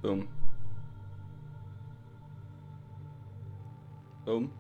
Boom. Boom.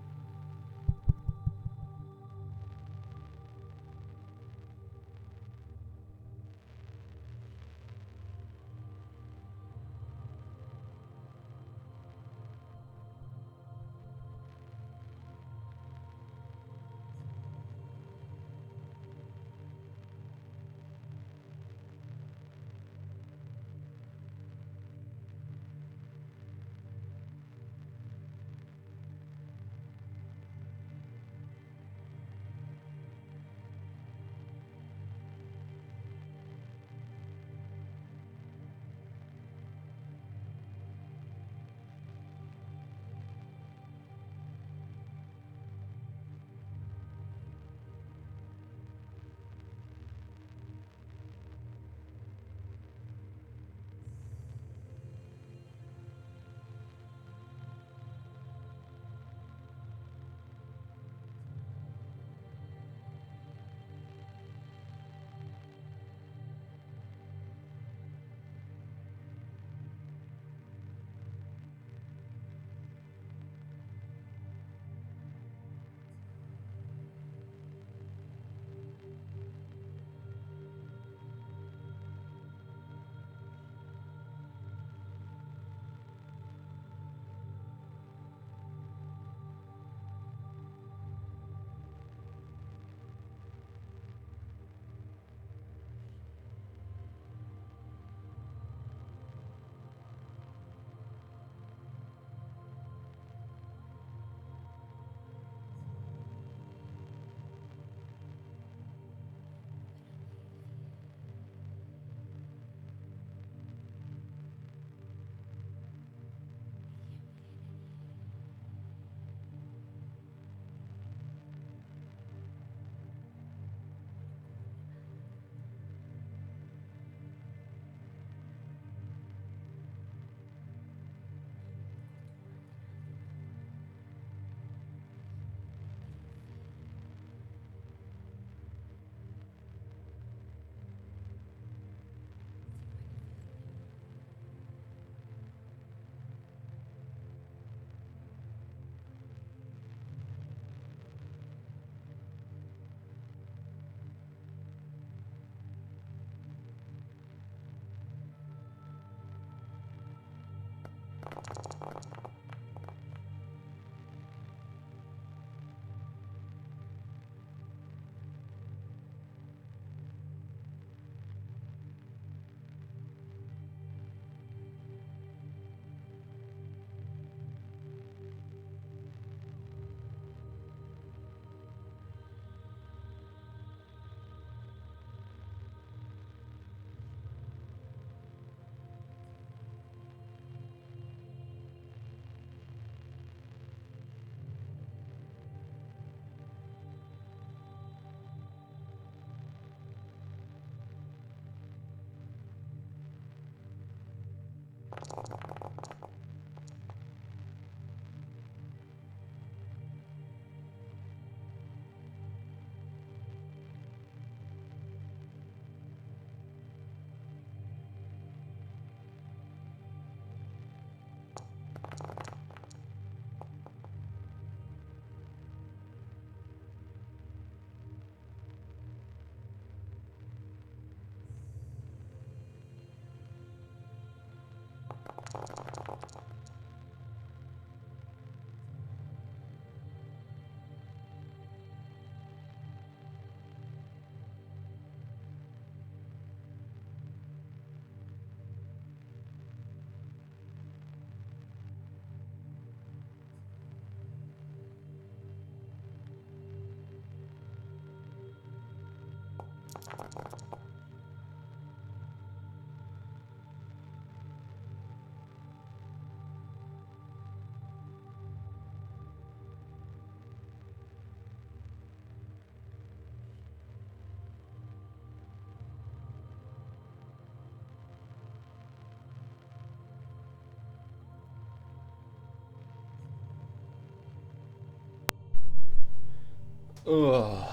Ugh.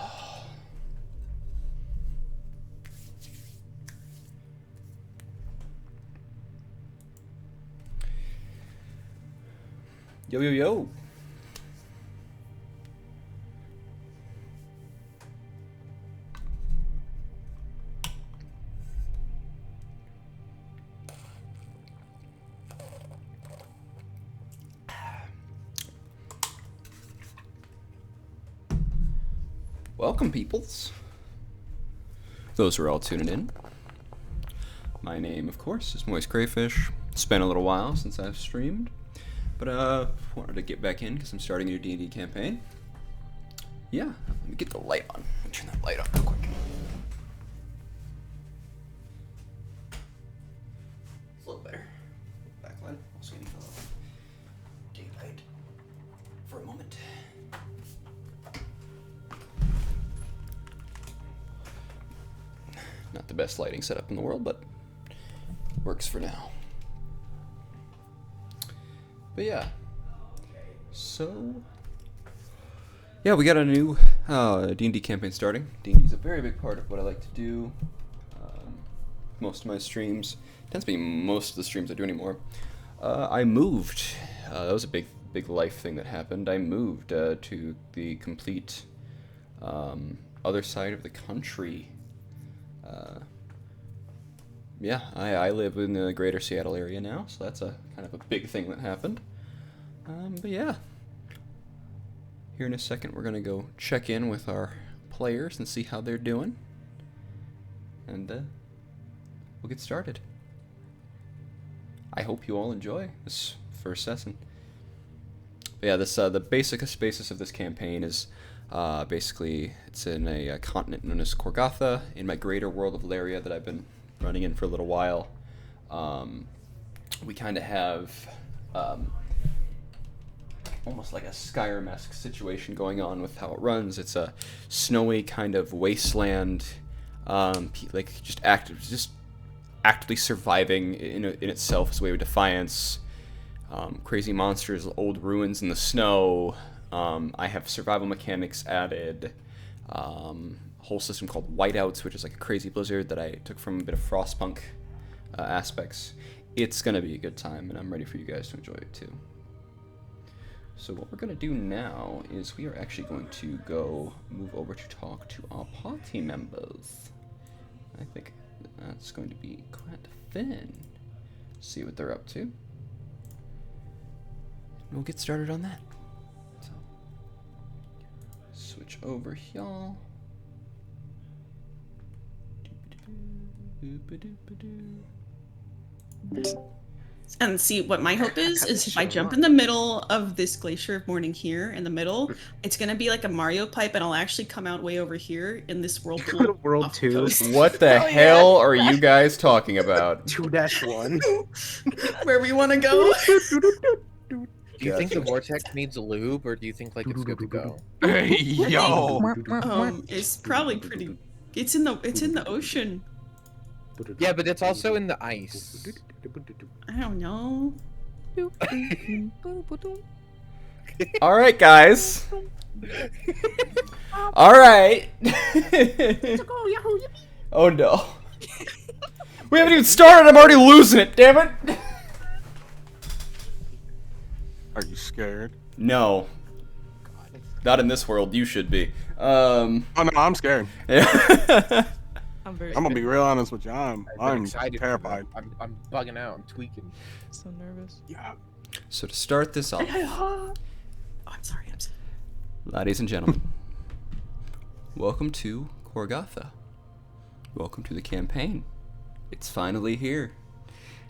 Yo, yo, yo. Welcome, peoples. Those who are all tuning in. My name, of course, is Moist Crayfish. It's been a little while since I've streamed, but wanted to get back in because I'm starting a new D&D campaign. Yeah, let me get the light on. Let me turn that light on real quick. It's a little better. Backlight. Also need daylight for a moment. Not the best lighting setup in the world, but works for now. But yeah, so yeah, we got a new D&D campaign starting. D&D is a very big part of what I like to do. Most of my streams tends to be most of the streams I do anymore. I moved. That was a big life thing that happened. I moved to the complete other side of the country. Yeah, I live in the greater Seattle area now, so that's a kind of a big thing that happened. But yeah, here in a second we're gonna go check in with our players and see how they're doing, and we'll get started. I hope you all enjoy this first session. But yeah, this the basic basis of this campaign is basically it's in a continent known as Corgatha in my greater world of Laria that I've been running in for a little while. We kind of have almost like a Skyrim-esque situation going on with how it runs. It's a snowy kind of wasteland, like just actively surviving in itself is a way of Defiance. Crazy monsters, old ruins in the snow. I have survival mechanics added. Whole system called Whiteouts, which is like a crazy blizzard that I took from a bit of Frostpunk aspects. It's gonna be a good time, and I'm ready for you guys to enjoy it too. So what we're gonna do now is we are actually going to go move over to talk to our party members. I think that's going to be quite fun. See what they're up to. And we'll get started on that. So switch over, y'all. And see, what my hope is if I jump in the middle of this glacier of morning here in the middle, it's gonna be like a Mario pipe, and I'll actually come out way over here in this whirlpool. World 2. What the hell are you guys talking about? 2-1. Where we want to go. Do you think the vortex needs a lube, or do you think like it's good to go? Hey, yo! It's probably pretty. It's in the ocean. Yeah, but it's also in the ice. I don't know. All right, guys. All right. Oh no. We haven't even started. I'm already losing it. Damn it. Are you scared? No. Not in this world. You should be. Oh no, I'm scared. Yeah. I'm gonna be real honest with you. I'm excited. terrified. I'm bugging out. I'm tweaking. So nervous. Yeah. So to start this off, Oh, I'm sorry. ladies and gentlemen, welcome to Corgatha. Welcome to the campaign. It's finally here.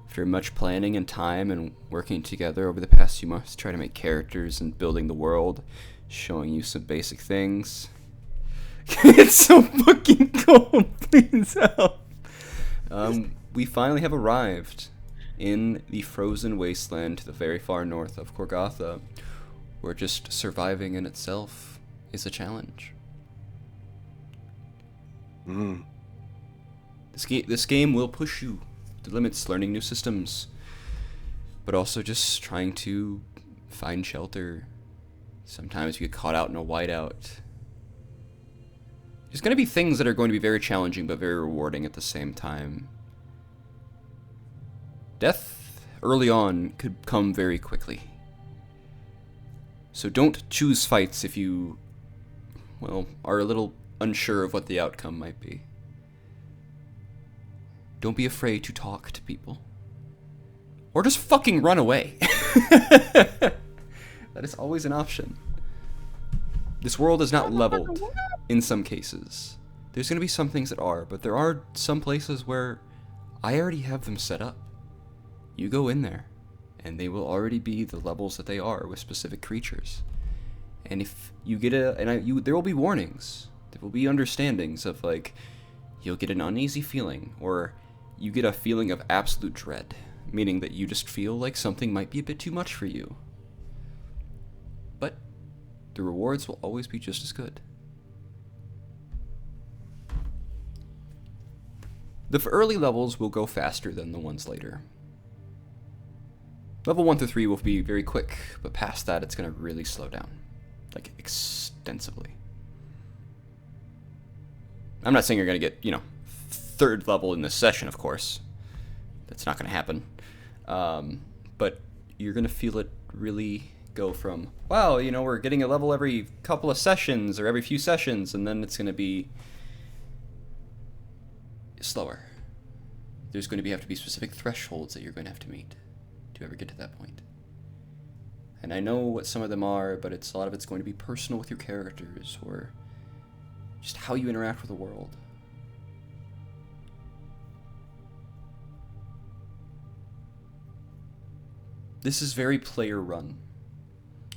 After much planning and time and working together over the past few months to try to make characters and building the world, showing you some basic things. It's so fucking cold, please help. We finally have arrived in the frozen wasteland to the very far north of Corgatha, where just surviving in itself is a challenge. This game will push you to limits, learning new systems, but also just trying to find shelter. Sometimes you get caught out in a whiteout. There's going to be things that are going to be very challenging but very rewarding at the same time. Death early on could come very quickly. So don't choose fights if you, well, are a little unsure of what the outcome might be. Don't be afraid to talk to people. Or just fucking run away. That is always an option. This world is not leveled in some cases. There's going to be some things that are, but there are some places where I already have them set up. You go in there, and they will already be the levels that they are with specific creatures. And if you get there will be warnings. There will be understandings of, like, you'll get an uneasy feeling, or you get a feeling of absolute dread, meaning that you just feel like something might be a bit too much for you. But the rewards will always be just as good. The early levels will go faster than the ones later. Level 1 through 3 will be very quick, but past that it's going to really slow down. Like, extensively. I'm not saying you're going to get, 3rd level in this session, of course. That's not going to happen. But you're going to feel it really go from, wow, we're getting a level every couple of sessions or every few sessions, and then it's going to be slower. There's going to have to be specific thresholds that you're going to have to meet to ever get to that point. And I know what some of them are, but a lot of it's going to be personal with your characters, or just how you interact with the world. This is very player run.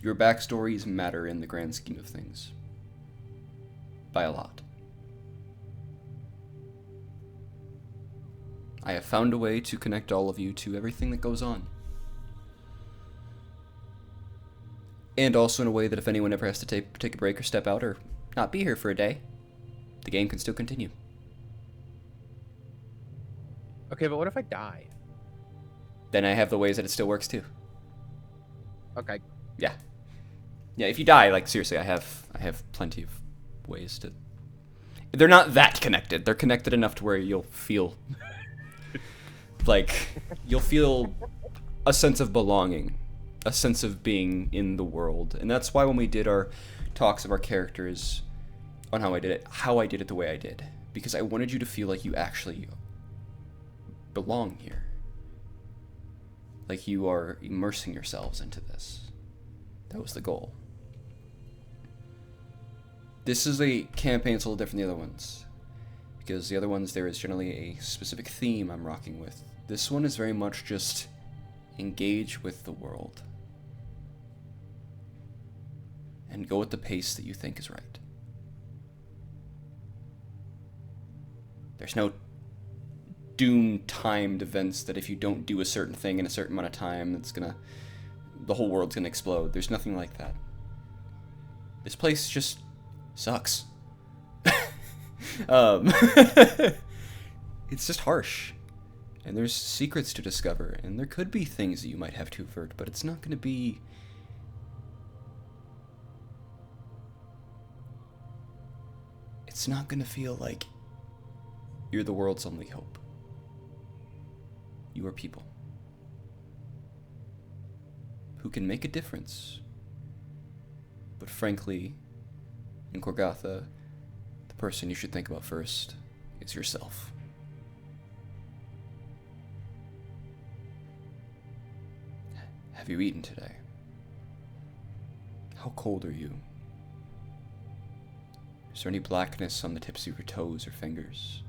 Your backstories matter in the grand scheme of things. By a lot. I have found a way to connect all of you to everything that goes on. And also in a way that if anyone ever has to take a break or step out or not be here for a day, the game can still continue. Okay, but what if I die? Then I have the ways that it still works too. Okay. Yeah. Yeah, if you die, like, seriously, I have plenty of ways to... They're not that connected. They're connected enough to where you'll feel... you'll feel a sense of belonging. A sense of being in the world. And that's why when we did our talks of our characters on how I did it the way I did. Because I wanted you to feel like you actually belong here. Like you are immersing yourselves into this. That was the goal. This is a campaign that's a little different than the other ones. Because the other ones, there is generally a specific theme I'm rocking with. This one is very much just engage with the world. And go at the pace that you think is right. There's no doom-timed events that if you don't do a certain thing in a certain amount of time, the whole world's gonna explode. There's nothing like that. This place just sucks. It's just harsh. And there's secrets to discover, and there could be things that you might have to avert, but it's not gonna be... It's not gonna feel like you're the world's only hope. You are people who can make a difference. But frankly, in Corgatha, the person you should think about first is yourself. Have you eaten today? How cold are you? Is there any blackness on the tips of your toes or fingers?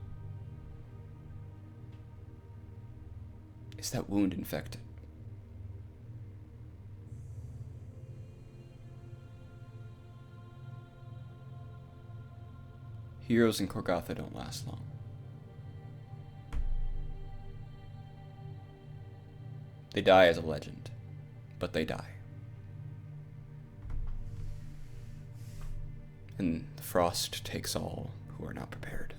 Is that wound infected? Heroes in Corgatha don't last long. They die as a legend, but they die. And the frost takes all who are not prepared.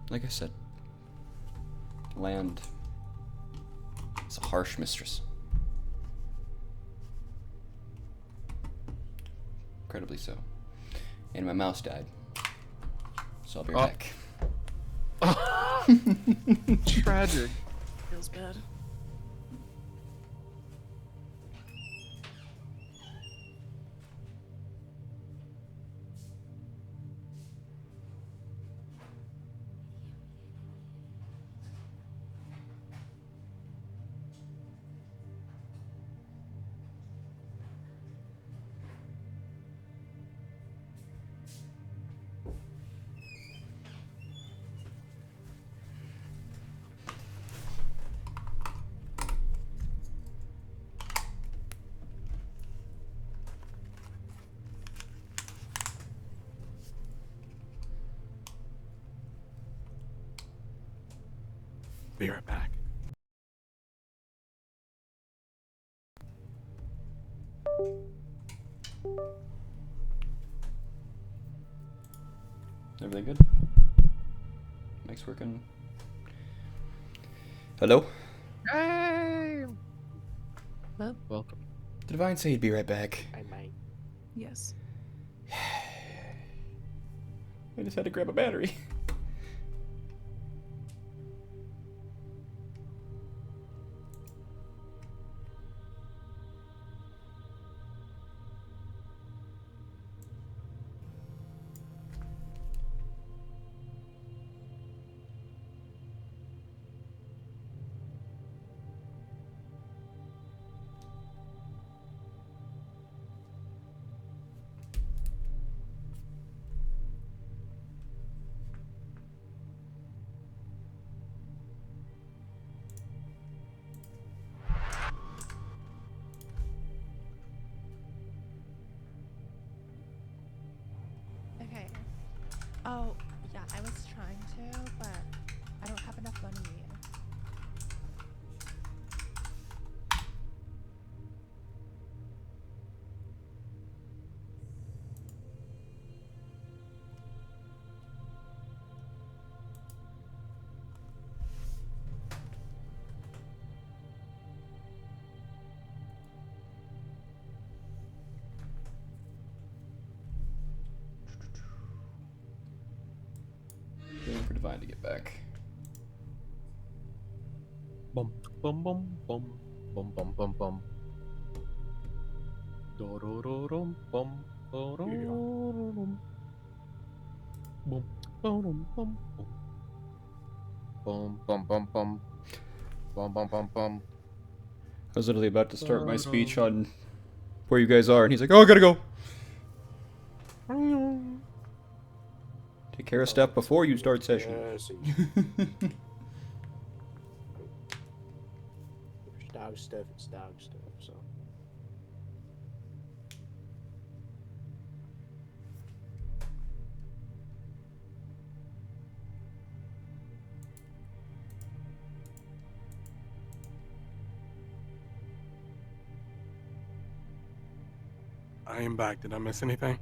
Like I said, land is a harsh mistress. Incredibly so. And my mouse died. So I'll be right back. Tragic. Feels bad. Be right back. Everything good? Mic's working. Hello? Hey! Well, welcome. Did Defiance say he'd be right back? I might. Yes. I just had to grab a battery. Okay. Oh, yeah, I was trying to, but I don't have enough money. Waiting for Divine to get back. Bum bum bum bum bum bum bum bum. Do-do-do-dum, bum, do-do-do-dum. Bum, ba-dum, bum, bum. Bum bum bum bum. Bum bum bum bum. I was literally about to start my speech on where you guys are, and he's like, "Oh, I gotta go. Take care of stuff before you start session." If dog stuff, it's dog stuff, so. I am back. Did I miss anything?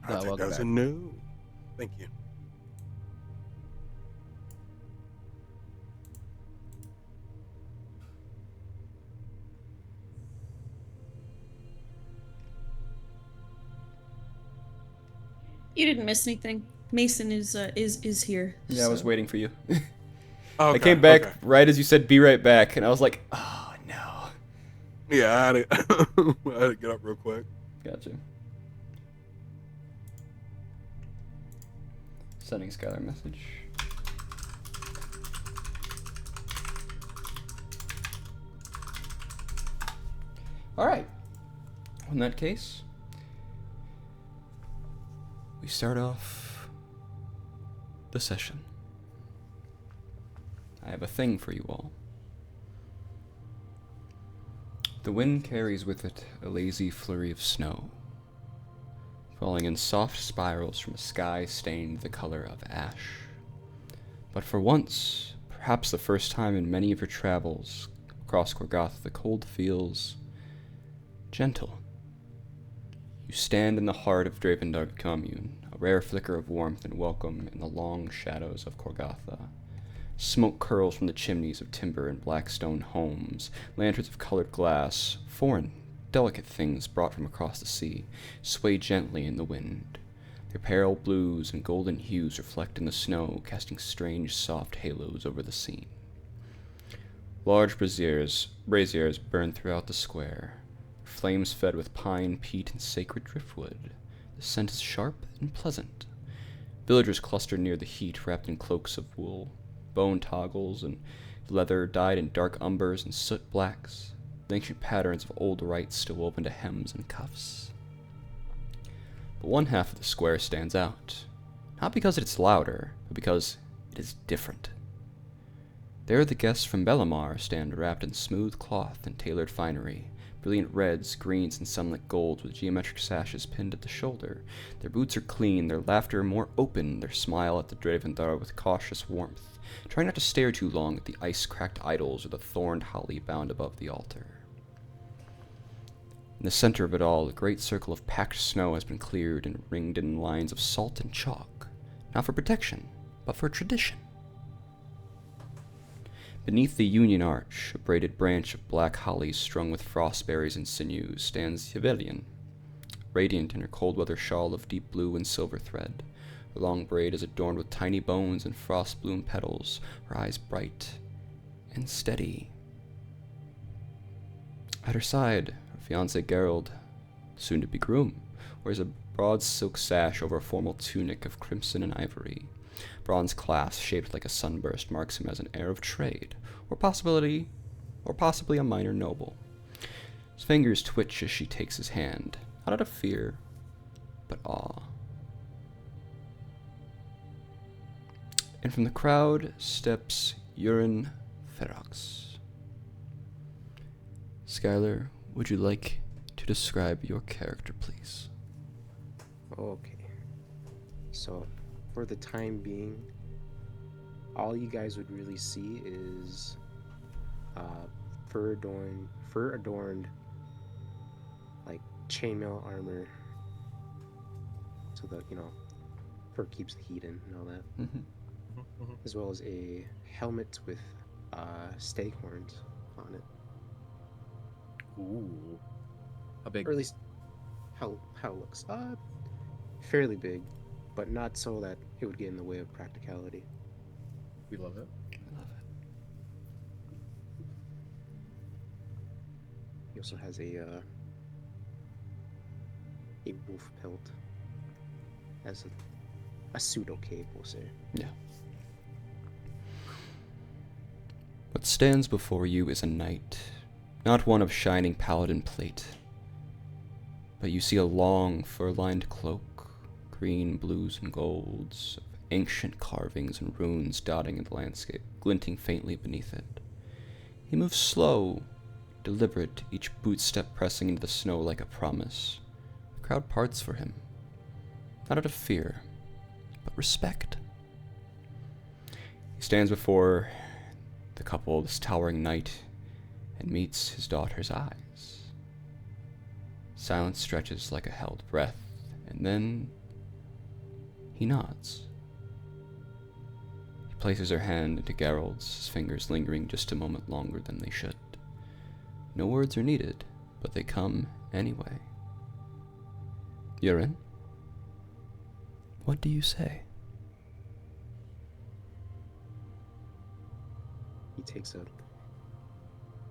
No, I'll take welcome those back. a no. Thank you. You didn't miss anything. Mason is here. Yeah, I was so- waiting for you. Okay, I came back okay. right as you said, "Be right back," and I was like, "Oh no." Yeah, I had to, I had to get up real quick. Gotcha. Sending Skylar a message. Alright. In that case, we start off the session. I have a thing for you all. The wind carries with it a lazy flurry of snow, falling in soft spirals from a sky stained the color of ash. But for once, perhaps the first time in many of your travels across Corgatha, the cold feels gentle. You stand in the heart of Dravendug commune, a rare flicker of warmth and welcome in the long shadows of Corgatha. Smoke curls from the chimneys of timber and black stone homes. Lanterns of colored glass, foreign, delicate things brought from across the sea, sway gently in the wind. Their pale blues and golden hues reflect in the snow, casting strange, soft halos over the scene. Large braziers burn throughout the square, flames fed with pine, peat, and sacred driftwood. The scent is sharp and pleasant. Villagers cluster near the heat, wrapped in cloaks of wool, bone toggles, and leather dyed in dark umbers and soot blacks, the ancient patterns of old rites still woven to hems and cuffs. But one half of the square stands out, not because it's louder, but because it is different. There the guests from Bellamar stand wrapped in smooth cloth and tailored finery, brilliant reds, greens, and sunlit golds with geometric sashes pinned at the shoulder. Their boots are clean, their laughter more open, their smile at the Drevendar with cautious warmth, trying not to stare too long at the ice-cracked idols or the thorned holly bound above the altar. In the center of it all, a great circle of packed snow has been cleared and ringed in lines of salt and chalk, not for protection, but for tradition. Beneath the Union Arch, a braided branch of black holly strung with frostberries and sinews, stands Yevelian, radiant in her cold-weather shawl of deep blue and silver thread. Her long braid is adorned with tiny bones and frost-bloom petals, her eyes bright and steady. At her side, her fiancé Gerald, soon-to-be groom, wears a broad silk sash over a formal tunic of crimson and ivory. Bronze clasp shaped like a sunburst marks him as an heir of trade, or possibly a minor noble. His fingers twitch as she takes his hand, not out of fear, but awe. And from the crowd steps Urin Ferox. Skylar, would you like to describe your character, please? Okay. So, for the time being, all you guys would really see is fur adorned like chainmail armor, so that fur keeps the heat in and all that. Mm-hmm. As well as a helmet with stag horns on it, Ooh. How big? or at least how it looks. Fairly big, but not so that it would get in the way of practicality. We love it. I love it. He also has a wolf pelt as a pseudo cape, we'll say. Yeah. What stands before you is a knight, not one of shining paladin plate, but you see a long fur-lined cloak, green, blues, and golds, of ancient carvings and runes dotting the landscape, glinting faintly beneath it. He moves slow, deliberate, each boot step pressing into the snow like a promise. The crowd parts for him, not out of fear, but respect. He stands before the couple, this towering knight, and meets his daughter's eyes. Silence stretches like a held breath, and then he nods. He places her hand into Gerald's, his fingers lingering just a moment longer than they should. No words are needed, but they come anyway. Urin, what do you say? He takes a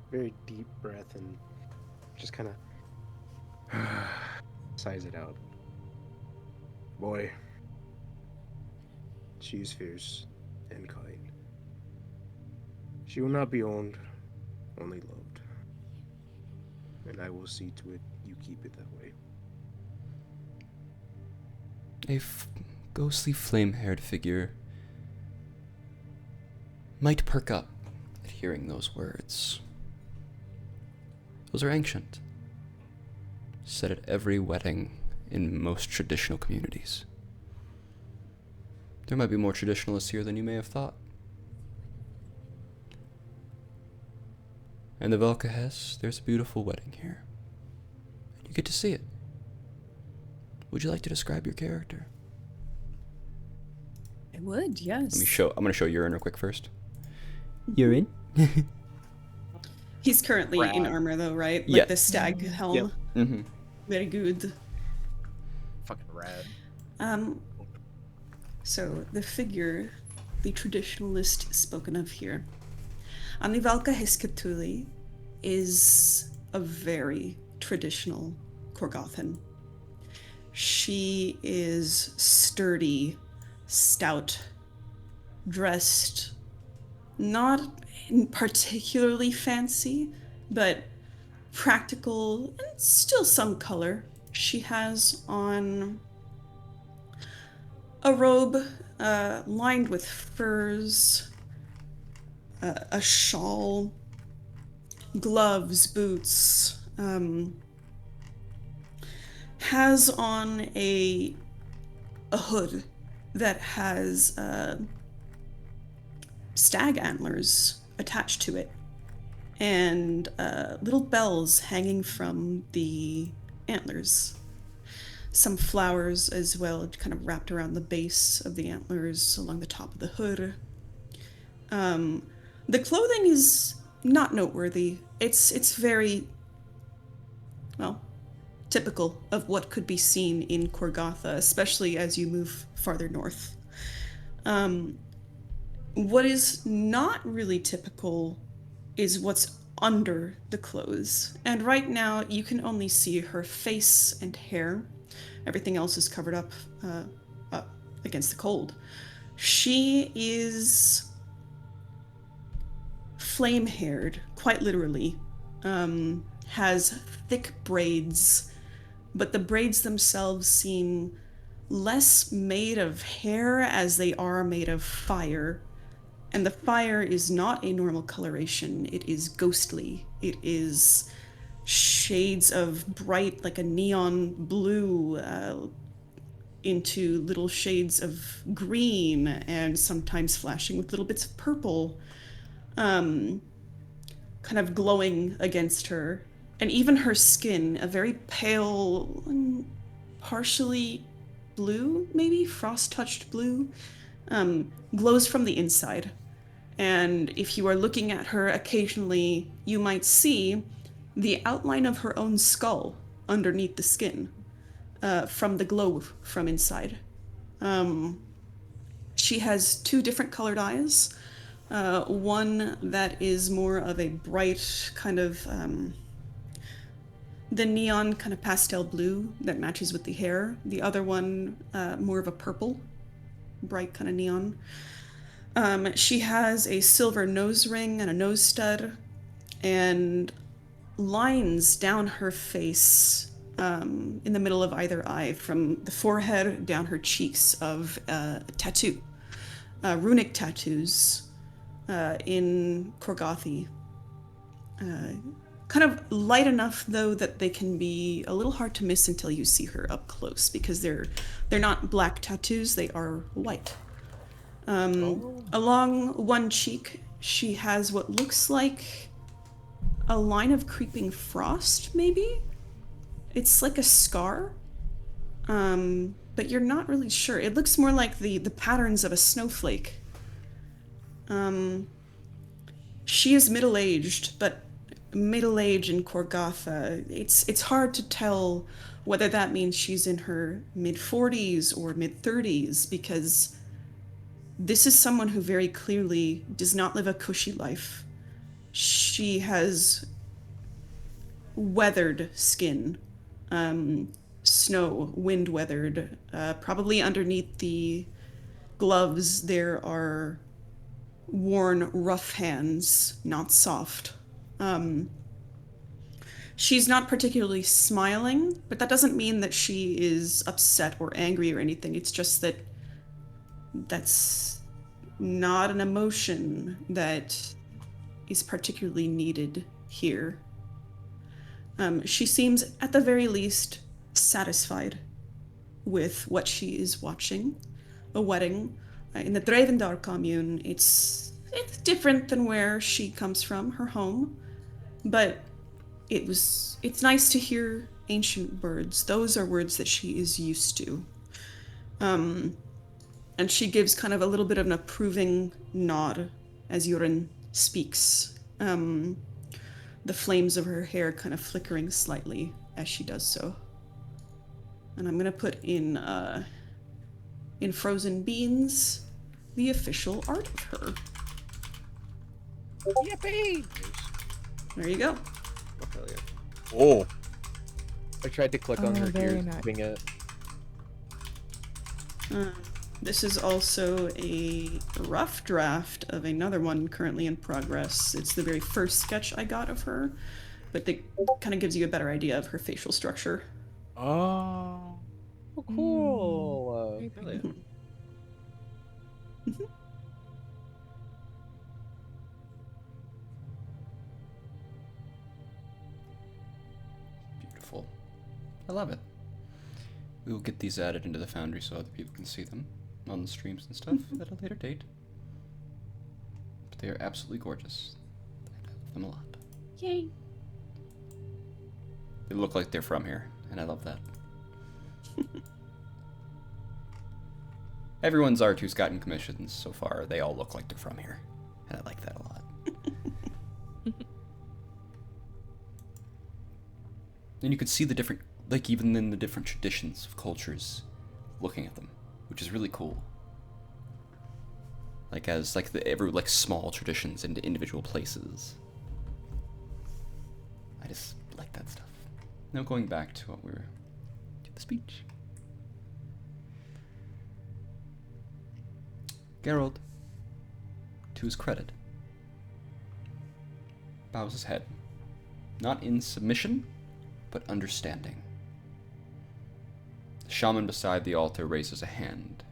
very deep breath and just kind of sighs it out. Boy, she is fierce and kind. She will not be owned, only loved. And I will see to it you keep it that way. A ghostly flame-haired figure might perk up at hearing those words. Those are ancient, said at every wedding in most traditional communities. There might be more traditionalists here than you may have thought. And the Velkahes, there's a beautiful wedding here. And you get to see it. Would you like to describe your character? I would, yes. I'm gonna show Urin real quick first. Urin? He's currently in armor though, right? Like Yeah. the stag helm. Yep. Mm-hmm. Very good. Fucking rad. So the figure, the traditionalist spoken of here, Anivalka Hiskatuli is a very traditional Corgathan. She is sturdy, stout, dressed not particularly fancy, but practical and still some color. She has on a robe lined with furs, a shawl, gloves, boots, has on a hood that has stag antlers attached to it, and little bells hanging from the antlers. Some flowers as well, kind of wrapped around the base of the antlers along the top of the hood. The clothing is not noteworthy. It's very, well, typical of what could be seen in Corgatha, especially as you move farther north. What is not really typical is what's under the clothes. And right now, you can only see her face and hair. Everything else is covered up against the cold. She is flame-haired, quite literally. Has thick braids, but the braids themselves seem less made of hair as they are made of fire. And the fire is not a normal coloration. It is ghostly. It is shades of bright, like a neon blue, into little shades of green, and sometimes flashing with little bits of purple, kind of glowing against her. And even her skin, a very pale, partially blue, maybe frost-touched blue, glows from the inside. And if you are looking at her occasionally, you might see the outline of her own skull underneath the skin, from the glow from inside. She has two different colored eyes. One that is more of a bright kind of, the neon kind of pastel blue that matches with the hair. The other one, more of a purple, bright kind of neon. She has a silver nose ring and a nose stud, and lines down her face, in the middle of either eye, from the forehead down her cheeks, of a tattoo. Runic tattoos in Corgathi. Kind of light enough, though, that they can be a little hard to miss until you see her up close, because they're not black tattoos, they are white. Along one cheek, she has what looks like a line of creeping frost, maybe? It's like a scar, but you're not really sure. It looks more like the patterns of a snowflake. She is middle-aged, but middle-age in Corgatha, it's hard to tell whether that means she's in her mid-40s or mid-30s, because this is someone who very clearly does not live a cushy life. She has weathered skin, snow, wind-weathered. Probably underneath the gloves there are worn rough hands, not soft. She's not particularly smiling, but that doesn't mean that she is upset or angry or anything. It's just that that's not an emotion that is particularly needed here. She seems, at the very least, satisfied with what she is watching. A wedding. In the Dravendar commune, it's different than where she comes from, her home. But it's nice to hear ancient words. Those are words that she is used to. And she gives kind of a little bit of an approving nod as Yurin speaks. The flames of her hair kind of flickering slightly as she does so. And I'm gonna put in in frozen beans, the official art of her. Yippee! There you go. Oh, hell yeah. Oh, I tried to click on Oh, her very ears, nice. moving it. This is also a rough draft of another one currently in progress. It's the very first sketch I got of her, but it kind of gives you a better idea of her facial structure. oh, Oh, cool. Very Hell yeah. pretty. Beautiful. I love it. We will get these added into the Foundry so other people can see them on the streams and stuff at a later date. But they are absolutely gorgeous. I love them a lot. Yay. They look like they're from here, and I love that. Everyone's art who's gotten commissions so far, they all look like they're from here. And I like that a lot. And you could see the different, like even in the different traditions of cultures, looking at them, which is really cool. Like as like every like small traditions into individual places. I just like that stuff. Now going back to what we were to the speech. Geralt, to his credit, bows his head, not in submission, but understanding. The shaman beside the altar raises a hand,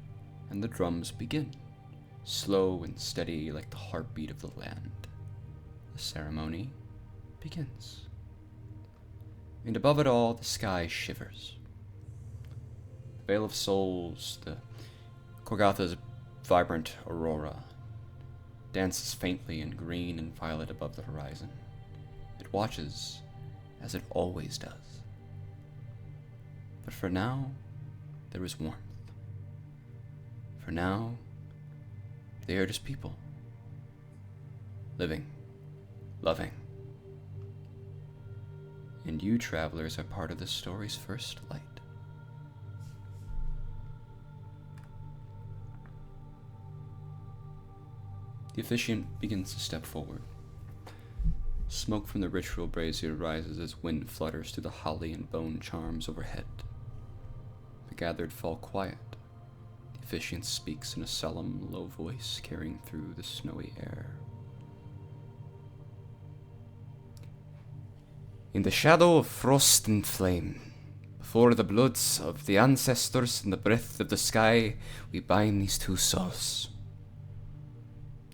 and the drums begin, slow and steady like the heartbeat of the land. The ceremony begins. And above it all, the sky shivers. The Veil of Souls, the Corgatha's vibrant aurora, dances faintly in green and violet above the horizon. It watches as it always does. But for now, there is warmth. For now, they are just people. Living, loving. And you, travelers, are part of this story's first light. The officiant begins to step forward. Smoke from the ritual brazier rises as wind flutters through the holly and bone charms overhead. The gathered fall quiet. The officiant speaks in a solemn, low voice carrying through the snowy air. In the shadow of frost and flame, before the bloods of the ancestors and the breath of the sky, we bind these two souls.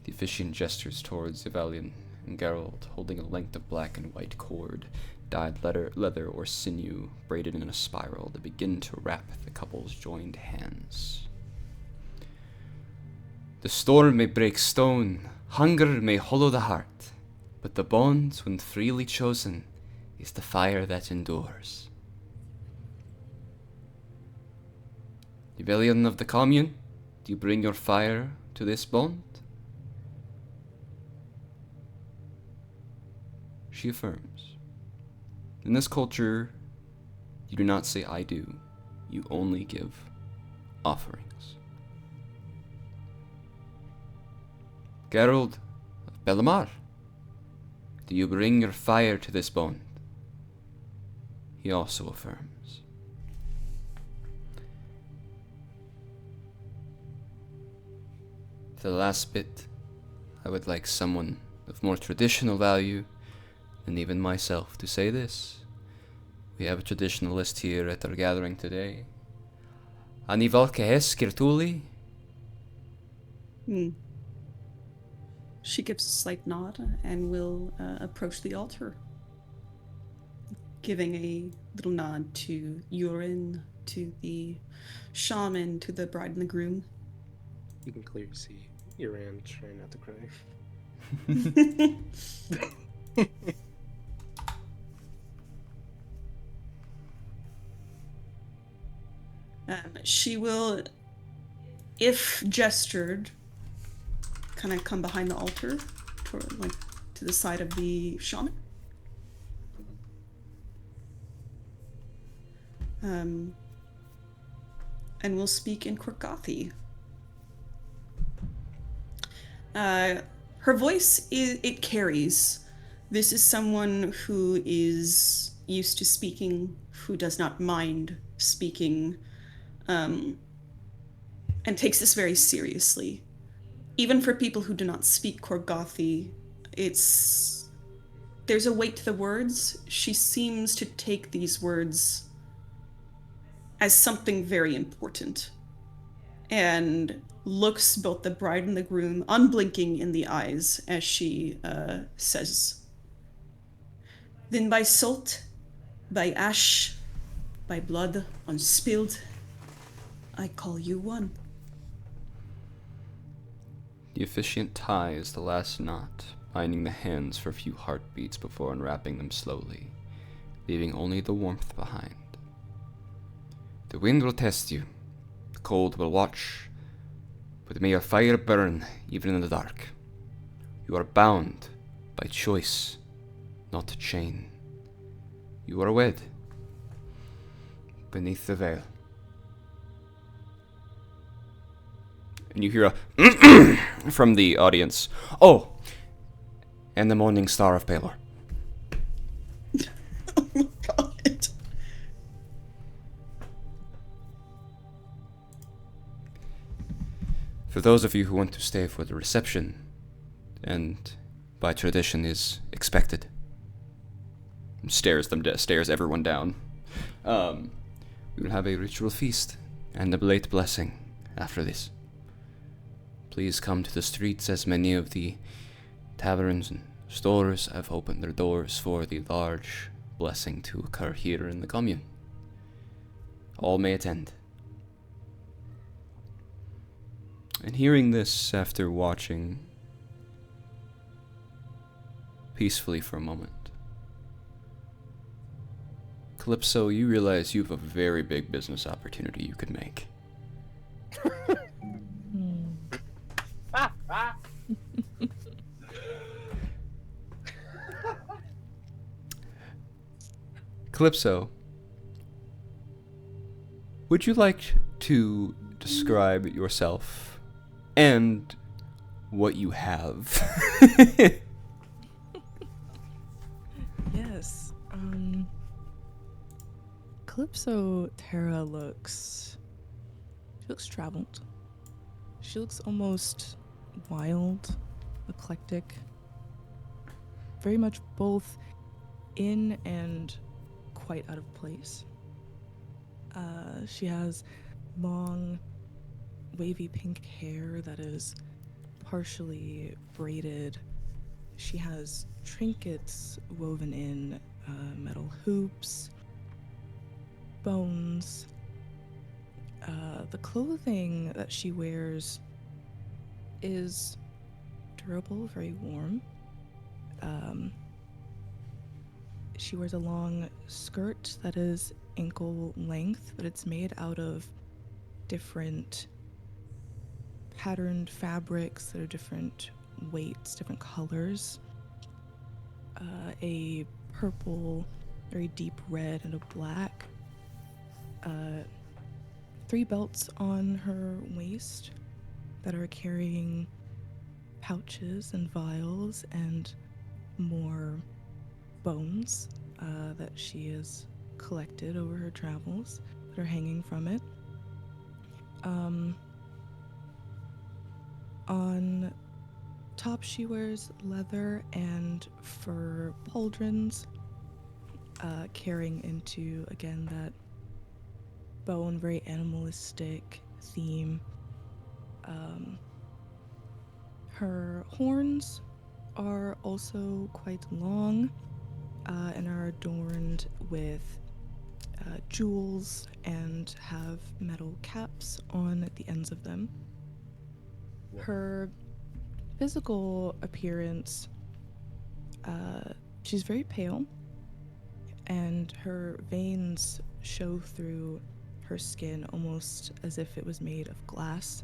The officiant gestures towards Yevelian and Geralt, holding a length of black and white cord, dyed leather or sinew, braided in a spiral that begin to wrap the couple's joined hands. The storm may break stone, hunger may hollow the heart, but the bond, when freely chosen, is the fire that endures. Yevelian of the commune, do you bring your fire to this bond? She affirms. In this culture, you do not say I do, you only give offerings. Geralt of Bellamar, do you bring your fire to this bond? He also affirms. For the last bit, I would like someone of more traditional value than even myself to say this. We have a traditionalist here at our gathering today. Anivalkehes Kirtuli. She gives a slight nod and will approach the altar, giving a little nod to Yurin, to the shaman, to the bride and the groom. You can clearly see Iran trying not to cry. She will, if gestured, kind of come behind the altar, toward, like, to the side of the shaman. and will speak in Corgatha. Her voice, it carries. This is someone who is used to speaking, who does not mind speaking, and takes this very seriously. Even for people who do not speak Corgathi, there's a weight to the words. She seems to take these words as something very important, and looks both the bride and the groom unblinking in the eyes as she says, "Then by salt, by ash, by blood unspilled, I call you one." The officiant ties the last knot, binding the hands for a few heartbeats before unwrapping them slowly, leaving only the warmth behind. The wind will test you, the cold will watch, but may your fire burn even in the dark. You are bound by choice, not chain. You are wed beneath the veil. And you hear a from the audience. Oh, and the morning star of Baylor. Oh my god. For those of you who want to stay for the reception, and by tradition is expected, stares everyone down. We will have a ritual feast and a late blessing after this. Please come to the streets, as many of the taverns and stores have opened their doors for the large blessing to occur here in the commune. All may attend. And hearing this after watching peacefully for a moment, Calypso, you realize you have a very big business opportunity you could make. Calypso, would you like to describe yourself and what you have? Yes. Calypso Terra looks traveled. She looks almost wild, eclectic. Very much both in and quite out of place. She has long, wavy pink hair that is partially braided. She has trinkets woven in, metal hoops, bones. The clothing that she wears is durable, very warm. She wears a long skirt that is ankle length, but it's made out of different patterned fabrics that are different weights, different colors. A purple, very deep red, and a black. 3 belts on her waist that are carrying pouches and vials and more bones that she has collected over her travels that are hanging from it. On top she wears leather and fur pauldrons, carrying into, again, that bone, very animalistic theme. Her horns are also quite long and are adorned with jewels and have metal caps on the ends of them. Her physical appearance, she's very pale, and her veins show through her skin almost as if it was made of glass.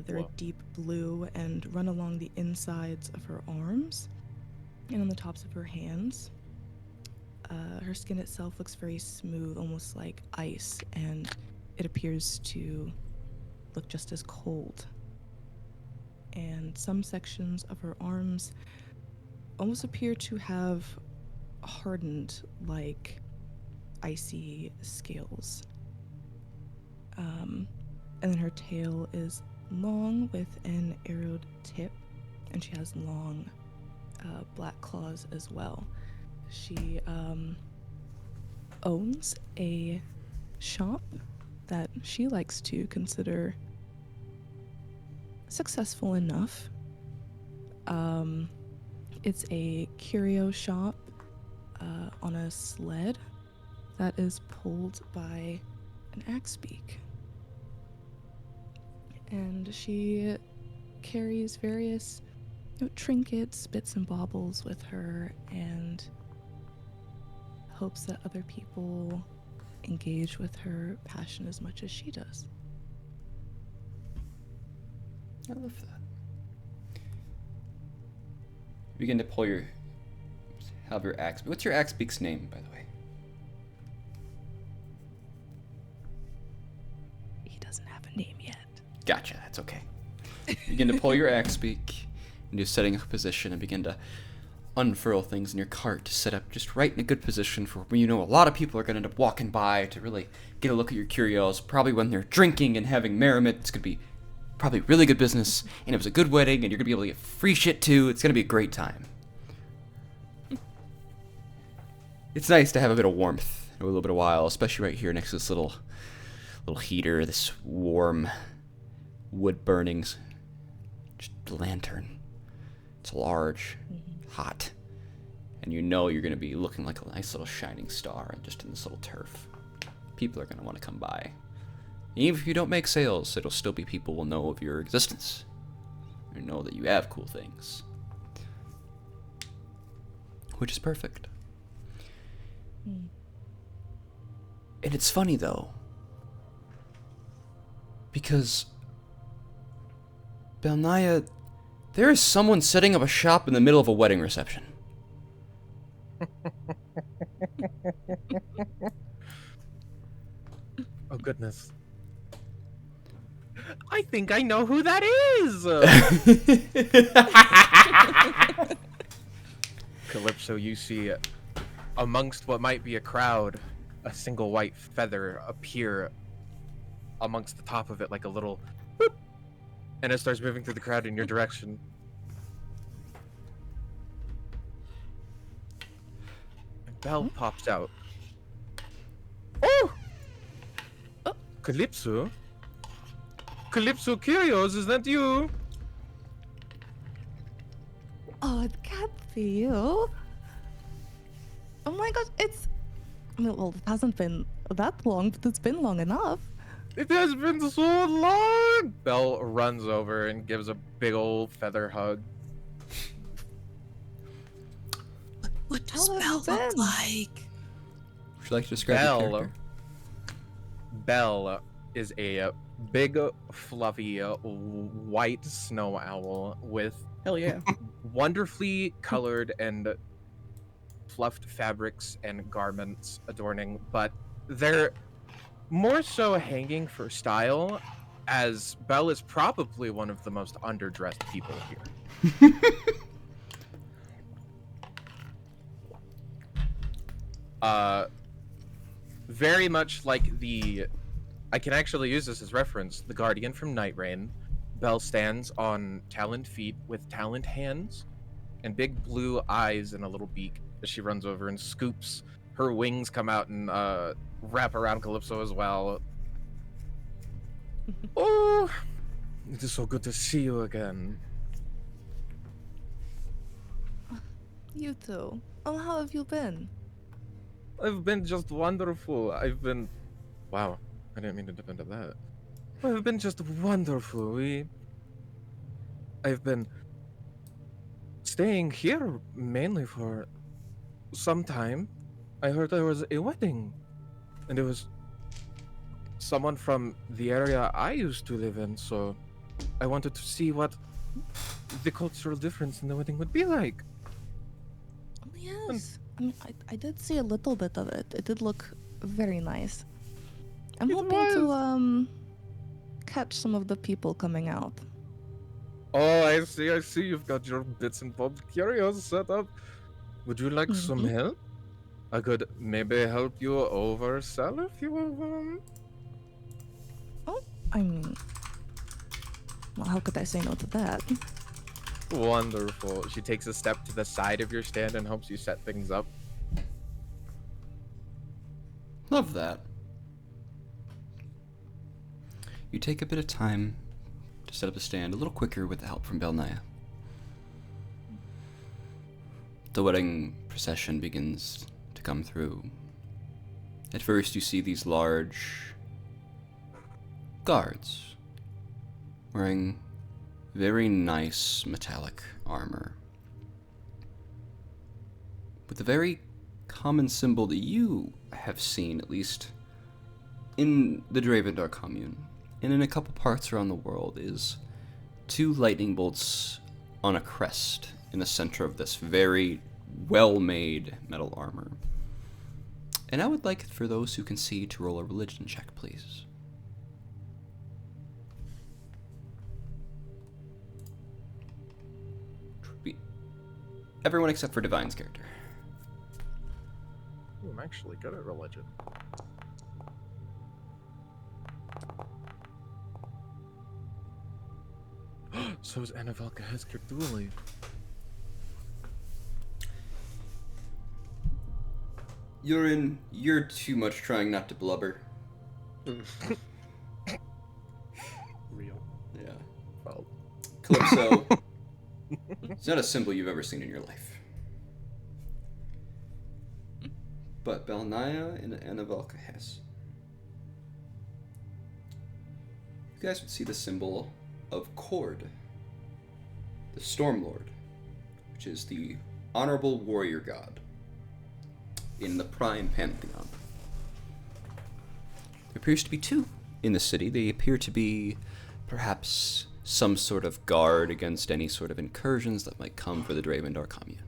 They're a deep blue and run along the insides of her arms and on the tops of her hands. Her skin itself looks very smooth, almost like ice, and it appears to look just as cold. And some sections of her arms almost appear to have hardened like icy scales. And then her tail is long with an arrowed tip, and she has long black claws as well. She owns a shop that she likes to consider successful enough. It's a curio shop on a sled that is pulled by an axe beak. And she carries various trinkets, bits and baubles with her, and hopes that other people engage with her passion as much as she does. I love that. You begin to pull your axe. What's your axe beak's name, by the way? He doesn't have a name yet. Gotcha, that's okay. You begin to pull your axe beak into setting a position and begin to unfurl things in your cart to set up just right in a good position for when you know a lot of people are going to end up walking by to really get a look at your curios. Probably when they're drinking and having merriment. It's going to be probably really good business, and it was a good wedding, and you're going to be able to get free shit too. It's going to be a great time. It's nice to have a bit of warmth in a little bit of while, especially right here next to this little heater, this warm wood burnings. Just a lantern. It's large, hot, and you know you're going to be looking like a nice little shining star just in this little turf. People are going to want to come by. Even if you don't make sales, it'll still be people will know of your existence. And know that you have cool things. Which is perfect. And it's funny though. Because Belnaya, there is someone setting up a shop in the middle of a wedding reception. Oh goodness. I think I know who that is! Calypso, you see amongst what might be a crowd, a single white feather appear amongst the top of it like a little boop, and it starts moving through the crowd in your direction. And Belle pops out. Oh! Calypso? Calypso Curios, is that you? Oh, it can't be you. Oh my gosh, well, it hasn't been that long, but it's been long enough. It has been so long! Belle runs over and gives a big old feather hug. What does How have Belle you look been? like? Would you like to describe your character? Belle is a big, fluffy, white snow owl with Hell yeah. wonderfully colored and fluffed fabrics and garments adorning, but they're more so hanging for style, as Belle is probably one of the most underdressed people here. Very much like I can actually use this as reference, the Guardian from Night Rain. Belle stands on taloned feet with taloned hands and big blue eyes and a little beak as she runs over and scoops. Her wings come out and wrap around Calypso as well. Oh, it is so good to see you again. You too. Oh, how have you been? I've been just wonderful. Wow, I didn't mean to dip into that. I've been just wonderful. I've been staying here mainly for some time. I heard there was a wedding, and it was someone from the area I used to live in, so I wanted to see what the cultural difference in the wedding would be like. Oh, yes. I did see a little bit of it. It did look very nice. I'm It hoping to was. catch some of the people coming out. Oh, I see. You've got your bits and bobs curios set up. Would you like some Mhm. help? I could maybe help you oversell a few of them. Oh, I mean, well, how could I say no to that? Wonderful. She takes a step to the side of your stand and helps you set things up. Love that. You take a bit of time to set up a stand, a little quicker with the help from Belnaya. The wedding procession begins to come through. At first, you see these large guards wearing very nice metallic armor, with a very common symbol that you have seen, at least in the Dravendar commune, and in a couple parts around the world, is 2 lightning bolts on a crest in the center of this very well-made metal armor. And I would like for those who can see to roll a religion check, please. Everyone except for Divine's character. Ooh, I'm actually good at religion. So is Anavelka Hesker Dooley. You're too much trying not to blubber. Real. Yeah. Well, Calypso. It's not a symbol you've ever seen in your life. But Belnaya and Anavelka has. You guys would see the symbol of Cord, the Stormlord, which is the honorable warrior god in the Prime Pantheon. There appears to be 2 in the city. They appear to be perhaps some sort of guard against any sort of incursions that might come for the Dravendar commune.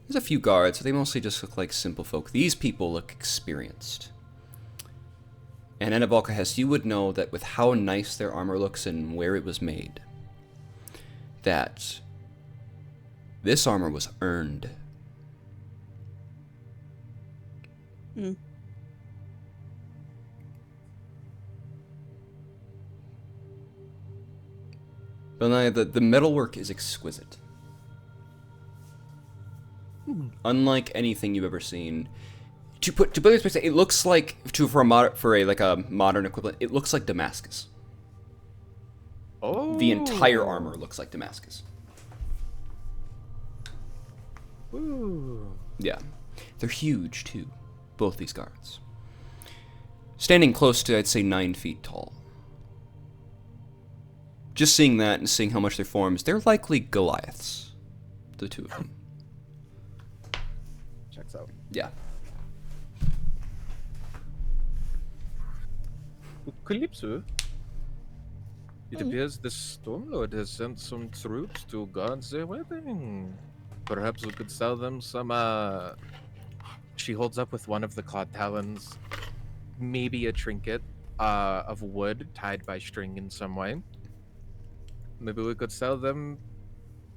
There's a few guards, but they mostly just look like simple folk. These people look experienced. And Anabalcahest, you would know that with how nice their armor looks and where it was made, that this armor was earned. Hmm. But the metalwork is exquisite. Unlike anything you've ever seen. To put this perspective, it looks like for a modern equivalent, it looks like Damascus. oh. The entire armor looks like Damascus. Ooh. Yeah. They're huge, too. Both these guards. Standing close to, I'd say, 9 feet tall. Just seeing that and seeing how much they're forms, they're likely Goliaths. The 2 of them. Checks out. Yeah. Calypso. It appears the Stormlord has sent some troops to guard their wedding. Perhaps we could sell them some, She holds up with one of the clawed talons, maybe a trinket, of wood tied by string in some way. Maybe we could sell them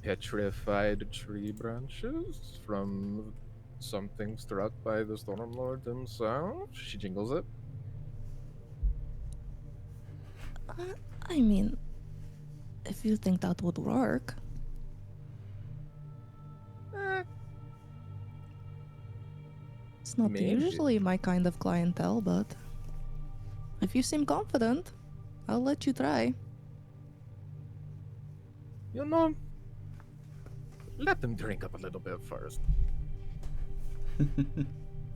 petrified tree branches from something struck by the Stormlord himself. She jingles it. I mean, if you think that would work. It's not Maybe. usually my kind of clientele, but if you seem confident, I'll let you try. You know, let them drink up a little bit first.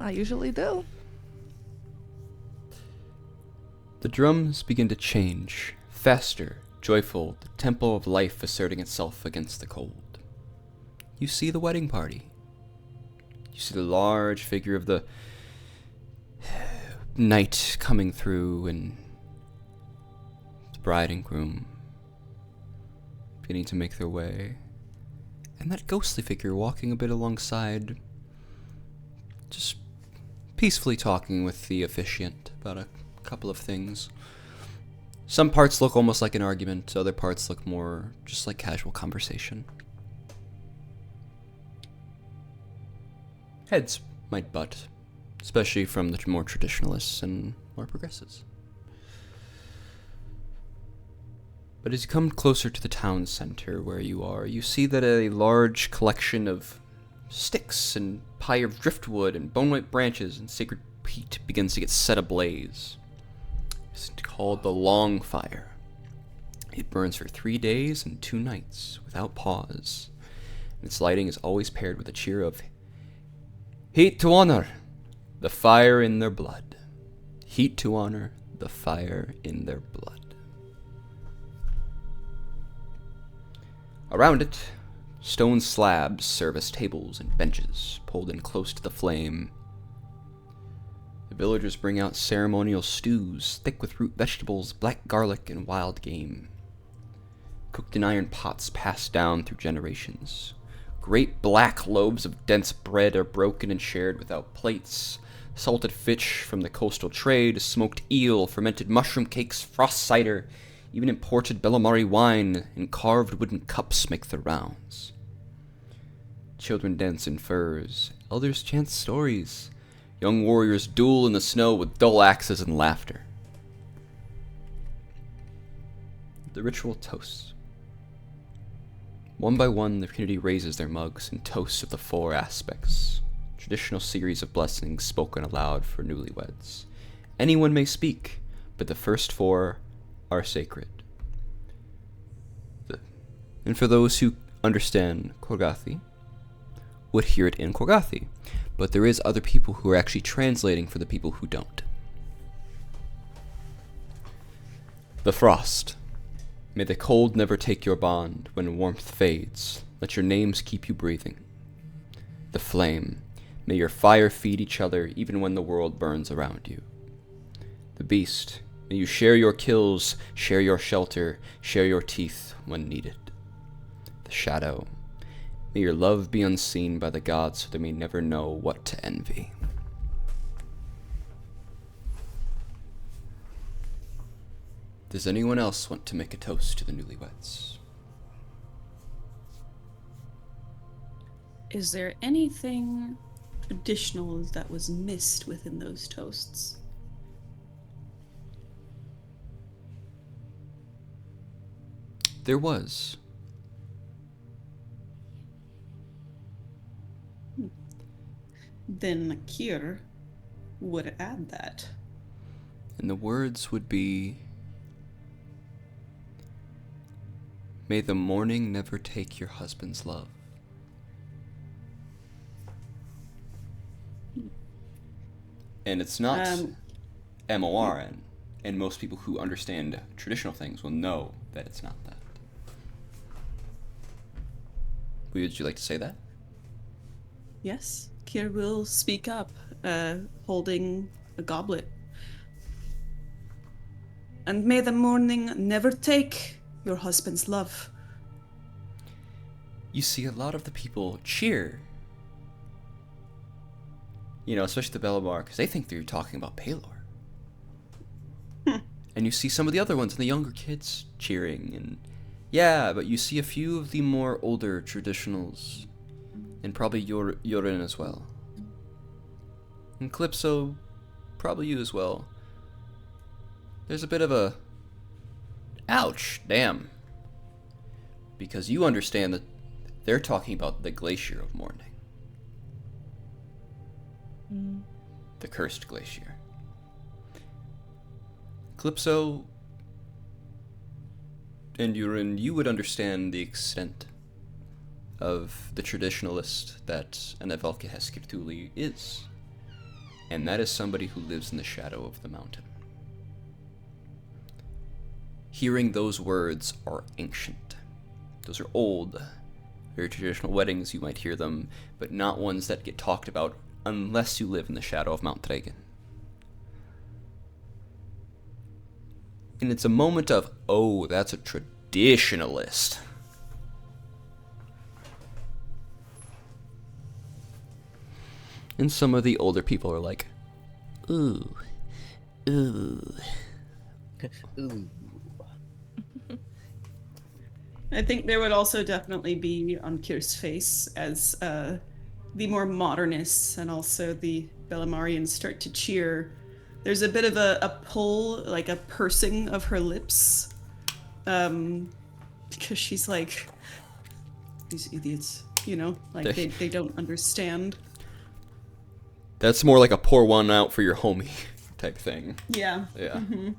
I usually do. The drums begin to change. Faster, joyful, the tempo of life asserting itself against the cold. You see the wedding party. You see the large figure of the knight coming through, and the bride and groom beginning to make their way. And that ghostly figure walking a bit alongside, just peacefully talking with the officiant about a couple of things. Some parts look almost like an argument, other parts look more just like casual conversation. Heads might butt, especially from the more traditionalists and more progressives. But as you come closer to the town center where you are, you see that a large collection of sticks and pyre of driftwood and bone-white branches and sacred peat begins to get set ablaze. It's called the Long Fire. It burns for 3 days and 2 nights without pause. Its lighting is always paired with a cheer of heat to honor the fire in their blood. Heat to honor the fire in their blood. Around it, stone slabs serve as tables and benches, pulled in close to the flame. The villagers bring out ceremonial stews, thick with root vegetables, black garlic, and wild game. Cooked in iron pots passed down through generations. Great black loaves of dense bread are broken and shared without plates. Salted fish from the coastal trade, smoked eel, fermented mushroom cakes, frost cider, even imported Bellamari wine and carved wooden cups make the rounds. Children dance in furs, elders chant stories, young warriors duel in the snow with dull axes and laughter. The ritual toasts. One by one, the community raises their mugs and toasts of the 4 aspects. Traditional series of blessings spoken aloud for newlyweds. Anyone may speak, but the first 4 are sacred. And for those who understand Corgathi, would hear it in Corgathi, but there is other people who are actually translating for the people who don't. The frost. May the cold never take your bond when warmth fades. Let your names keep you breathing. The flame. May your fire feed each other even when the world burns around you. The beast. May you share your kills, share your shelter, share your teeth when needed. The shadow. May your love be unseen by the gods so they may never know what to envy. Does anyone else want to make a toast to the newlyweds? Is there anything traditional that was missed within those toasts? There was. Then Kier would add that. And the words would be, may the morning never take your husband's love. And it's not M-O-R-N. And most people who understand traditional things will know that it's not that. Would you like to say that? Yes, Kier will speak up, holding a goblet. And may the morning never take your husband's love. You see a lot of the people cheer. You know, especially the Bellamar, because they think they're talking about Palor. And you see some of the other ones, and the younger kids cheering, and yeah, but you see a few of the more older traditionals, and probably Yorin as well. And Calypso, probably you as well. There's a bit of a, ouch, damn. Because you understand that they're talking about the Glacier of Mourning. The cursed glacier. Calypso and Yurin, you would understand the extent of the traditionalist that an Evelka Heskirtuli is. And that is somebody who lives in the shadow of the mountain. Hearing those words are ancient. Those are old, very traditional weddings, you might hear them, but not ones that get talked about unless you live in the shadow of Mount Dragon. And it's a moment of, oh, that's a traditionalist. And some of the older people are like, Ooh. Ooh. Ooh. I think there would also definitely be on Kir's face as the more modernists and also the Bellamarians start to cheer. There's a bit of a pull, like a pursing of her lips, because she's like, these idiots, you know, like they don't understand. That's more like a pour one out for your homie type thing. Yeah. Yeah. Mm-hmm.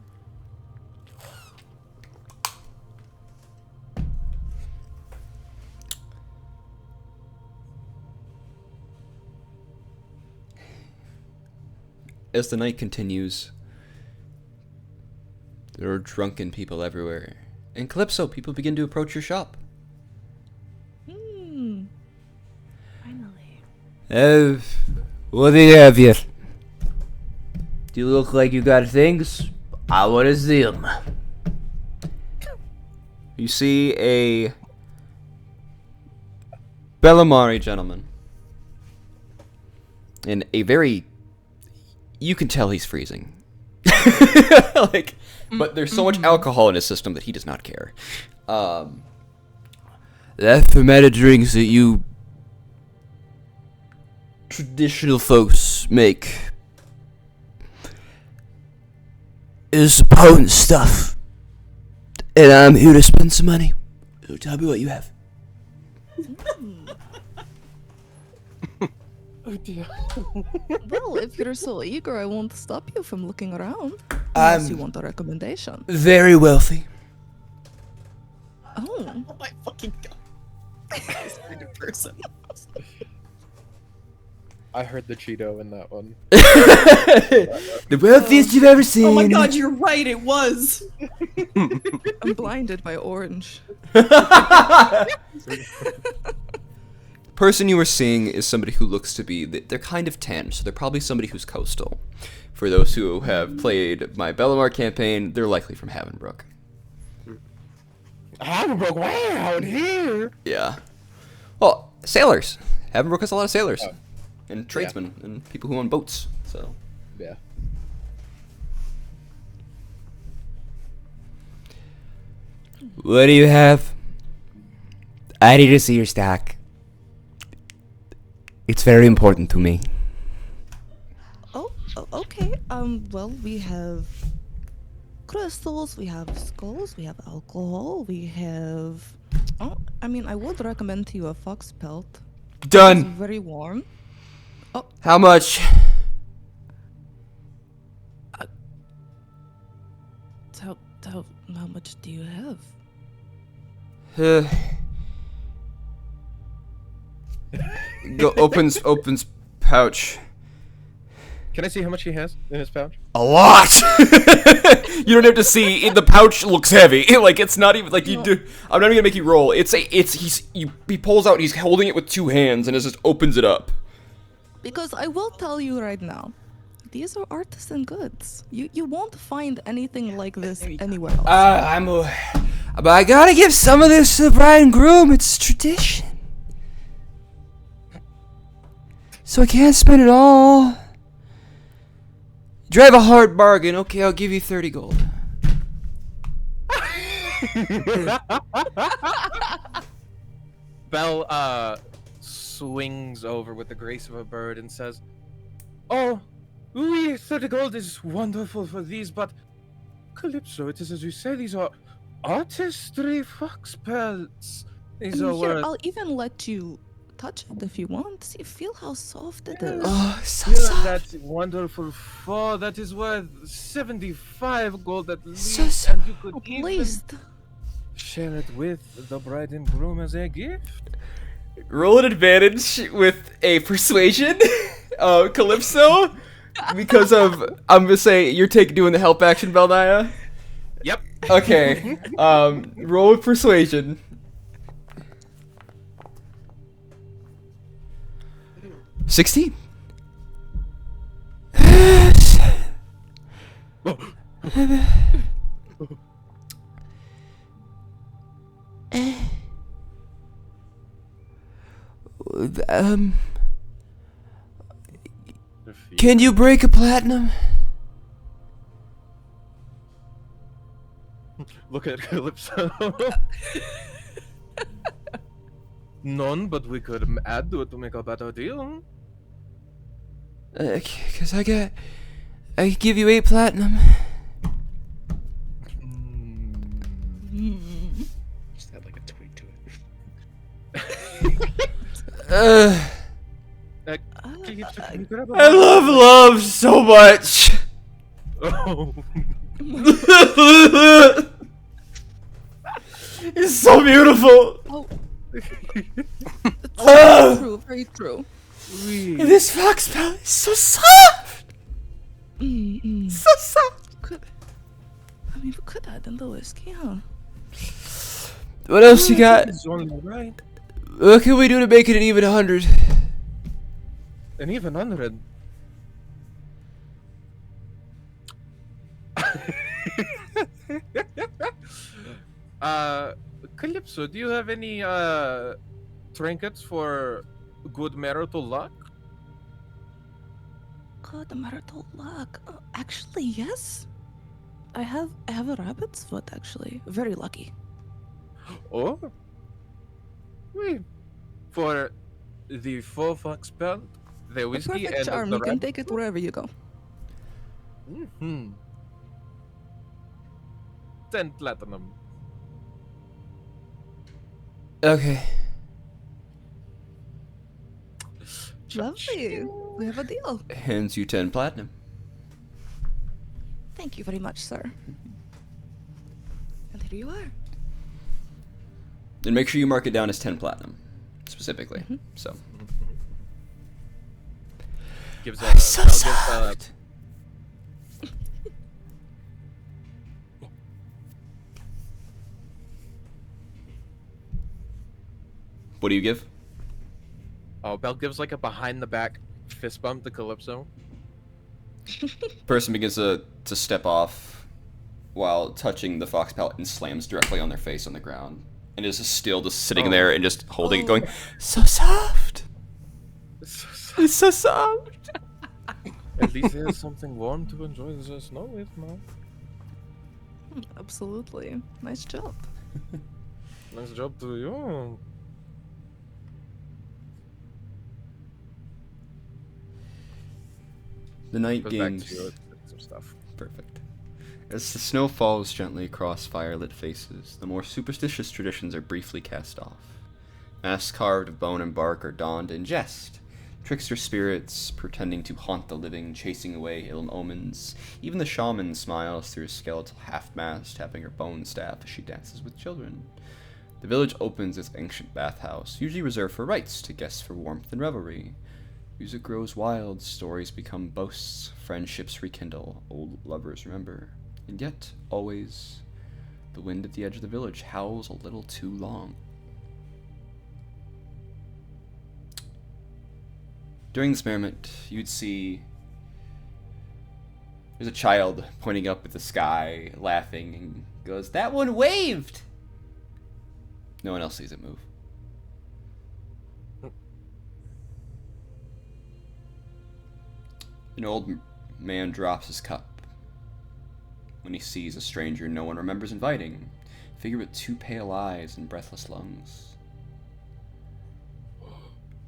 As the night continues, there are drunken people everywhere. In Calypso, people begin to approach your shop. Finally. What do you have here? Do you look like you got things? I want to see them. You see a Bellamari gentleman in a very... You can tell he's freezing. Like, but there's so much alcohol in his system that he does not care. That fermented drinks that you traditional folks make is potent stuff. And I'm here to spend some money. So tell me what you have. Oh dear. Well, if you're so eager, I won't stop you from looking around. Unless you want a recommendation. Very wealthy. Oh. Oh my fucking god. This kind of person. I heard the Cheeto in that one. The wealthiest you've ever seen. Oh my god, you're right, it was. I'm blinded by orange. Person you are seeing is somebody who looks to be... They're kind of tan, so they're probably somebody who's coastal. For those who have played my Bellamar campaign, they're likely from Havenbrook. Havenbrook, way out here. Yeah. Well, sailors. Havenbrook has a lot of sailors. Oh. And tradesmen, and people who own boats, so... Yeah. What do you have? I need to see your stack. It's very important to me. Oh, okay. Well, we have crystals, we have skulls, we have alcohol, we have... Oh, I mean, I would recommend to you a fox pelt. It's Done. very warm. How much? How much do you have? Opens pouch. Can I see how much he has in his pouch? A lot. You don't have to see. The pouch looks heavy. Like it's not even like you do. I'm not even gonna make you roll. He pulls out. He's holding it with two hands and just opens it up. Because I will tell you right now, these are artisan goods. You won't find anything like this anywhere else. But I gotta give some of this to the bride and groom. It's tradition. So I can't spend it all. Drive a hard bargain. Okay, I'll give you 30 gold. Belle swings over with the grace of a bird and says, "Oh, oui, 30 gold is wonderful for these, but Calypso, it is as you say, these are artistry fox pelts. These are Here, worth... I'll even let you touch it if you want. See, feel how soft it is. Oh, so Here, soft. that wonderful fur, that is worth 75 gold at least, So soft. and you could At even least. share it with the bride and groom as a gift." Roll an advantage with a persuasion, Calypso, because of I'm gonna say you're doing the help action, Belnaya. Yep. Okay. Roll with persuasion. $16. Can you break a platinum? Look at Calypso. None, but we could add to it to make a better deal. Cause I could give you 8 platinum. Just add like a tweet to it. Calypso, can you grab a I love love so much. Oh. It's so beautiful. Oh. True, very true. And this fox pellet is so soft. So soft. I mean, we could add in the whiskey, huh? What else you got? It's only right. What can we do to make it an even 100? An even 100. Calypso, do you have any trinkets for good marital luck? Good marital luck. Actually, yes. I have a rabbit's foot. Actually, very lucky. Oh, wait. For the full fox belt, the A whiskey, perfect and charm. the You can rabbit take it foot? wherever you go. 10 platinum. Okay. Lovely. We have a deal. Hands you 10 platinum. Thank you very much, sir. And here you are. And make sure you mark it down as 10 platinum, specifically. So. Gives So Val gives, soft. What do you give? Belle gives like a behind the back fist bump to Calypso. Person begins to step off while touching the fox pellet and slams directly on their face on the ground. And is still just sitting there and just holding it, going, so soft. It's so soft. At least there's something warm to enjoy the snow with, man. Absolutely. Nice job. Nice job to you. The night Goes back gains. to you, some stuff. Perfect. As the snow falls gently across firelit faces, the more superstitious traditions are briefly cast off. Masks carved of bone and bark are donned in jest. Trickster spirits pretending to haunt the living, chasing away ill omens. Even the shaman smiles through a skeletal half-mask, tapping her bone staff as she dances with children. The village opens its ancient bathhouse, usually reserved for rites to guests for warmth and revelry. Music grows wild, stories become boasts, friendships rekindle, old lovers remember. And yet, always, the wind at the edge of the village howls a little too long. During this merriment, you'd see there's a child pointing up at the sky, laughing, and goes, "That one waved!" No one else sees it move. An old man drops his cup when he sees a stranger no one remembers inviting, a figure with 2 pale eyes and breathless lungs.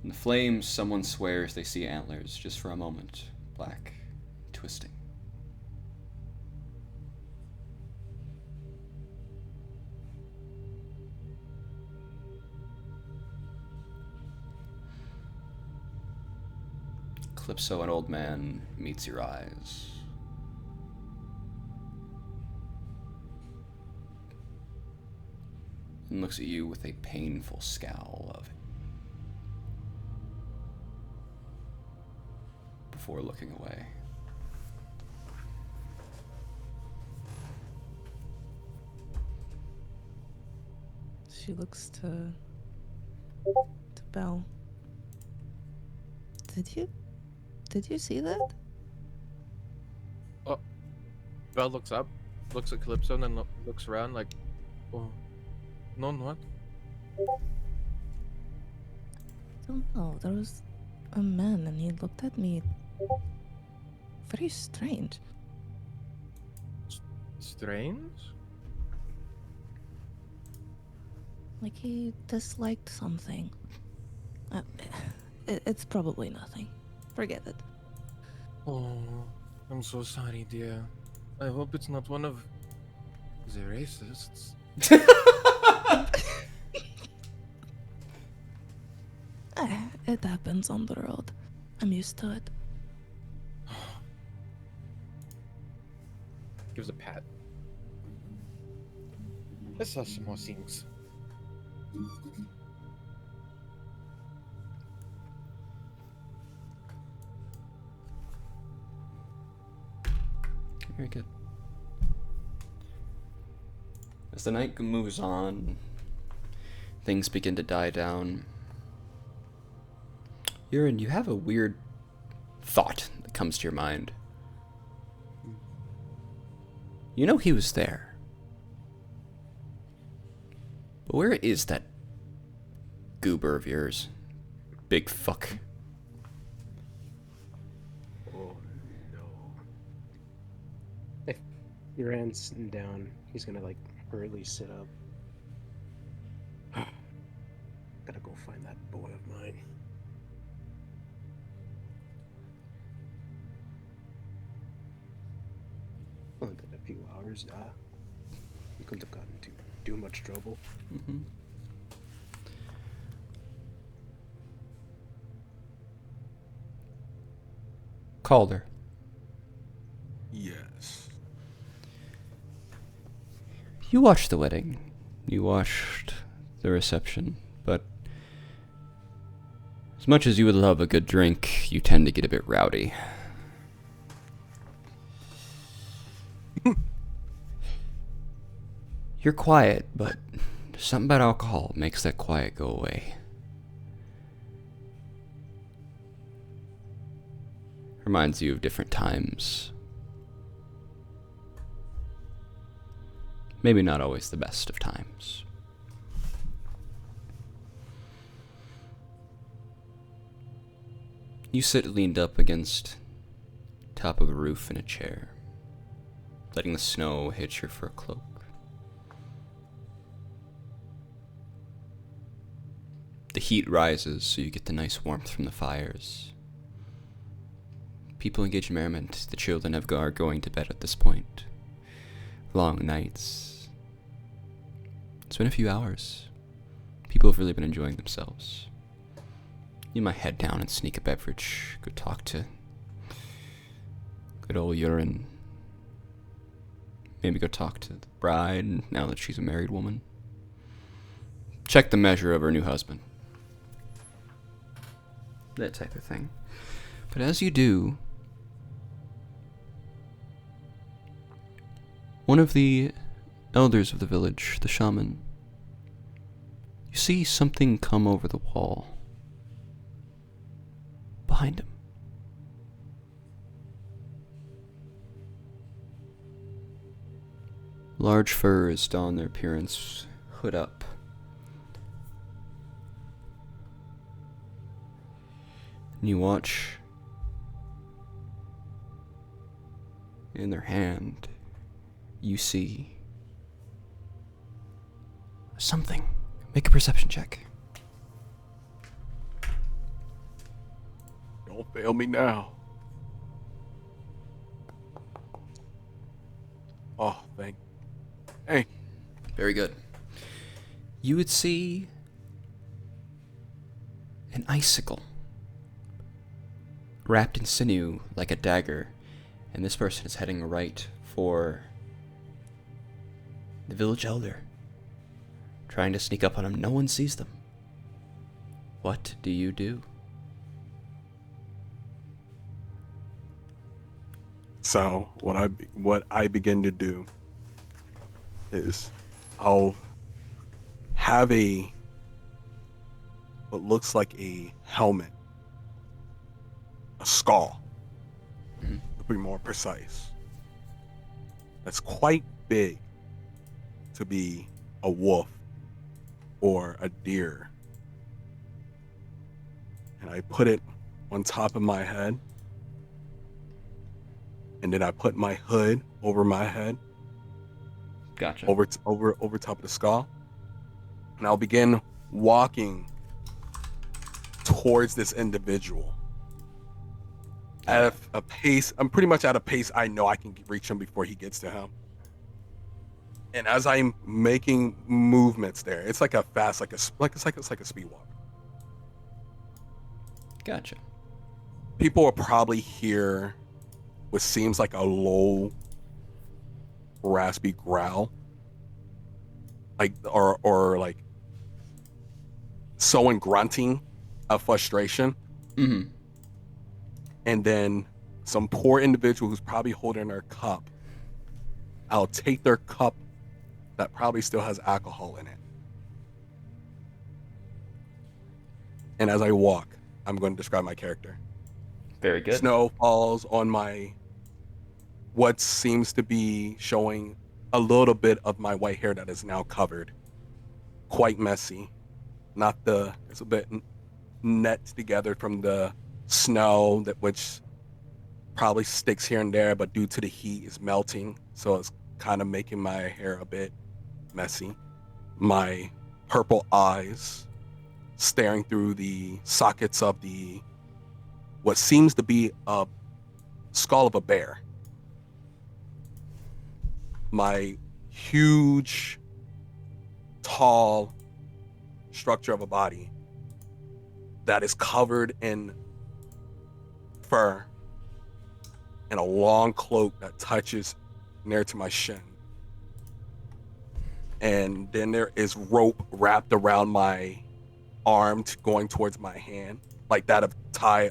In the flames, someone swears they see antlers just for a moment, black, twisting. Calypso, an old man, meets your eyes. And looks at you with a painful scowl of before looking away. She looks to Belle. Did you see that? Val looks up, looks at Calypso, and then looks around like, oh, no, what? Don't know. There was a man and he looked at me very strange. Strange? Like he disliked something. It's probably nothing. Forget it. Oh, I'm so sorry, dear. I hope it's not one of the racists. It happens on the road. I'm used to it. Gives a pat. I saw some more things. Very good. As the night moves on, things begin to die down. Urine, you have a weird thought that comes to your mind. You know he was there. But where is that goober of yours? Big fuck. Oh no. If Uran's sitting down, he's gonna like hurriedly sit up. Gotta go find that boy of mine. Only been a few hours, we couldn't have gotten into too much trouble. Mm-hmm. Calder. Yes. You watched the wedding. You watched the reception, but as much as you would love a good drink, you tend to get a bit rowdy. You're quiet, but something about alcohol makes that quiet go away. Reminds you of different times. Maybe not always the best of times. You sit leaned up against top of a roof in a chair, letting the snow hit your fur cloak. The heat rises, so you get the nice warmth from the fires. People engage in merriment. The children are going to bed at this point. Long nights. It's been a few hours. People have really been enjoying themselves. You might head down and sneak a beverage. Go talk to good old Urine. Maybe go talk to the bride now that she's a married woman. Check the measure of her new husband. That type of thing. But as you do, one of the elders of the village, the shaman, you see something come over the wall behind him. Large furs don their appearance, hood up. And you watch in their hand, you see something. Make a perception check. Don't fail me now. Oh, Hey. Very good. You would see an icicle wrapped in sinew like a dagger, and this person is heading right for the village elder, trying to sneak up on him. No one sees them. What do you do? So what I begin to do is I'll have what looks like a helmet, a skull, Mhm. to be more precise. That's quite big to be a wolf or a deer. And I put it on top of my head. and then I put my hood over my head, Gotcha. over top of the skull, and I'll begin walking towards this individual at a pace. I'm pretty much at a pace I know I can reach him before he gets to him. And as I'm making movements there, it's like a fast, it's like a speed walk. Gotcha. People will probably hear what seems like a low, raspy growl, like or like someone grunting of frustration. Mm-hmm. And then some poor individual who's probably holding their cup. I'll take their cup that probably still has alcohol in it. And as I walk, I'm going to describe my character. Very good. Snow falls on my, what seems to be showing a little bit of my white hair that is now covered. Quite messy. It's a bit net together from the snow, which probably sticks here and there, but due to the heat is melting. So it's kind of making my hair a bit messy. My purple eyes staring through the sockets of what seems to be a skull of a bear. My huge, tall structure of a body that is covered in fur and a long cloak that touches near to my shin. And then there is rope wrapped around my arm going towards my hand, like that of tie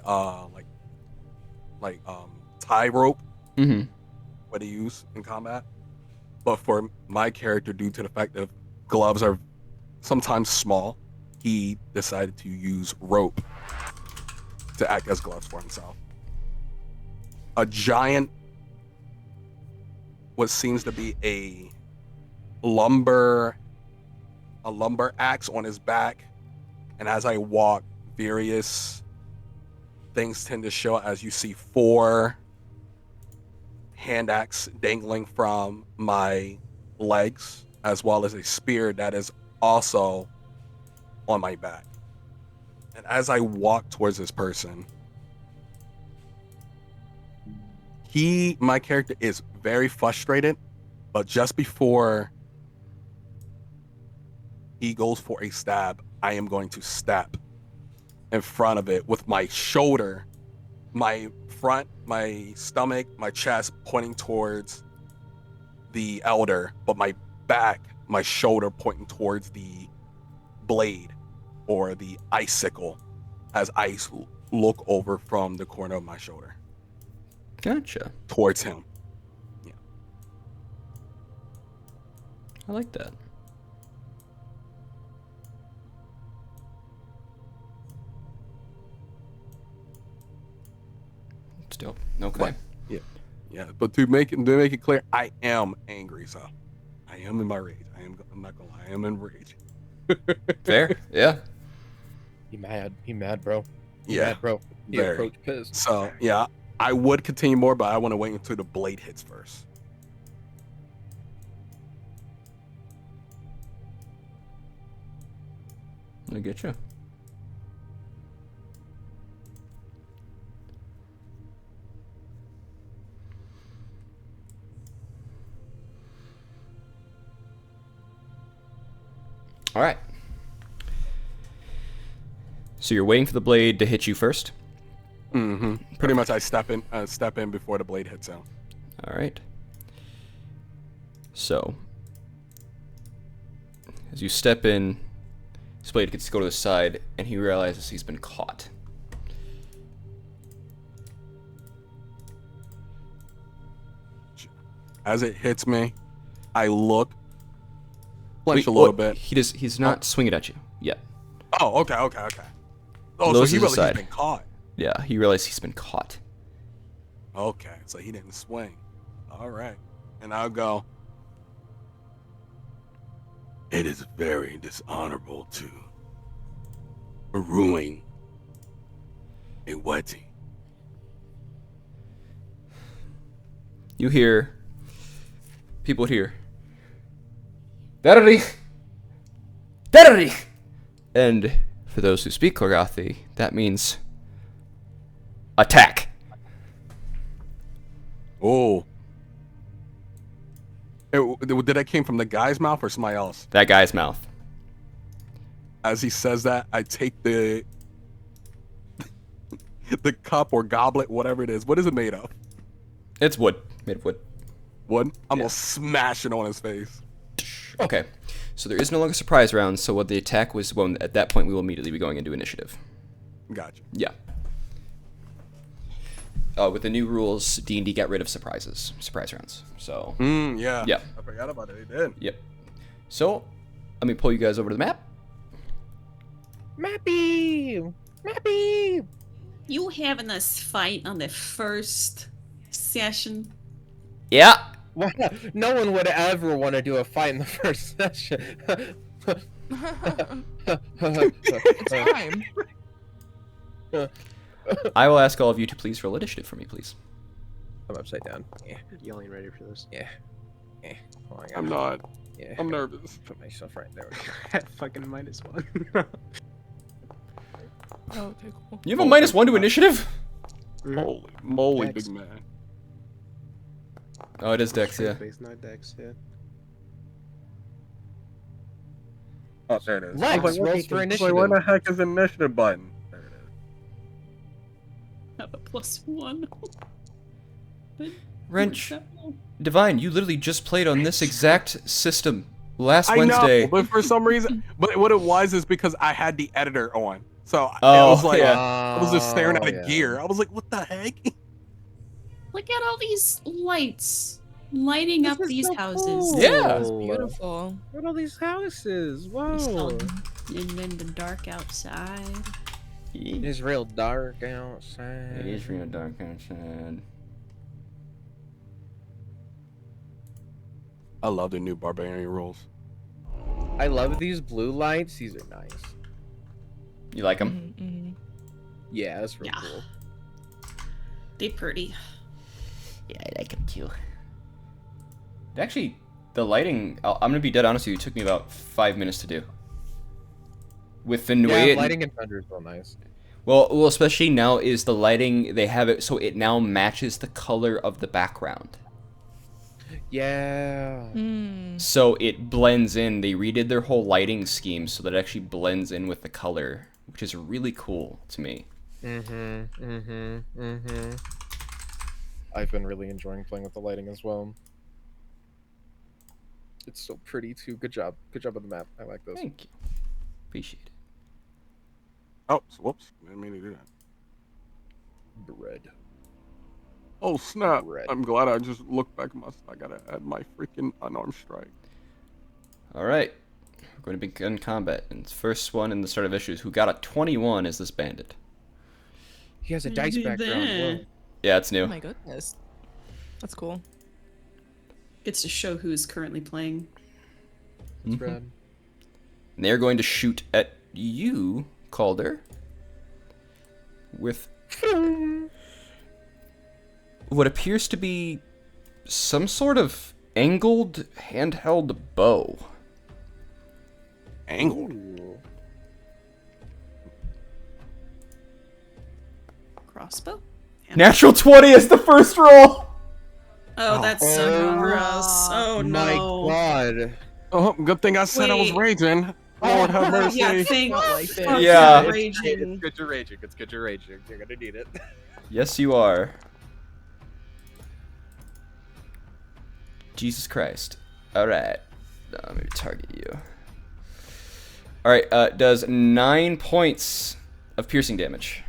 rope, Mm-hmm. what they use in combat. But for my character, due to the fact that gloves are sometimes small, he decided to use rope to act as gloves for himself. A giant, what seems to be a lumber axe on his back. And as I walk, various things tend to show, as you see 4 hand axe dangling from my legs, as well as a spear that is also on my back. And as I walk towards this person, my character is very frustrated, but just before he goes for a stab, I am going to step in front of it with my shoulder, my front, my stomach, my chest pointing towards the elder, but my back, my shoulder pointing towards the blade or the icicle as I look over from the corner of my shoulder. Gotcha. Towards him. Yeah. I like that. Still okay. But, yeah. But to make it clear, I am angry. So I am in my rage. I'm not gonna lie. I am in rage. Fair. Yeah. He mad, bro. Yeah, Mad, bro. He very. approached pissed. So yeah, I would continue more, but I want to wait until the blade hits first. I get you. All right. So you're waiting for the blade to hit you first? Mm-hmm. Pretty much I step in before the blade hits him. All right. So, as you step in, this blade gets to go to the side, and he realizes he's been caught. As it hits me, I look, flinch a little bit. He's not swinging at you yet. Oh, okay. Oh, Those so he to the realized side. he's been caught. Yeah, he realized he's been caught. Okay, so he didn't swing. All right. And I'll go, it is very dishonorable to ruin a wedding. you hear people hear Derrich! Derrich! And for those who speak Corgatha, that means attack. Oh. Did that came from the guy's mouth or somebody else? That guy's mouth. As he says that, I take the the cup or goblet, whatever it is. What is it made of? It's wood. Made of wood. Wood? I'm gonna smash it on his face. Okay. So there is no longer surprise round, so what the attack was, well, at that point we will immediately be going into initiative. Gotcha. Yeah. With the new rules, D&D got rid of surprise rounds. So, Yeah. Yeah. I forgot about it. They did. Yep. So, let me pull you guys over to the map. Mappy! Mappy! You having us fight on the first session? Yeah. Wow, no one would ever want to do a fight in the first session. It's time. I will ask all of you to please roll initiative for me, please. I'm upside down. Yeah, Yelling ready for this. yeah. Oh, I gotta- I'm not. Yeah. I'm nervous. Put myself right there. Fucking -1. Oh, okay, cool. You have a -1 to initiative? Holy moly, Dex. big man. Oh, it is Dex, yeah. Base, not Dex, yeah. Oh, there it is. Lex, What rolls for the initiative. heck is the initiative button? There it is. Have a +1. But Wrench, Divine, you literally just played on this exact system last I Wednesday. know, but for some reason, but what it was is because I had the editor on, so it Oh, was like yeah. I was just staring at a yeah. gear. I was like, "What the heck?" look at all these lights lighting up is these so houses. cool. Yeah. It's beautiful. Look at all these houses. Whoa. And then the dark outside. It is real dark outside. It is real dark outside. I love the new barbarian rules. I love these blue lights. These are nice. You like them? Mhm. Yeah, that's real Yeah. cool. They pretty. Yeah, I like them too. Actually, the lighting, I'm going to be dead honest with you, it took me about 5 minutes to do. With the way Yeah, it, lighting and thunder is real nice. well, especially now is the lighting, they have it so it now matches the color of the background. Yeah. Mm. So it blends in. They redid their whole lighting scheme so that it actually blends in with the color, which is really cool to me. I've been really enjoying playing with the lighting as well. It's so pretty too. Good job. Good job on the map. I like this. Thank you. Appreciate it. Oh, whoops! Didn't mean to do that. Bread. Oh snap! Red. I'm glad I just looked back at my. I gotta add my freaking unarmed strike. All right. We're going to begin combat. And the first one in the start of issues who got a 21 is this bandit. He has a dice background. Whoa. Yeah, it's Oh new. my goodness. That's cool. Gets to show who's currently playing. It's red. And they're going to shoot at you, Calder, with what appears to be some sort of angled handheld bow. Angled. Ooh. Crossbow? Natural 20 is the first roll. Oh, that's so gross. Oh My no. God. Oh, good thing I said I was Wait. raging. Lord have mercy. Yeah, thank Not like it. fuck Yeah. for It's raging. good you're raging. It's good you're raging. You're gonna need it. Yes, you are. Jesus Christ. All right. Let me target you. All right. Does 9 points of piercing damage.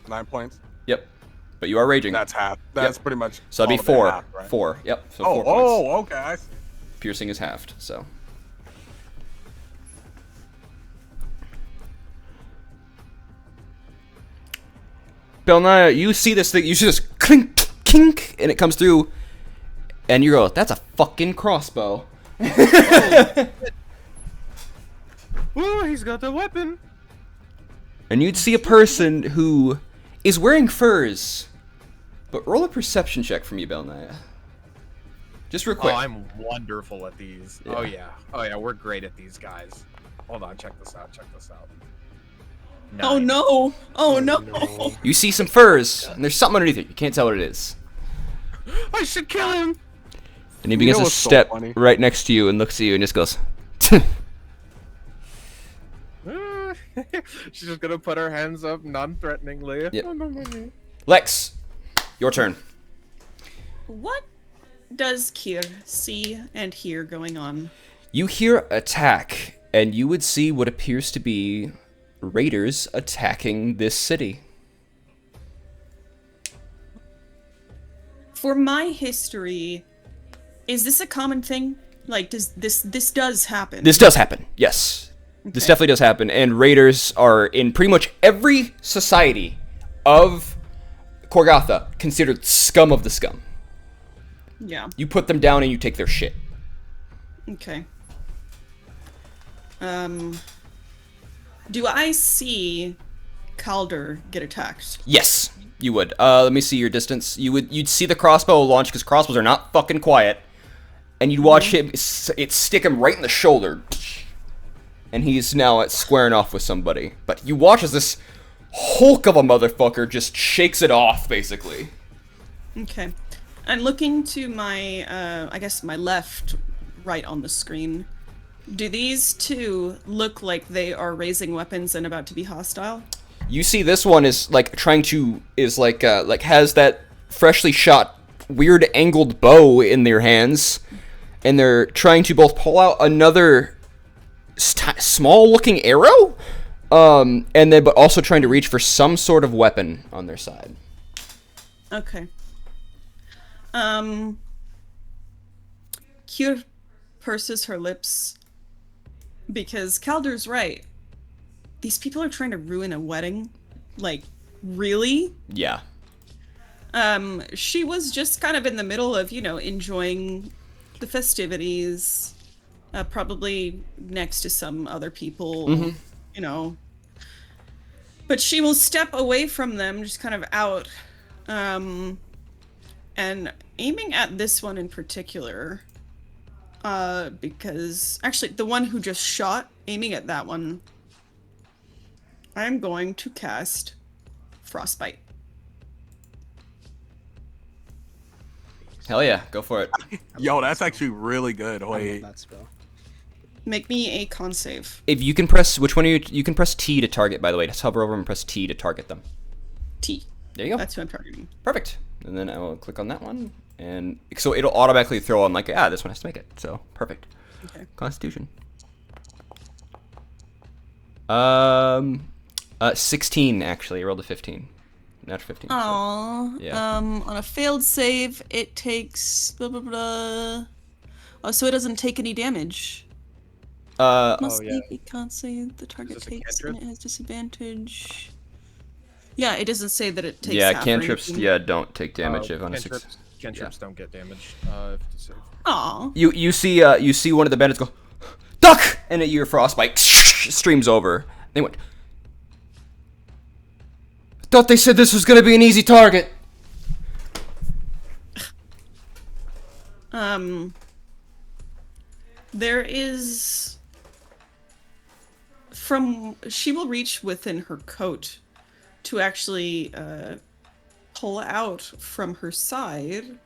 9 points. Yep. But you are raging. That's half. That's pretty much. So that'd be all of it 4. half, right? 4. Yep. So Oh, 4 points. oh, okay. I see. Piercing is halved. So. Belnaya, you see this thing? You see this clink, kink, and it comes through, and you go, "That's a fucking crossbow." Ooh, he's got the weapon. And you'd see a person who is wearing furs. But roll a perception check for me, Belnaya. Just real quick. Oh, I'm wonderful at these. Yeah. Oh yeah, we're great at these guys. Hold on, check this out. Oh Nine. no! Oh no! No. You see some furs, and there's something underneath it. You can't tell what it is. I should kill him. And he begins to what's so step funny? right next to you and looks at you and just goes, She's just gonna put her hands up non-threateningly. Yep. Oh, no. Lex, your turn. What does Kier see and hear going on? You hear attack, and you would see what appears to be raiders attacking this city. For my history, is this a common thing? Like, does this does happen? This does happen, yes. This Okay. definitely does happen, and raiders are in pretty much every society of Corgatha considered scum of the scum. Yeah. You put them down and you take their shit. Okay. Do I see Calder get attacked? Yes, you would. Let me see your distance. You'd see the crossbow launch because crossbows are not fucking quiet, and you'd watch it stick him right in the shoulder, and he's now squaring off with somebody. But you watch as this hulk of a motherfucker just shakes it off, basically. Okay. And looking to my, I guess my left, right on the screen, do these two look like they are raising weapons and about to be hostile? You see, this one is like has that freshly shot, weird angled bow in their hands, and they're trying to both pull out another small-looking arrow, and then but also trying to reach for some sort of weapon on their side. Okay. Kier purses her lips because Calder's right. These people are trying to ruin a wedding. Like, really? Yeah. She was just kind of in the middle of, enjoying the festivities, probably next to some other people, But she will step away from them, just kind of out, and aiming at this one in particular, because, actually, the one who just shot, aiming at that one, I'm going to cast Frostbite. Hell yeah, go for it. Yo, that's actually really good. I love Wait. that spell. Make me a con save. If you can press, which one are you can press T to target, by the way. Just hover over and press T to target them. T. There you go. That's who I'm targeting. Perfect. And then I will click on that one, and so it'll automatically throw on like, this one has to make it. So perfect. Okay. Constitution. 16 actually. I rolled a 15. Natural 15. so- Aww. Yeah. On a failed save, it takes blah blah blah. Oh, so it doesn't take any damage. Must yeah. make a con save the target this a takes, cantrip? and it has disadvantage. Yeah, it doesn't say that it takes. Yeah, half or cantrips. anything. Yeah, don't take damage if on a six. Cantrips don't get damage. If it's a save. Aw. You see one of the bandits go, duck, and your frostbite streams over. They went. I thought they said this was gonna be an easy target. There is. She will reach within her coat to actually pull out from her side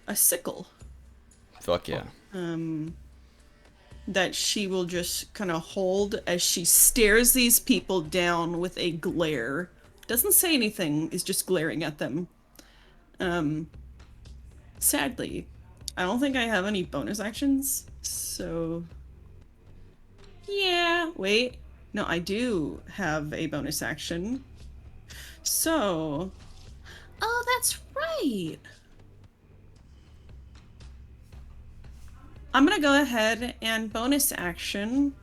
a sickle. Fuck yeah. That she will just kind of hold as she stares these people down with a glare. Doesn't say anything, is just glaring at them. Sadly, I don't think I have any bonus actions, so... Yeah, wait. No, I do have a bonus action. So... Oh, that's right! I'm gonna go ahead and bonus action,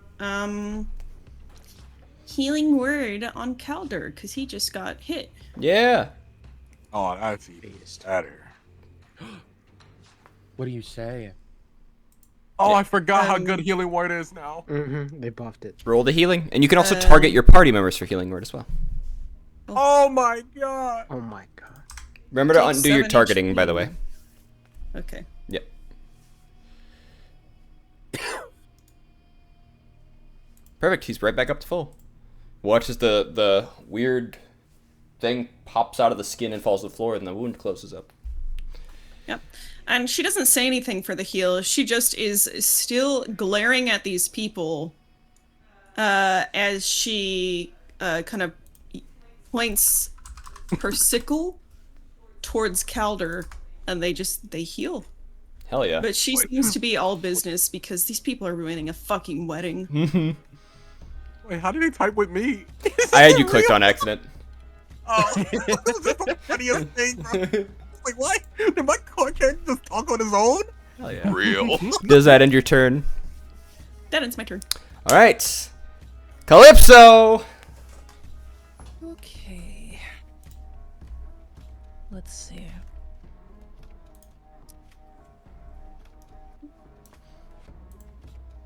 healing word on Calder, because he just got hit. Yeah. Oh, that's even better. What do you say? Oh, I forgot how good healing word is now. They buffed it. Roll the healing, and you can also target your party members for healing word as well. Oh my god. Oh my god. Remember to Take undo your 7 targeting, HP. by the way. Okay. Yep. Perfect. He's right back up to full. Watches the weird thing pops out of the skin and falls to the floor, and the wound closes up. Yep. And she doesn't say anything for the heal. She just is still glaring at these people as she kind of points her sickle towards Calder, and they heal. Hell yeah. But she seems to be all business because these people are ruining a fucking wedding. Wait, how did he type with me? I had you clicked on accident. Oh, that's the funniest thing, bro. Like, what? Did my character just talk on his own? Hell yeah. Real. Does that end your turn? That ends my turn. All right. Calypso! Okay. Let's see.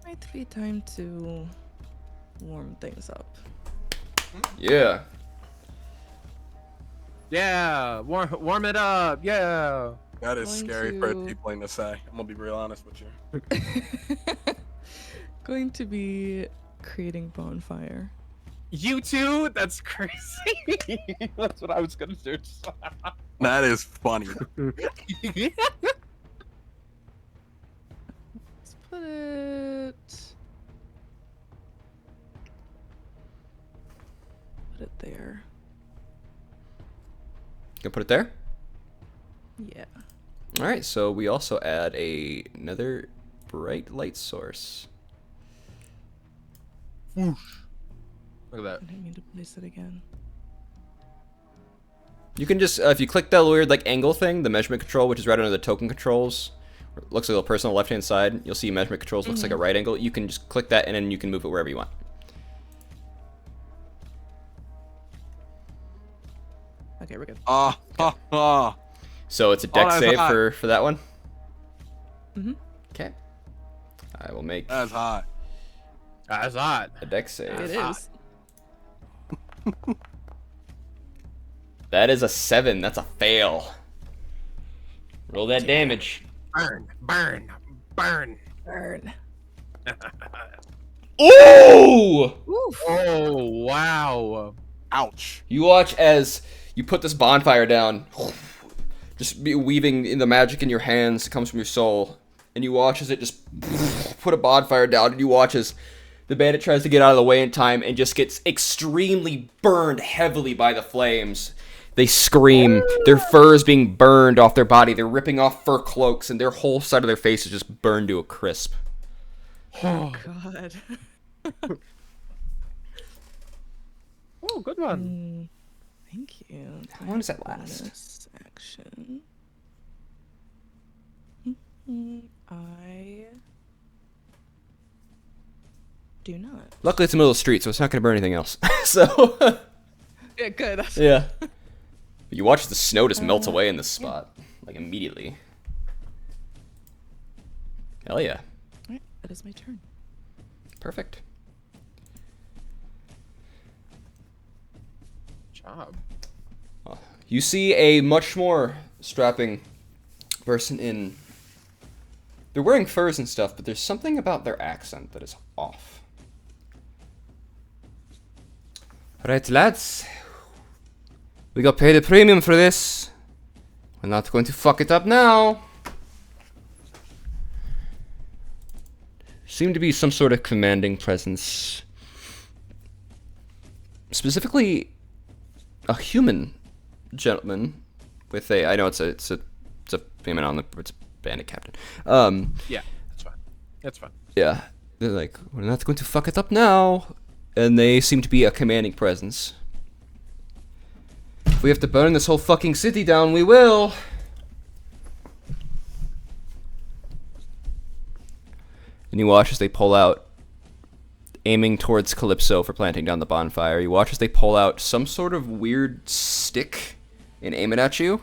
Might be time to warm things up. Yeah. Yeah, warm it up. Yeah. That is Going scary for a to- tiefling to say. I'm gonna be real honest with you. Going to be creating bonfire. You too? That's crazy. That's what I was gonna do. That is funny. Let's put it. Put it there. Gonna put it there? Yeah. All right, so we also add another bright light source. Look at that. I didn't mean to place it again. You can just, if you click that weird like angle thing, the measurement control, which is right under the token controls, looks like a little person on the left-hand side. You'll see measurement controls looks like a right angle. You can just click that and then you can move it wherever you want. Okay, we're good. So it's a dex that's save hot. for that one. Mhm. Okay. I will make That's hot. That's hot. a dex save. It is. That is a 7. That's a fail. Roll that damage. Burn, burn, burn. Burn. Ooh! Oh, wow. Ouch. You watch as you put this bonfire down, just be weaving in the magic in your hands. It comes from your soul, and you watch as it just put a bonfire down, and you watch as the bandit tries to get out of the way in time and just gets extremely burned heavily by the flames. They scream. Their fur is being burned off their body. They're ripping off fur cloaks, and their whole side of their face is just burned to a crisp. Oh God. Oh, good one. Thank you. How long does that last? Bonus action. I do not. Luckily, it's the middle of the street, so it's not going to burn anything else. So, Yeah, good. That's yeah. But you watch the snow just melt away in this spot, like immediately. Hell yeah. Alright, that is my turn. Perfect. Job. You see a much more strapping person in. They're wearing furs and stuff, but there's something about their accent that is off. Right, lads. We got paid a premium for this. We're not going to fuck it up now. Seem to be some sort of commanding presence. Specifically, a human gentleman with a. I know it's a payment on the. It's a bandit captain. Yeah, that's fine. That's fine. Yeah, they're like, we're not going to fuck it up now, and they seem to be a commanding presence. If we have to burn this whole fucking city down, we will. And you watch as they pull out, aiming towards Calypso for planting down the bonfire. You watch as they pull out some sort of weird stick and aim it at you.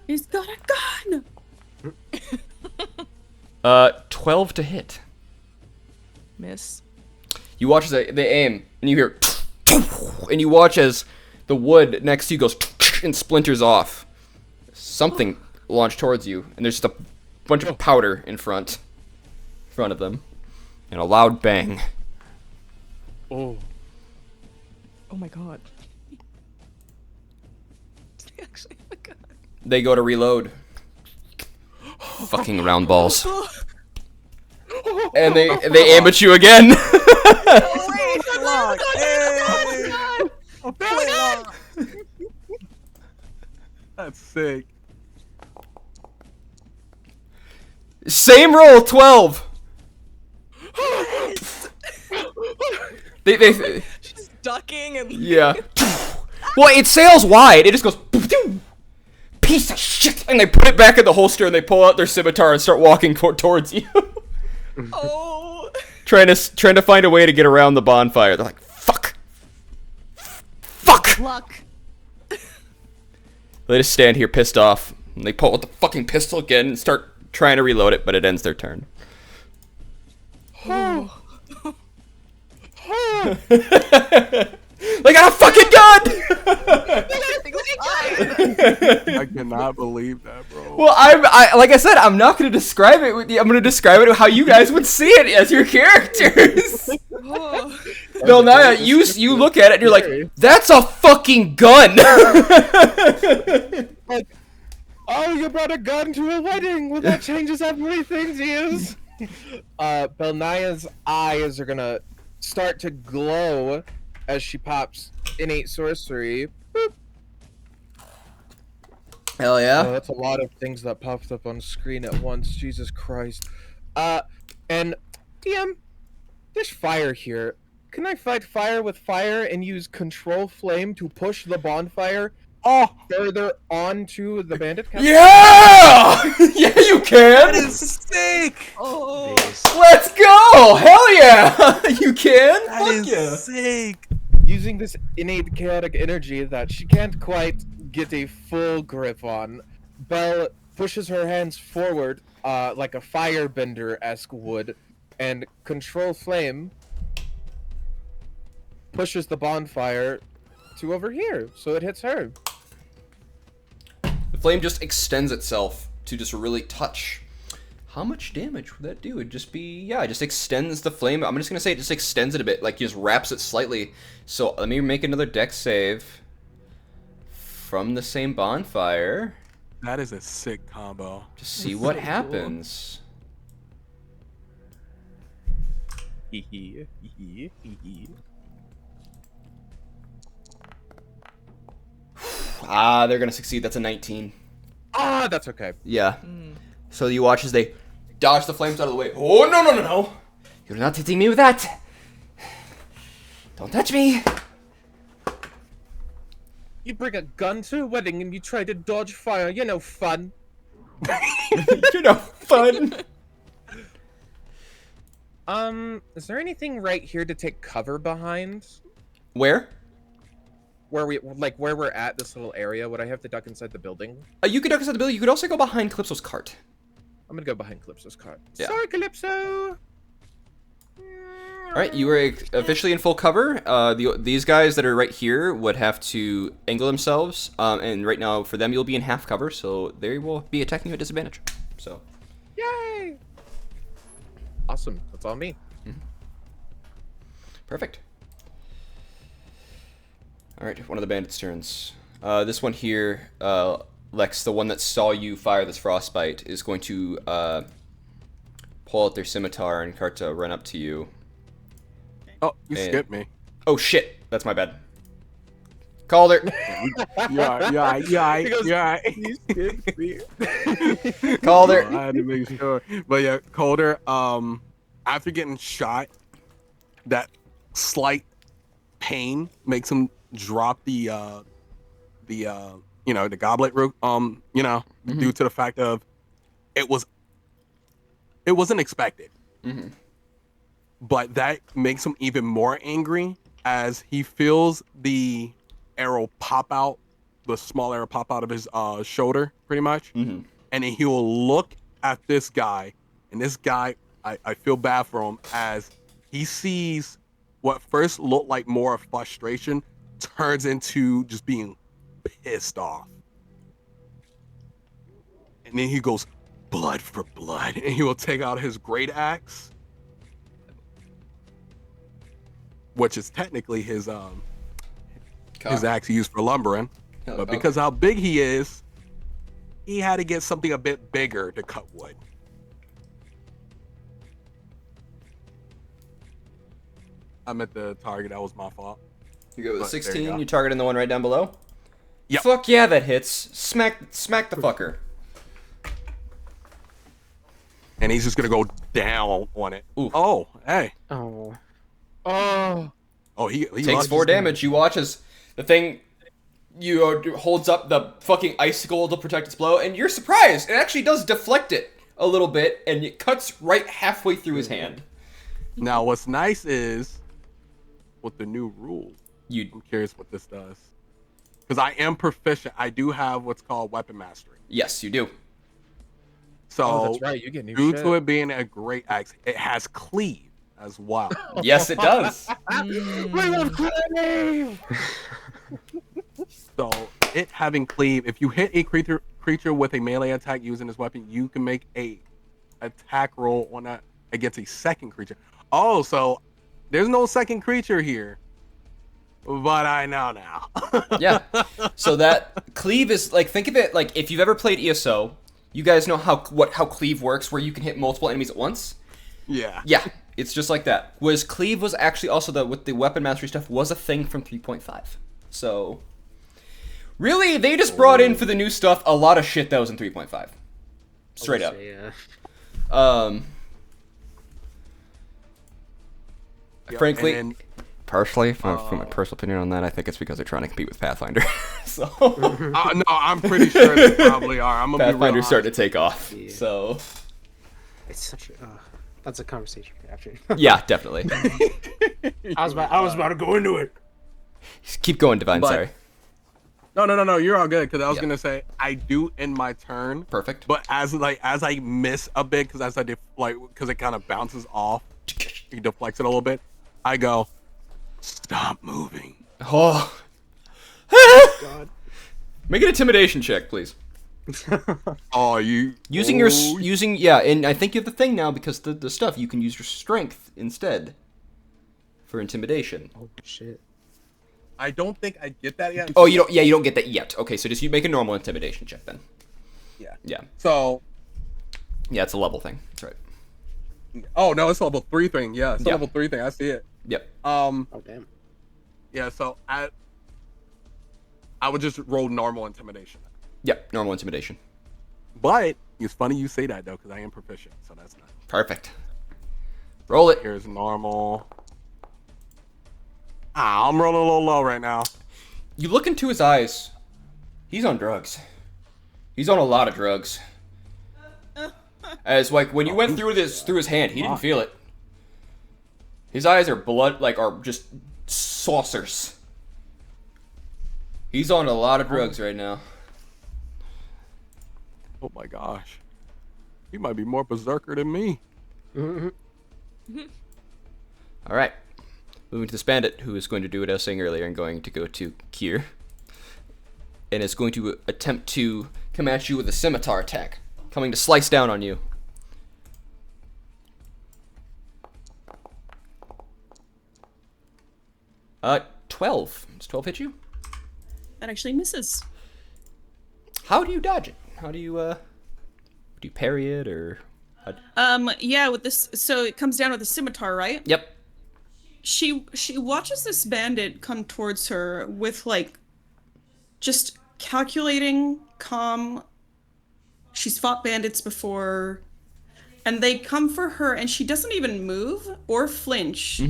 He's got a gun! 12 to hit. Miss. You watch as they aim, and you hear, and you watch as the wood next to you goes, and splinters off. Something launched towards you, and there's just a bunch of powder in front of them, and a loud bang. Oh. Oh my god. Actually, oh my god. They go to reload. Fucking round balls. And they aim at you again. That's sick. Same roll, 12. They She's ducking and yeah. Well, it sails wide. It just goes piece of shit, and they put it back in the holster and they pull out their scimitar and start walking towards you. oh. trying to find a way to get around the bonfire. They're like, fuck. Luck. They just stand here pissed off, and they pull out the fucking pistol again and start trying to reload it, but it ends their turn. They got a fucking gun! I cannot believe that, bro. Well, like I said, I'm not going to describe it with you. I'm going to describe it how you guys would see it as your characters. Bill Naya, you look at it and you're like, that's a fucking gun! Like, oh, you brought a gun to a wedding! Well, that changes everything to you! Belnaya's eyes are gonna start to glow as she pops innate sorcery. Boop. Hell Oh, yeah. that's a lot of things that popped up on screen at once. Jesus Christ. And DM, there's fire here. Can I fight fire with fire and use control flame to push the bonfire further onto the bandit camp? Yeah! Yeah, you can! That is sick! Oh. Let's go! Hell yeah! You can? That Fuck is yeah. sick! Using this innate chaotic energy that she can't quite get a full grip on, Belle pushes her hands forward like a firebender-esque would, and control flame pushes the bonfire to over here, so it hits her. The flame just extends itself to just really touch. How much damage would that do? It'd just be, yeah, it just extends the flame. I'm just going to say it just extends it a bit, like just wraps it slightly. So let me make another dex save from the same bonfire That is a sick combo. to see what happens. Ah, they're going to succeed. That's a 19. Ah, that's okay. Yeah. So you watch as they dodge the flames out of the way. Oh, no, no, no, no. You're not hitting me with that. Don't touch me. You bring a gun to a wedding and you try to dodge fire. You're no fun. You're no fun. Is there anything right here to take cover behind? Where? Where we're at, this little area? Would I have to duck inside the building? You could duck inside the building. You could also go behind Calypso's cart. I'm gonna go behind Calypso's cart. Yeah. Sorry, Calypso! Alright, you are officially in full cover. These guys that are right here would have to angle themselves. And right now, for them, you'll be in half cover. So they will be attacking you at disadvantage. So. Yay! Awesome. That's all me. Perfect. Alright, one of the bandits' turns. This one here, Lex, the one that saw you fire this frostbite, is going to pull out their scimitar and start to run up to you. Oh, you And- skipped me. Oh shit, that's my bad. Called her. Yeah. Called her. I had to make sure. But yeah, Calder, after getting shot, that slight pain makes him drop the goblet root, due to the fact of it wasn't expected. Mm-hmm. But that makes him even more angry as he feels the arrow pop out, the small arrow pop out of his shoulder, pretty much. Mm-hmm. And then he will look at this guy, and this guy, I feel bad for him as he sees what first looked like more of frustration turns into just being pissed off. And then he goes, blood for blood. And he will take out his great axe, which is technically his axe he used for lumbering. But because how big he is, he had to get something a bit bigger to cut wood. I'm at the target. That was my fault. You go with But there 16. you go. You targeting the one right down below. Yep. Fuck yeah, that hits. Smack the fucker. And he's just gonna go down on it. Ooh. Oh, hey. Oh. Oh, Oh, he Takes lost 4 his- damage. You watch as the thing holds up the fucking icicle to protect its blow, and you're surprised. It actually does deflect it a little bit, and it cuts right halfway through his hand. Now, what's nice is with the new rule. I'm curious what this does. Because I am proficient. I do have what's called weapon mastery. Yes, you do. So, that's right. You get new due shit. to it being a great axe, it has cleave as well. Yes, it does. So, it having cleave, if you hit a creature with a melee attack using this weapon, you can make a attack roll on that against a second creature. Oh, so there's no second creature here. But I know now. Yeah. So that cleave is like, think of it like if you've ever played ESO, you guys know how cleave works, where you can hit multiple enemies at once. Yeah. Yeah, it's just like that. Whereas cleave was actually also with the weapon mastery stuff was a thing from 3.5. So really, they just brought in for the new stuff a lot of shit that was in 3.5. Straight up. Yeah. Yep, Frankly, and personally, from my personal opinion on that, I think it's because they're trying to compete with Pathfinder. So no, I'm pretty sure they probably are. I'm gonna be real Pathfinder's honest. starting to take off. Yeah. So It's such a. That's a conversation after. yeah, definitely. I was about to go into it. Keep going, Divine. But- Sorry. No, you're all good. Because I was Yep. gonna say I do end my turn, Perfect. but as I miss a bit, because because it kind of bounces off, he deflects it a little bit. I go, stop moving. Oh. God. Make an intimidation check, please. Oh, you Using and I think you have the thing now because the stuff you can use your strength instead for intimidation. Oh shit. I don't think I get that yet. Oh, you don't. Yeah, you don't get that yet. Okay, so just you make a normal intimidation check then. Yeah. Yeah. So, Yeah, it's a level thing. That's right. oh no, it's a level 3 thing. Yeah, it's a Yeah. level 3 thing. I see it. Yep. Oh damn. Yeah. So I would just roll normal intimidation. Yep. Normal intimidation. But it's funny you say that though, because I am proficient, so that's nice. Perfect. Roll it. Here's normal. I'm rolling a little low right now. You look into his eyes. He's on drugs. He's on a lot of drugs. As like when you went through his hand, he didn't feel it. His eyes are are just saucers. He's on a lot of drugs right now. Oh my gosh. He might be more berserker than me. All right. Moving to this bandit, who is going to do what I was saying earlier and going to go to Kier. And is going to attempt to come at you with a scimitar attack. Coming to slice down on you. Uh, 12. Does 12 hit you? That actually misses. How do you dodge it? How do you parry it, or... Yeah, with this, so it comes down with the scimitar, right? Yep. She watches this bandit come towards her with like just calculating, calm. She's fought bandits before, and they come for her, and she doesn't even move or flinch.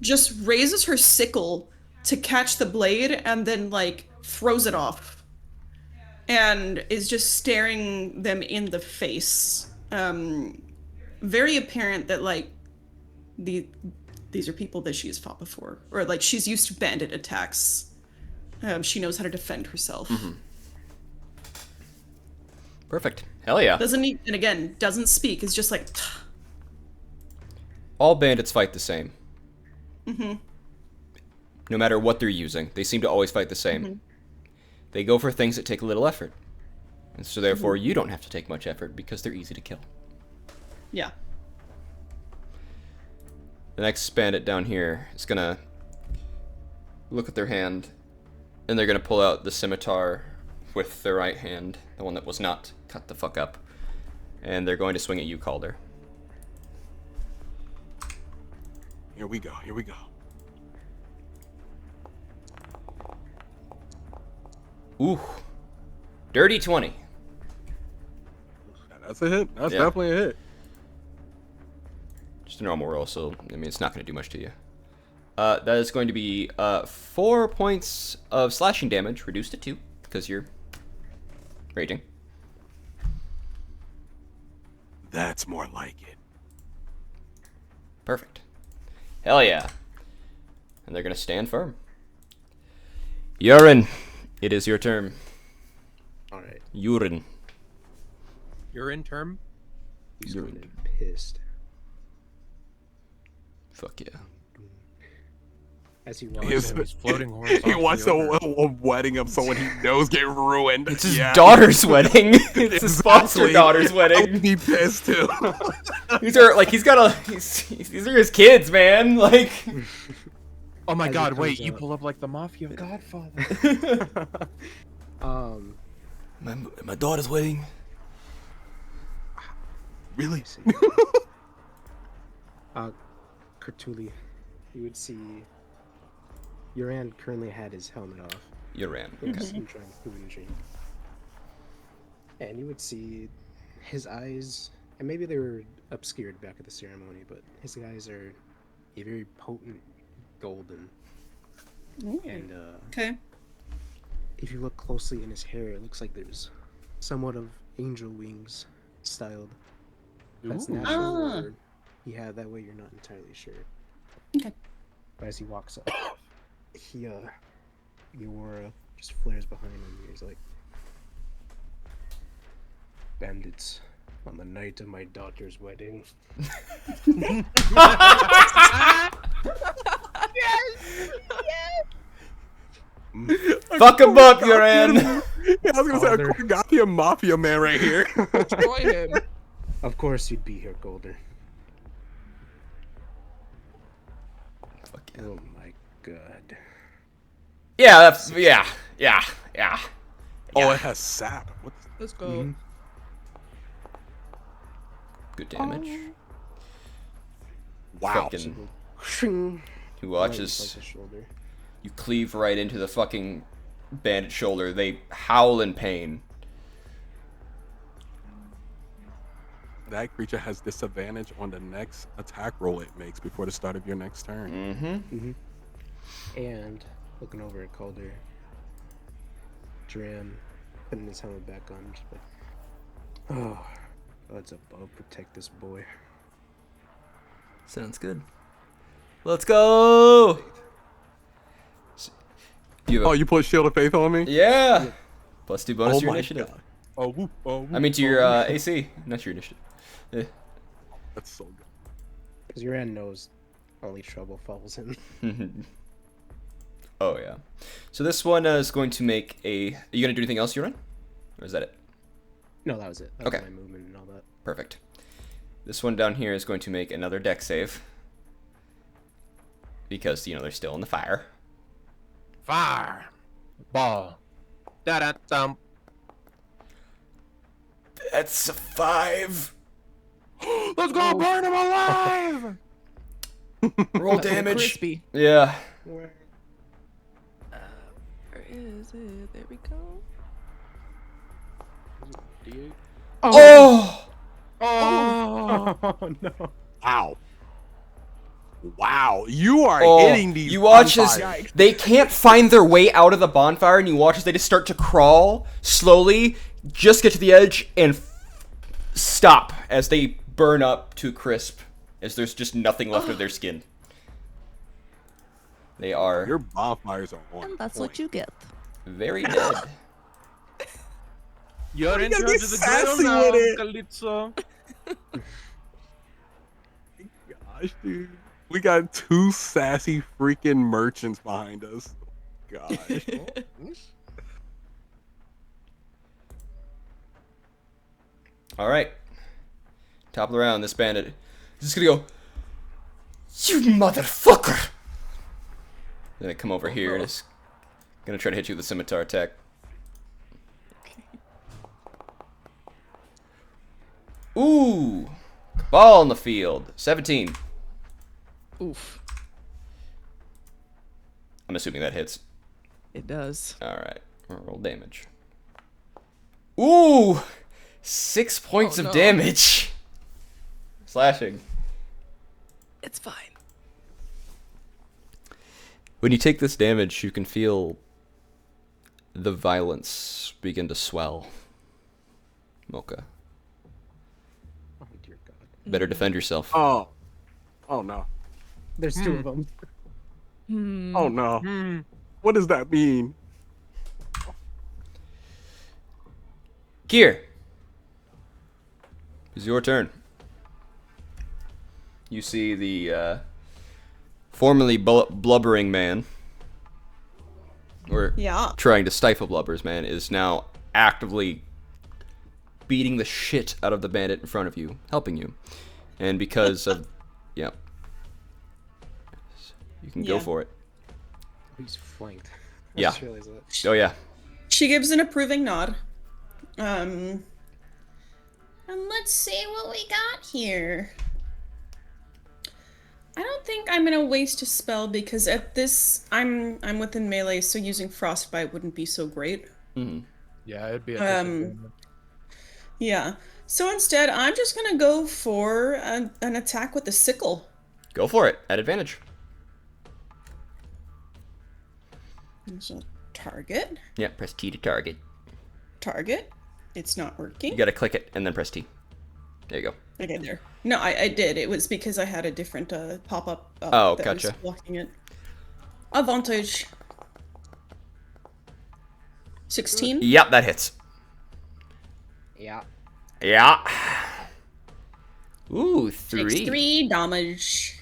Just raises her sickle to catch the blade, and then like throws it off, and is just staring them in the face. Very apparent that like these are people that she has fought before, or like she's used to bandit attacks. She knows how to defend herself. Perfect. Hell yeah. And again, doesn't speak. Is just like, All bandits fight the same. No matter what they're using, they seem to always fight the same. They go for things that take little effort. And so therefore you don't have to take much effort because they're easy to kill. Yeah. The next bandit down here is gonna look at their hand, and they're gonna pull out the scimitar with their right hand, the one that was not cut the fuck up. And they're going to swing at you, Calder. Here we go. Here we go. Ooh. Dirty 20. That's a hit. That's Yeah. definitely a hit. Just a normal roll, so, I mean, it's not going to do much to you. That is going to be 4 points of slashing damage, reduced to 2, because you're raging. That's more like it. Perfect. Hell yeah. And they're going to stand firm. Urine, it is your turn. All right. Urine. You're in term. He's going to be pissed Fuck yeah. as he walks He's- in. He's floating horse. He wants a wedding of someone he knows get ruined. It's his Yeah. daughter's wedding. It's his foster Exactly. daughter's I wedding. would be pissed too. These are like these are his kids, man. Like Oh my As it god, comes wait, you up. pull up like the mafia godfather. My daughter's wedding. Really? Curtuli, you would see Uran currently had his helmet off. Uran. He Okay. was enjoying food and drink. And you would see his eyes, and maybe they were obscured back at the ceremony, but his eyes are a very potent golden. And Okay. if you look closely in his hair, it looks like there's somewhat of angel wings styled. That's Ooh. natural, Ah. or he had that way. You're not entirely sure. Okay. But as he walks up, the aura just flares behind him. He's like, "Bandits, on the night of my daughter's wedding." Fuck him up, Uran. Yeah, I was gonna say, Father. a Corgatha mafia man right here. Of course, you'd be here, Golder. Fuck yeah. Oh my god. Yeah, that's yeah. Oh, it has sap. What? Let's go. Mhm. Good damage. Wow. Fucking, Shing. who Right watches inside the shoulder. you cleave right into the fucking bandit's shoulder. They howl in pain. That creature has disadvantage on the next attack roll it makes before the start of your next turn. Mm-hmm. And looking over at Calder, Dram putting his helmet back on, just like, oh, God's above, protect this boy. Sounds good. Let's go. You have a- Oh, you put Shield of Faith on me? yeah. Plus 2 bonus Oh to your my initiative. God. Oh, whoop, oh, whoop, I mean to oh, your whoop. AC, not your initiative. Eh. That's so good. Because Uran knows only trouble follows him. Oh yeah. So this one is going to make a. Are you gonna do anything else, Uran? Or is that it? No, that was it. That Okay. was my movement and all that. Perfect. This one down here is going to make another deck save. Because, they're still in the fire. Fire. Ball. Da-da-dum. That's a 5. Let's go burn him alive! Roll That's damage. Crispy. Yeah. Where is it? There we go. D8? Oh! Oh, no. Wow. Wow. You are Oh, hitting these. you watch as bonfires. they can't find their way out of the bonfire, and you watch as they just start to crawl slowly, just get to the edge, and stop as they burn up to a crisp, as there's just nothing left of their skin. They are Your bonfires are on. And that's point. what you get. very dead. You're in gotta charge be of the sassy grill now, with it. Calypso. Gosh, dude. We got 2 sassy freaking merchants behind us. Gosh. All right. Top of the round, this bandit is just gonna go, "You motherfucker!" Then I come over here and it's gonna try to hit you with a scimitar attack. Ooh! Ball on the field. 17. Oof. I'm assuming that hits. It does. Alright. Roll damage. Ooh! 6 points of damage. Slashing. It's fine. When you take this damage, you can feel the violence begin to swell. Mocha. Oh dear God. Better defend yourself. Oh no. There's two of them. Oh no. What does that mean? Kier. It's your turn. You see the formerly blubbering man, or Yeah. trying to stifle blubbers man, is now actively beating the shit out of the bandit in front of you, helping you. And because of, yeah, you can go Yeah. for it. He's flanked. I Yeah. just realized that. Oh yeah. She gives an approving nod. And let's see what we got here. I don't think I'm gonna waste a spell because at this I'm within melee, so using frostbite wouldn't be so great. Yeah, it'd be a disadvantage. Yeah. So instead, I'm just gonna go for an attack with the sickle. Go for it at advantage. So target, Yeah, press T to target. target. It's not You working. gotta click it and then press T. There you go. Okay, there. No, I did. It was because I had a different pop-up Oh, that gotcha. was blocking it. Advantage. 16. Yep, that hits. Yeah. Yeah. Ooh, Takes 3 damage.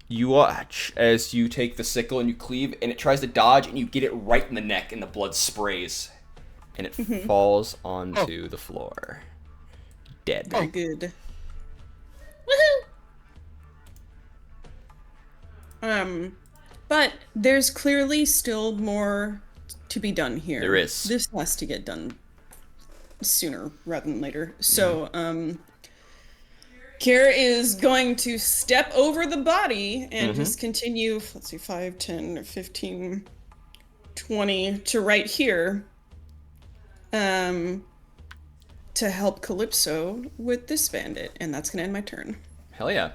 You watch as you take the sickle and you cleave, and it tries to dodge, and you get it right in the neck, and the blood sprays, and it falls onto the floor, dead. Very good. Woohoo! But there's clearly still more to be done here. There is. This has to get done sooner rather than later. So, Kier is going to step over the body and just continue, let's see, 5, 10, 15, 20 to right here. To help Calypso with this bandit, and that's gonna end my turn. Hell yeah.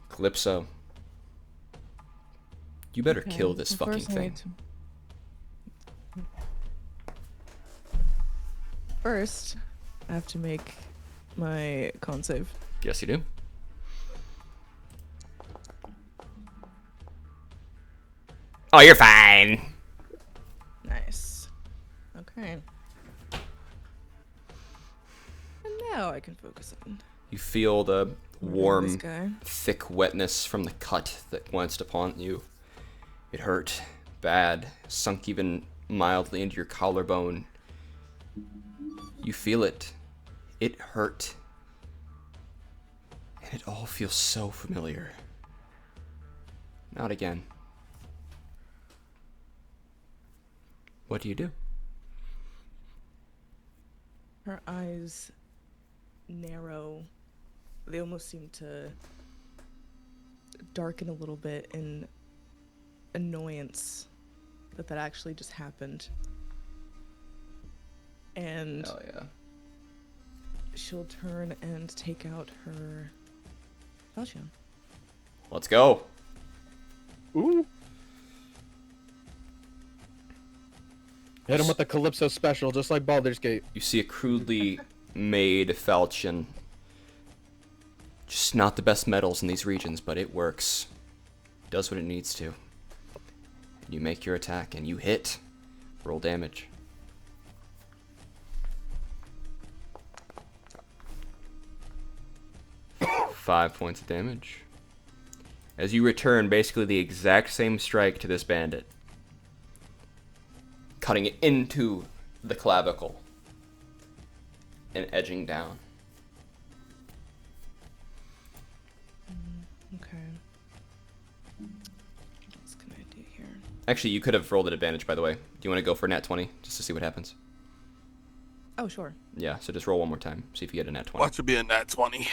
Calypso. You better kill this So fucking first I thing. need to- First, I have to make my con save. Yes, you do. Oh, you're fine. Nice. Okay. And now I can focus on You feel the this warm, guy. thick wetness from the cut that glanced upon you. It hurt bad, sunk even mildly into your collarbone. You feel it. It hurt. And it all feels so familiar. Not again. What do you do? Her eyes narrow. They almost seem to darken a little bit in annoyance that actually just happened. And Oh yeah. she'll turn and take out her falchion. Let's go. Ooh. Hit him with the Calypso special, just like Baldur's Gate. You see a crudely made falchion. Just not the best metals in these regions, but it works. Does what it needs to. And you make your attack and you hit. Roll damage. Five points of damage. As you return basically the exact same strike to this bandit. Cutting it into the clavicle. and edging down. Okay. What else can I do here? Actually, you could have rolled at advantage, by the way. Do you want to go for nat 20 just to see what happens? Oh, sure. Yeah, so just roll one more time. See if you get a nat 20. Watch it be a nat 20.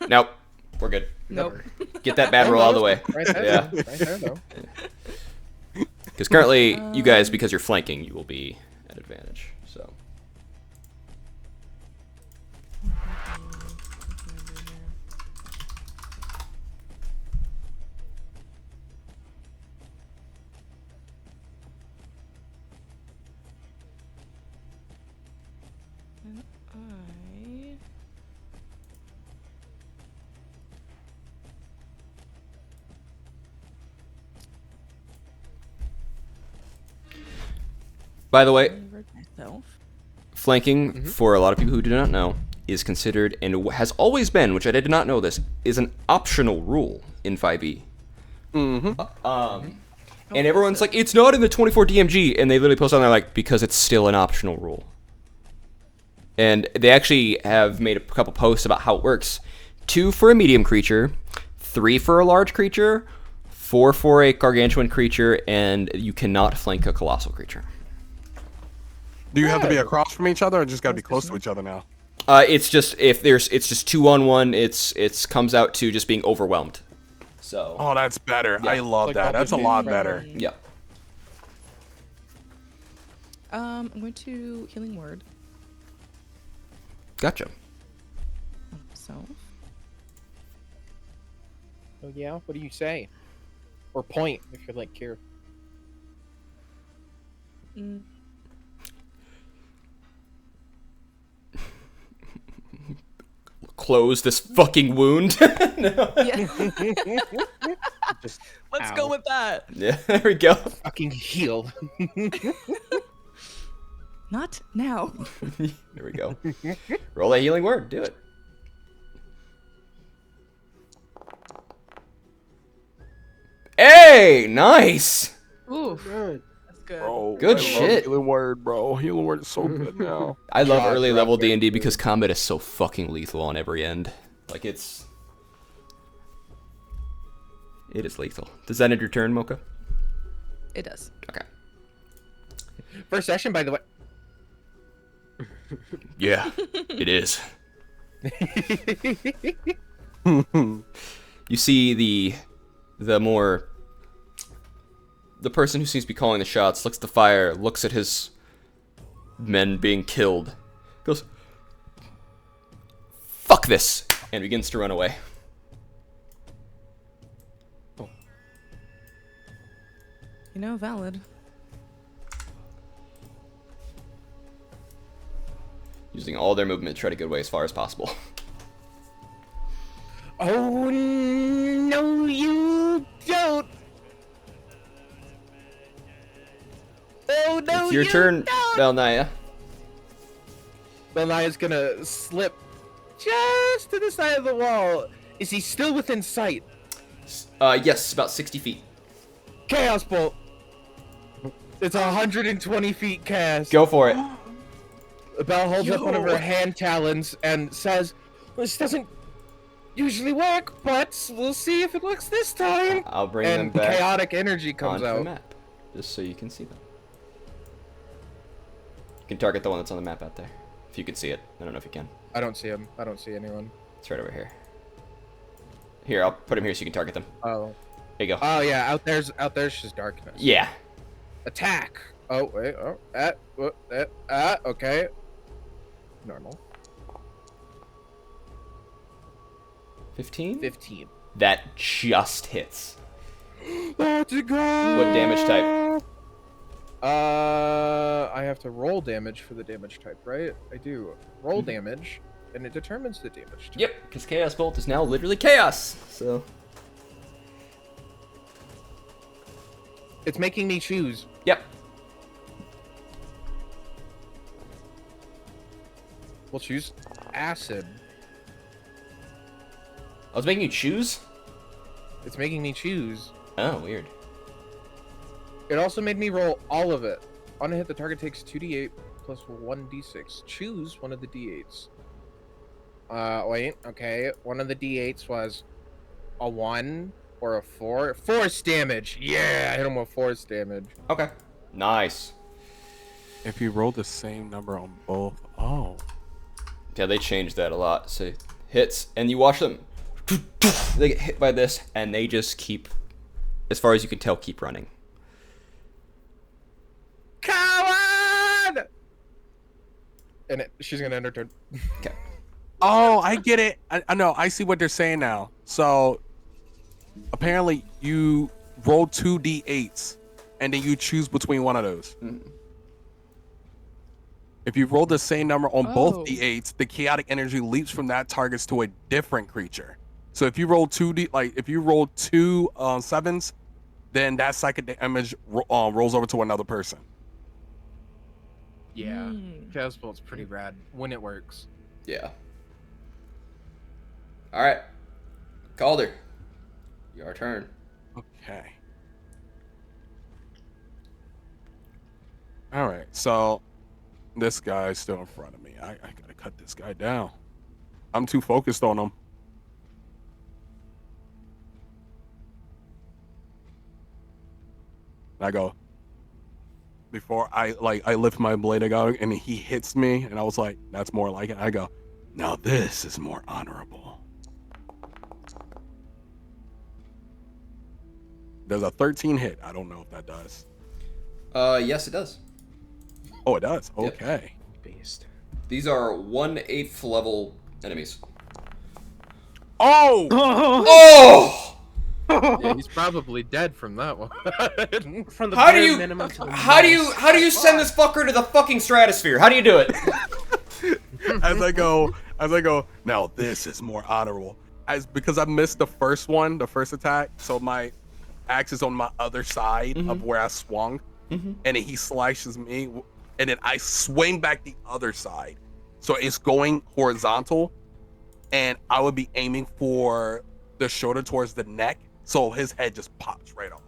Nope. We're good. Nope. Get that bad roll out of the way. Right there, Yeah. right there, though. Because currently, you guys, because you're flanking, you will be at advantage. So. And I... By the way, delivered myself. flanking, for a lot of people who do not know, is considered, and has always been, which I did not know this, is an optional rule in 5e. And everyone's like, it's not in the 24 DMG, and they literally post on there like, because it's still an optional rule. And they actually have made a couple posts about how it works. 2 for a medium creature, 3 for a large creature, 4 for a gargantuan creature, and you cannot flank a colossal creature. Do you have to be across from each other, or just gotta be close to each other now? It's just it's just 2-on-1. It's comes out to just being overwhelmed. So. Oh, that's better. Yeah. I love Like that. That's a lot better. Yeah. I'm going to Healing Word Gotcha. on myself. Oh yeah, what do you say? Or point if you're like here. Mm. Close this fucking wound. No. Yeah. Just Let's ow. go with that. Yeah, there we go. Fucking heal. Not now. There we go. Roll a healing word. Do it. Hey, nice. Ooh, Good. that's good. Bro, Good I love shit. Healing word, bro. Healing word is so good now. I love God, early you're level up there, D&D dude. because combat is so fucking lethal on every end. Like it is lethal. Does that end your turn, Mocha? It does. Okay. First session, by the way. Yeah, it is. You see the person who seems to be calling the shots looks at the fire, looks at his men being killed, goes, "Fuck this," and begins to run away. You know, valid. Using all their movement to try to get away as far as possible. Oh no, you don't. Oh no, It's your you turn, don't. Valnaya. Belnaya's gonna slip just to the side of the wall. Is he still within sight? Yes, about 60 feet. Chaos Bolt. It's 120 feet cast. Go for it. Belle holds up one of her hand talons and says, "This doesn't usually work, but we'll see if it works this time." I'll bring them And back chaotic energy comes onto the out. map, just so you can see them. You can target the one that's on the map out there, if you can see it. I don't know if you can. I don't see him. I don't see anyone. It's right over here. Here, I'll put him here so you can target them. Oh. There you go. Oh yeah, out there's just darkness. Yeah. Attack. Oh wait. Oh. Okay. Normal. 15? 15. That just hits. Let's go. What damage type? I have to roll damage for the damage type, right? I do. Roll Mm-hmm. damage, and it determines the damage type. Yep, because Chaos Bolt is now literally chaos. So. It's making me choose. Yep. We'll choose acid. I was making you choose? It's making me choose. Oh, weird. It also made me roll all of it. On a hit, the target takes 2d8 plus 1d6. Choose one of the d8s. Wait, okay. One of the d8s was a 1 or a 4. Force damage! Yeah, I hit him with force damage. Okay. Nice. If you roll the same number on both, oh. Yeah, they changed that a lot. So hits, and you watch them. They get hit by this, and they just keep, as far as you can tell, keep running. Coward! And she's gonna end her turn. Okay. Oh, I get it. I know. I see what they're saying now. So apparently you roll 2d8s, and then you choose between one of those. Mm. If you roll the same number on both Oh. d8s, the chaotic energy leaps from that target to a different creature. So if you roll if you roll two 7s, then that psychic damage rolls over to another person. Yeah, Mm. Chaos Bolt's pretty rad when it works. Yeah. All right. Calder, your turn. Okay. All right. So this guy's still in front of me. I gotta cut this guy down. I'm too focused on him. I go, before I lift my blade, I go, and he hits me, and I was like, that's more like it. I go, now this is more honorable. There's a 13 hit. I don't know if that does. Yes, it does. Oh, it does. Yep. Okay. Based. These are 1/8 level enemies. Oh! Oh! Yeah, he's probably dead from that one. From the How do bare you? minimum to the How do most. you send this fucker to the fucking stratosphere? How do you do it? as I go, now this is more honorable. Because I missed the first attack, so my axe is on my other side of where I swung, and then he slashes me, and then I swing back the other side. So it's going horizontal, and I would be aiming for the shoulder towards the neck, so his head just pops right off.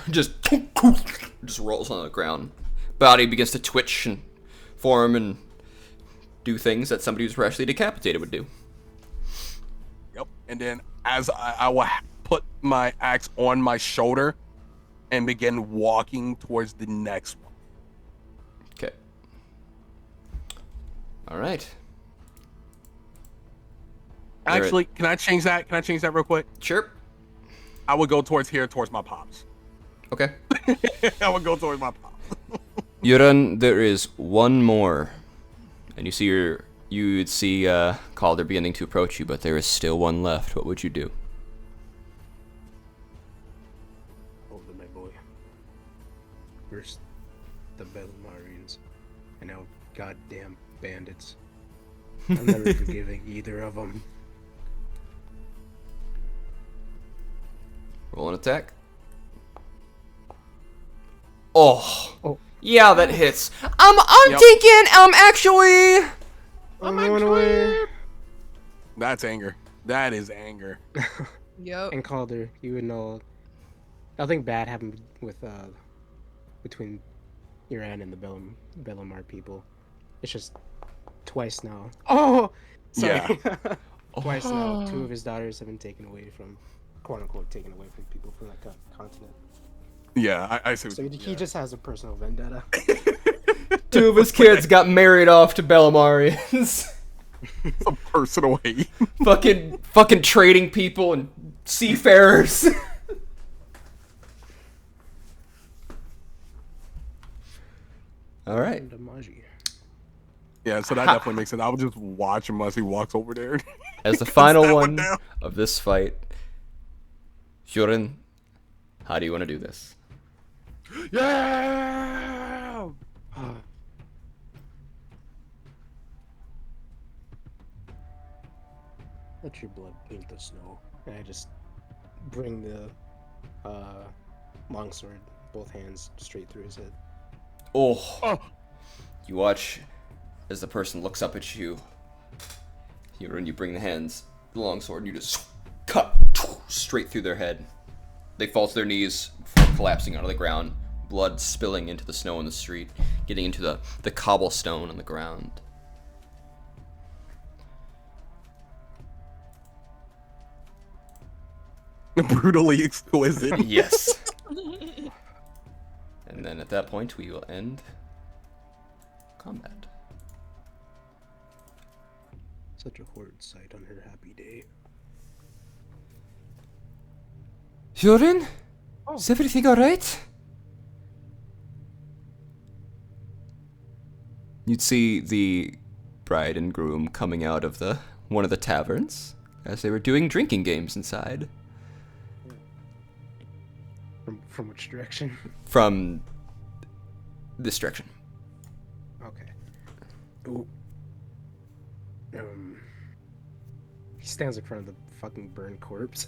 just rolls on the ground. Body begins to twitch and form and do things that somebody who's freshly decapitated would do. Yep. And then as I will put my axe on my shoulder and begin walking towards the next one. Okay. All right. Actually, can I change that? Can I change that real quick? Sure. I would go towards my pops. Okay. I would go towards my pops. Yuran, there is one more, and you would see Calder beginning to approach you, but there is still one left. What would you do? Hold it, my boy. First, the Belmarians, and now goddamn bandits. I'm never forgiving either of them. Roll an attack. Oh. Yeah, that hits. I'm Yep. thinking, actually. I'm going away. That's anger. That is anger. Yep. And Calder, you would know nothing bad happened with between Iran and the Bellamar people. It's just twice now. Oh, sorry. Yeah. Twice now, 2 of his daughters have been taken away from, quote unquote, taken away from people from that continent. Yeah, I see. So he just has a personal vendetta. 2 of his kids got married off to Bellamarians. a personal hate. fucking trading people and seafarers. All right. And Amaji. Yeah, so that definitely makes sense. I would just watch him as he walks over there. As the final That one down. of this fight, Joran, how do you want to do this? Yeah! Let your blood paint the snow. And I just bring the longsword, both hands, straight through his head. Oh. You watch as the person looks up at you. You bring the hands, the longsword, and you just cut straight through their head. They fall to their knees before collapsing onto the ground, blood spilling into the snow in the street. getting into the cobblestone on the ground. Brutally exquisite. Yes. And then at that point, we will end combat. Such a horrid sight on her happy day. Jorin? Is everything alright? You'd see the bride and groom coming out of one of the taverns as they were doing drinking games inside. From which direction? From this direction. Okay. Ooh. He stands in front of the fucking burned corpse.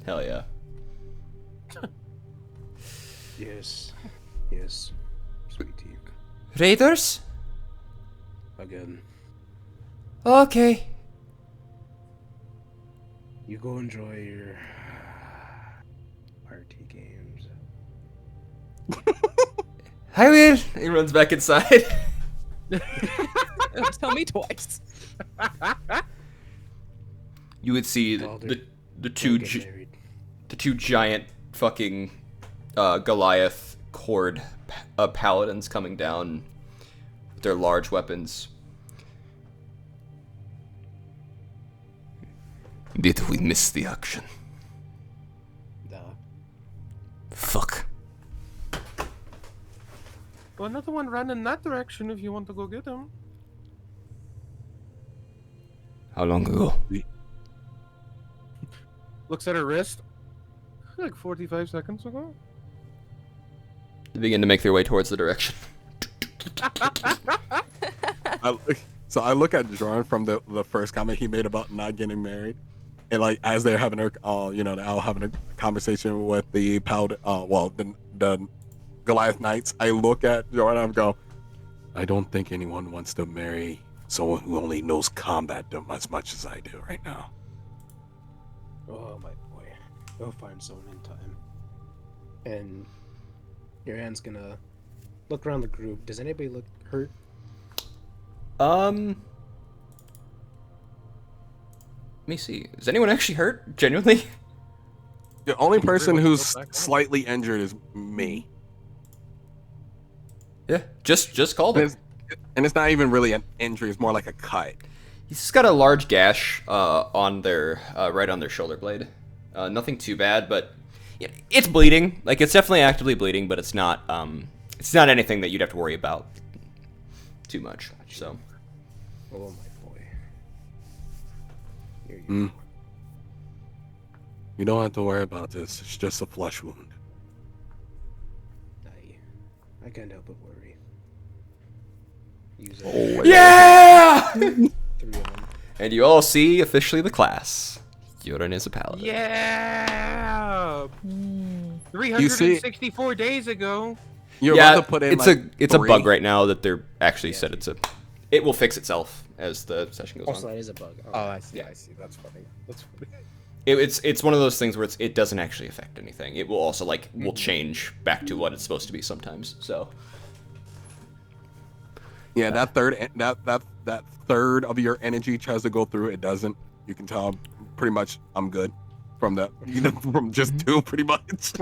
Hell yeah. Yes. Yes. Sweet tea. Raiders? Again. Okay. You go enjoy your party games. I will. He runs back inside. Tell me twice. You would see Baldur, the two Don't get married. the two giant fucking Goliath cord paladins coming down with their large weapons. Did we miss the action? Duh. Fuck. Well, another one ran in that direction if you want to go get him. How long ago? Looks at her wrist. Like 45 seconds ago. They begin to make their way towards the direction. So I look at Jordan from the first comment he made about not getting married, and like as they're having a now having a conversation with the the Goliath Knights, I look at Jordan and I go, I don't think anyone wants to marry someone who only knows combat as much as I do right now. Oh my boy. We'll find someone in time. And your aunt's gonna look around the group. Does anybody look hurt? Let me see. Is anyone actually hurt? Genuinely? The only person Everyone who's go back home. slightly injured is me. Yeah. Just called him. And it's not even really an injury, it's more like a cut. He's just got a large gash on their right on their shoulder blade. Nothing too bad, but yeah, it's bleeding. Like it's definitely actively bleeding, but it's not anything that you'd have to worry about too much. So Oh my boy. Here you Mm. You don't have to worry about this, it's just a flesh wound. go. I can't help but worry. Use Oh, yeah. 3 of them. And you all see officially the class. Yorin is a paladin. Yeah! You see- 364 days ago. You're Yeah, about to put in it's like it's a bug three. right now that they're actually said it will fix itself as the session goes Also, on. that is a bug. Oh, I see, I see. That's funny. That's funny. It's one of those things where it doesn't actually affect anything. It will also will change back to what it's supposed to be sometimes. So Yeah, that third of your energy tries to go through, it doesn't. You can tell pretty much I'm good from that. From just two pretty much.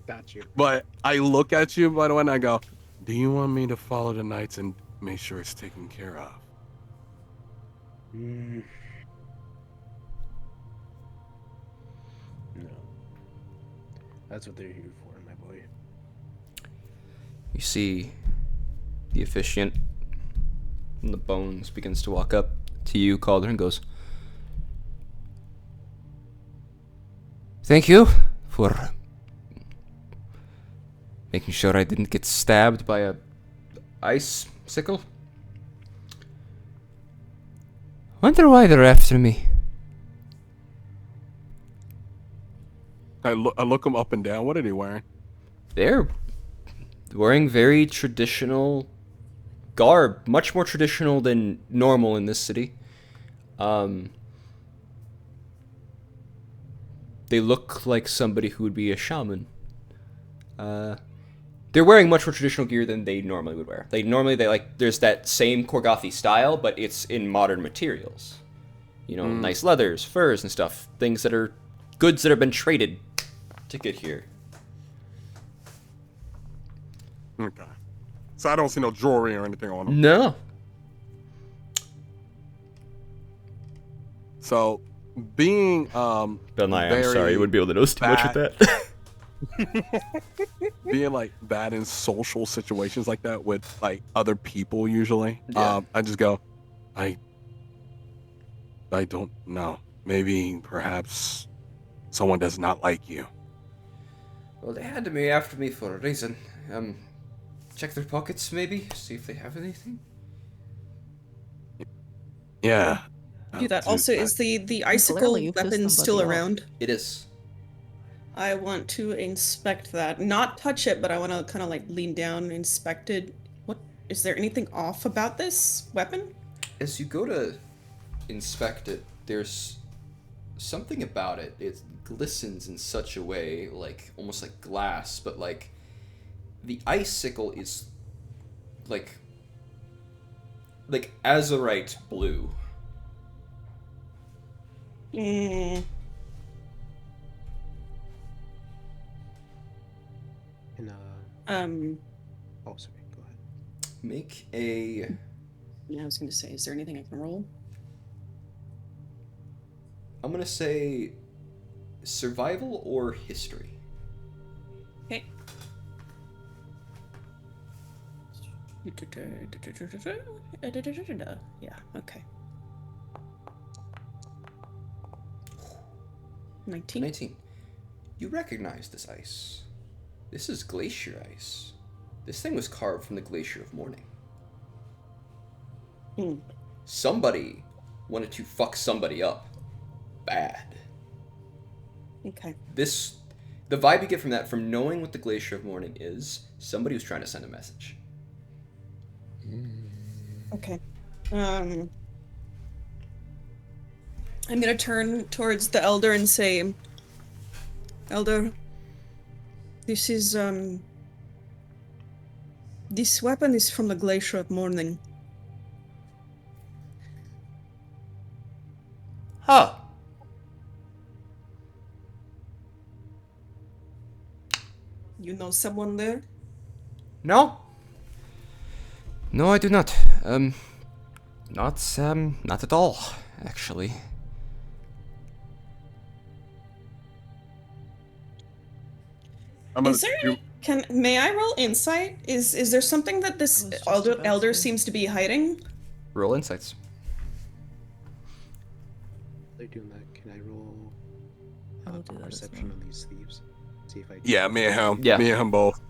Got you. But I look at you by the way and I go, do you want me to follow the knights and make sure it's taken care of? Mm. No. That's what they're here for, my boy. you see the officiant from the bones begins to walk up to you, Calder, and goes, Thank you for making sure I didn't get stabbed by a ice sickle. Wonder why they're after me. I look him up and down. What are they wearing? They're wearing very traditional garb, much more traditional than normal in this city. They look like somebody who would be a shaman. They're wearing much more traditional gear than they normally would wear. There's that same Corgatha style, but it's in modern materials. You know, nice leathers, furs, and stuff. Things that are goods that have been traded to get here. Okay. So I don't see no jewelry or anything on them. No. So, being Ben Lai, I'm very sorry, you wouldn't be able to notice too much with bad- that. being like bad in social situations like that with like other people usually, Yeah. I just go, I don't know. Maybe perhaps someone does not like you. Well, they had me after me for a reason. Check their pockets, maybe? See if they have anything? Yeah. Do that. Also, is the icicle Clearly you've pissed weapon still somebody off. around? It is. I want to inspect that. Not touch it, but I want to kind of like lean down and inspect it. What is there anything off about this weapon? As you go to inspect it, there's something about it. It glistens in such a way, like almost like glass, but like the icicle is like azurite blue. Mm. And oh, sorry. Go ahead. Make a. Yeah, I was going to say, is there anything I can roll? I'm gonna say survival or history. Okay. Yeah, okay. 19. 19. You recognize this ice. This is glacier ice. This thing was carved from the Glacier of Morning. Hmm. Somebody wanted to fuck somebody up. Bad. Okay. The vibe you get from that, from knowing what the Glacier of Morning is, somebody was trying to send a message. Okay. I'm gonna turn towards the elder and say, Elder, this is, this weapon is from the Glacier of Morning. Huh. You know someone there? No? No, I do not. Not at all, actually. Is there any, may I roll insight? Is there something that this I was just about elder to. seems to be hiding? Roll insights. They're doing that. Can I roll I will do that as perception well. on these thieves? See if I can. Yeah, me and him. Yeah. Me and him both.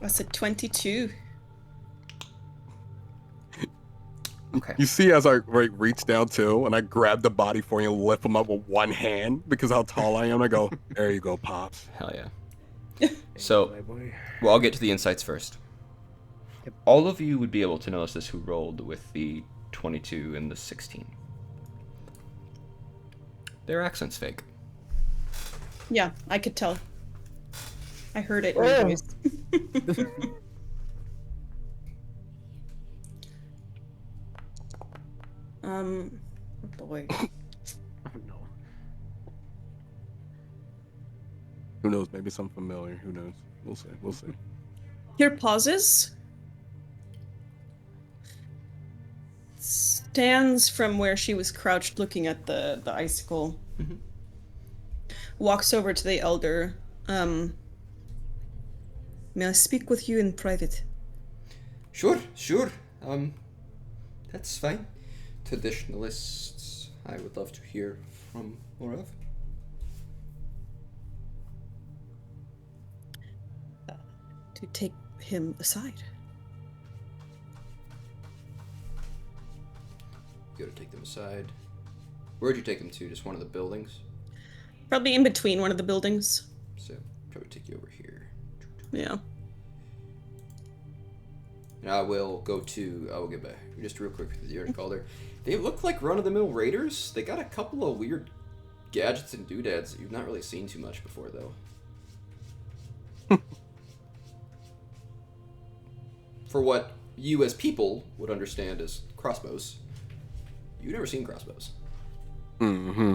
That's a 22. Okay. You see, as I reach down too, and I grab the body for you and lift him up with one hand because how tall I am. I go, there you go, pops. Hell yeah. So, My boy. well, I'll get to the insights first. Yep. All of you would be able to notice this who rolled with the 22 and the 16. Their accent's fake. Yeah, I could tell. I heard it in your voice. Oh boy. Oh no. Who knows? Maybe something familiar. Who knows? We'll see. We'll see. Here pauses. Stands from where she was crouched looking at the icicle. Mhm. Walks over to the elder. May I speak with you in private? Sure. That's fine. Traditionalists, I would love to hear from more of. To take him aside. Go to take them aside. Where'd you take them to? Just one of the buildings? Probably in between one of the buildings. So, probably take you over here. Yeah. And I will get back just real quick to the article there. They look like run-of-the-mill raiders. They got a couple of weird gadgets and doodads that you've not really seen too much before, though. for what you as people would understand as crossbows, you've never seen crossbows. Mm-hmm.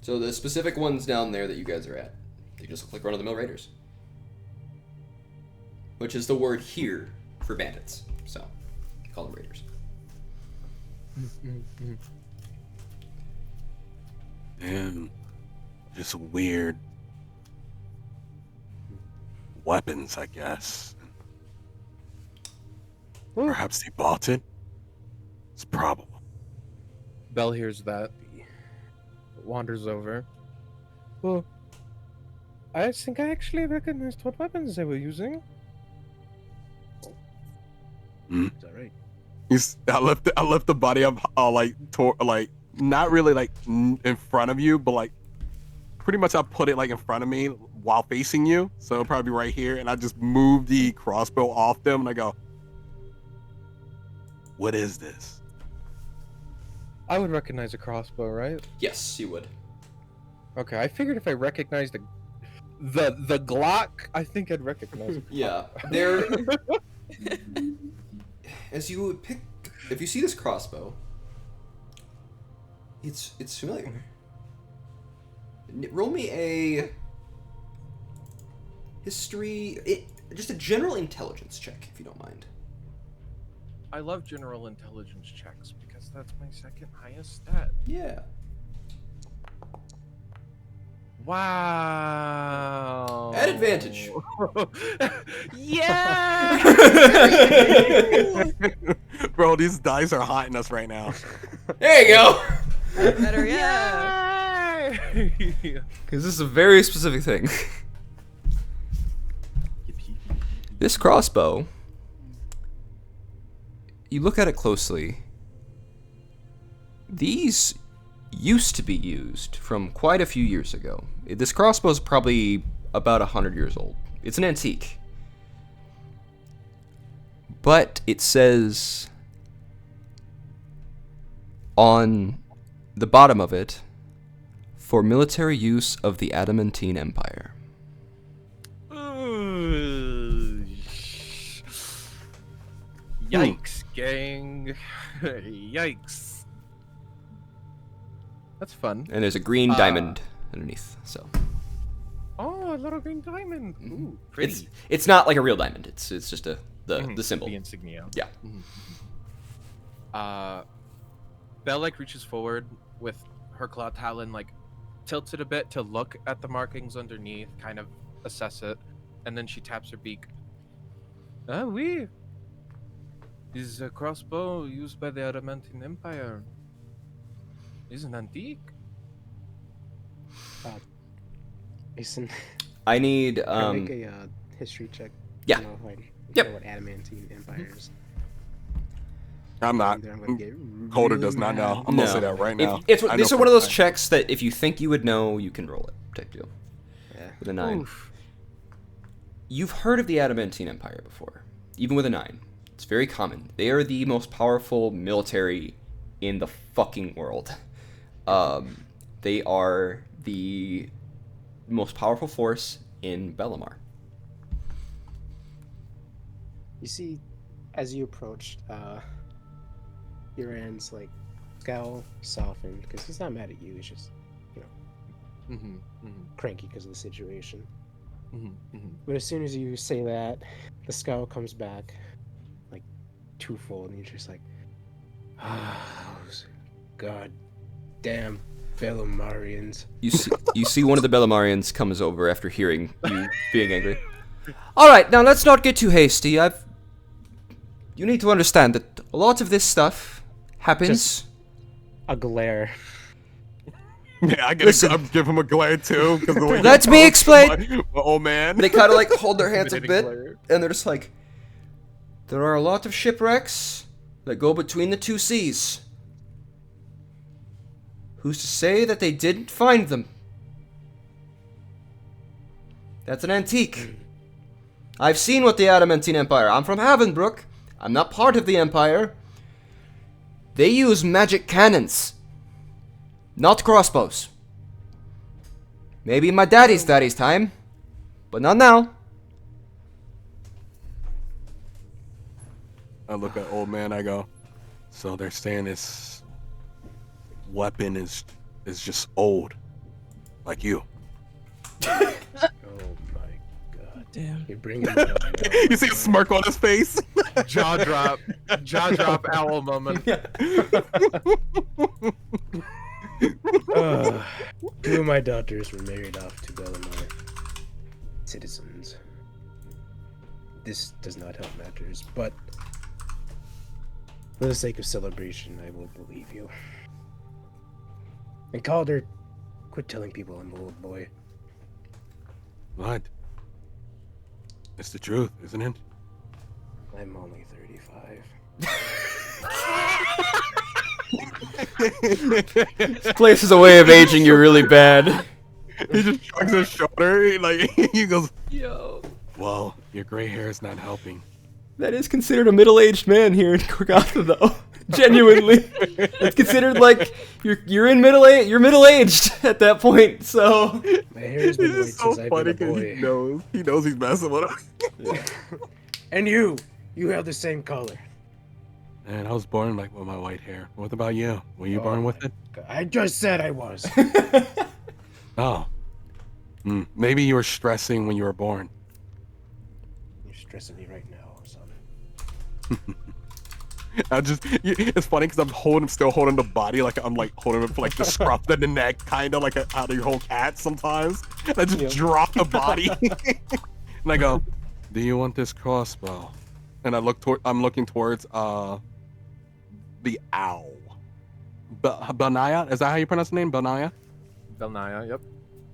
So the specific ones down there that you guys are at, they just look like run-of-the-mill raiders. Which is the word here for bandits. So, call them raiders. And just weird weapons, I guess. Perhaps they bought it. It's probable. Bell hears that. Wanders over. Well, I think I actually recognized what weapons they were using. Hmm. Is that right? I left the body up, not really like in front of you, but like pretty much I put it like in front of me while facing you, so it'll probably be right here, and I just move the crossbow off them, and I go, "What is this?" I would recognize a crossbow, right? Yes, you would. Okay, I figured if I recognized the Glock, I think I'd recognize it. Yeah, they're... As you would pick... If you see this crossbow, it's familiar. Roll me a... history... just a general intelligence check, if you don't mind. I love general intelligence checks because that's my second highest stat. Yeah. Wow. At advantage. Yeah. Bro, these dice are hotting us right now. There you go! Better yet. Because this is a very specific thing. This crossbow, you look at it closely, these used to be used from quite a few years ago. This crossbow is probably about 100 years old. It's an antique. But it says on the bottom of it, for military use of the Adamantine Empire. Yikes, gang. Yikes. That's fun. And there's a green diamond underneath, so. Oh, a little green diamond. Ooh, pretty. It's not like a real diamond. It's just the symbol. The insignia. Yeah. Belle like reaches forward with her claw talon, like tilts it a bit to look at the markings underneath, kind of assess it, and then she taps her beak. Ah, oui. This is a crossbow used by the Adamantine Empire. It's an antique. Mason, I need can I make a history check? Yeah. You know, like, Yep. what adamantine empires. I'm not. I'm gonna get Coder really does not know. mad. I'm gonna say that right now. These I know are for one of a those fact. checks that if you think you would know, you can roll it type deal. Yeah. With a 9. Oof. You've heard of the Adamantine Empire before, even with a 9. It's very common. They are the most powerful military in the fucking world. They are the most powerful force in Bellamar. You see, as you approached, Uran's like scowl softened because he's not mad at you. He's just, you know, cranky because of the situation. But as soon as you say that, the scowl comes back, like twofold, and you're just like, God damn Bellamarians. You see one of the Bellamarians comes over after hearing you being angry. All right, now let's not get too hasty. You need to understand that a lot of this stuff happens. Just a glare. Yeah, I Listen. gotta give him a glare too. Because the way Let he me talks, explain. my old man. They kind of like hold their hands a bit, Glare. and they're just like, there are a lot of shipwrecks that go between the two seas. Who's to say that they didn't find them? That's an antique. I've seen what the Adamantine Empire. I'm from Havenbrook. I'm not part of the Empire. They use magic cannons, not crossbows. Maybe in my daddy's time, but not now. I look at old man. I go, so they're saying this weapon is just old, like you. Oh my god. Damn. You're bringing it up now. You see a smirk on his face. Jaw drop, owl moment. Two of my daughters were married off to Bellamar citizens. This does not help matters, but for the sake of celebration, I will believe you. And Calder, quit telling people I'm old, boy. What? It's the truth, isn't it? I'm only 35. This place is a way of aging you really bad. He just shrugs his shoulder, like he goes, Yo. "Well, your gray hair is not helping." That is considered a middle-aged man here in Corgatha, though. Genuinely, it's considered like you're in middle age. You're middle-aged at that point. So My hair's been white It's so since I've funny been a because boy. he knows he's messing with him. And you have the same color. And I was born like with my white hair. What about you? Were you born with it? I just said I was. Oh. Maybe you were stressing when you were born. You're stressing me right now, son. It's funny because still holding the body, like I'm like holding it for like the scruff of the neck, kind of like how you hold cats sometimes. And I just drop the body. And I go, "Do you want this crossbow?" And I'm looking towards the owl. Benaya? Is that how you pronounce the name? Benaya? Belnaya, yep.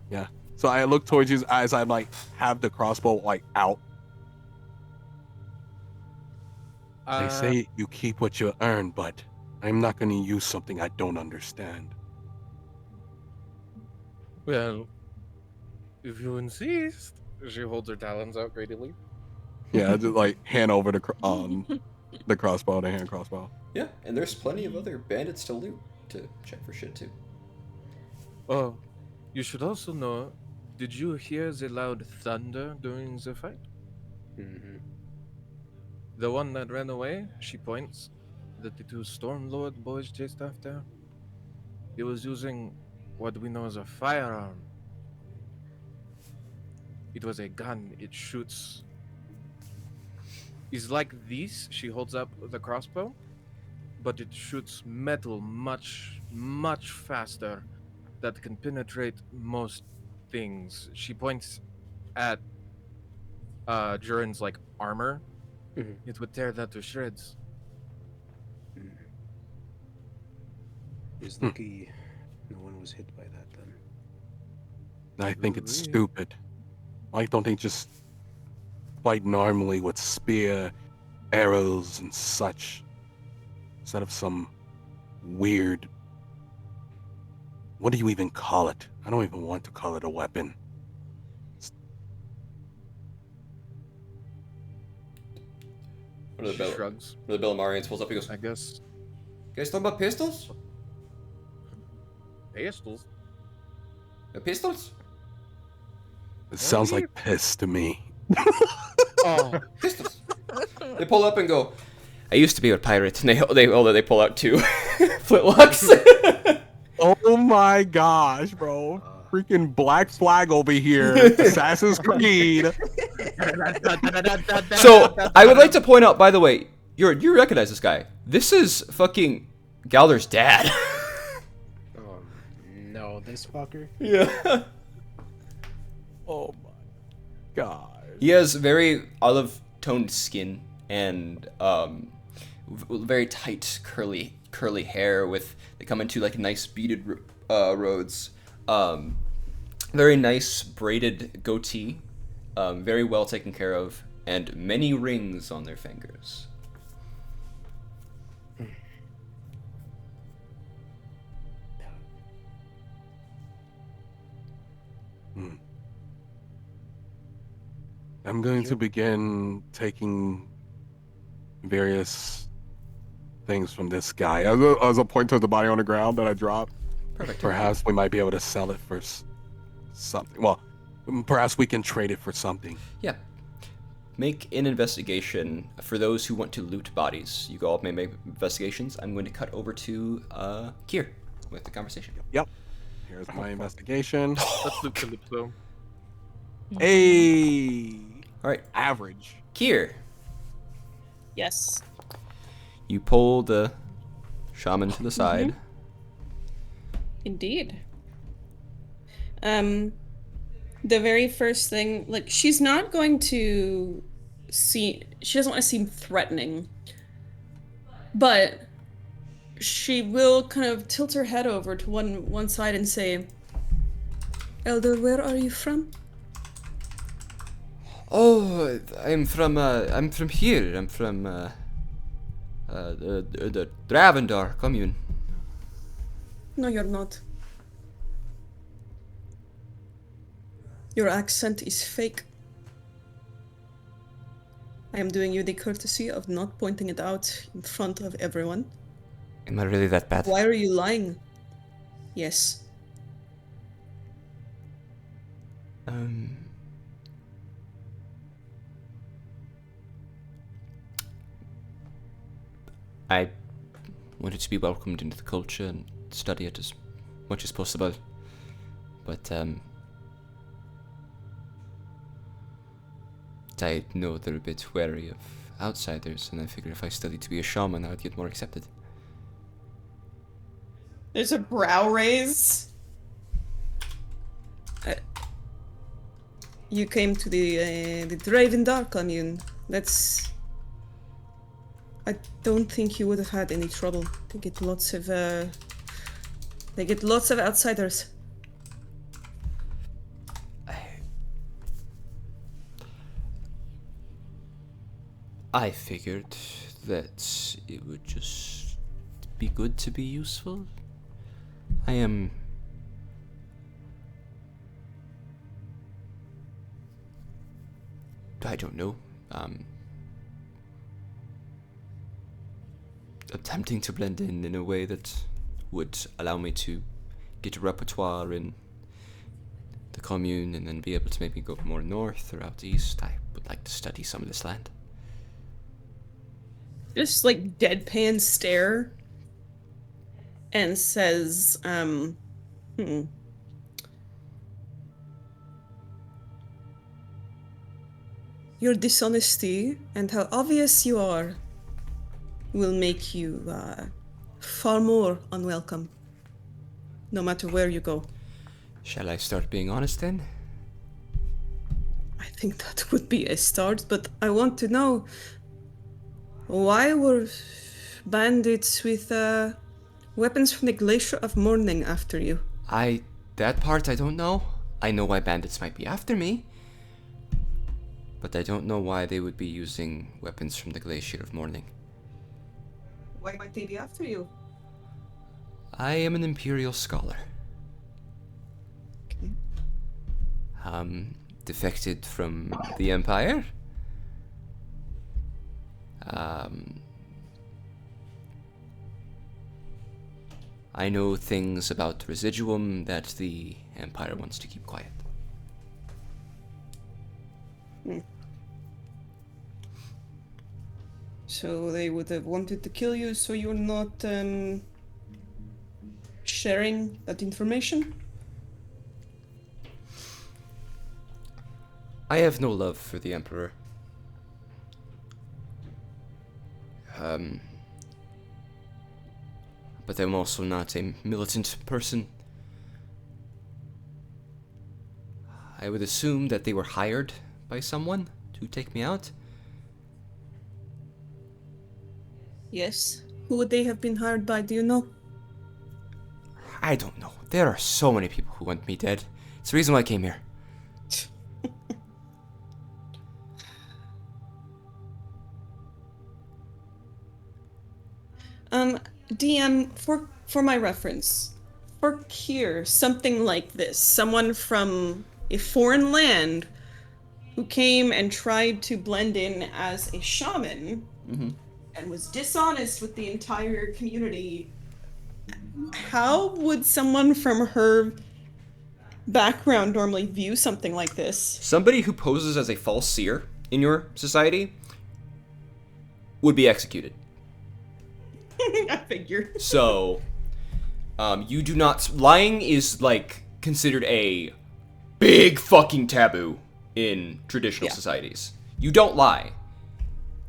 Yeah. So I look towards you as I like have the crossbow like out. They say you keep what you earn, but I'm not going to use something I don't understand. Well, if you insist. She holds her talons out greedily. Yeah, just like hand over the crossbow, the hand crossbow. yeah, and there's plenty of other bandits to loot to check for shit too. Oh, you should also know. Did you hear the loud thunder during the fight? Mm-hmm. The one that ran away, she points, that the two Stormlord boys chased after. He was using what we know as a firearm. It was a gun. It shoots. It's like this. She holds up the crossbow, but it shoots metal much, much faster that can penetrate most things. She points at Jurin's like armor. Mhm. It would tear that to shreds. It's lucky no one was hit by that then. I think it's Ooh-wee. stupid. Why don't they just fight normally with spear, arrows, and such, instead of some weird... What do you even call it? I don't even want to call it a weapon. One of She the shrugs. Bellamarians pulls up. He goes, I guess "You guys talking about pistols? pistols. Pistols? It sounds like piss to me. Oh, Pistols." They pull up and go, "I used to be with pirates," and they pull out two flintlocks. Oh my gosh, bro. Freaking Black Flag over here. Assassin's Creed. So I would like to point out, by the way, you recognize this guy. This is fucking Galder's dad. No, this fucker. Yeah. Oh my god. He has very olive-toned skin and very tight curly hair with they come into like nice beaded roads. Very nice braided goatee, very well taken care of, and many rings on their fingers. I'm going to begin taking various things from this guy. As a point to the body on the ground that I dropped. Perfect. Perhaps we might be able to sell it for something. Well, perhaps we can trade it for something. Yeah. Make an investigation for those who want to loot bodies. You all may make investigations. I'm going to cut over to Kier with the conversation. Yep. Here's my investigation. Let's loop Calypso. Hey. All right, Average. Kier, Yes. you pull the shaman to the side. Indeed. The very first thing, like, she's not going to she doesn't want to seem threatening, but she will kind of tilt her head over to one side and say, Elder, where are you from? Oh, I'm from here. I'm from the Dravendar commune. No, you're not. Your accent is fake. I am doing you the courtesy of not pointing it out in front of everyone. Am I really that bad? Why are you lying? Yes. I wanted to be welcomed into the culture and study it as much as possible. But, I know they're a bit wary of outsiders, and I figure if I studied to be a shaman, I would get more accepted. There's a brow raise. You came to the Dravendar commune. I don't think you would have had any trouble. They get lots of outsiders. I figured that it would just be good to be useful. I don't know, attempting to blend in a way that would allow me to get a repertoire in the commune and then be able to maybe go more north or out east. I would like to study some of this land. Just like deadpan stare and says, Your dishonesty and how obvious you are will make you far more unwelcome, no matter where you go. Shall I start being honest then? I think that would be a start, but I want to know, why were bandits with weapons from the Glacier of Morning after you? That part I don't know. I know why bandits might be after me, but I don't know why they would be using weapons from the Glacier of Morning. Why might they be after you? I am an Imperial scholar. Okay. Defected from the Empire. I know things about Residuum that the Empire wants to keep quiet. So they would have wanted to kill you, so you're not sharing that information? I have no love for the Emperor. But I'm also not a militant person. I would assume that they were hired by someone to take me out. Yes. Who would they have been hired by, do you know? I don't know. There are so many people who want me dead. It's the reason why I came here. DM, for my reference, for Kier, something like this. Someone from a foreign land who came and tried to blend in as a shaman and was dishonest with the entire community. How would someone from her background normally view something like this? Somebody who poses as a false seer in your society would be executed. I figured. So, you do not... Lying is, like, considered a big fucking taboo in traditional societies. You don't lie.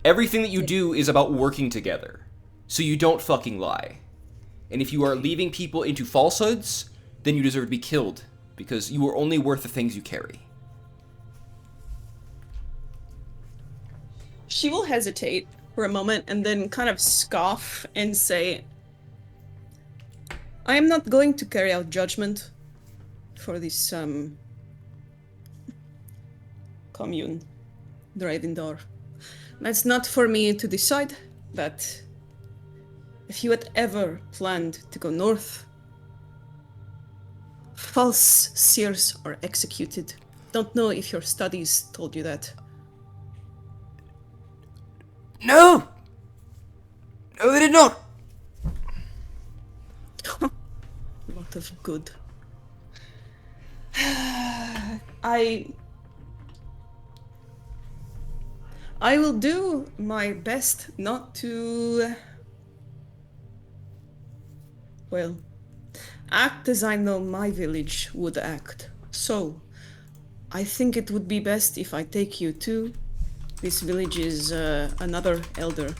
Everything that you do is about working together. So you don't fucking lie. And if you are leading people into falsehoods, then you deserve to be killed, because you are only worth the things you carry. She will hesitate for a moment and then kind of scoff and say, I am not going to carry out judgment for this, commune, Dravendor. That's not for me to decide, but if you had ever planned to go north, false seers are executed. Don't know if your studies told you that. No! No, they did not! Lot of good. I will do my best not to, well, act as I know my village would act. So, I think it would be best if I take you to this village's another elder.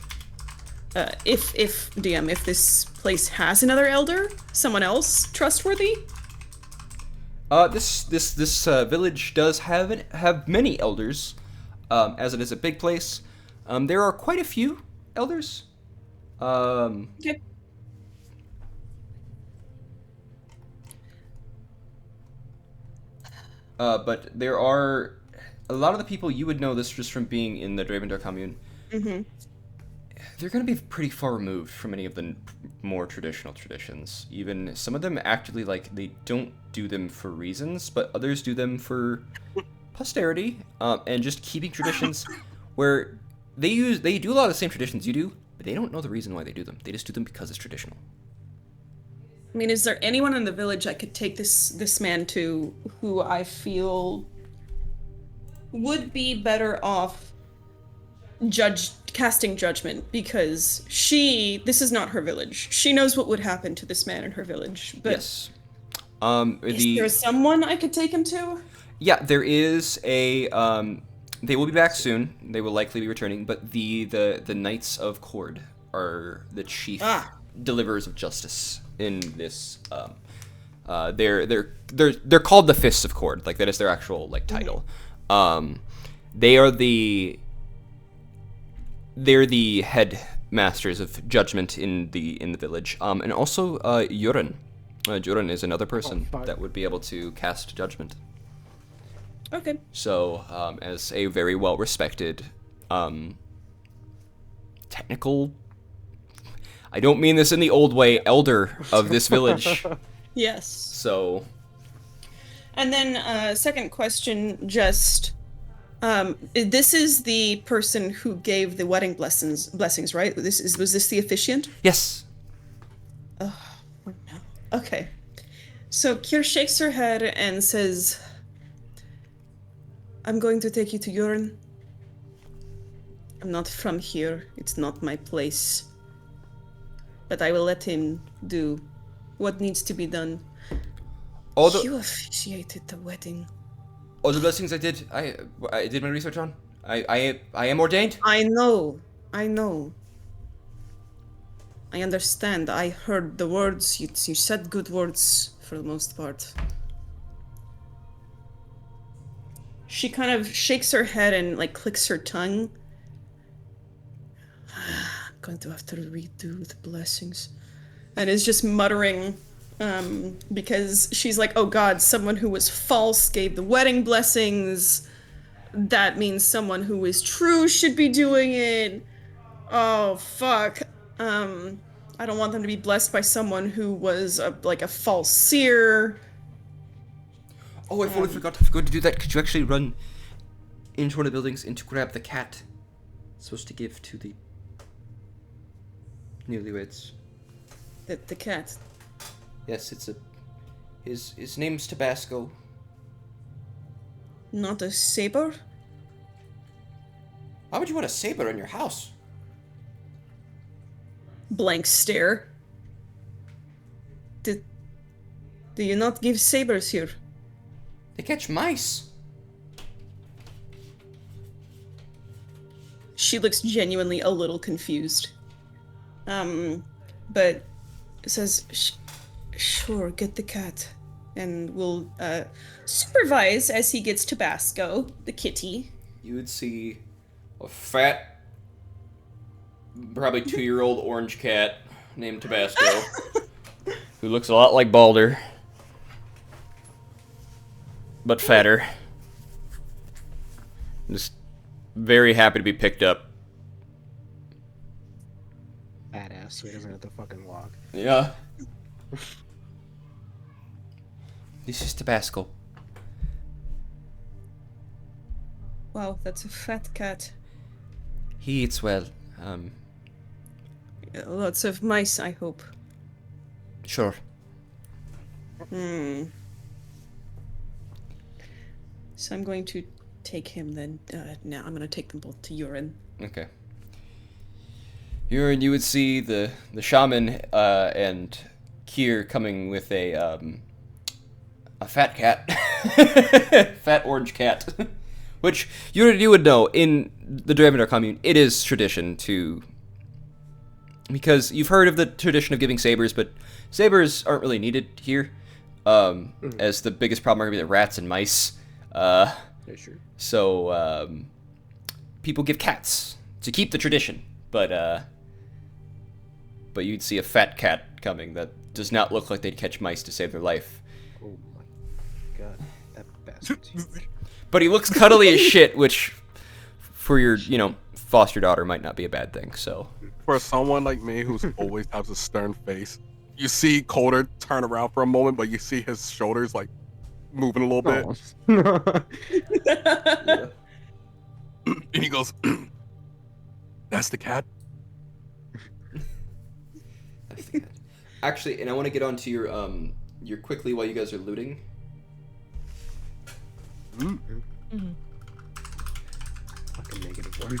If DM, if this place has another elder, someone else trustworthy. This village does have many elders, as it is a big place. There are quite a few elders. Okay. But there are a lot of the people you would know this just from being in the Dravendor commune. Mm-hmm. They're going to be pretty far removed from any of the more traditional traditions. Even some of them actually, like, they don't do them for reasons, but others do them for posterity, and just keeping traditions where they do a lot of the same traditions you do, but they don't know the reason why they do them. They just do them because it's traditional. I mean, is there anyone in the village I could take this man to who I feel would be better off casting judgment, because this is not her village. She knows what would happen to this man in her village. But yes. Is there someone I could take him to? Yeah, there is a. They will be back soon. They will likely be returning. But the Knights of Cord are the chief deliverers of justice in this. They're called the Fists of Cord. Like, that is their actual, like, title. They are they're the head masters of judgment in the village. And also Yurin. Yurin is another person that would be able to cast judgment. Okay. So, as a very well-respected, technical... I don't mean this in the old way, elder of this village. Yes. So... And then, second question, just... this is the person who gave the wedding blessings, right? Was this the officiant? Yes. Oh, no. Okay. So Kier shakes her head and says, I'm going to take you to Yurin. I'm not from here. It's not my place. But I will let him do what needs to be done. You officiated the wedding. All the blessings I did my research on. I am ordained. I know. I understand. I heard the words. You said good words for the most part. She kind of shakes her head and, like, clicks her tongue. I'm going to have to redo the blessings. And is just muttering, because she's like, oh god, someone who was false gave the wedding blessings. That means someone who is true should be doing it. Oh, fuck. I don't want them to be blessed by someone who was a false seer. Oh, I totally forgot to do that. Could you actually run into one of the buildings and to grab the cat? It's supposed to give to the newlyweds. The cat. Yes, it's his name's Tabasco. Not a saber? Why would you want a saber in your house? Blank stare. Do you not give sabers here? They catch mice. She looks genuinely a little confused. But says, sure, get the cat. And we'll supervise as he gets Tabasco, the kitty. You would see a fat, probably 2-year-old orange cat named Tabasco, who looks a lot like Balder, but fatter. Just very happy to be picked up. Badass, so he doesn't have to fucking walk. Yeah. This is Tabasco. Wow, that's a fat cat. He eats well. Lots of mice, I hope. Sure. So I'm going to take him then. Now I'm going to take them both to urine. Okay. You would see the shaman and Kier coming with a fat cat, fat orange cat, which you would know in the Dravendar commune. It is tradition to, because you've heard of the tradition of giving sabers, but sabers aren't really needed here, as the biggest problem are going to be the rats and mice. Yeah, sure. So people give cats to keep the tradition, but you'd see a fat cat coming that does not look like they'd catch mice to save their life. Oh my god, that bastard's huge. But he looks cuddly as shit, which for your, foster daughter might not be a bad thing, so. For someone like me who's always has a stern face, you see Calder turn around for a moment, but you see his shoulders like moving a little bit. Yeah. And he goes, "That's the cat." That's the cat. Actually, and I want to get onto your quickly while you guys are looting. Fucking -1.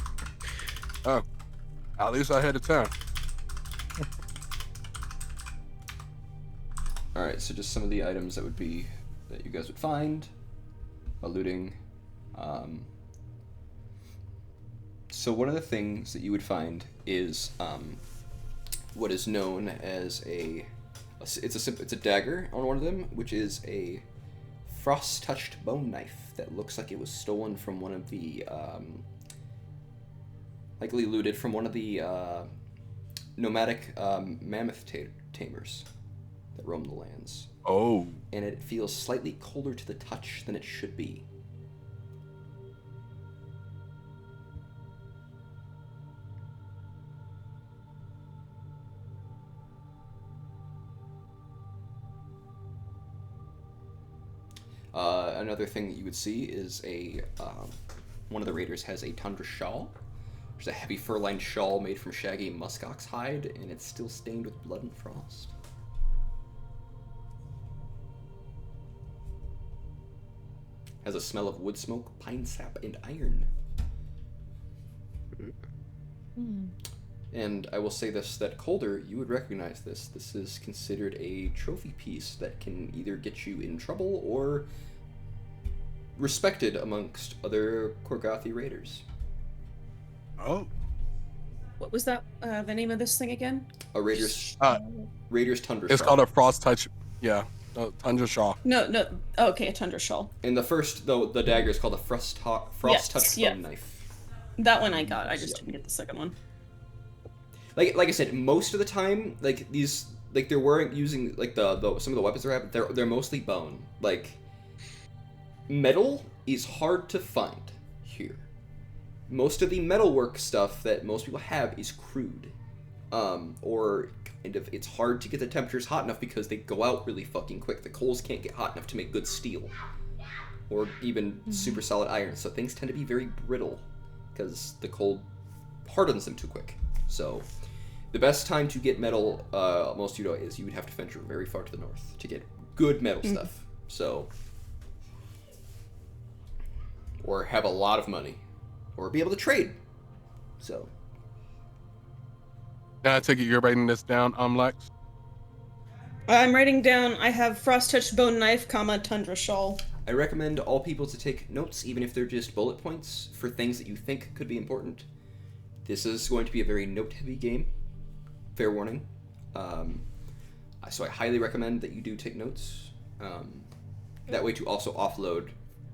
Oh, at least I had a 10. Alright, so just some of the items that you guys would find while looting. So one of the things that you would find is what is known as it's a dagger on one of them, which is a frost-touched bone knife that looks like it was stolen from one of the likely looted from one of the nomadic mammoth tamers that roam the lands. Oh. And it feels slightly colder to the touch than it should be. Another thing that you would see is one of the raiders has a tundra shawl. There's a heavy fur-lined shawl made from shaggy muskox hide, and it's still stained with blood and frost. Has a smell of wood smoke, pine sap, and iron. And I will say this, that Calder, you would recognize this. This is considered a trophy piece that can either get you in trouble or respected amongst other Corgathi raiders. Oh. What was that? The name of this thing again? A Raiders Tundra It's Shawl. called a frost touch. Yeah, tundra shawl. No. Oh, okay, a tundra shawl. And the first, though, the dagger is called a frost touch yeah. bone knife. That one I got. I just didn't get the second one. Like I said, most of the time, like these, like they're using like the some of the weapons they have, they're mostly bone. Like metal is hard to find here. Most of the metalwork stuff that most people have is crude, or kind of it's hard to get the temperatures hot enough because they go out really fucking quick. The coals can't get hot enough to make good steel, or even super solid iron. So things tend to be very brittle because the cold hardens them too quick. So the best time to get metal, most is you would have to venture very far to the north to get good metal stuff. So or have a lot of money, or be able to trade. So, Now I take it you're writing this down, Lex. I'm writing down, I have frost-touched bone knife, comma, tundra shawl. I recommend all people to take notes, even if they're just bullet points, for things that you think could be important. This is going to be a very note-heavy game. Fair warning. So I highly recommend that you do take notes. That way to also offload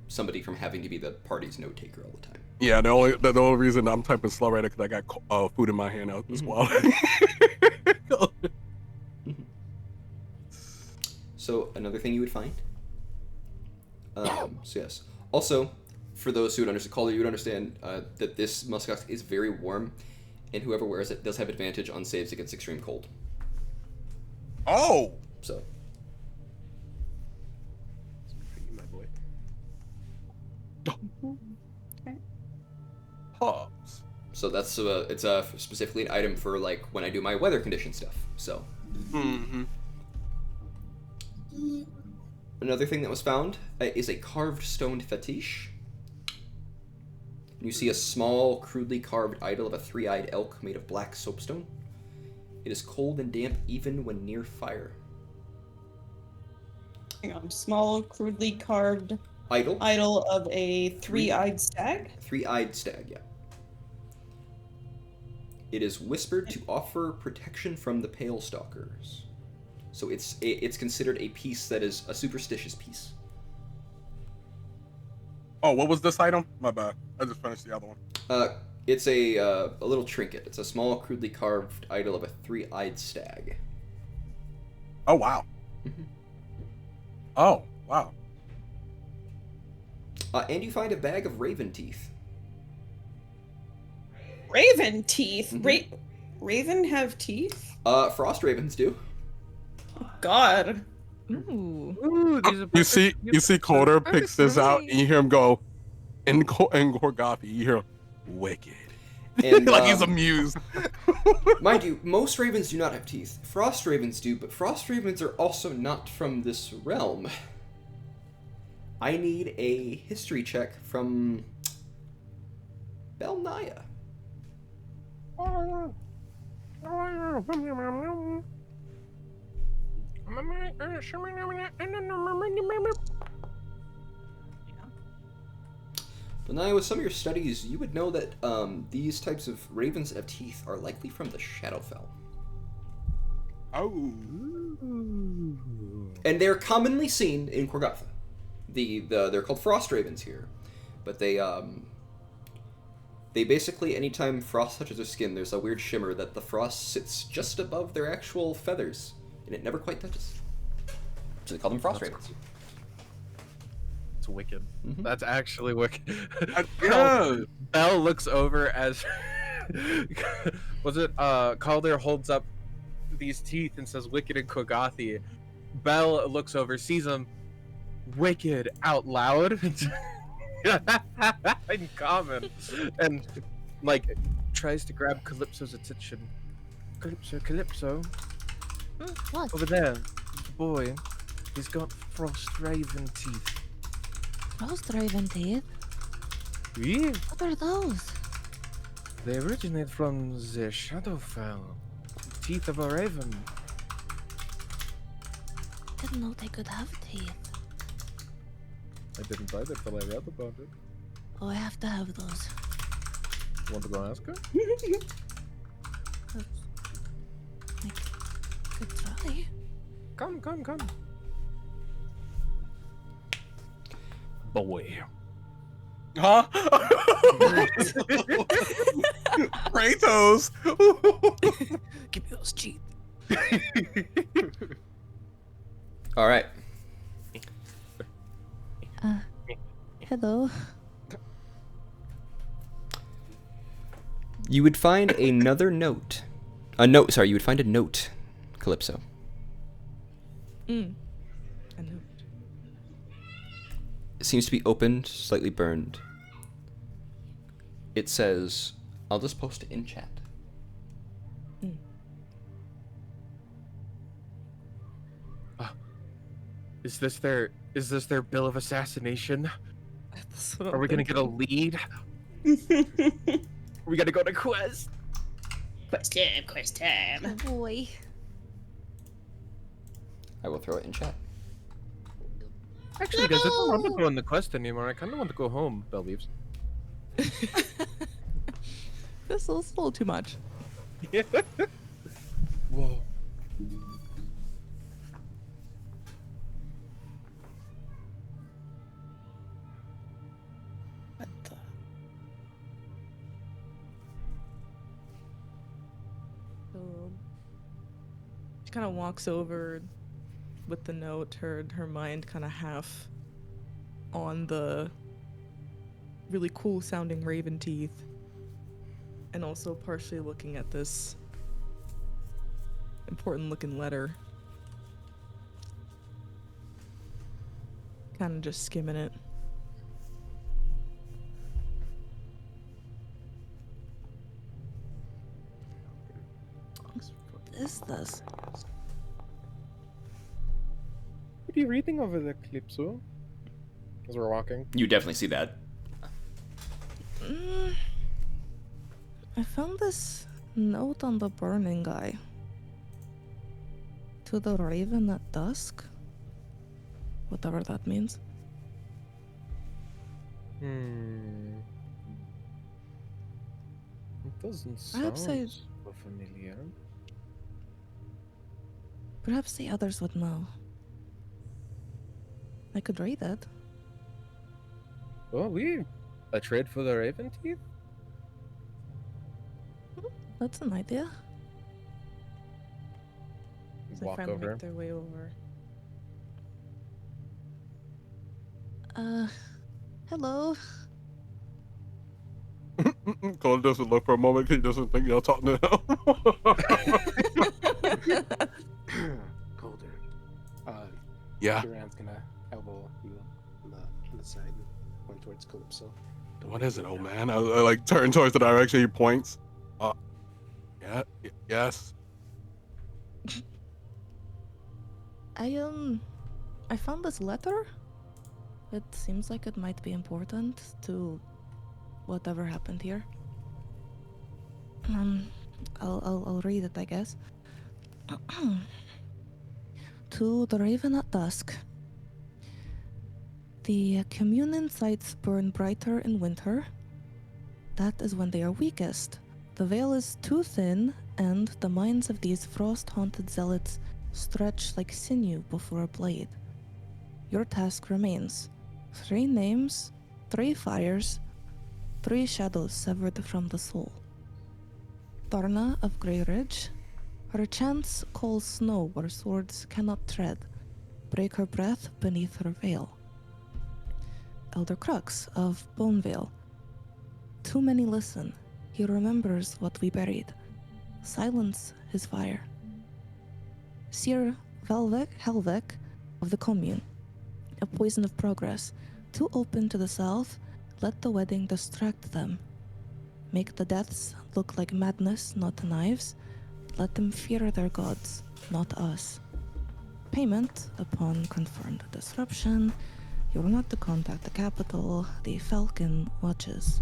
somebody from having to be the party's note taker all the time. Yeah, the only reason I'm typing slow right now because I got food in my hand out as well. So another thing you would find. So yes. Also, for those who would understand, Calder, you would understand that this muskox is very warm, and whoever wears it does have advantage on saves against extreme cold. Oh! So. My boy. Hops. So that's it's specifically an item for like when I do my weather condition stuff. So. Mm-hmm. Another thing that was found is a carved stone fetish. You see a small, crudely carved idol of a three-eyed elk made of black soapstone. It is cold and damp even when near fire. Hang on, small, crudely carved Idol of a three-eyed stag? Three-eyed stag, yeah. It is whispered to offer protection from the pale stalkers. So it's considered a piece that is a superstitious piece. Oh, what was this item? My bad. I just finished the other one. It's a little trinket. It's a small, crudely carved idol of a three-eyed stag. Oh, wow. Mm-hmm. Oh, wow. And you find a bag of raven teeth. Raven teeth? Mm-hmm. Raven have teeth? Frost ravens do. God. Ooh. Ooh, these are You see Calder perfect picks this for out, me. and you hear him go, in Corgatha, you hear, wicked. And, like he's amused. Mind you, most ravens do not have teeth. Frost ravens do, but frost ravens are also not from this realm. I need a history check from Belnaya. Belnaya, with some of your studies, you would know that these types of ravens that have teeth are likely from the Shadowfell. Oh. And they're commonly seen in Corgatha. They're called frost ravens here, but they basically, anytime frost touches their skin, there's a weird shimmer that the frost sits just above their actual feathers, and it never quite touches. So they call them frost ravens. It's wicked. Mhm. That's actually wicked. Yeah. Belle looks over as was it Calder holds up these teeth and says wicked in Corgatha. Belle looks over, sees him wicked out loud in common, and like tries to grab Calypso's attention. Calypso, What? over there, the boy, he's got frost raven teeth. Frost raven teeth? Yeah, What are those? they originate from the Shadowfell. Teeth of a raven. Didn't know they could have teeth. I didn't find it till I read about it. Oh, I have to have those. Want to go ask her? Good try. Come. Boy. Huh? Kratos. Give me those teeth. All right. Hello. You would find another note. You would find a note, Calypso. A note. It seems to be opened, slightly burned. It says, I'll just post it in chat. Is this their bill of assassination? That's what Are I'm we gonna get a thinking. lead? We gotta go to quest. Quest time. Oh boy. I will throw it in chat. Actually, guys, I don't want to go on the quest anymore. I kind of want to go home. Bell leaves. This is a little too much. Whoa. What the? So she kind of walks over with the note, her mind kind of half on the really cool sounding raven teeth, and also partially looking at this important looking letter. Kind of just skimming it. What is this? What are you reading over there, Calypso? As we're walking. You definitely see that. I found this note on the burning guy. To the raven at dusk? Whatever that means. It doesn't Perhaps I- sound so familiar. Perhaps the others would know. I could read it. Oh, a trade for the raven teeth? That's an idea. As they Walk finally over. make their way over. Hello. Cole doesn't look for a moment. He doesn't think you're talking to him. Colder. Yeah. Duran's gonna elbow you on the side and point towards Calypso. What is it, old man? I like turn towards the direction he points. Yeah. Yes. I found this letter. It seems like it might be important to whatever happened here. I'll read it, I guess. To the raven at dusk. The communion sights burn brighter in winter. That is when they are weakest. The veil is too thin, and the minds of these frost-haunted zealots stretch like sinew before a blade. Your task remains. 3 names, 3 fires, 3 shadows severed from the soul. Darna of Grey Ridge. Her chants call snow where swords cannot tread, break her breath beneath her veil. Elder Crux of Bonevale. Too many listen. He remembers what we buried. Silence his fire. Seer Helvek of the Commune. A poison of progress. Too open to the south, let the wedding distract them. Make the deaths look like madness, not knives. Let them fear their gods, not us. Payment upon confirmed disruption. You are not to contact the capital. The Falcon watches.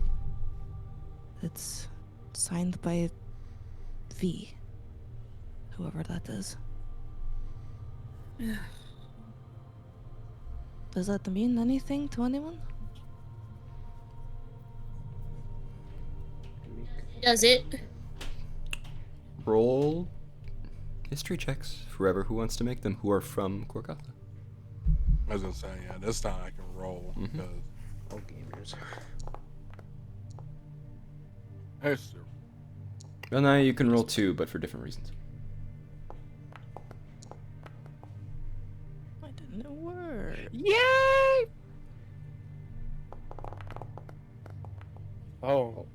It's signed by V. Whoever that is. Does that mean anything to anyone? Does it? Roll history checks for whoever who wants to make them, who are from Corgatha. I was gonna say, yeah, this time I can roll Mhm. because All gamers. it's Well, now you can roll 2, but for different reasons. I didn't work. Yay! Oh,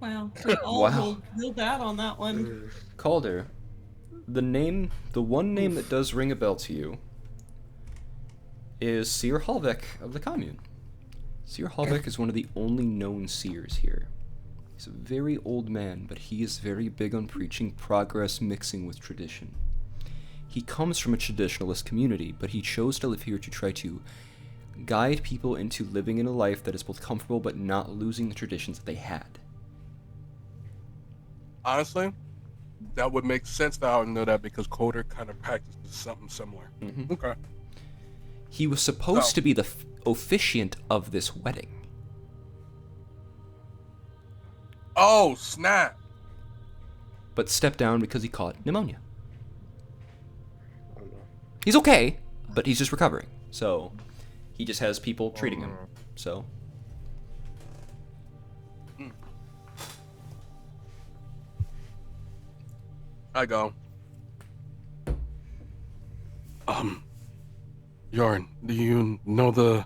Wow. We all Wow. rolled real bad on that one. Calder, the one name that does ring a bell to you is Seer Halvek of the Commune. Seer Halvek is one of the only known seers here. He's a very old man, but he is very big on preaching progress mixing with tradition. He comes from a traditionalist community, but he chose to live here to try to guide people into living in a life that is both comfortable but not losing the traditions that they had. Honestly, that would make sense that I would know that because Coder kind of practices something similar. Mhm. Okay. He was supposed to be the officiant of this wedding. Oh, snap. But stepped down because he caught pneumonia. Oh no. He's okay, but he's just recovering. So he just has people treating him. So I go. Jorn, do you know the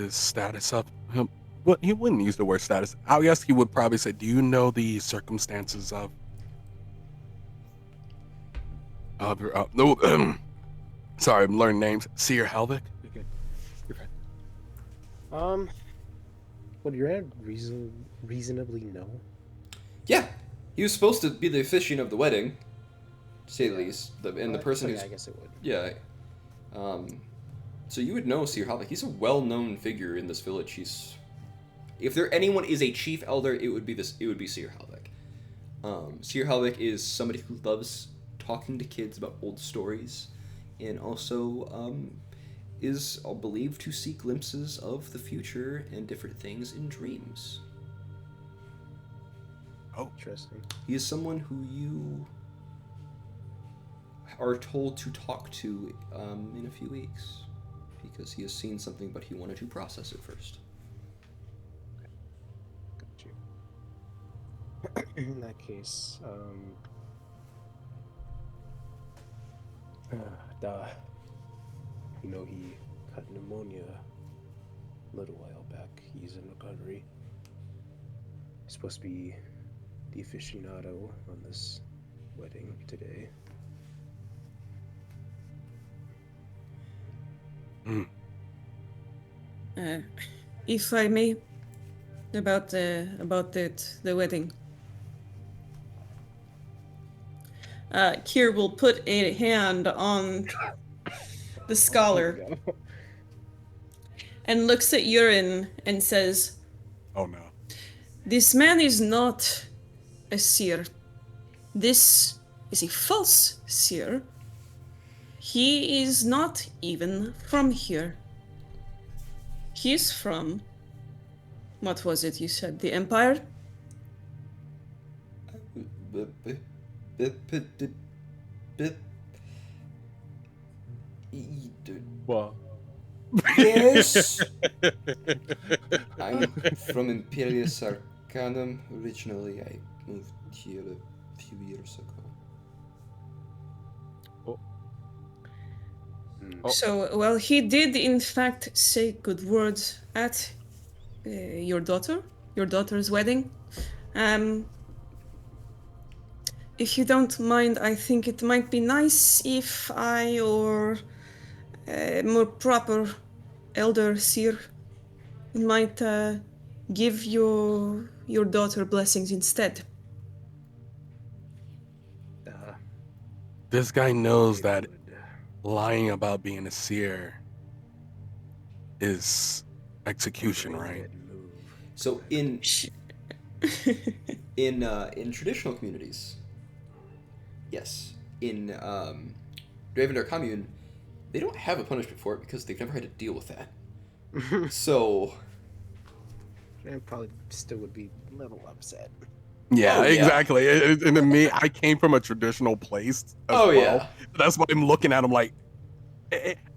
status of him? Well, he wouldn't use the word status. I guess he would probably say, do you know the circumstances of no, sorry, I'm learning names. Seer Helvik? You're good. You're fine. Would your ad reasonably know? yeah, he was supposed to be the officiant of the wedding, to say the least. The person who's I guess it would. yeah. So you would know Seer Halvik. He's a well-known figure in this village. If anyone is a chief elder, it would be Seer Halvik. Seer Halvik is somebody who loves talking to kids about old stories, and also is believed to see glimpses of the future and different things in dreams. Oh, Interesting. He is someone who you are told to talk to in a few weeks, because he has seen something, but he wanted to process it first. Got you. In that case, he caught pneumonia a little while back. He's in recovery. He's supposed to be the aficionado on this wedding today. If I may, about the wedding. Kier will put a hand on the scholar and looks at Urine and says, oh no. "This man is not a seer. This is a false seer. He is not even from here. He's from... What was it you said? The Empire? What? Yes. I'm from Imperius Arcanum. Originally, I moved here a few years ago. So, well, he did in fact say good words at your daughter's wedding. If you don't mind, I think it might be nice if I or a more proper elder seer might give your daughter blessings instead. This guy knows that lying about being a seer is execution, right? So in traditional communities, yes, in Ravendar commune, they don't have a punishment for it because they've never had to deal with that. So I probably still would be a little upset. Yeah, Oh, yeah. exactly. And to me, I came from a traditional place as well. yeah. That's why I'm looking at him like,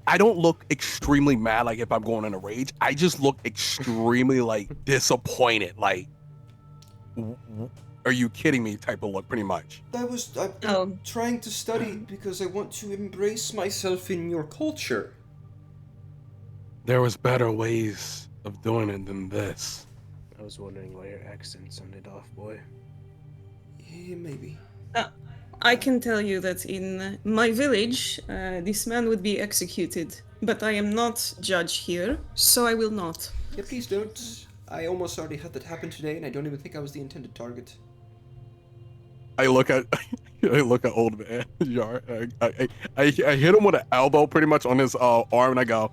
I don't look extremely mad like if I'm going in a rage. I just look extremely like disappointed. Like, are you kidding me? Type of look, pretty much. I've been trying to study because I want to embrace myself in your culture. There was better ways of doing it than this. I was wondering why your accent sounded off, boy. Yeah, maybe. I can tell you that in my village, this man would be executed, but I am not judge here, so I will not. Yeah, please don't. I almost already had that happen today, and I don't even think I was the intended target. I look at I look at old man Yar. I hit him with an elbow pretty much on his arm, and I go,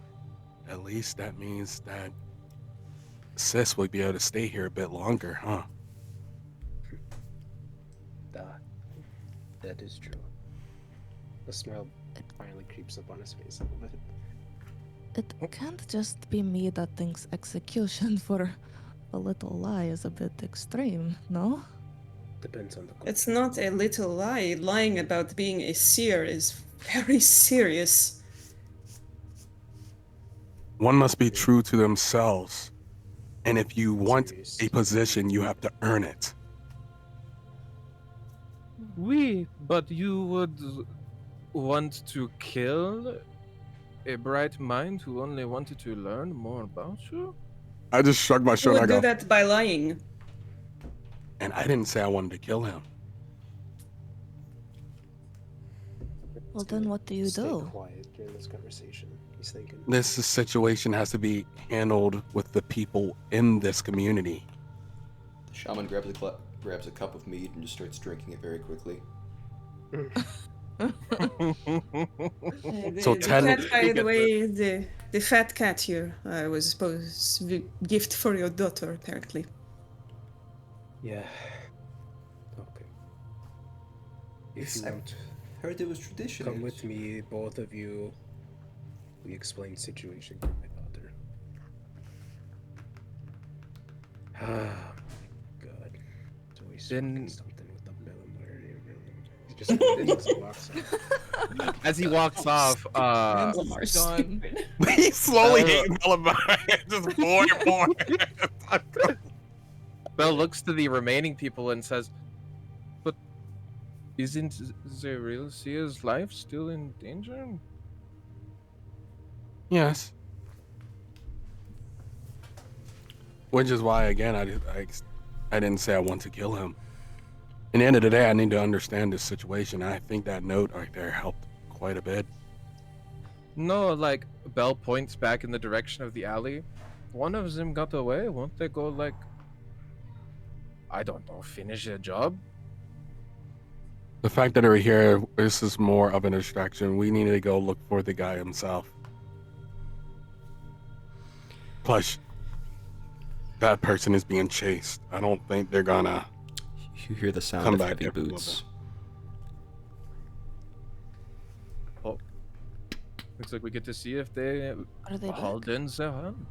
at least that means that sis will be able to stay here a bit longer, huh? That is true. The smile finally creeps up on his face a little bit. It can't just be me that thinks execution for a little lie is a bit extreme, no? Depends on the It's not a little lie. Lying about being a seer is very serious. One must be true to themselves. And if you want a position, you have to earn it. But you would want to kill a bright mind who only wanted to learn more about you? I just shrug my Who shoulder would and I do go, that by lying? and I didn't say I wanted to kill him. Well, then what do you Stay do? quiet during this conversation. He's thinking. This situation has to be handled with the people in this community. The shaman grabs a cup of mead and just starts drinking it very quickly. So The ten- cat, by the way, the fat cat here was supposed to be gift for your daughter, apparently. Yeah. Okay. If Yes, you I want, heard it was tradition. come with me, both of you. We explain situation to my daughter. Ah, my God. It's always Then- something with the millimeter. He just walks out. As he walks off, Random are Done. stupid. He slowly Oh. hating Malabar. Just more and more. Bell looks to the remaining people and says, "But isn't the real seer's life still in danger?" Yes. Which is why, again, I didn't say I want to kill him. In the end of the day, I need to understand this situation. I think that note right there helped quite a bit. No, like, Bell points back in the direction of the alley. One of them got away. Won't they go, like, I don't know, finish their job? The fact that they're here, this is more of a distraction. We need to go look for the guy himself. Plus, that person is being chased. I don't think they're gonna... You hear the sound Come of back heavy here for a little boots. Oh. Looks like we get to see if they Are they hauled back? in their hand.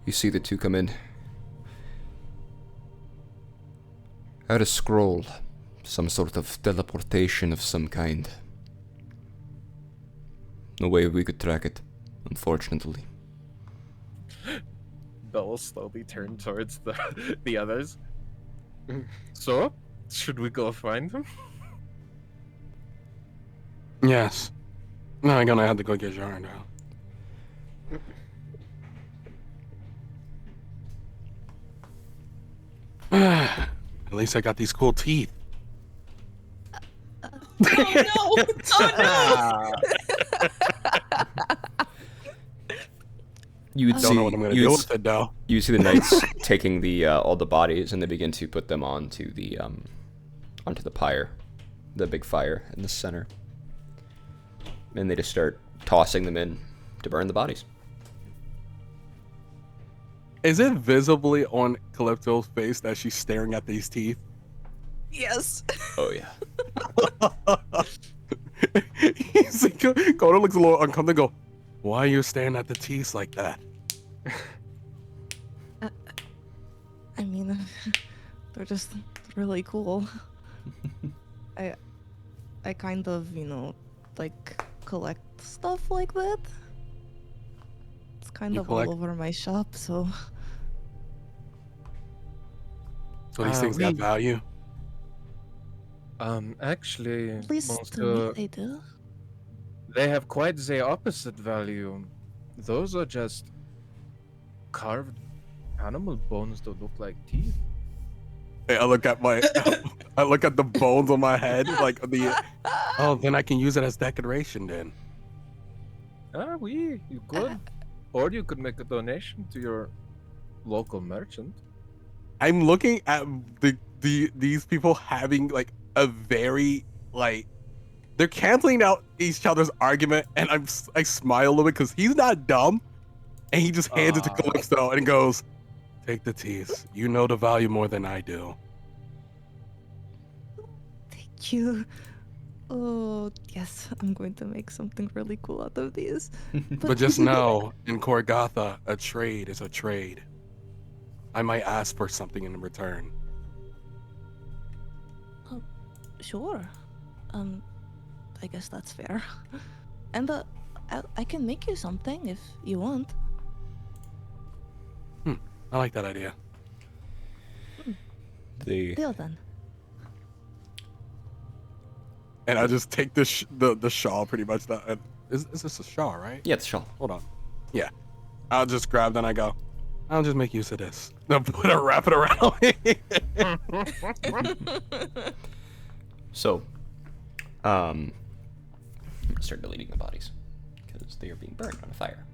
You see the two come in. I had a scroll. Some sort of teleportation of some kind. No way we could track it, unfortunately. Bell will slowly turn towards the others. So, should we go find him? Yes. No, I'm gonna have to go get Jar now. At least I got these cool teeth. Oh no! Oh You would Don't see, know what I'm gonna you do would with it though. You see the knights taking the all the bodies and they begin to put them onto the pyre, the big fire in the center, and they just start tossing them in to burn the bodies. Is it visibly on Calypso's face that she's staring at these teeth? Yes. Oh yeah. He's like, Koda looks a little uncomfortable. Go, why are you staring at the teeth like that? I mean, they're just really cool. I kind of, like collect stuff like that. It's kind You of collect- all over my shop, so So these things got we- value. Actually, at least most, to me they do. they have quite the opposite value. Those are just carved animal bones that look like teeth. Hey, I look at I look at the bones on my head, like oh, then I can use it as decoration then. You could. Or you could make a donation to your local merchant. I'm looking at these people having like a very like they're canceling out each other's argument, and I smile a little bit because he's not dumb, and he just hands it to Calypso and goes, "Take the teas. You know the value more than I do." Thank you. Oh, yes, I'm going to make something really cool out of these. But just know, in Corgatha, a trade is a trade. I might ask for something in return. Sure. I guess that's fair. And I can make you something if you want. I like that idea. Deal then. And I just take the shawl pretty much. Is this a shawl, right? Yeah, it's shawl. Hold on. Yeah. I'll just grab that and I go, I'll just make use of this. Then wrap it around me. So, start deleting the bodies because they are being burned on a fire.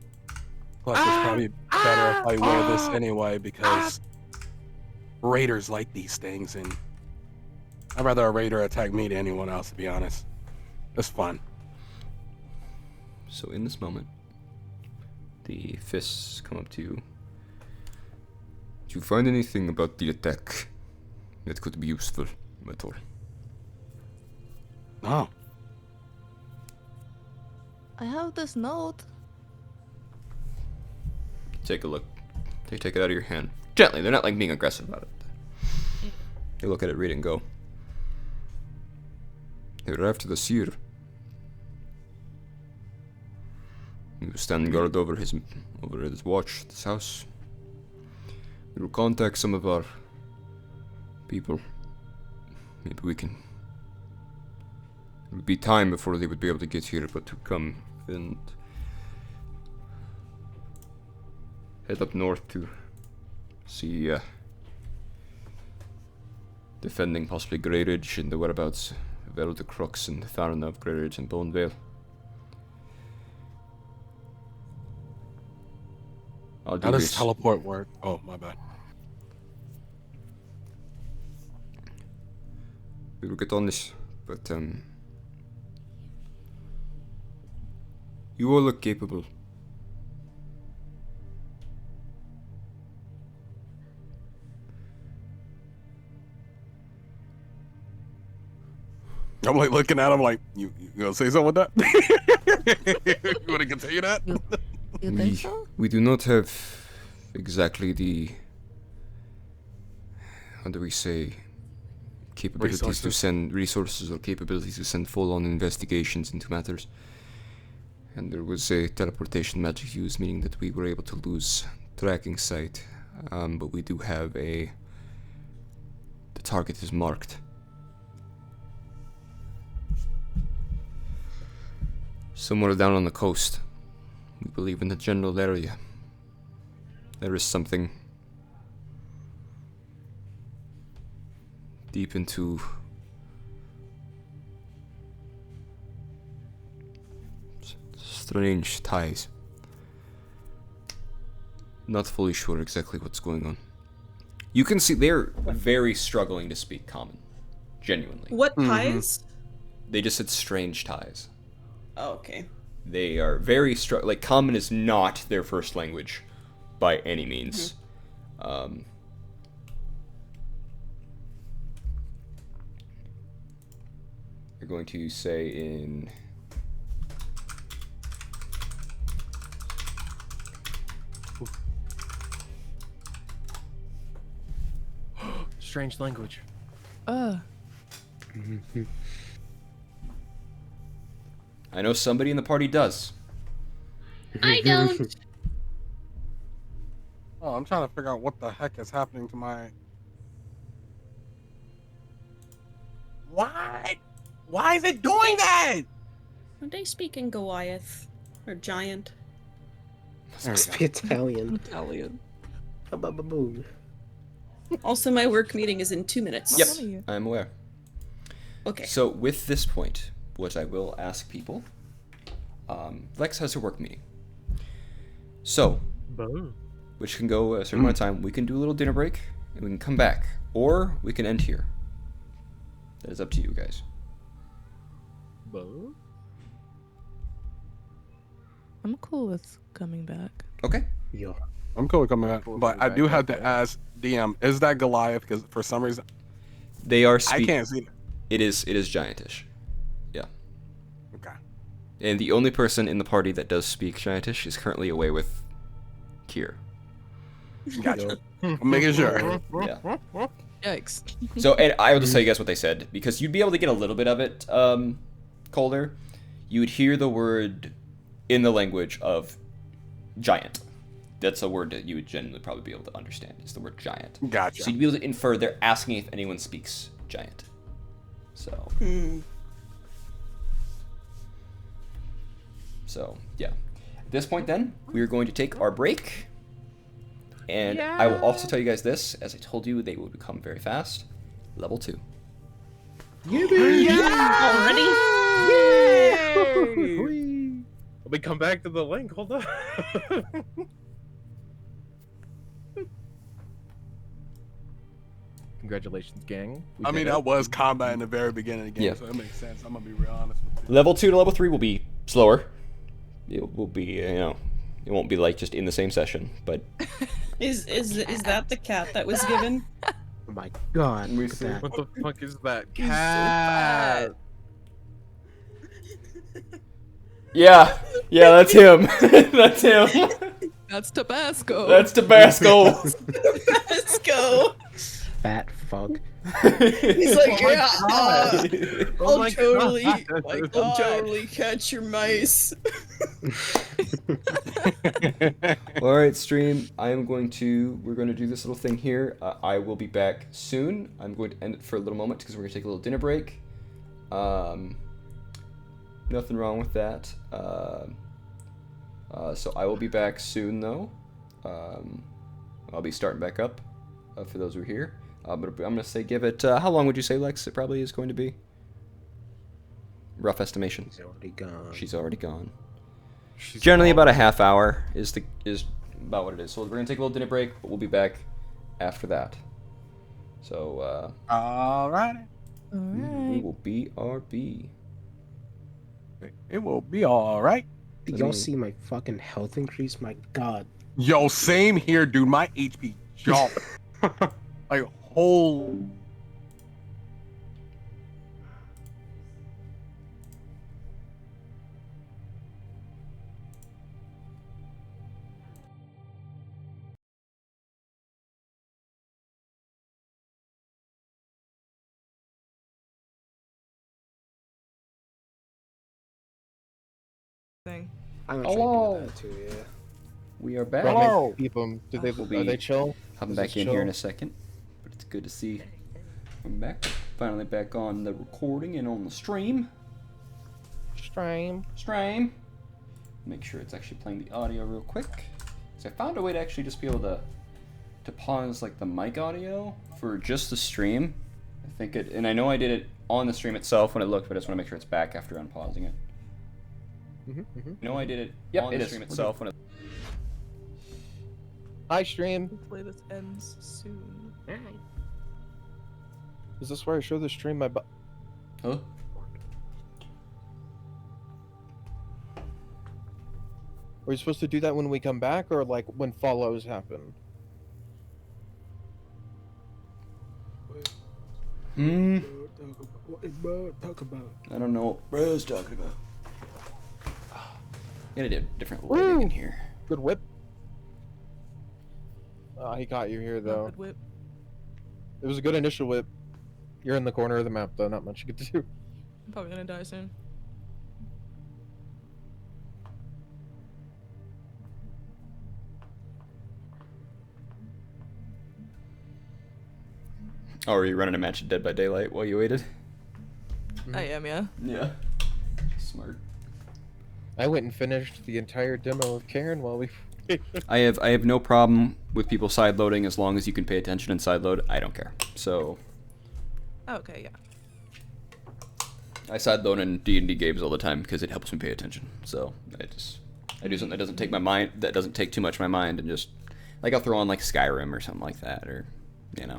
Plus, it's probably better if I wear this anyway because raiders like these things, and I'd rather a raider attack me than anyone else, to be honest. It's fun. So in this moment, the fists come up to you. Did you find anything about the attack that could be useful at all? Oh. I have this note. Take a look. They take it out of your hand. Gently, they're not like being aggressive about it. They look at it, read it, and go. They arrived to the seer. He was standing guard over his watch, this house. We will contact some of our people. Maybe we can. It would be time before they would be able to get here, but to come and head up north to see defending possibly Grey Ridge and the whereabouts of Elder Crux and Tharna of Grey Ridge and Bonevale. I'll do How does this. teleport work? Oh, my bad. We will get on this, but you all look capable. I'm like looking at him like, you gonna say something with that? You wanna continue that? You think so? We do not have exactly the, how do we say, capabilities to Resources. send resources or capabilities to send full-on investigations into matters. And there was a teleportation magic used, meaning that we were able to lose tracking sight. But we do have the target is marked. Somewhere down on the coast. We believe in the general area. There is something deep into strange ties. Not fully sure exactly what's going on. You can see they're very struggling to speak common. Genuinely. What ties? They just said strange ties. Oh, okay. They are very like common is not their first language by any means. You're going to say in Strange language. I know somebody in the party does. I don't. Oh, I'm trying to figure out what the heck is happening to my... What? Why is it doing that? Are they speaking Goliath? Or giant? There we Must go. be Italian. Italian. Ba-ba-ba-boom. Also, my work meeting is in 2 minutes. Yep, Funny. I'm aware. Okay. So with this point, what I will ask people, Lex has a work meeting. So, Boom. which can go a certain amount of time. We can do a little dinner break, and we can come back, or we can end here. That is up to you guys. I'm cool with coming back. Okay. Yo. I'm cool with coming back, but I do have to ask DM: is that Goliath? Because for some reason, They are. I can't see it. It is giantish. Yeah. Okay. And the only person in the party that does speak giantish is currently away with Kier. Gotcha. I'm making sure. Yeah. Yikes. So, and I will just tell you guys what they said, because you'd be able to get a little bit of it, Colder. You would hear the word in the language of giant. That's a word that you would genuinely probably be able to understand, is the word giant. Gotcha. So you'd be able to infer they're asking if anyone speaks giant. So. So, yeah. At this point, then, we are going to take our break. And I will also tell you guys this, as I told you, they will become very fast. Level 2. Already? Let me come back to the link. Hold on. Congratulations, gang. I mean, that was combat in the very beginning of the game, so it makes sense. I'm gonna be real honest with you. Level 2 to level 3 will be slower. It will be, it won't be like just in the same session, but... Is that the cat that was given? Oh my god. We look at see. that. What the fuck is that? He's so Cat. Yeah, that's him. That's him. That's Tabasco. That's Tabasco. Let's go. Fat fuck. He's like, yeah, Oh my I'll totally catch your mice. Alright, stream, we're going to do this little thing here. I will be back soon. I'm going to end it for a little moment because we're going to take a little dinner break. Nothing wrong with that. So I will be back soon, though. I'll be starting back up for those who are here. But I'm going to say give it... how long would you say, Lex, it probably is going to be? Rough estimation. She's already gone. She's already gone. Generally about a half hour is about what it is. So we're going to take a little dinner break, but we'll be back after that. So, Alright. we will BRB. It will be alright. Did y'all see my fucking health increase? My god. Yo, same here, dude. My HP jumped. Like, whole... Thing. I'm gonna try to do that too, yeah. We are back. Hello. Keep them. Did they? We'll Are be they chill? Hopping Is back this in here in chill? a second. But it's good to see I'm back. Finally back on the recording and on the stream. Stream. Make sure it's actually playing the audio real quick. So I found a way to actually just be able to pause like the mic audio for just the stream. I think it, and I know I did it on the stream itself when it looked, but I just want to make sure it's back after unpausing it. I know I did it on the stream itself when it. Hi, stream. Hopefully this ends soon. Is this where I show the stream my Huh? Are we supposed to do that when we come back, or like when follows happen? What is bro talk about? I don't know what bro's talking about. Gotta do a different lighting in here. Good whip. He got you here though. Rapid whip. It was a good initial whip. You're in the corner of the map though. Not much you could do. I'm probably gonna die soon. Oh, are you running a match of Dead by Daylight while you waited? I am, yeah. Yeah. Smart. I went and finished the entire demo of Karen while we. I have no problem with people sideloading as long as you can pay attention and sideload. I don't care. So Okay, yeah. I sideload in D&D games all the time because it helps me pay attention. So I do something that doesn't take my mind, that doesn't take too much of my mind, and just Like I'll throw on like Skyrim or something like that, or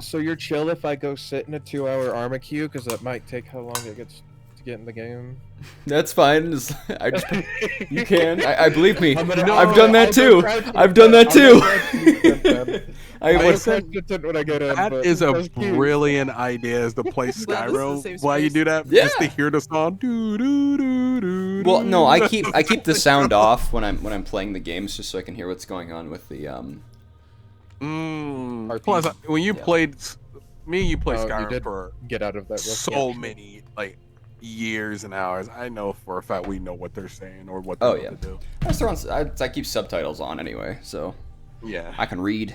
So you're chill if I go sit in a 2-hour armor queue, because that might take how long it gets to get in the game. That's fine. I just you can. I believe me. No, I've done that I'll too. go crouch I've done that too. I I was crouch content when I get in. That but is a that's cute. brilliant idea, is to play glad this is a Skyrim safe while you space. do that, Yeah. just to hear the song. Doo, doo, doo, doo, well, no, I doo. keep the sound off when I'm playing the games just so I can hear what's going on with the Plus, when you Yeah. played, me and you played Oh, you Skyrim did for get out of that. so many years and hours. I know for a fact we know what they're saying or what Oh, they're yeah. going to do. I just throw on, I keep subtitles on anyway, so Yeah. I can read.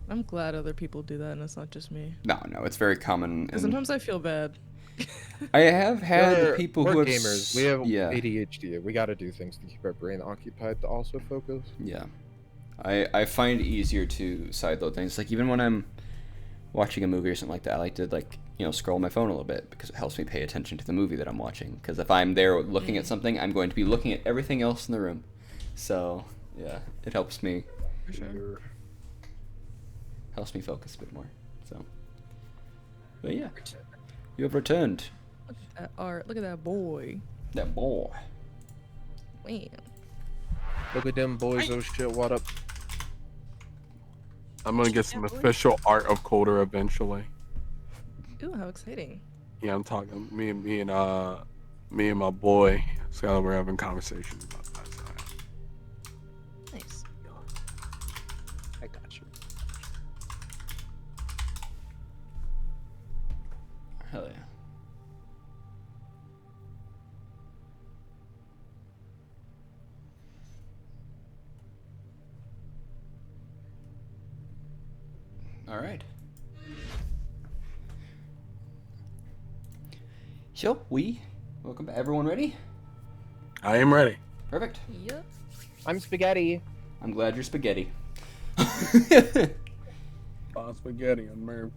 I'm glad other people do that and it's not just me. No, it's very common. 'Cause And sometimes I feel bad. I have had people we're who have gamers. We have yeah. ADHD. We got to do things to keep our brain occupied to also focus. Yeah. I find it easier to sideload things. Like even when I'm watching a movie or something like that, I like to scroll my phone a little bit because it helps me pay attention to the movie that I'm watching. Because if I'm there looking at something, I'm going to be looking at everything else in the room. So yeah, it helps me. For sure. Helps me focus a bit more. So, but yeah, you have returned. Look at that art. Look at that boy. That boy. Man. Look at them boys. Oh shit! What up? I'm going to get some official art of Coder eventually. Ooh, how exciting. Yeah, I'm talking, me and my boy, Skylar, we're having conversations about that. Nice. I got you. Hell yeah. All right. So welcome back. Everyone ready? I am ready. Perfect. Yep. I'm spaghetti. I'm glad you're spaghetti. Spaghetti on me.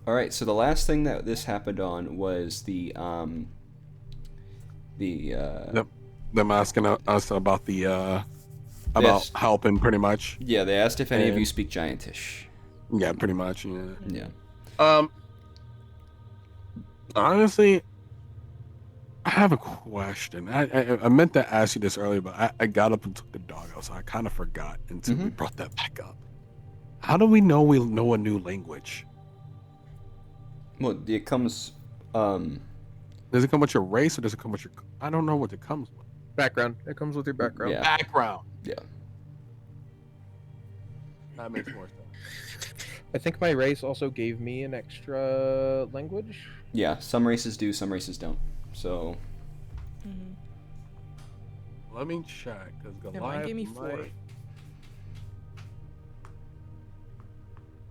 All right. So the last thing that this happened on was Them asking us about the about Yes. helping, pretty much. yeah. They asked if any of And- you speak Giantish. Yeah, pretty much. Yeah. Yeah. Honestly, I have a question. I meant to ask you this earlier, but I got up and took the dog out, so I kind of forgot until we brought that back up. How do we know a new language? Well, it comes. Does it come with your race, or does it come with your? I don't know what it comes with. Background. It comes with your background. Yeah. Background. Yeah. That makes more sense. I think my race also gave me an extra language. Yeah. Some races do. Some races don't. So. Mm-hmm. Let me check, because Yeah, Goliath mine gave me 4. might.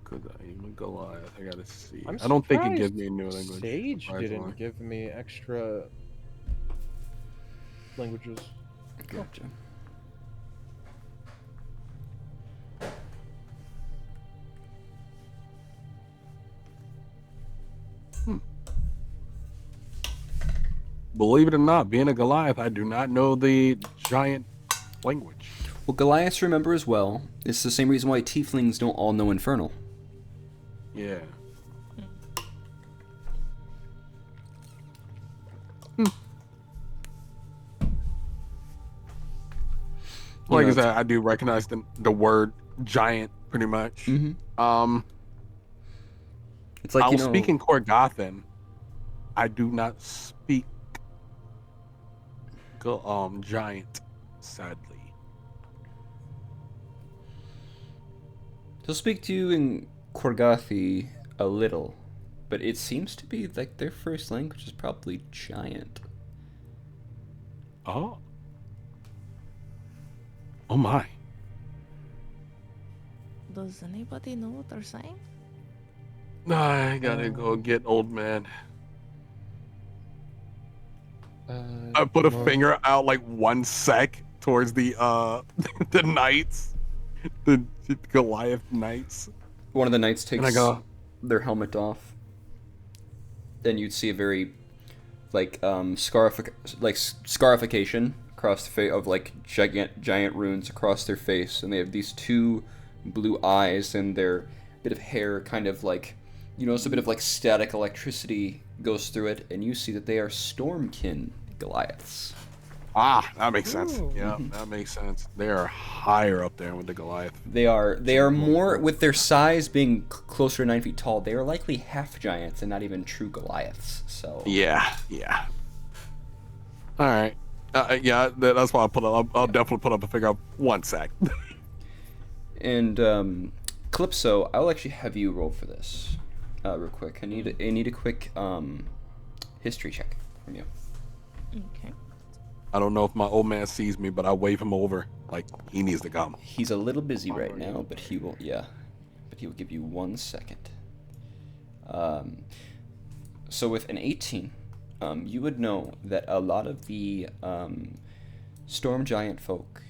Because I'm Goliath. I gotta see. I'm I don't think it surprised gives me a new language. Sage surprisingly. didn't give me extra languages. Gotcha. Believe it or not, being a Goliath, I do not know the giant language. Well, Goliaths remember as well. It's the same reason why Tieflings don't all know Infernal. Yeah. Like I said, I do recognize the word giant pretty much. Mm-hmm. It's like I will speak in Corgathan. I do not speak giant, sadly. He'll speak to you in Corgathi a little, but it seems to be like their first language is probably giant. Oh. Oh my. Does anybody know what they're saying? I gotta go get old man. I put a finger out like 1 sec towards the the knights, the Goliath knights. One of the knights takes And I go, their helmet off. Then you'd see a very like scarification across the face of like giant runes across their face, and they have these 2 blue eyes, and their bit of hair kind of like, you notice a bit of like static electricity goes through it, and you see that they are Stormkin Goliaths. Ah, that makes sense. Ooh. Yeah, that makes sense. They are higher up there with the Goliath. They are more, with their size being closer to 9 feet tall, they are likely half giants and not even true Goliaths. So Yeah. All right. Yeah, that's why I'll definitely put up a figure of 1 sec. And Calypso, I'll actually have you roll for this, real quick. I need a quick history check from you. Okay. I don't know if my old man sees me, but I wave him over like he needs to come. He's a little busy right now, but he will give you 1 second. So with an 18, you would know that a lot of the storm giant folk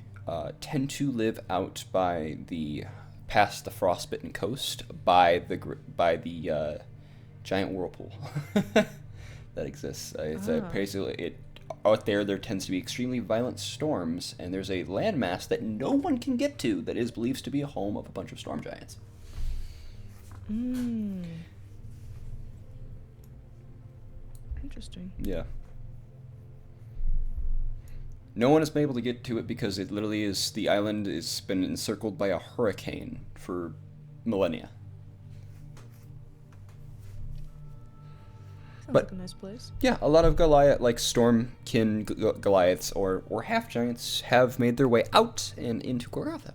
tend to live out by the past the frostbitten coast by the giant whirlpool that exists. Basically out there tends to be extremely violent storms, and there's a landmass that no one can get to that is believed to be a home of a bunch of storm giants. Interesting. Yeah. No one has been able to get to it because it literally is, the island has been encircled by a hurricane for millennia. Sounds But- like a nice place. Yeah, a lot of Goliath, like Stormkin Goliaths or half giants, have made their way out and into Corgatha,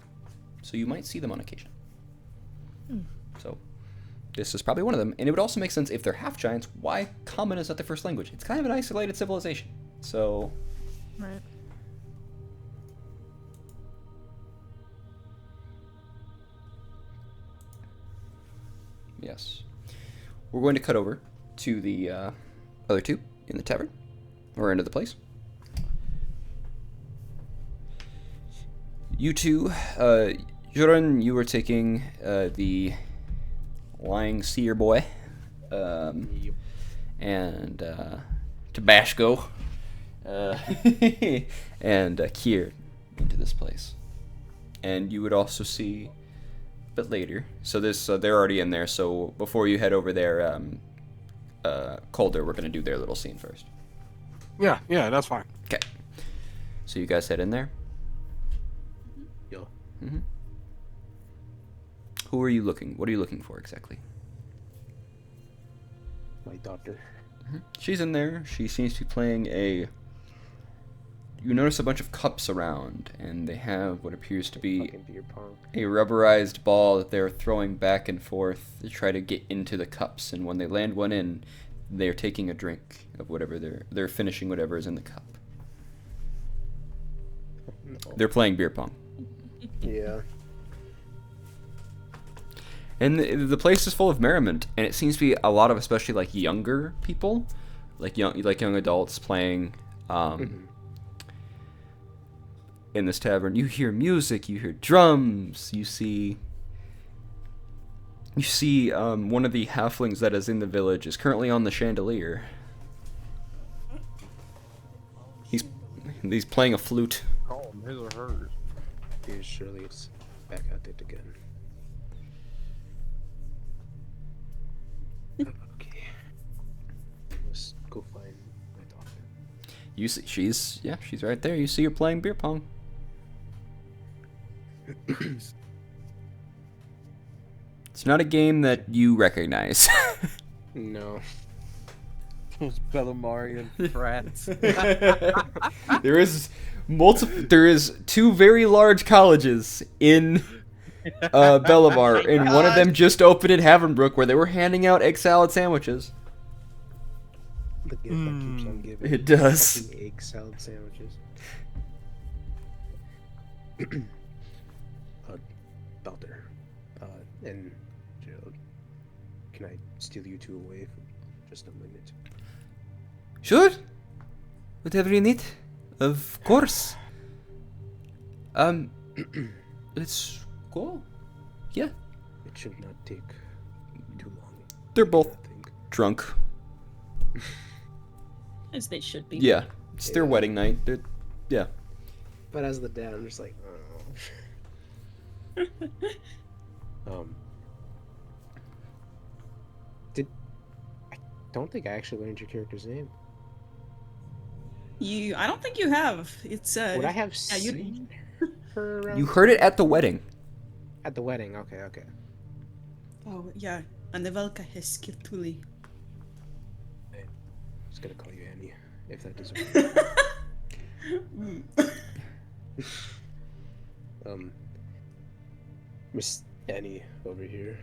so you might see them on occasion. So, this is probably one of them, and it would also make sense if they're half giants. Why common is not their first language? It's kind of an isolated civilization. So, Right. yes, we're going to cut over to the other two in the tavern, or into the place. You two, Joran, you were taking the lying seer boy, Yep. and Tabasco, and Kier into this place. And you would also see, but later. So this, they're already in there. So before you head over there, Calder, we're gonna do their little scene first. Yeah, that's fine. Okay. So you guys head in there. Yo. Mm-hmm. Who are you looking? What are you looking for exactly? My daughter. She's in there. She seems to be playing a. You notice a bunch of cups around, and they have what appears to be Fucking beer pong. a rubberized ball that they're throwing back and forth to try to get into the cups. And when they land one in, they're taking a drink of whatever they're finishing whatever is in the cup. No. They're playing beer pong. Yeah. And the place is full of merriment, and it seems to be a lot of, especially like younger people, like young adults playing in this tavern. You hear music, you hear drums, you see one of the halflings that is in the village is currently on the chandelier. He's playing a flute. Oh, his or hers. Dude, surely it's back at it again. Okay. Let's go find my daughter. You see, she's right there. You see her playing beer pong. It's not a game that you recognize. No. Those Bellamarian frats. There is two very large colleges in Bellamar, and one of them just opened in Havenbrook, where they were handing out egg salad sandwiches. The gift that keeps on giving. It does. Fucking egg salad sandwiches. Daughter. And Gerald, can I steal you two away for just a minute? Sure. Whatever you need. Of course. Let's go. Yeah. It should not take too long. They're both I think. drunk. As they should be. Yeah. It's their Yeah. wedding night. Yeah. But as the dad, I'm just like, oh. don't think I actually learned your character's name. I don't think you have. It's Would I have yeah, you seen her around You heard it town? at the wedding. At the wedding? Okay. Oh yeah, and the Velka Heskiltuli. Just gonna call you Annie, if that doesn't work. Miss Annie over here,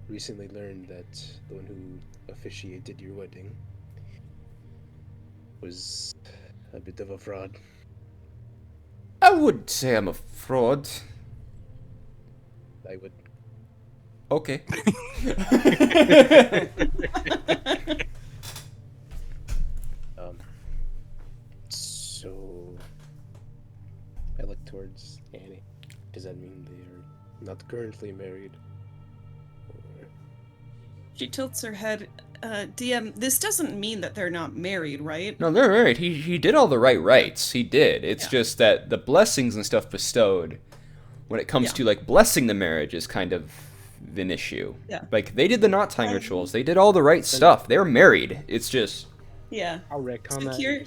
recently learned that the one who officiated your wedding was a bit of a fraud. I would say I'm a fraud. I would. Okay. So I look towards Annie. Does that mean they are not currently married? Or... She tilts her head. DM, this doesn't mean that they're not married, right? No, they're married. He did all the right rites. He did. It's just that the blessings and stuff bestowed, when it comes to like blessing the marriage, is kind of an issue. Yeah. Like they did the knot tying rituals. They did all the right stuff. They're married. It's just. Yeah. I'll retcon that. Here...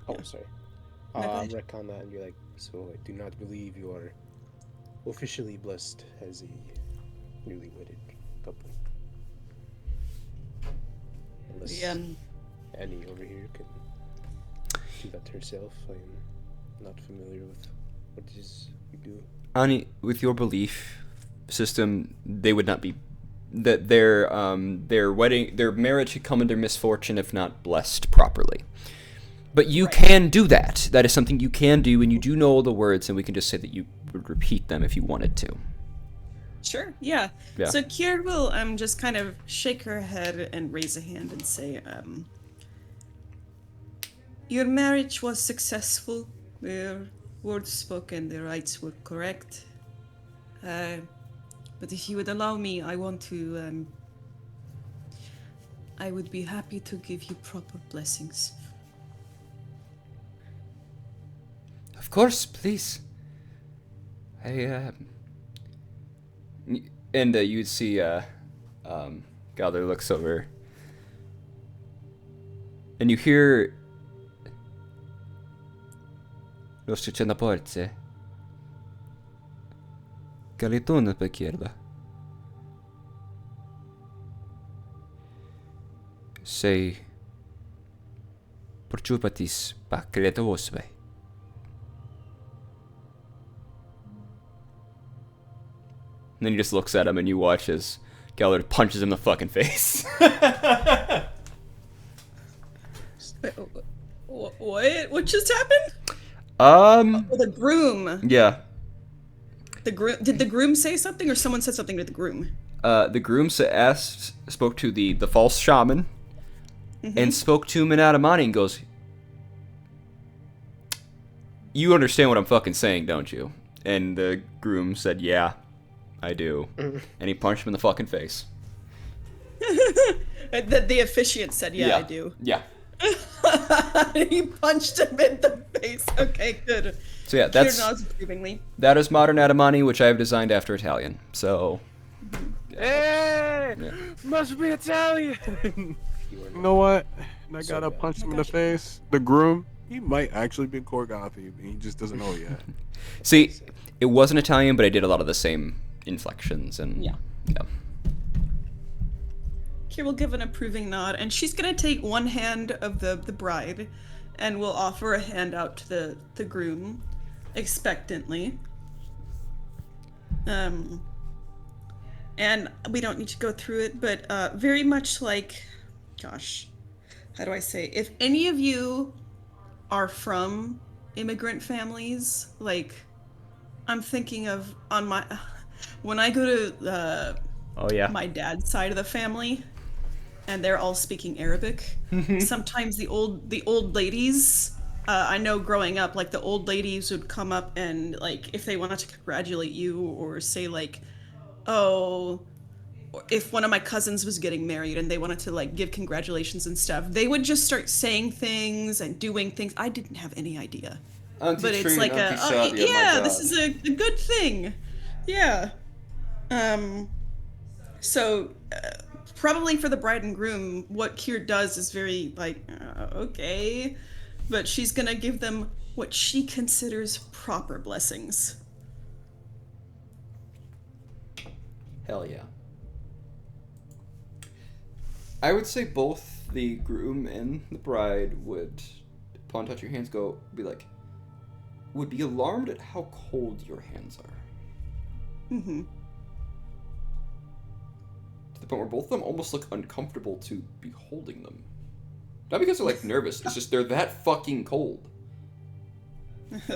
Oh, sorry. I'll retcon that and be like, so I do not believe you are officially blessed as a newly wedded couple. Unless Annie over here can do that herself. I am not familiar with what it is you do. Annie, with your belief system, they would not be that their marriage could come under misfortune if not blessed properly. But you can do that. That is something you can do, and you do know all the words, and we can just say that you would repeat them if you wanted to. Sure, yeah. So Kier will just kind of shake her head and raise a hand and say, your marriage was successful. The words spoken, the rites were correct. But if you would allow me, I want to, I would be happy to give you proper blessings. Of course, please. And you'd see, Galder looks over. And you hear... Lo sto na porta. Calitona pe kierda. Say... Porčupatis pa kreta osve. And then he just looks at him and you watch as Gellert punches him in the fucking face. What? What just happened? The groom. Yeah. The groom. Did the groom say something, or someone said something to the groom? The groom spoke to the false shaman, and spoke to him in Adamani and goes, "You understand what I'm fucking saying, don't you?" And the groom said, "Yeah, I do." And he punched him in the fucking face. The officiant said, "Yeah, I do." Yeah. He punched him in the face. Okay, good. So yeah, that is modern Adamani, which I have designed after Italian. So. Hey, must be Italian. You know what? And I gotta punch him in the face. The groom, he might actually be Corgatha. He just doesn't know yet. See, it wasn't Italian, but I did a lot of the same inflections and yeah. Kier will give an approving nod, and she's gonna take one hand of the bride, and will offer a hand out to the groom, expectantly. And we don't need to go through it, but very much like, gosh, how do I say? If any of you are from immigrant families, like, I'm thinking of when I go to my dad's side of the family, and they're all speaking Arabic. Sometimes the old ladies, I know growing up, like the old ladies would come up and like if they wanted to congratulate you or say like, oh, if one of my cousins was getting married and they wanted to like give congratulations and stuff, they would just start saying things and doing things. I didn't have any idea. Auntie but it's Tree, like Auntie Sadia, this is a good thing. Yeah. So probably for the bride and groom, what Kier does is very, like, okay. But she's gonna give them what she considers proper blessings. Hell yeah. I would say both the groom and the bride would, upon touch your hands, would be alarmed at how cold your hands are. Mm-hmm. To the point where both of them almost look uncomfortable to be holding them. Not because they're like nervous, it's just they're that fucking cold.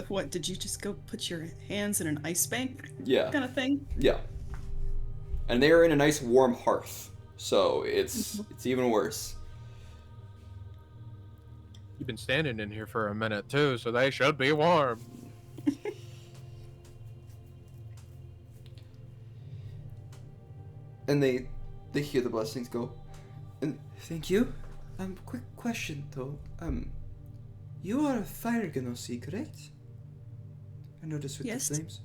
What, did you just go put your hands in an ice bank? Yeah. Kind of thing? Yeah. And they're in a nice warm hearth, so it's even worse. You've been standing in here for a minute too, so they should be warm. And they hear the blessings go. And thank you. Quick question though. You are a fire Gnosi, correct? I noticed with Yes. the flames.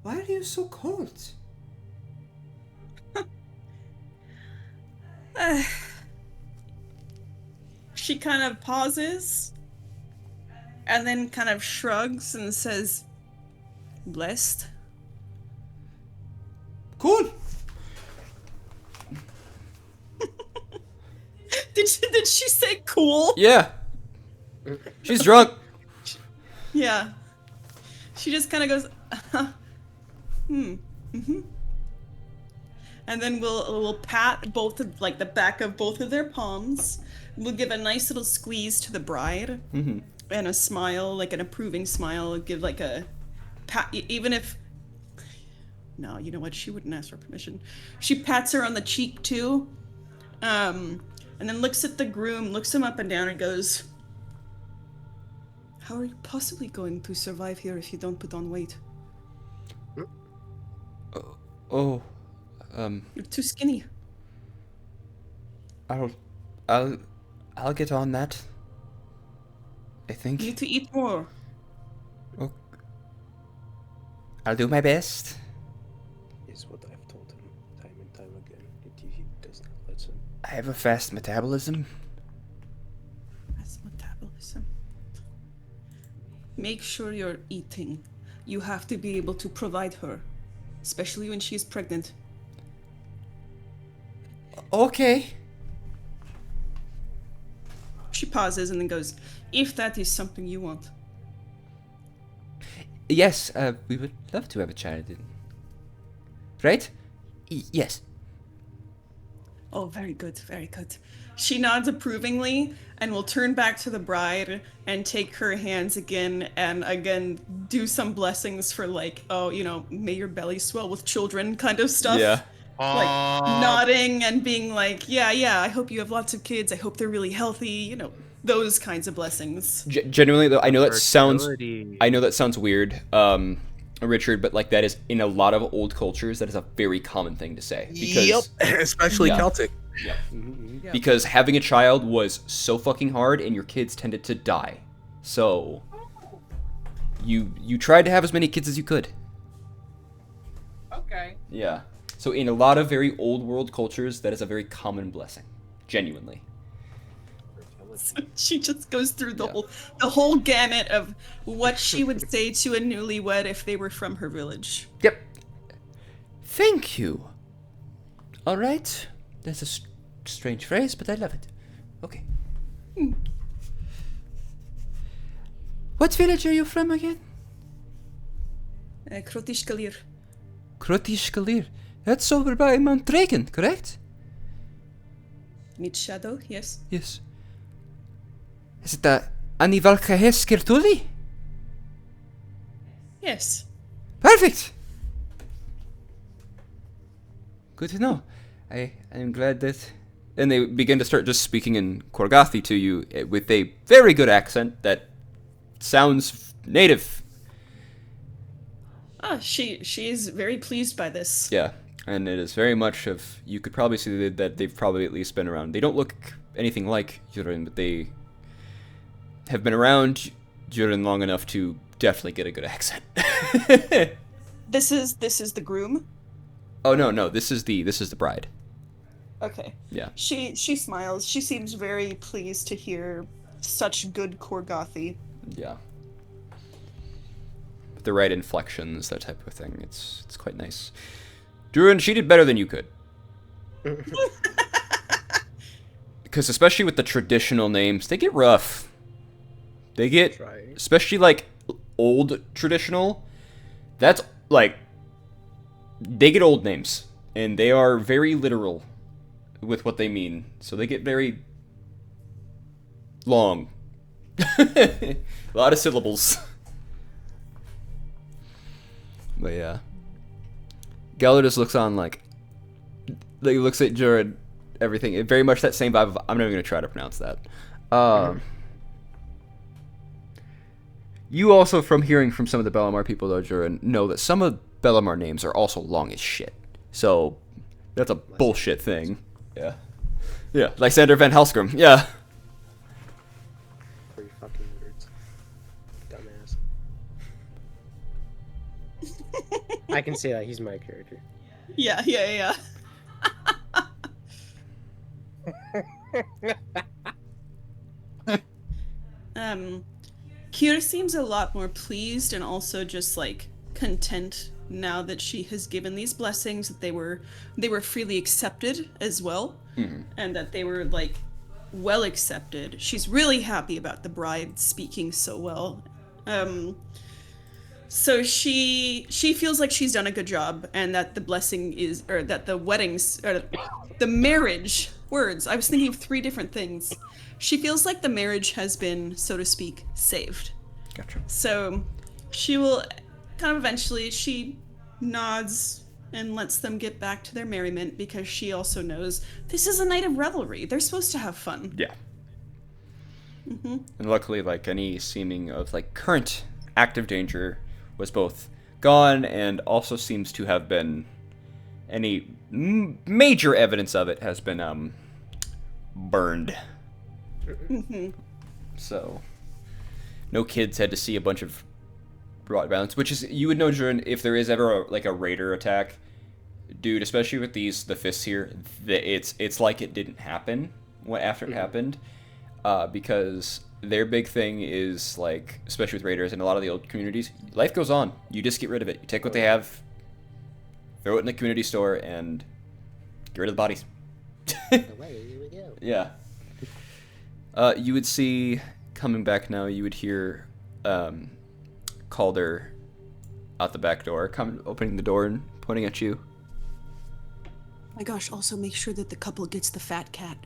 Why are you so cold? She kind of pauses and then kind of shrugs and says, blessed. Cool. Did she say cool? Yeah. She's drunk. Yeah. She just kind of goes, mm-hmm. And then we'll pat both of, like, the back of both of their palms. We'll give a nice little squeeze to the bride. Mm-hmm. And a smile, like an approving smile. Give like a pat, even if, no, you know what? She wouldn't ask for permission. She pats her on the cheek too. And then looks at the groom, looks him up and down and goes, how are you possibly going to survive here if you don't put on weight? You're too skinny. I'll get on that. I think. You need to eat more. Oh, I'll do my best. Is what I've told him time and time again. He does not listen. I have a fast metabolism. That's metabolism. Make sure you're eating. You have to be able to provide her, especially when she's pregnant. Okay. She pauses and then goes, if that is something you want. Yes, we would love to have a child. Right? Yes. Oh, very good, very good. She nods approvingly and will turn back to the bride and take her hands again and again do some blessings for, like, oh, you know, may your belly swell with children kind of stuff. Yeah. Like nodding and being like, yeah, I hope you have lots of kids. I hope they're really healthy. You know, those kinds of blessings. Genuinely though, I know that sounds Fertility. weird, Richard, but like that is in a lot of old cultures. That is a very common thing to say. Because, especially Yeah. Celtic. Yeah. Yeah. Because having a child was so fucking hard, and your kids tended to die. So you tried to have as many kids as you could. Okay. Yeah. So in a lot of very old world cultures, that is a very common blessing. Genuinely. She just goes through the Yeah. whole gamut of what she would say to a newlywed if they were from her village. Yep. Thank you. All right. That's a strange phrase, but I love it. Okay. What village are you from again? Krotishkalir. Krotishkalir. That's over by Mount Dragon, correct? Meet Shadow, yes. Yes. Is it the Anivalkahes Kirtuli? Yes. Perfect! Good to know. I'm glad that... And they begin to start just speaking in Corgatha to you with a very good accent that sounds native. She is very pleased by this. Yeah, and it is very much of... You could probably see that they've probably at least been around. They don't look anything like Jurin, but they have been around Jurin long enough to definitely get a good accent. This is the groom. Oh no, this is the bride. Okay. Yeah. She smiles. She seems very pleased to hear such good Corgathi. Yeah. With the right inflections, that type of thing. It's quite nice. Druin, she did better than you could. Because especially with the traditional names, they get rough. They get, Try. especially like old traditional, that's like, they get old names. And they are very literal with what they mean. So they get very long. A lot of syllables. But yeah. Geller just looks on like he looks at Jared, everything. Very much that same vibe of, I'm not even going to try to pronounce that. You also, from hearing from some of the Bellamar people, though, Jared, know that some of Bellamar names are also long as shit. So, that's a bullshit thing. Yeah. Yeah, Lysander Van Helsgrim. Yeah. 3 fucking words. Dumbass. I can say that he's my character. Yeah. Kira seems a lot more pleased and also just like content now that she has given these blessings, that they were freely accepted as well, and that they were like well accepted. She's really happy about the bride speaking so well. So she feels like she's done a good job, and that the blessing is, or that the weddings, or the marriage, words, I was thinking of 3 different things. She feels like the marriage has been, so to speak, saved. Gotcha. So she will kind of eventually, she nods and lets them get back to their merriment, because she also knows this is a night of revelry. They're supposed to have fun. Yeah. And luckily, like, any seeming of like current active danger was both gone, and also seems to have been any major evidence of it has been burned. So no kids had to see a bunch of brought violence, which is, you would know, Jordan, if there is ever like a raider attack, dude, especially with the fists here, it's like it didn't happen after it happened, because their big thing is, like, especially with raiders and a lot of the old communities, life goes on. You just get rid of it. You take what they have, throw it in the community store, and get rid of the bodies. Away we go. Yeah. You would see, coming back now, you would hear Calder out the back door, opening the door and pointing at you. My gosh, also make sure that the couple gets the fat cat.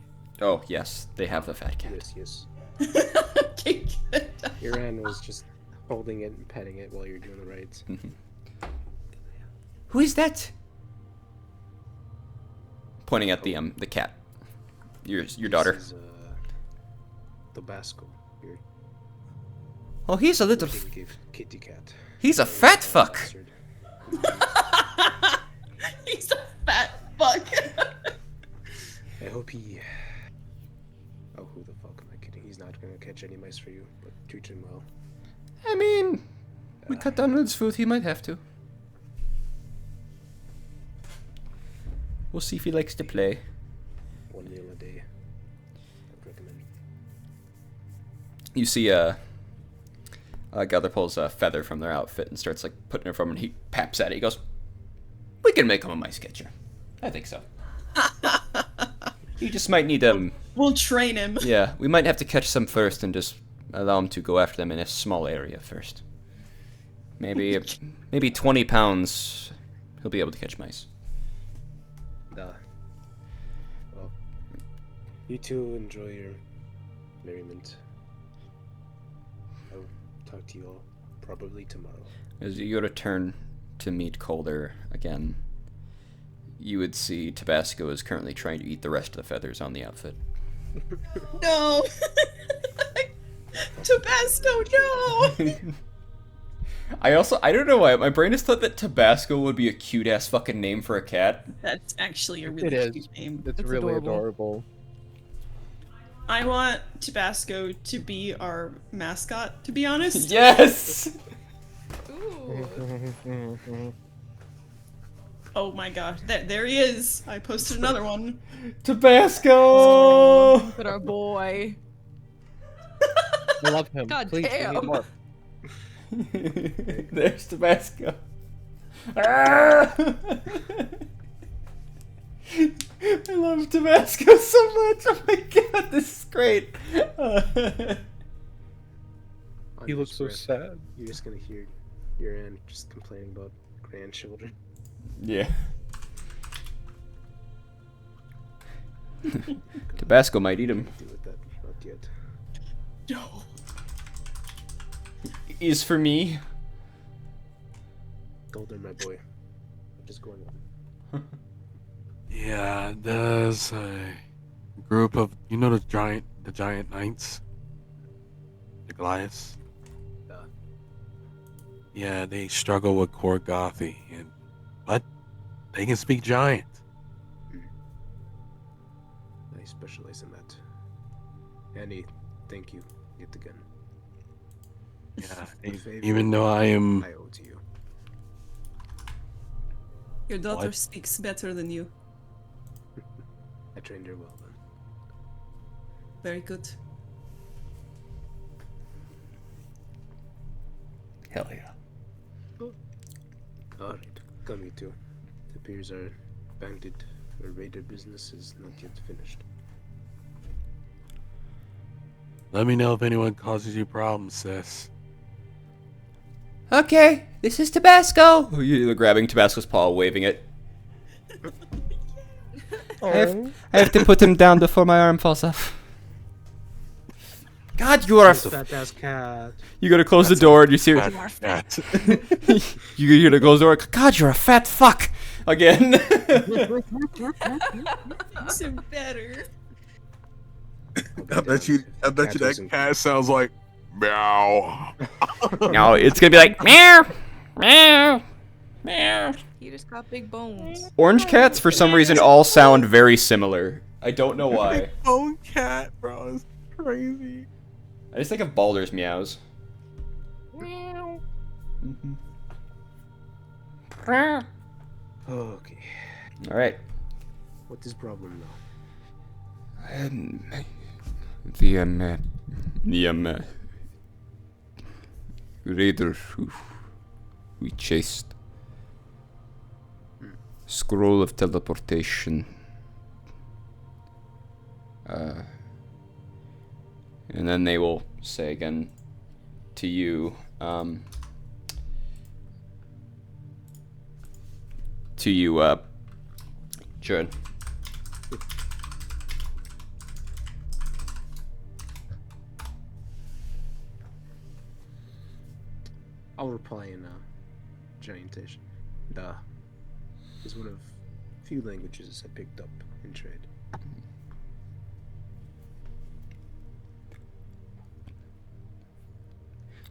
Oh, yes, they have the fat cat. Yes. Okay, good. Iran was just holding it and petting it while you're doing the rites. Who is that? Pointing at the cat. Your daughter. This is, Tabasco. Your Oh, he's a little. wedding gift, kitty cat. He's a fat fuck. Bastard. He's a fat fuck. I hope he. Oh, who the fuck am I kidding? He's not gonna catch any mice for you, but treat him well. I mean, we cut down on his food. He might have to. We'll see if he likes to play. 1 meal a day. I'd recommend. You see Gather pulls a feather from their outfit and starts like putting it from, and he paps at it. He goes, "We can make him a mice catcher. I think so. You just might need We'll train him. Yeah, we might have to catch some first and just allow him to go after them in a small area first. Maybe 20 pounds. He'll be able to catch mice." Well, you two enjoy your merriment. I'll talk to you all probably tomorrow. As you return to meet Calder again, you would see Tabasco is currently trying to eat the rest of the feathers on the outfit. No. Tabasco, no. I don't know why, my brain has thought that Tabasco would be a cute-ass fucking name for a cat. That's actually a It really is. cute name. It's It's really adorable. adorable. I want Tabasco to be our mascot, to be honest. Yes! Ooh. Oh my gosh, there he is. I posted another one. Tabasco! Look at our boy. I love him. God Please, we damn. need more. There's Tabasco. Ah! I love Tabasco so much. Oh my god, this is great. On He your looks so spread, sad. You're just gonna hear your aunt just complaining about grandchildren. Yeah. Tabasco might eat him. Deal with that. Not yet. No. Is for me. Golden, my boy. What is going on? Yeah, there's a group of the giant knights, the Goliaths. Yeah, they struggle with Corgatha, but they can speak giant. I specialize in that. Annie, thank you yet again. Yeah, The favor even though I am. I owe to you. Your daughter What? speaks better than you. I trained her well then. Very good. Hell yeah. Alright, come you two. It appears our bandit or raider business is not yet finished. Let me know if anyone causes you problems, sis. Okay, this is Tabasco. You're grabbing Tabasco's paw, waving it. I have to put him down before my arm falls off. God, you are a. Fat ass cat. You gotta close the door and you see. Fat. You gotta close the door. God, you're a fat fuck. Again. Makes him better. I bet you that cat sounds like meow. No, it's gonna be like meow, meow, meow. He just got big bones. Orange cats, for some reason, all sound very similar. I don't know why. Own cat, bro. It's crazy. I just think of Baldur's meows. Mhm. Okay. All right. What is problem now? The raider who we chased. Scroll of teleportation. And then they will say again to you, Jared. I'll reply in Giantish. Da is one of few languages I picked up in trade.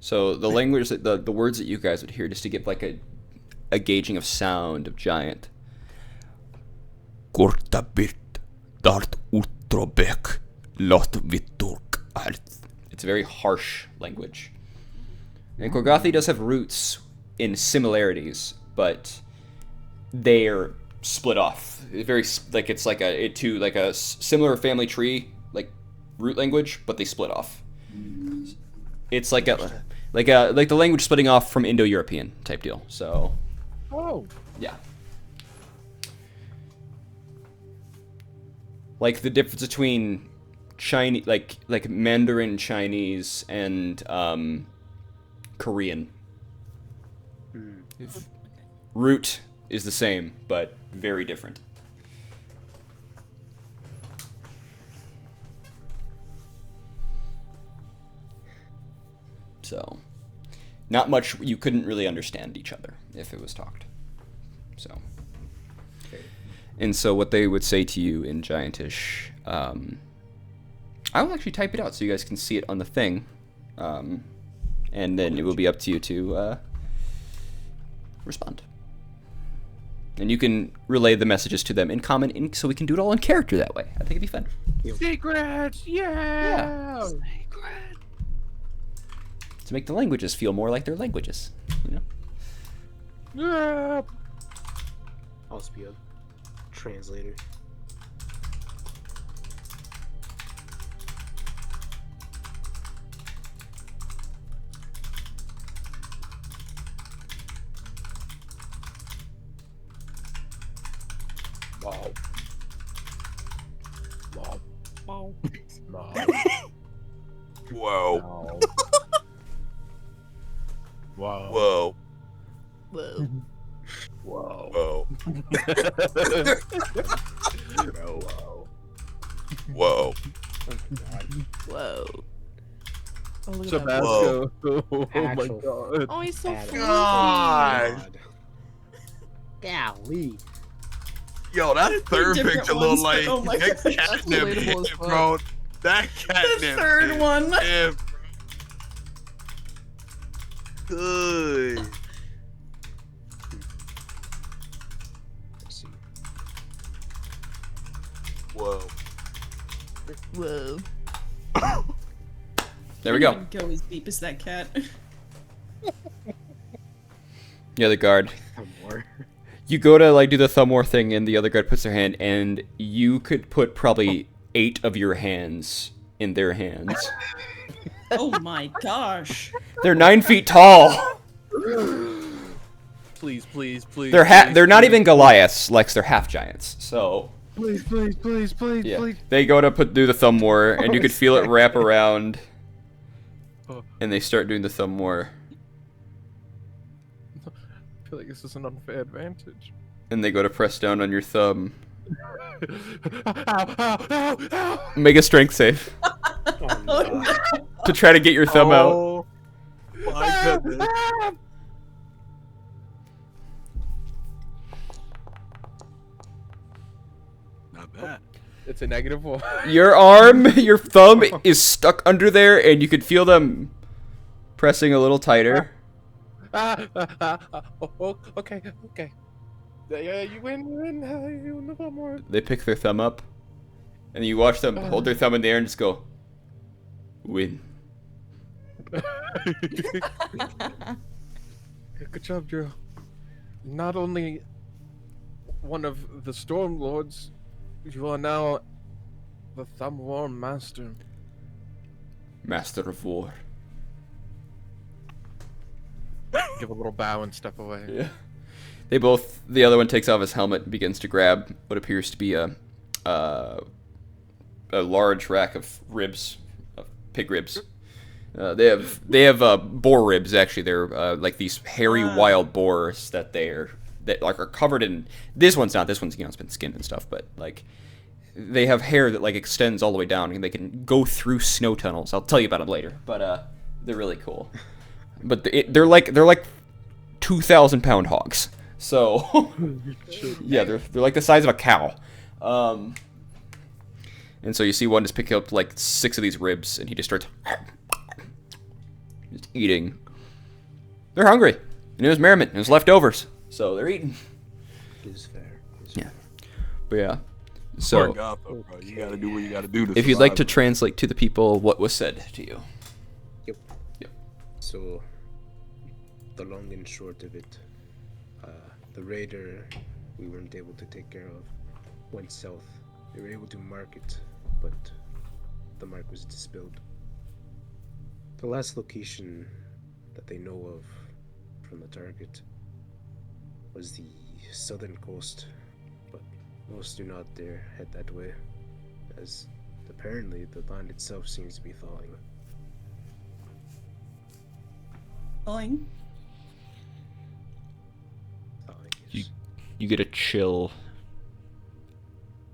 So the language, the words that you guys would hear, just to give like a gauging of sound of giant. Kortabit dart utrobek lot viturk art. It's a very harsh language. And Corgatha does have roots in similarities, but they're split off. It's like a similar family tree, like root language, but they split off. It's like the language splitting off from Indo-European type deal. So, Oh. yeah. Like the difference between Chinese, like Mandarin Chinese and Korean. Root is the same, but very different. So, not much. You couldn't really understand each other if it was talked. So, and so what they would say to you in Giantish, I will actually type it out so you guys can see it on the thing, and then it will be up to you to respond. And you can relay the messages to them in common, so we can do it all in character that way. I think it'd be fun. Secrets! Yeah! To make the languages feel more like their languages, you know? Yeah! also be a translator. Wow. Wow. Wow. No. Whoa. No. Wow. Whoa. Whoa. Wow. Whoa. Wow. Whoa. Whoa. Oh, look at that. Tabasco. Oh my Actual god. Oh, he's so Adam. fluffy. God. Golly. Yo, that third different picture ones, look like but oh my that gosh. catnip, Relatable as hit, fuck. bro. That The catnip. third hit, one. hit, bro. Good. Let's see. Whoa. Whoa. There we go. Can't even go as deep as that cat. The other guard. More. You go to like do the thumb war thing, and the other guard puts their hand, and you could put probably 8 of your hands in their hands. Oh my gosh. They're 9 feet tall. Please, please, please. They're not even Goliaths, Lex. They're half giants. So Please, please, please, please, yeah, please. they go to do the thumb war, and you could feel it wrap around, Oh. and they start doing the thumb war, I feel like this is an unfair advantage. and they go to press down on your thumb. Ow, ow, ow, ow. Make a strength save Oh, no. to try to get your thumb out. Oh my goodness. Not bad. It's a -1. Your thumb is stuck under there, and you could feel them pressing a little tighter. Okay, okay. Yeah, you win, you win. You win no more. They pick their thumb up, and you watch them hold their thumb in the air and just go, win. Good job, Drew. Not only one of the Storm Lords, you are now the Thumb War Master. Master of War. Give a little bow and step away. Yeah. The other one takes off his helmet and begins to grab what appears to be a large rack of ribs, of pig ribs. They have boar ribs, actually. They're like these hairy wild boars that are covered in. This one's not. This one's it's been skinned and stuff, but like they have hair that like extends all the way down, and they can go through snow tunnels. I'll tell you about them later, but they're really cool. But they're like 2,000-pound hogs. So yeah, they're like the size of a cow. And so you see one just pick up like 6 of these ribs, and he just starts just eating. They're hungry, and it was merriment. It was leftovers, so they're eating. It is fair. Yeah, but yeah. So Corgatha, bro. You gotta do what you gotta do to if you'd like to survive. translate to the people what was said to you. So, the long and short of it, the raider we weren't able to take care of went south. They were able to mark it, but the mark was dispelled. The last location that they know of from the target was the southern coast, but most do not dare head that way, as apparently the land itself seems to be thawing. Fine. You get a chill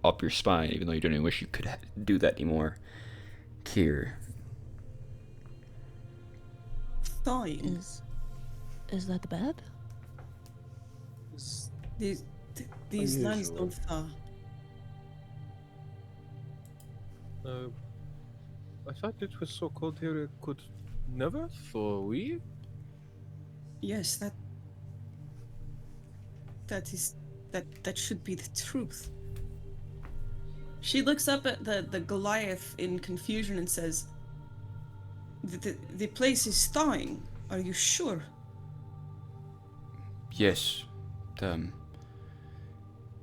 up your spine, even though you don't even wish you could do that anymore. Kier. Thawing. Is that the bed? These lands Unusual. don't thaw. I thought it was so cold here it could never thaw. We? Yes, that should be the truth. She looks up at the Goliath in confusion and says, the place is thawing. Are you sure? Yes.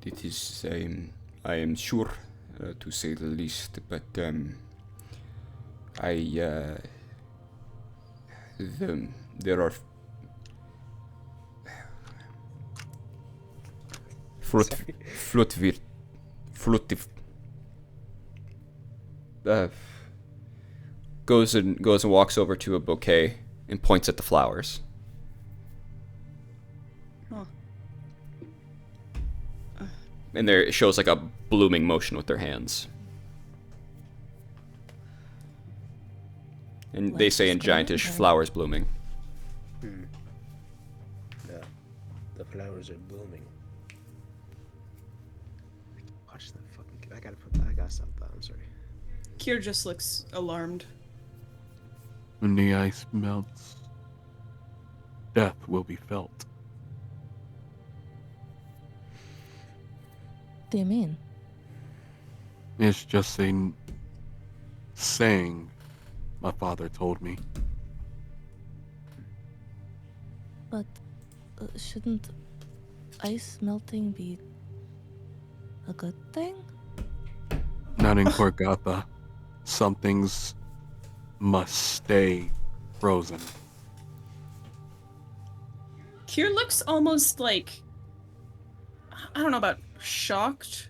it is, I am sure, to say the least, but there are Sorry. fruitive goes and walks over to a bouquet and points at the flowers. Huh. And there it shows like a blooming motion with their hands. And they Life say is in going Giantish, well. flowers blooming. The flowers are blooming. Watch that fucking. I gotta stop that. I'm sorry. Kier just looks alarmed. When the ice melts, death will be felt. What do you mean? It's just a saying my father told me. But shouldn't ice melting be a good thing? Not in Corgatha. Some things must stay frozen. Kier looks almost like, I don't know about shocked,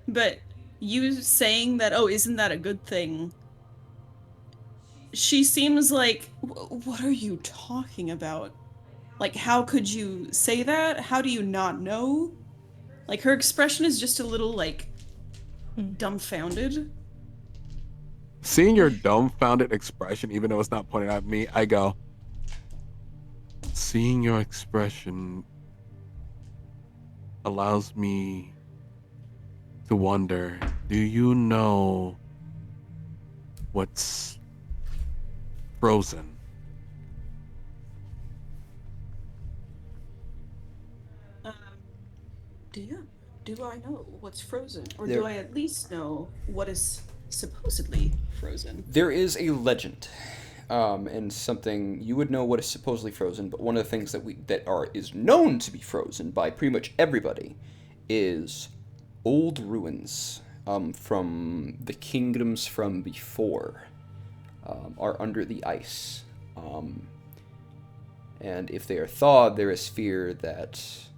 but you saying that, oh, isn't that a good thing? She seems like, what are you talking about? Like, how could you say that? How do you not know? Like, her expression is just a little, like, dumbfounded. Seeing your dumbfounded expression, even though it's not pointing at me, I go, seeing your expression allows me to wonder, do you know what's frozen? Do I know what's frozen? Or There- do I at least know what is supposedly frozen? There is a legend, and something you would know what is supposedly frozen. But one of the things is known to be frozen by pretty much everybody is old ruins from the kingdoms from before are under the ice, and if they are thawed, there is fear that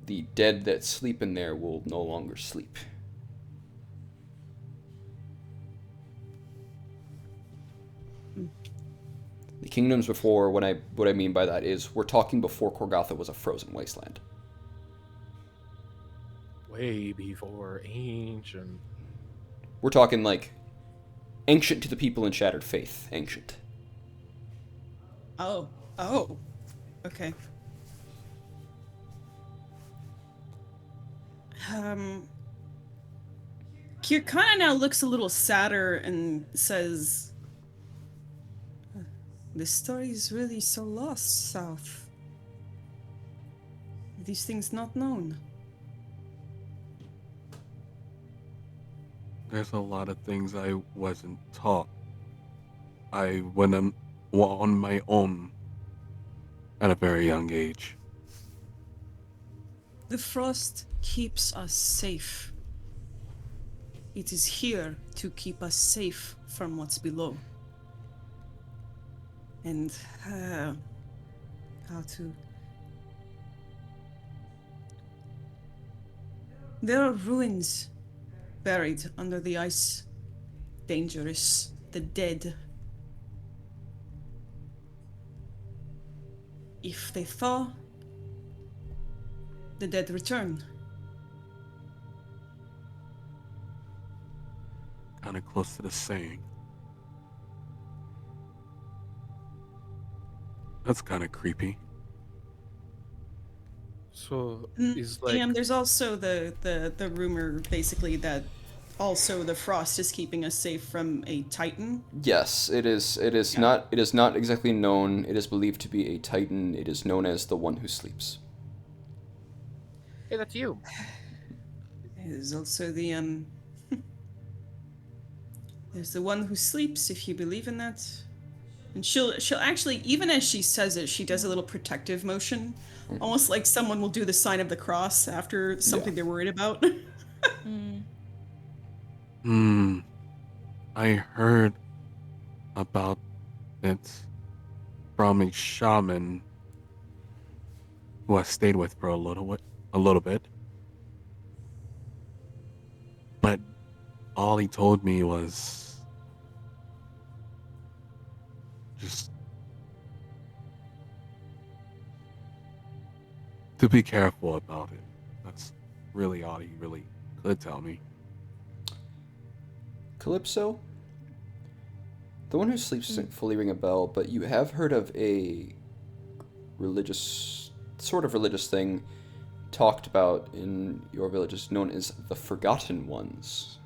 the dead that sleep in there will no longer sleep. The kingdoms before, what I mean by that is we're talking before Corgatha was a frozen wasteland. Way before ancient. We're talking like ancient to the people in Shattered Faith, ancient. Oh. Okay. Kier kind of now looks a little sadder and says, "The story is really so lost, South. These things not known." There's a lot of things I wasn't taught. I went on my own at a very young age. The frost keeps us safe. It is here to keep us safe from what's below. And how to... There are ruins buried under the ice. Dangerous. The dead. If they thaw, the dead return. Kind of close to the saying. That's kind of creepy. So is like And there's also the rumor, basically, that also the frost is keeping us safe from a titan. Yes, it is. It is not. It is not exactly known. It is believed to be a titan. It is known as the one who sleeps. hey, that's you. There's also the there's the one who sleeps, if you believe in that. And she'll actually, even as she says it, she does a little protective motion, almost like someone will do the sign of the cross after something they're worried about. I heard about it from a shaman who I stayed with for a little bit. But all he told me was just to be careful about it. That's really all he really could tell me. Calypso? The One Who Sleeps doesn't fully ring a bell, but you have heard of a sort of religious thing talked about in your villages known as the Forgotten Ones,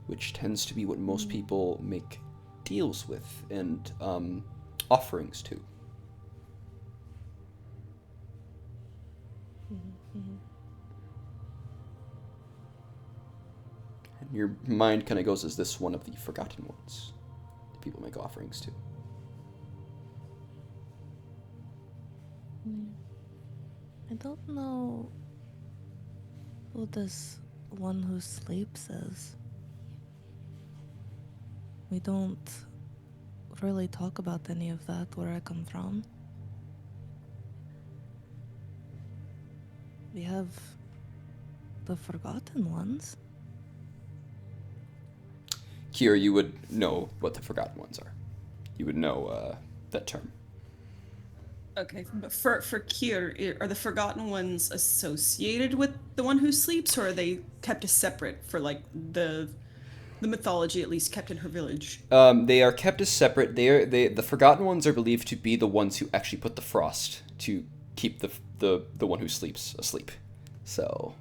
which tends to be what most people make deals with and offerings to. And your mind kind of goes, is this one of the Forgotten Ones that people make offerings to? I don't know who this One Who Sleeps is. We don't really talk about any of that where I come from. We have the Forgotten Ones. Kier, you would know what the Forgotten Ones are. You would know that term. Okay, but for Kier, are the Forgotten Ones associated with the One Who Sleeps, or are they kept as separate for like the mythology, at least kept in her village? They are kept as separate. The Forgotten Ones are believed to be the ones who actually put the frost to keep the One Who Sleeps asleep. So.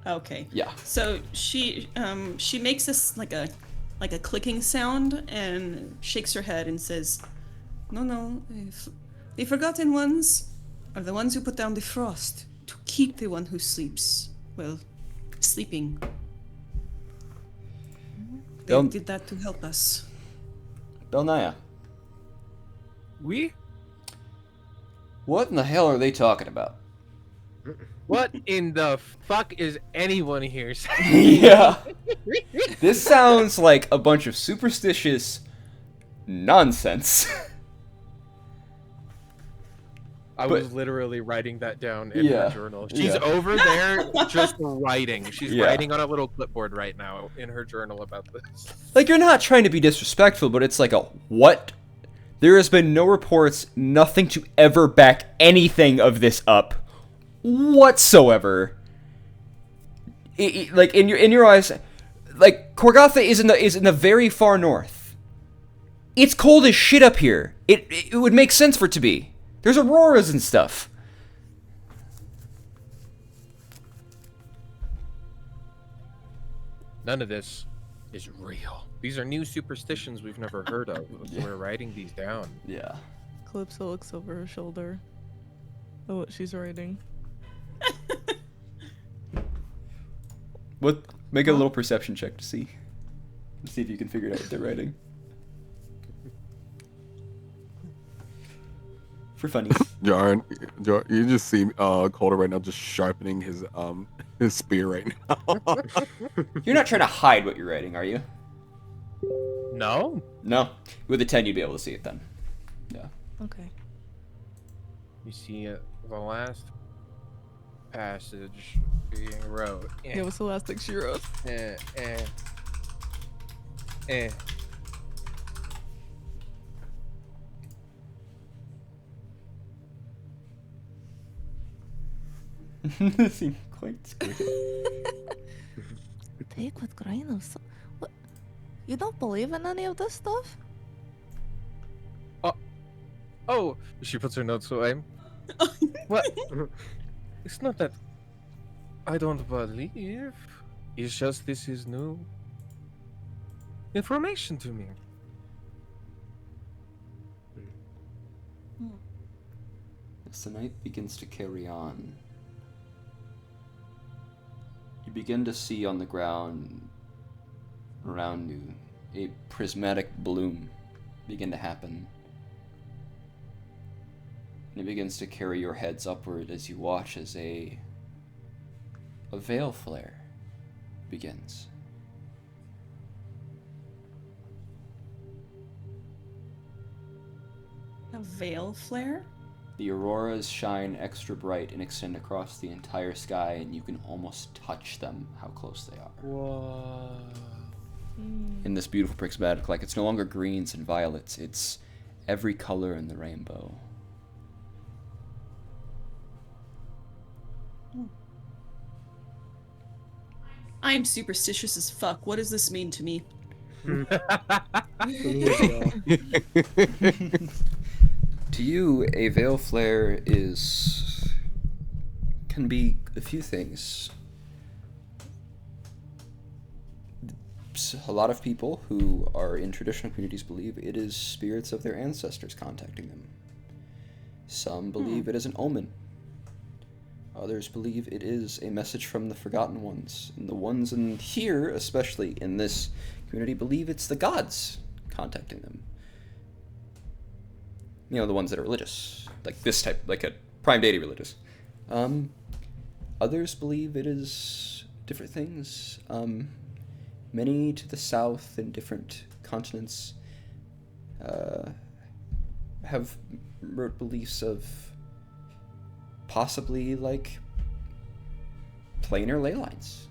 Okay. Yeah. So she makes this like a clicking sound and shakes her head and says, "No, the Forgotten Ones are the ones who put down the frost to keep the One Who Sleeps, well, sleeping. They did that to help us." Belnaya, We? what in the hell are they talking about? What in the fuck is anyone here saying? Yeah. This sounds like a bunch of superstitious nonsense. I was literally writing that down in Yeah, her journal. She's yeah. over there just writing. She's Yeah. writing on a little clipboard right now in her journal about this. Like, you're not trying to be disrespectful, but it's like a what? There has been no reports, nothing to ever back anything of this up whatsoever. Like in your eyes, like Corgatha is in the very far north. It's cold as shit up here. It would make sense for it to be. There's auroras and stuff. None of this is real. These are new superstitions we've never heard of. Yeah. We're writing these down. Yeah. Calypso looks over her shoulder at what she's writing. What? Make a little perception check to see if you can figure out what they're writing. For funny. Jarn, you just see Calder right now just sharpening his spear right now. You're not trying to hide what you're writing, are you? No? No. With a 10, you'd be able to see it then. Yeah. Okay. You see the last passage being wrote. Yeah, what's the last thing she wrote? They seem quite scared. Take with grain of salt. What? You don't believe in any of this stuff? Oh, she puts her notes away. What? It's not that I don't believe. It's just this is new information to me. As the night begins to carry on, you begin to see on the ground around you a prismatic bloom begin to happen. And it begins to carry your heads upward as you watch as a veil flare begins. A veil flare? The auroras shine extra bright and extend across the entire sky, and you can almost touch them, how close they are. Whoa. In this beautiful prismatic light, it's no longer greens and violets, it's every color in the rainbow. I'm superstitious as fuck. What does this mean to me? Me as well. To you, a veil flare can be a few things. A lot of people who are in traditional communities believe it is spirits of their ancestors contacting them. Some believe it is an omen. Others believe it is a message from the Forgotten Ones. And the ones in here, especially in this community, believe it's the gods contacting them. You know, the ones that are religious. Like this type, like a prime deity religious. Others believe it is different things. Many to the south in different continents have beliefs of possibly like planar ley lines.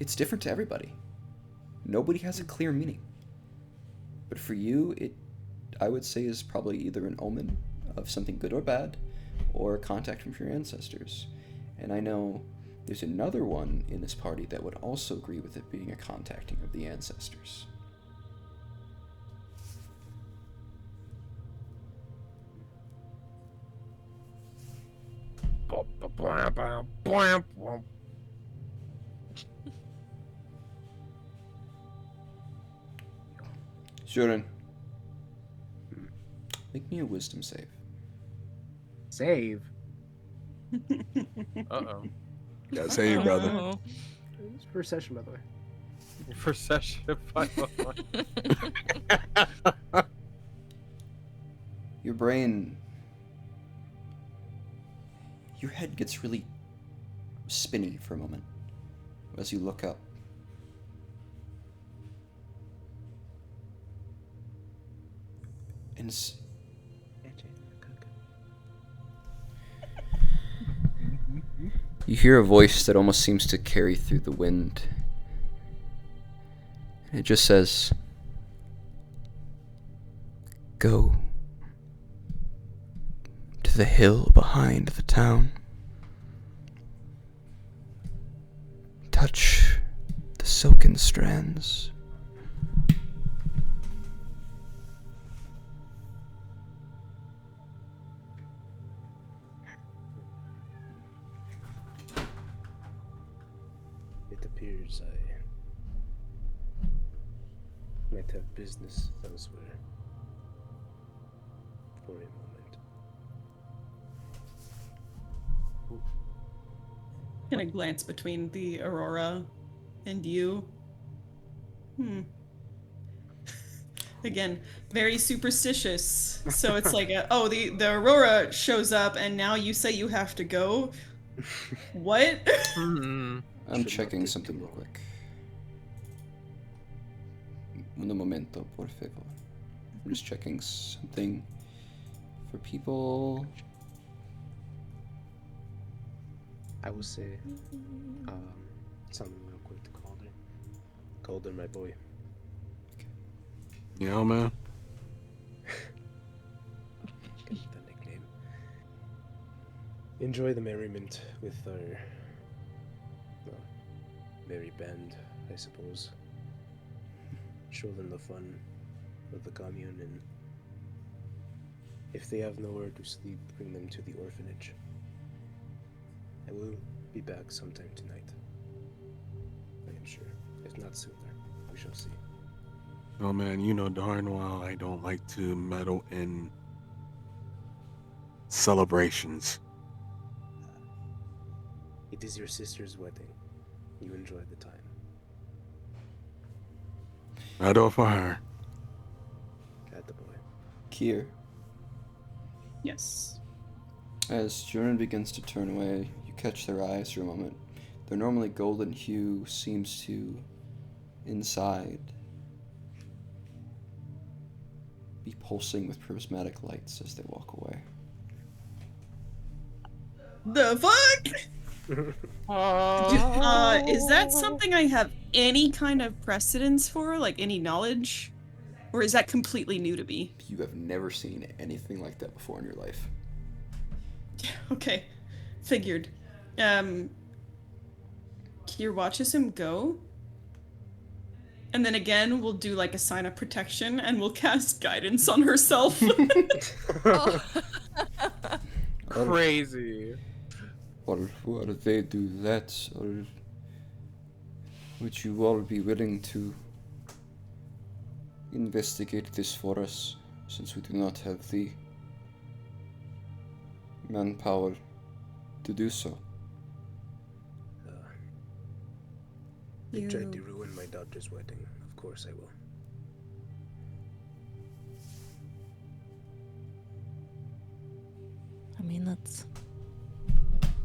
It's different to everybody. Nobody has a clear meaning. But for you, it, I would say, is probably either an omen of something good or bad, or a contact from your ancestors. And I know there's another one in this party that would also agree with it being a contacting of the ancestors. Jordan, make me a wisdom save. Save. Uh-oh. Yeah, save, brother. Oh. It's for session, by the way. For session 501. Your brain, your head gets really spinny for a moment as you look up. And you hear a voice that almost seems to carry through the wind. And it just says, "Go to the hill behind the town. Touch the silken strands. It appears I might have business elsewhere for a moment. Gonna glance between the Aurora and you. Again, very superstitious. So it's like, the Aurora shows up and now you say you have to go? What? I'm Should checking not something take real too long. quick. Un momento, por favor. I'm just checking something for people. I will say something real quick to Calder. Calder, my boy. You know, man. Get that nickname. Enjoy the merriment with our merry band, I suppose. Show them the fun of the commune, and if they have nowhere to sleep, bring them to the orphanage. I will be back sometime tonight. I am sure. If not sooner, we shall see. Oh man, you know darn well I don't like to meddle in celebrations. It is your sister's wedding. You enjoy the time. I do it for her. Kier. Yes. As Jurin begins to turn away, you catch their eyes for a moment. Their normally golden hue seems to, inside, be pulsing with prismatic lights as they walk away. The fuck? Is that something I have any kind of precedence for, like any knowledge? Or is that completely new to me? You have never seen anything like that before in your life. Okay, figured. Kier watches him go. And then again, we'll do like a sign of protection and we'll cast guidance on herself. Crazy. Or would they do that? Or would you all be willing to investigate this for us, since we do not have the manpower to do so? You tried to ruin my daughter's wedding. Of course I will. I mean, that's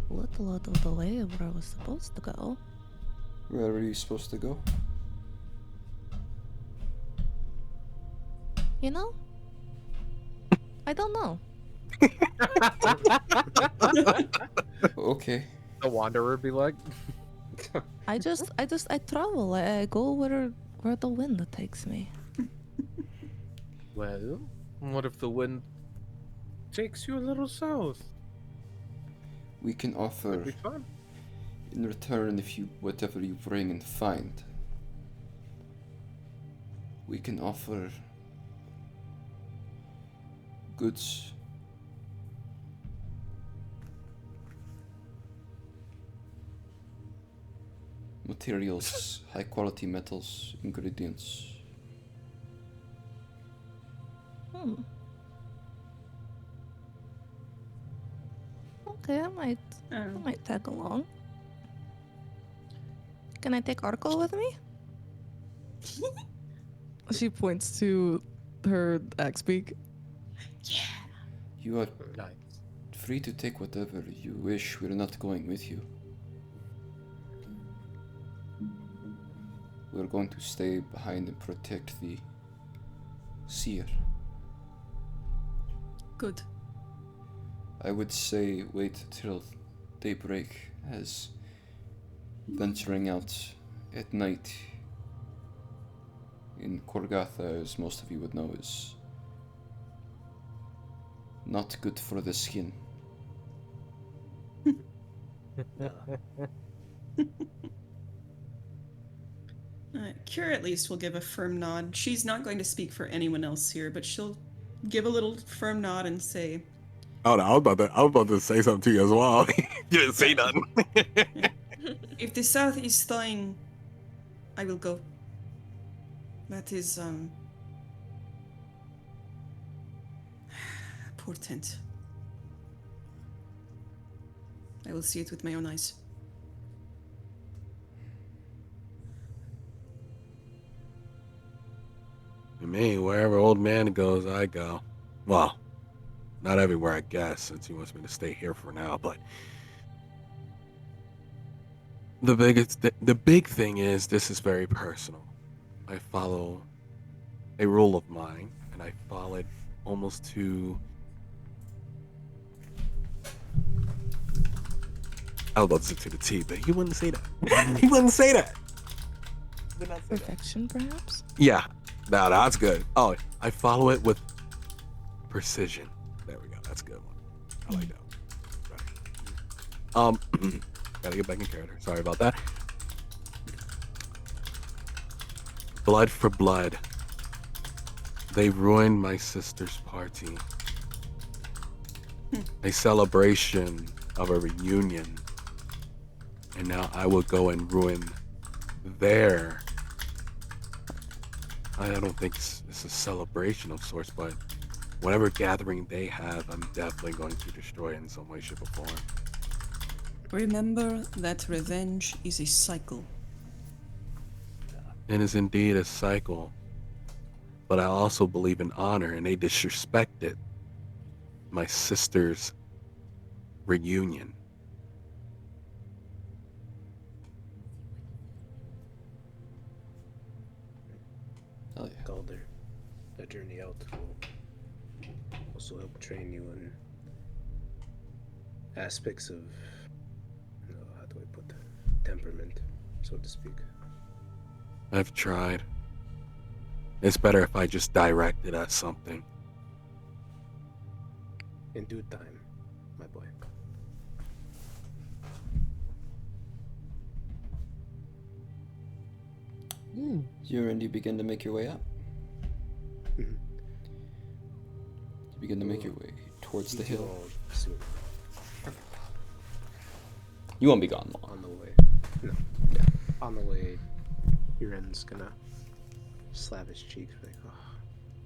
a little out of the way of where I was supposed to go. Where were you supposed to go? You know? I don't know. Okay. The Wanderer be like, I travel. I go where the wind takes me. well, what if the wind takes you a little south? We can offer That'd be fun. in return whatever you bring and find. We can offer goods. Materials, high quality metals, ingredients. Okay, I might tag along. Can I take Arco with me? She points to her axe beak. Yeah. You are Nice. free to take whatever you wish. We're not going with you. We're going to stay behind and protect the seer. Good. I would say wait till daybreak, as venturing out at night in Corgatha, as most of you would know, is not good for the skin. Kira at least will give a firm nod. She's not going to speak for anyone else here, but she'll give a little firm nod and say, Oh no, I was about to say something to you as well. You didn't say nothing. if the south is thine, I will go. That is, portent. I will see it with my own eyes. Me, wherever old man goes, I go. Well, not everywhere, I guess, since he wants me to stay here for now, but the big thing is this is very personal. I follow a rule of mine, and I follow it almost to, I was about to say to the T, but he wouldn't say that. He wouldn't say that. He would not say that. Perfection, perhaps? Yeah, no, that's good. Oh, I follow it with precision. There we go. That's a good one. I like that one. Gotta get back in character. Sorry about that. Blood for blood. They ruined my sister's party. A celebration of a reunion. And now I will go and ruin their... I don't think it's a celebration of sorts, but whatever gathering they have, I'm definitely going to destroy it in some way, shape, or form. Remember that revenge is a cycle. It is indeed a cycle. but I also believe in honor, and they disrespected my sister's reunion. Oh yeah. Calder, that journey out will also help train you in aspects of, how do I put that, temperament, so to speak. I've tried. It's better if I just direct it at something. In due time, my boy. You begin to make your way up. Mhm. You begin to make your way towards the You hill. all soon. You won't be gone long. On the way. No. On the way, Uren's gonna slap his cheeks like, oh,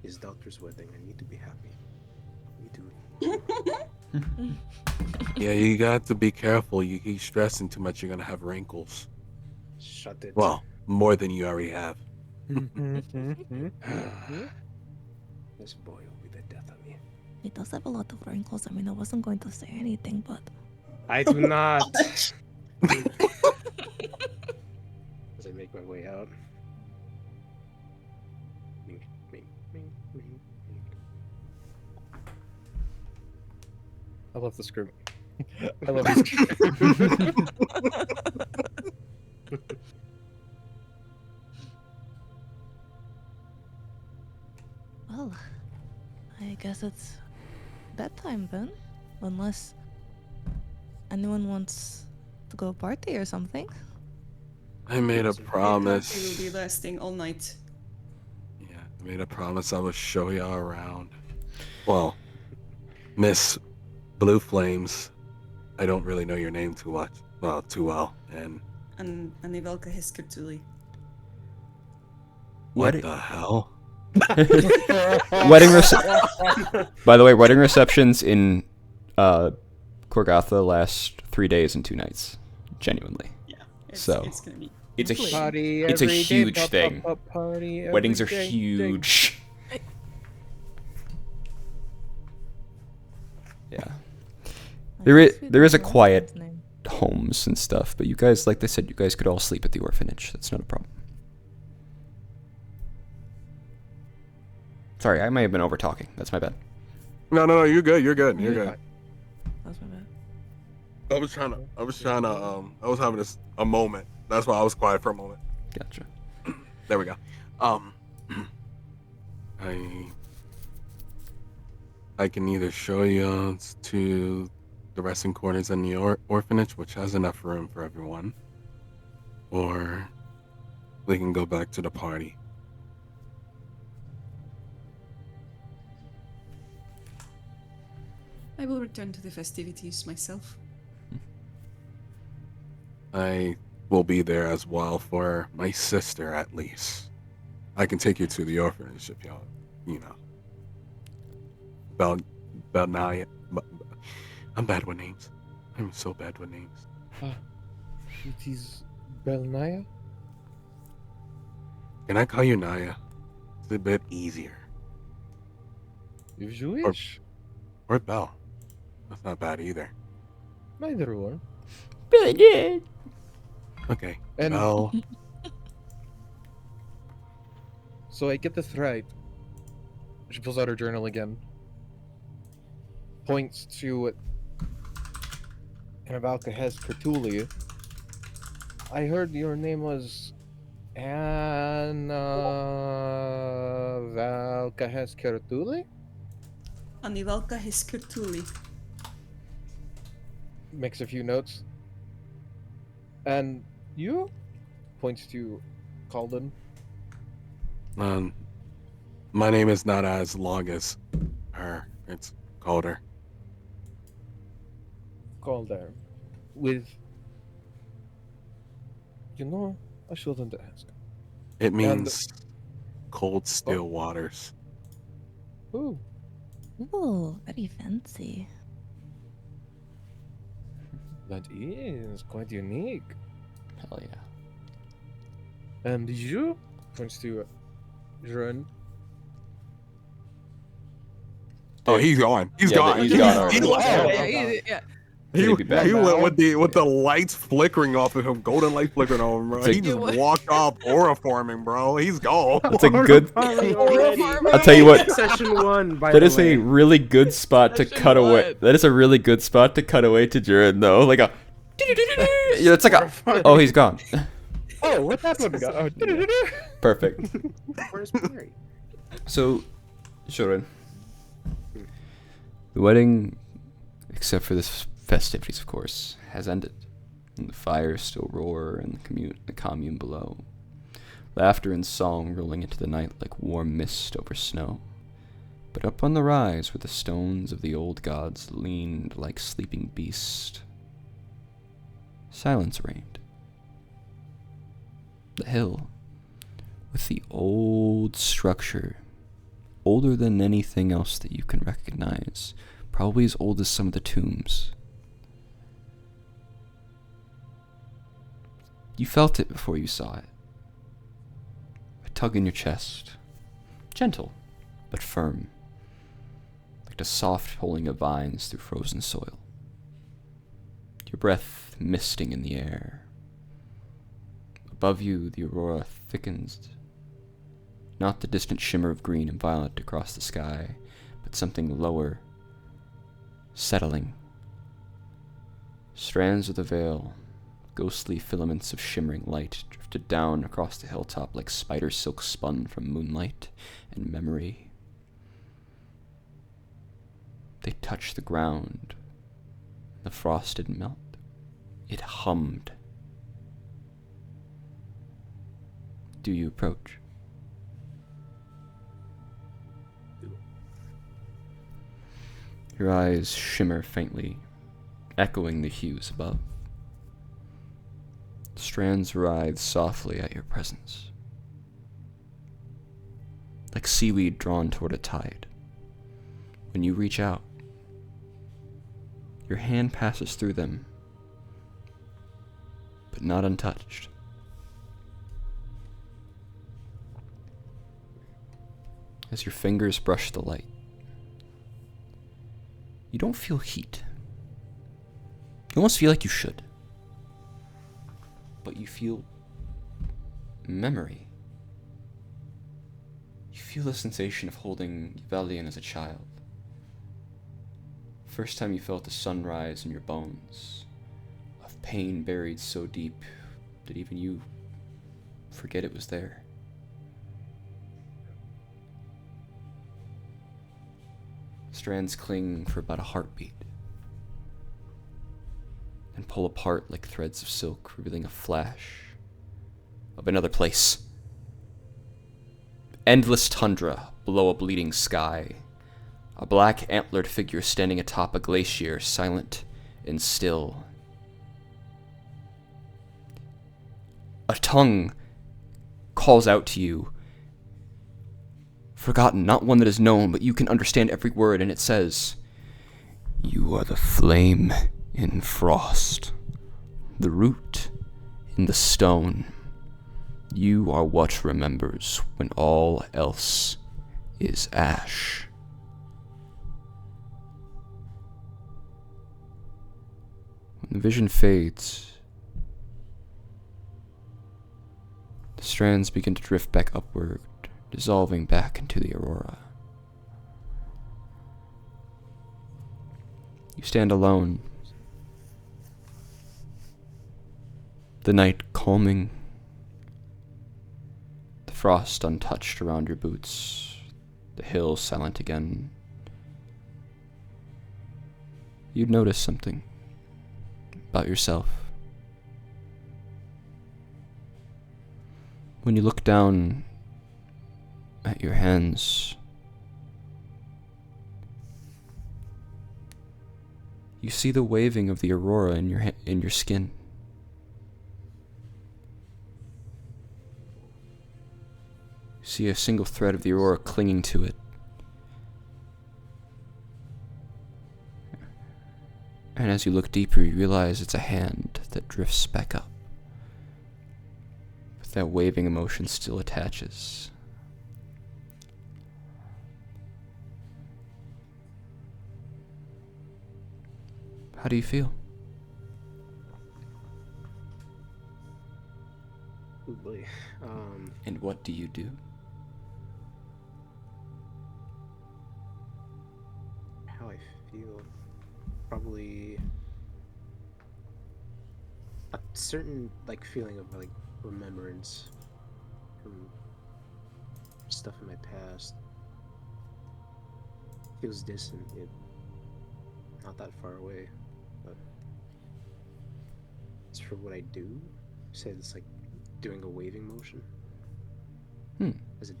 his doctor's wedding. I need to be happy. Me too. Yeah, you got to be careful. You keep stressing too much, you're gonna have wrinkles. Shut it. Well, more than you already have. This boy will be the death of me. He does have a lot of wrinkles. I mean, I wasn't going to say anything, but I do not. As I make my way out. Mink, mink, mink, mink, mink. I love the scream. I love the scream. well, I guess it's bedtime then, unless anyone wants to go party or something. I made a The party will promise. be lasting all night. Yeah, I made a promise I would show y'all around. Well, Miss Blue Flames, I don't really know your name too well, and And Anivelka Hiskatuli. what Wedding- the hell? By the way, wedding receptions in Corgatha last 3 days and 2 nights. Genuinely. Yeah. So, It's gonna be. It's a Party it's a every day, huge pop, thing. pop, pop, party every Weddings are day, huge. Yeah. There is a quiet homes and stuff, but you guys, like they said, you guys could all sleep at the orphanage. That's not a problem. Sorry, I may have been over talking. That's my bad. No, you're good. You're good. You're good. That's my bad. I was having a moment. That's why I was quiet for a moment. Gotcha. There we go. I can either show you to the resting quarters in the orphanage, which has enough room for everyone, or we can go back to the party. I will return to the festivities myself. I will be there as well for my sister, at least. I can take you to the orphanage if y'all, Belnaya. I'm bad with names. I'm so bad with names. It is Belnaya? Can I call you Naya? It's a bit easier. If you wish. Or Belle. That's not bad either. Neither one. Okay. And- Belle. So I get this right. She pulls out her journal again. Points to Anavalka Hes Kertuli. I heard your name was Anavalka Hes Kertuli? Anivelka Hiskatuli. Makes a few notes. And you? Points to Calden. My name is not as long as her. It's Calder. Calder. With... I shouldn't ask. It means cold, still waters. Ooh. Ooh, very fancy. That is quite unique. Hell yeah. And you? Points to Jern. Oh, he's gone. He's Yeah, gone. he's gone already. He left. Yeah. He Maybe back went now. with the lights flickering off of him, golden light flickering off him, bro. It's a- He just walked off aura forming, bro. He's gone. That's a good. Already. I'll tell you what. Session 1, by That the is way. a really good spot to Session cut away. one. That is a really good spot to cut away to Jiren, though. Like a. Yeah, it's like a. Oh, he's gone. Oh, what that one go? Oh, Perfect. where's Mary? So, Jiren. The wedding, except for the festivities, of course, has ended. And the fires still roar in the commune below. Laughter and song rolling into the night like warm mist over snow. But up on the rise where the stones of the old gods leaned like sleeping beasts, silence reigned. The hill, with the old structure, older than anything else that you can recognize, probably as old as some of the tombs. You felt it before you saw it. A tug in your chest. Gentle, but firm. Like the soft pulling of vines through frozen soil. Your breath misting in the air. Above you, the aurora thickens. Not the distant shimmer of green and violet across the sky, but something lower, settling. Strands of the veil, ghostly filaments of shimmering light drifted down across the hilltop like spider silk spun from moonlight and memory. They touched the ground. The frost didn't melt. It hummed. Do you approach? Your eyes shimmer faintly, echoing the hues above. Strands writhe softly at your presence, like seaweed drawn toward a tide. When you reach out, your hand passes through them, but not untouched. As your fingers brush the light, you don't feel heat. You almost feel like you should. But you feel memory. You feel the sensation of holding Yvellian as a child. First time you felt the sunrise in your bones, of pain buried so deep that even you forget it was there. Strands cling for about a heartbeat, and pull apart like threads of silk, revealing a flash of another place. Endless tundra below a bleeding sky. A black antlered figure standing atop a glacier, silent and still. A tongue calls out to you. Forgotten, not one that is known, but you can understand every word, and it says, "You are the flame in frost, the root in the stone. You are what remembers when all else is ash." When the vision fades, the strands begin to drift back upward, dissolving back into the aurora. You stand alone. The night calming, the frost untouched around your boots, the hills silent again. You'd notice something about yourself. When you look down at your hands, you see the waving of the aurora in your skin. You see a single thread of the aurora clinging to it. And as you look deeper, you realize it's a hand that drifts back up. But that waving emotion still attaches. How do you feel? Oh boy. And what do you do? How I feel. Probably a certain like feeling of like remembrance from stuff in my past. Feels distant, yet not that far away. But as for what I do, you said it's like doing a waving motion. As it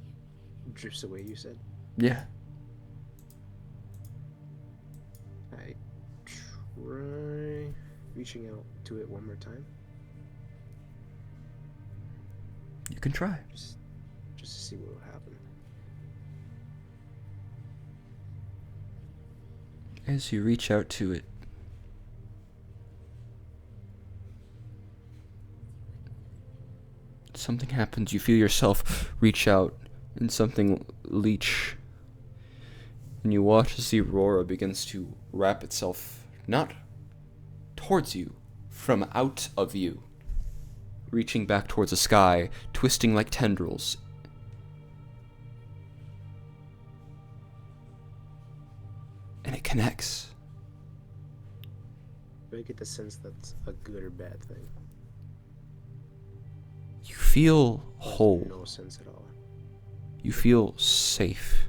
drifts away, you said? Yeah. I try reaching out to it one more time. You can try. Just to see what will happen. As you reach out to it, something happens. You feel yourself reach out and something leech. And you watch as the aurora begins to wrap itself not towards you, from out of you, reaching back towards the sky, twisting like tendrils. And it connects. Do I get the sense that's a good or bad thing? You feel whole. No sense at all. You feel safe.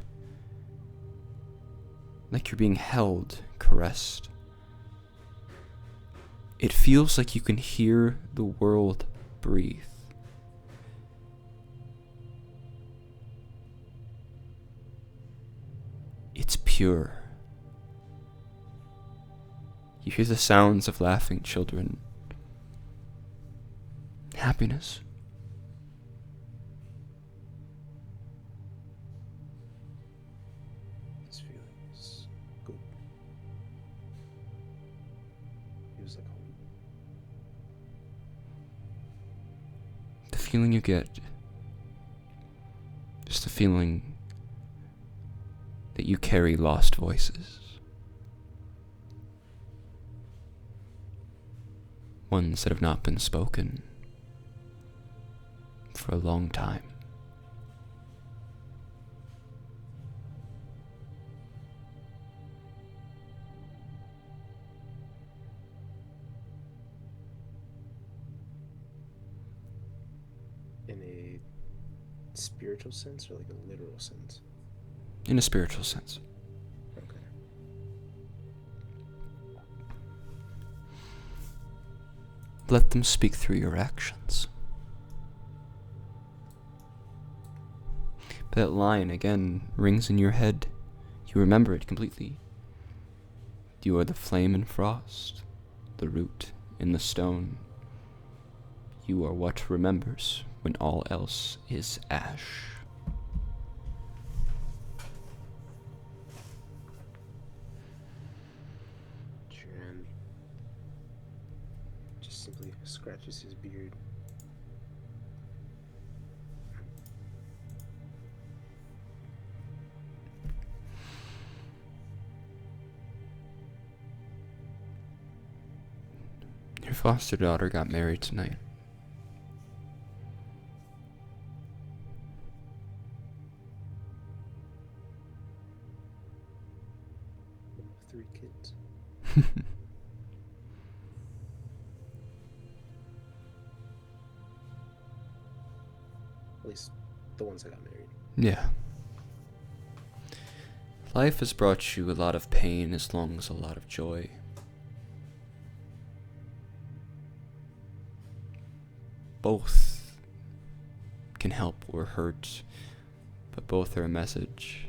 Like you're being held, caressed. It feels like you can hear the world breathe. It's pure. You hear the sounds of laughing children. Happiness. This feeling is good. Feels like home. The feeling you get is the feeling that you carry lost voices. Ones that have not been spoken for a long time. In a spiritual sense or like a literal sense? In a spiritual sense. Okay. Let them speak through your actions. That line again rings in your head. You remember it completely. You are the flame and frost, the root in the stone. You are what remembers when all else is ash. Jiren just simply scratches his beard. Your foster daughter got married tonight. One of 3 kids. At least the ones that got married. Yeah. Life has brought you a lot of pain as long as a lot of joy. Both can help or hurt, but both are a message.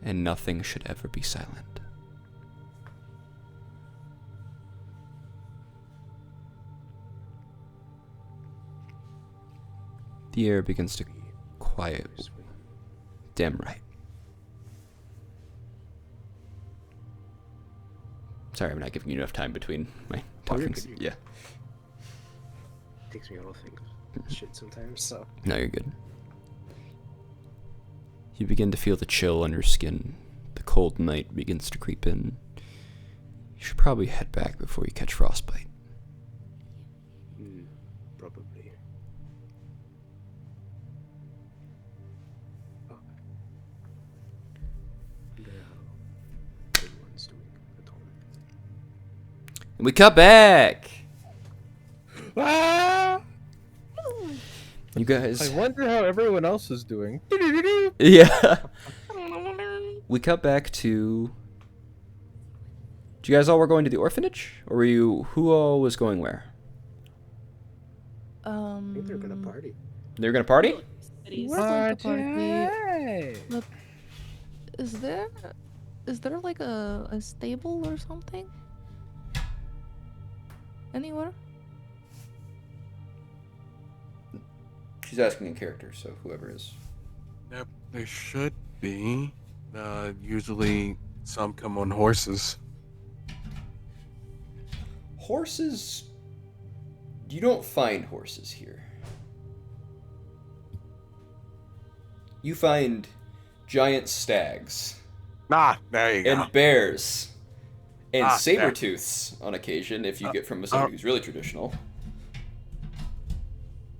And nothing should ever be silent. The air begins to quiet. Damn right. Sorry, I'm not giving you enough time between my talkings. You're good. Yeah. Takes me a while to think of shit sometimes, so. No, you're good. You begin to feel the chill on your skin. The cold night begins to creep in. You should probably head back before you catch frostbite. Probably. Oh. Wonder how everyone's doing at home. And we cut back. You guys. I wonder how everyone else is doing. Yeah. We cut back to. You guys all were going to the orphanage, or were you? Who all was going where? I think they're gonna party. They're gonna party. We're going to party. Look, is there like a stable or something? Anywhere? She's asking in character, so whoever is. Yep, there should be. Usually some come on horses. Horses. You don't find horses here. You find giant stags. There you go. And bears. And There. saber-tooths on occasion, if you get from somebody who's really traditional.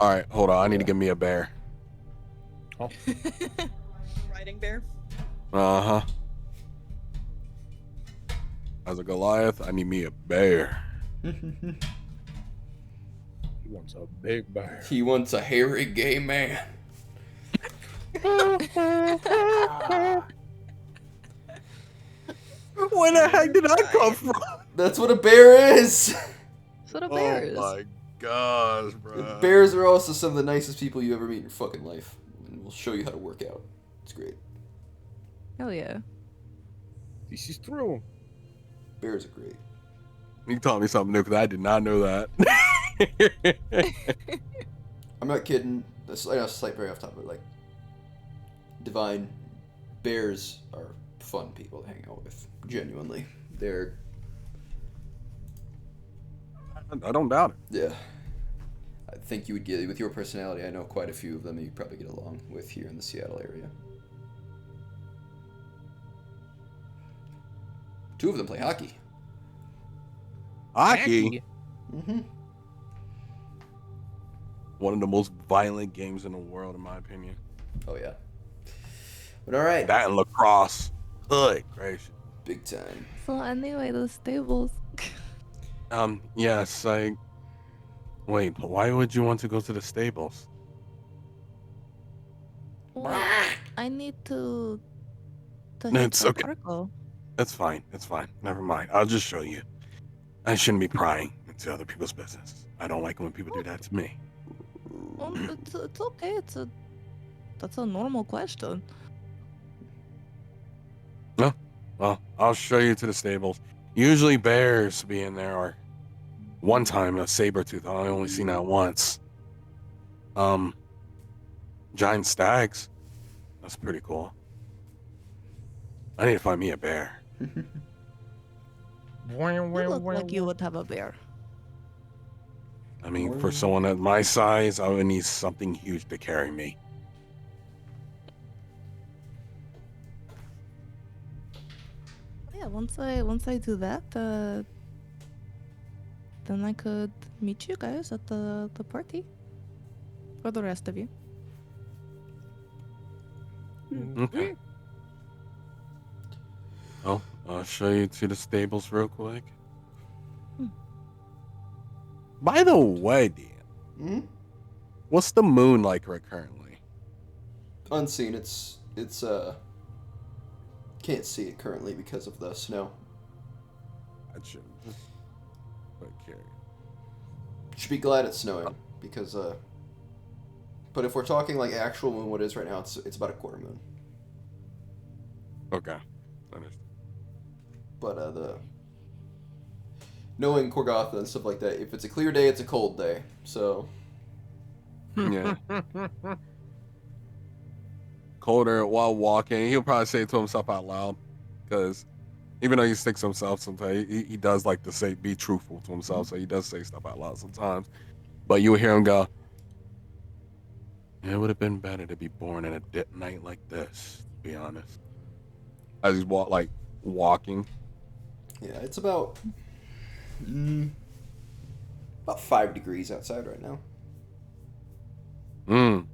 All right, hold on. I need to get me a bear. Riding bear. Uh-huh. As a Goliath, I need me a bear. He wants a big bear. He wants a hairy gay man. Where the heck did I come from? That's what a bear is. That's what a bear is. Oh my gosh, bro. Bears are also some of the nicest people you ever meet in your fucking life. And we'll show you how to work out. It's great. Hell yeah. This is true. Bears are great. You taught me something new because I did not know that. I'm not kidding. I know it's slight very off topic, but like, divine bears are fun people to hang out with. Genuinely, they're. I don't doubt it. Yeah. I think you would get with your personality. I know quite a few of them that you'd probably get along with here in the Seattle area. Two of them play hockey. Hockey? Mm-hmm. One of the most violent games in the world, in my opinion. Oh yeah. But all right. That and lacrosse. Good gracious. Big time. So anyway, the stables. Yes, Wait, but why would you want to go to the stables? Well, I need to No, hit it's the okay. cargo. It's fine. It's fine. Never mind. I'll just show you. I shouldn't be prying into other people's business. I don't like it when people do that to me. Well, it's okay. That's a normal question. No? Well, I'll show you to the stables. Usually bears be in there, or one time a saber-tooth. I only seen that once. Giant stags. That's pretty cool. I need to find me a bear. You look like you would have a bear. I mean, for someone at my size, I would need something huge to carry me. Yeah, once I do that, then I could meet you guys at the party. For the rest of you. Okay. Oh, I'll show you to the stables real quick. By the way, Dan, what's the moon like right currently? Unseen. It's can't see it currently because of the snow. I should just okay. Should be glad it's snowing because but if we're talking like actual moon, what it is right now, it's about a quarter moon. Okay. Understood. But the knowing Corgatha and stuff like that, if it's a clear day, it's a cold day. So Yeah. Colder while walking. He'll probably say it to himself out loud, because even though he sticks to himself sometimes, he does like to be truthful to himself, so he does say stuff out loud sometimes. But you will hear him go, "It would have been better to be born in a night like this, to be honest." As he's walking. Yeah, it's about 5 degrees outside right now.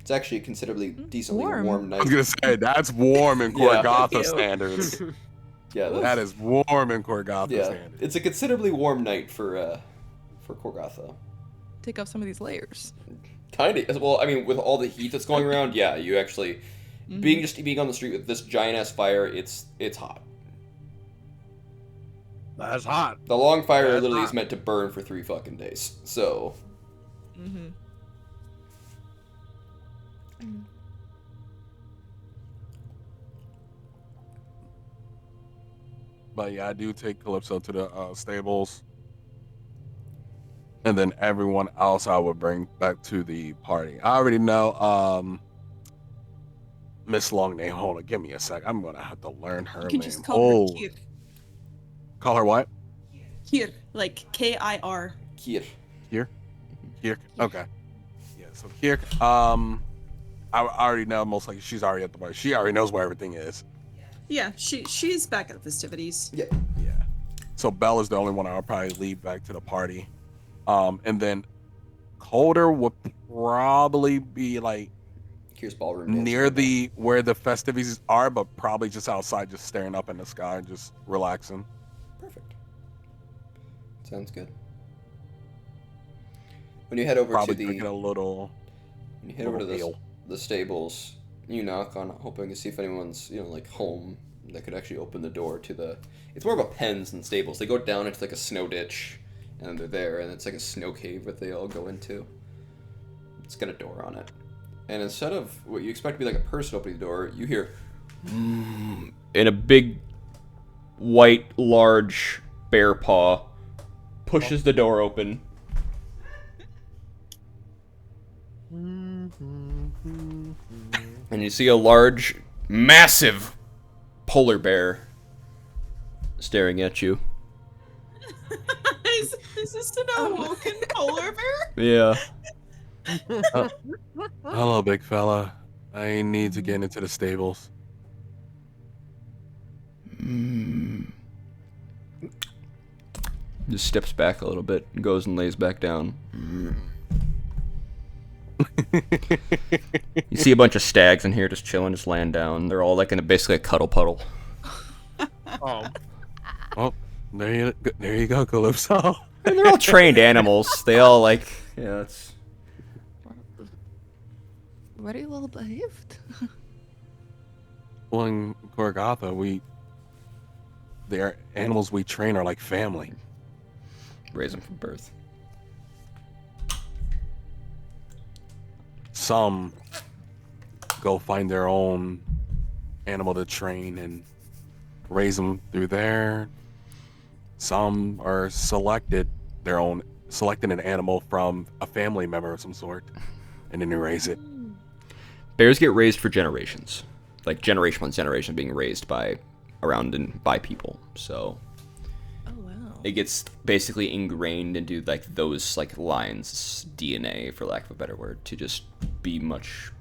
It's actually a considerably decently warm night. I was gonna say that's warm in Yeah. Corgatha standards. Yeah, That is warm in Corgatha yeah. standards. It's a considerably warm night for Corgatha. Take off some of these layers. Kind of. Well, I mean, with all the heat that's going around, yeah, you actually being on the street with this giant ass fire, it's hot. That's hot. The long fire That's literally hot. is meant to burn for 3 fucking days. So. Mm-hmm. But yeah, I do take Calypso to the stables. And then everyone else I would bring back to the party. I already know Miss Longname. Hold on, give me a sec. I'm gonna have to learn her You can name. just call her Kir. Call her what? Kir, like K-I-R. Kir. Here? Okay. Yeah, so here, I already know most likely she's already at the bar. She already knows where everything is. Yeah, she's back at the festivities. Yeah. Yeah. So Bella's the only one I'll probably lead back to the party. And then Calder would probably be like Kir's ballroom near the where the festivities are, but probably just outside, just staring up in the sky, just relaxing. Perfect. Sounds good. When you head over Probably to the drinking a little. when you head over to ale. the stables, you knock on, hoping to see if anyone's like home that could actually open the door to the. It's more of a pens than stables. They go down into like a snow ditch, and they're there, and it's like a snow cave that they all go into. It's got a door on it, and instead of what you expect to be like a person opening the door, you hear, and a big, white, large bear paw pushes the door open. And you see a large, massive polar bear staring at you. is this an awoken polar bear? Yeah. Hello, big fella. I need to get into the stables. Just steps back a little bit and goes and lays back down. You see a bunch of stags in here just chilling, just laying down. They're all like in basically a cuddle puddle. Oh, there you go, Calypso. And they're all trained animals. They all like, yeah, it's. Very well behaved. Well, in Corgatha, the animals we train are like family. Raise them from birth. Some go find their own animal to train and raise them through there. Some are selected an animal from a family member of some sort, and then they raise it. Bears get raised for generations, like generation on generation being raised by people. So it gets basically ingrained into like those like lines DNA, for lack of a better word, to just be much.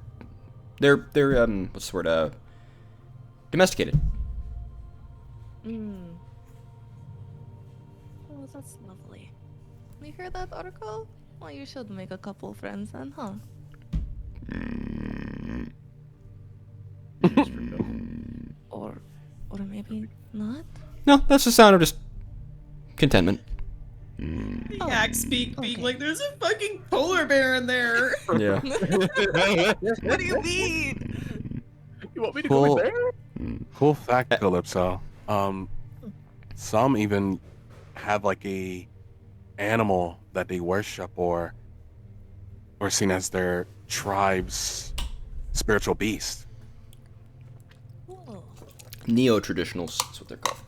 They're what's the word? Domesticated. Oh, that's lovely. You hear that, Oracle? Well, you should make a couple friends then, huh? or maybe not? No, that's the sound of just contentment. The yak speak being like, there's a fucking polar bear in there. Yeah. What do you mean? You want me to go in there? Cool fact, Calypso. Some even have like a animal that they worship or seen as their tribe's spiritual beast. Cool. Neo-traditionals, that's what they're called.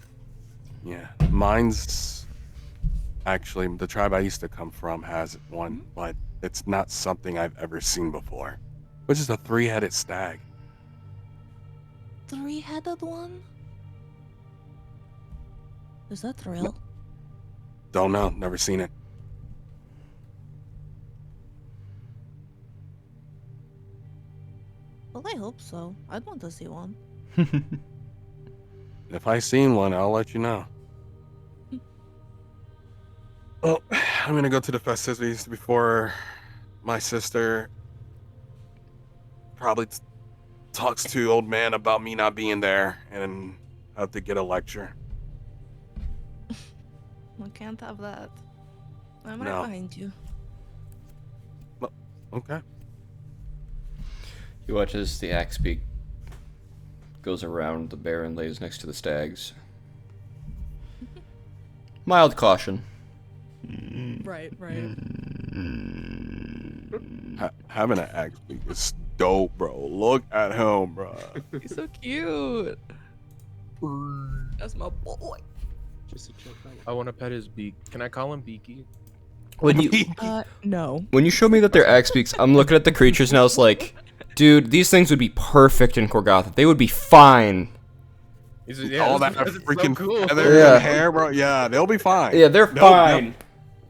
Yeah, mine's actually the tribe I used to come from has one, but it's not something I've ever seen before. Which is a 3-headed stag. 3-headed one? Is that real? Don't know, never seen it. Well, I hope so. I'd want to see one. If I seen one, I'll let you know. Well, I'm gonna go to the festivities before my sister probably talks to old man about me not being there and have to get a lecture. We can't have that. I'm right No. behind you. Okay. You watch as the axe beak goes around the bear and lays next to the stags. Mild caution. Right. Having an axe beak is dope, bro. Look at him, bro. He's so cute. That's my boy. Just a chill fella. I want to pet his beak. Can I call him Beaky? When you No. when you showed me that they're axe beaks, I'm looking at the creatures and I was like, dude, these things would be perfect in Corgatha. They would be fine. All that that's so freaking cool. feathers Yeah. and hair, bro. Yeah, they'll be fine. Yeah, they're fine.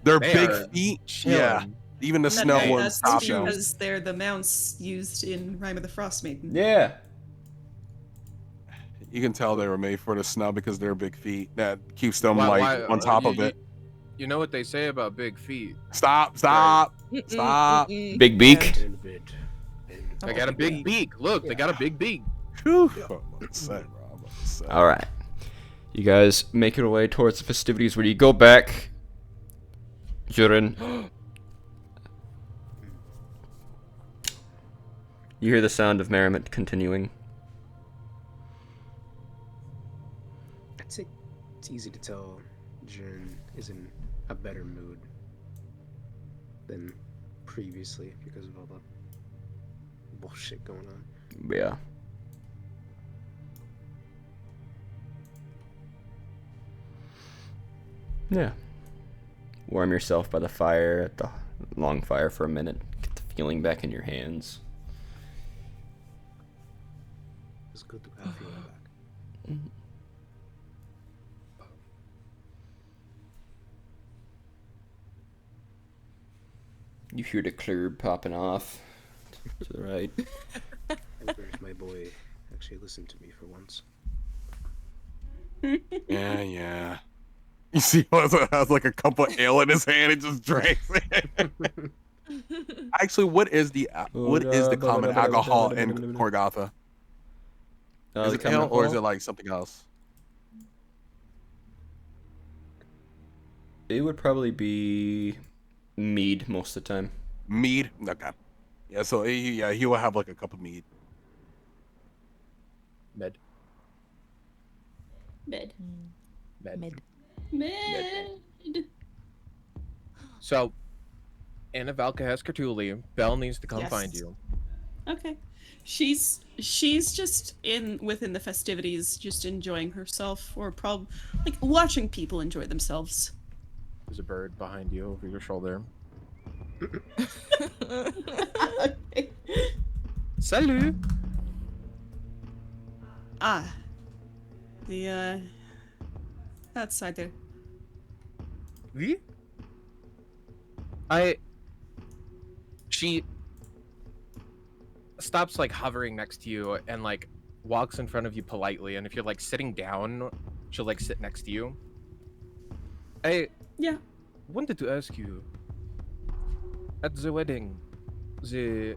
They're They big are feet. chilling. Yeah. Even the snow wouldn't That's stop them. because they're the mounts used in Rime of the Frost Maiden. Yeah. You can tell they were made for the snow because they're big feet. That keeps them Why- on top of it. You know what they say about big feet? Stop. Big beak. Invid. They got a big beak. Look, they got a big beak. Whew. I'm about to say, bro. All right. You guys make your way towards the festivities. Where you go back, Jurin, you hear the sound of merriment continuing. I'd say it's easy to tell Jern is in a better mood than previously because of all the bullshit going on. Yeah. Yeah. Warm yourself by the fire at the long fire for a minute. Get the feeling back in your hands. It's good to have feeling back. You hear the club popping off to the right. I wish my boy actually listened to me for once. Yeah. You see, he has like a cup of ale in his hand and just drinks it. Actually, what is the common alcohol in Corgatha? Is it ale or is it like something else? It would probably be mead most of the time. Mead? Okay. Yeah, so he will have like a cup of mead. Med. Bed. Mid. Bed. So, Anna Valka has Cartuli. Belle needs to come Yes. find you. Okay. She's just within the festivities, just enjoying herself, or like watching people enjoy themselves. There's a bird behind you over your shoulder. Okay. Salut! Ah, the outside there. Oui? She stops like hovering next to you and like walks in front of you politely, and if you're like sitting down, she'll like sit next to you. I Yeah. wanted to ask you, at the wedding, the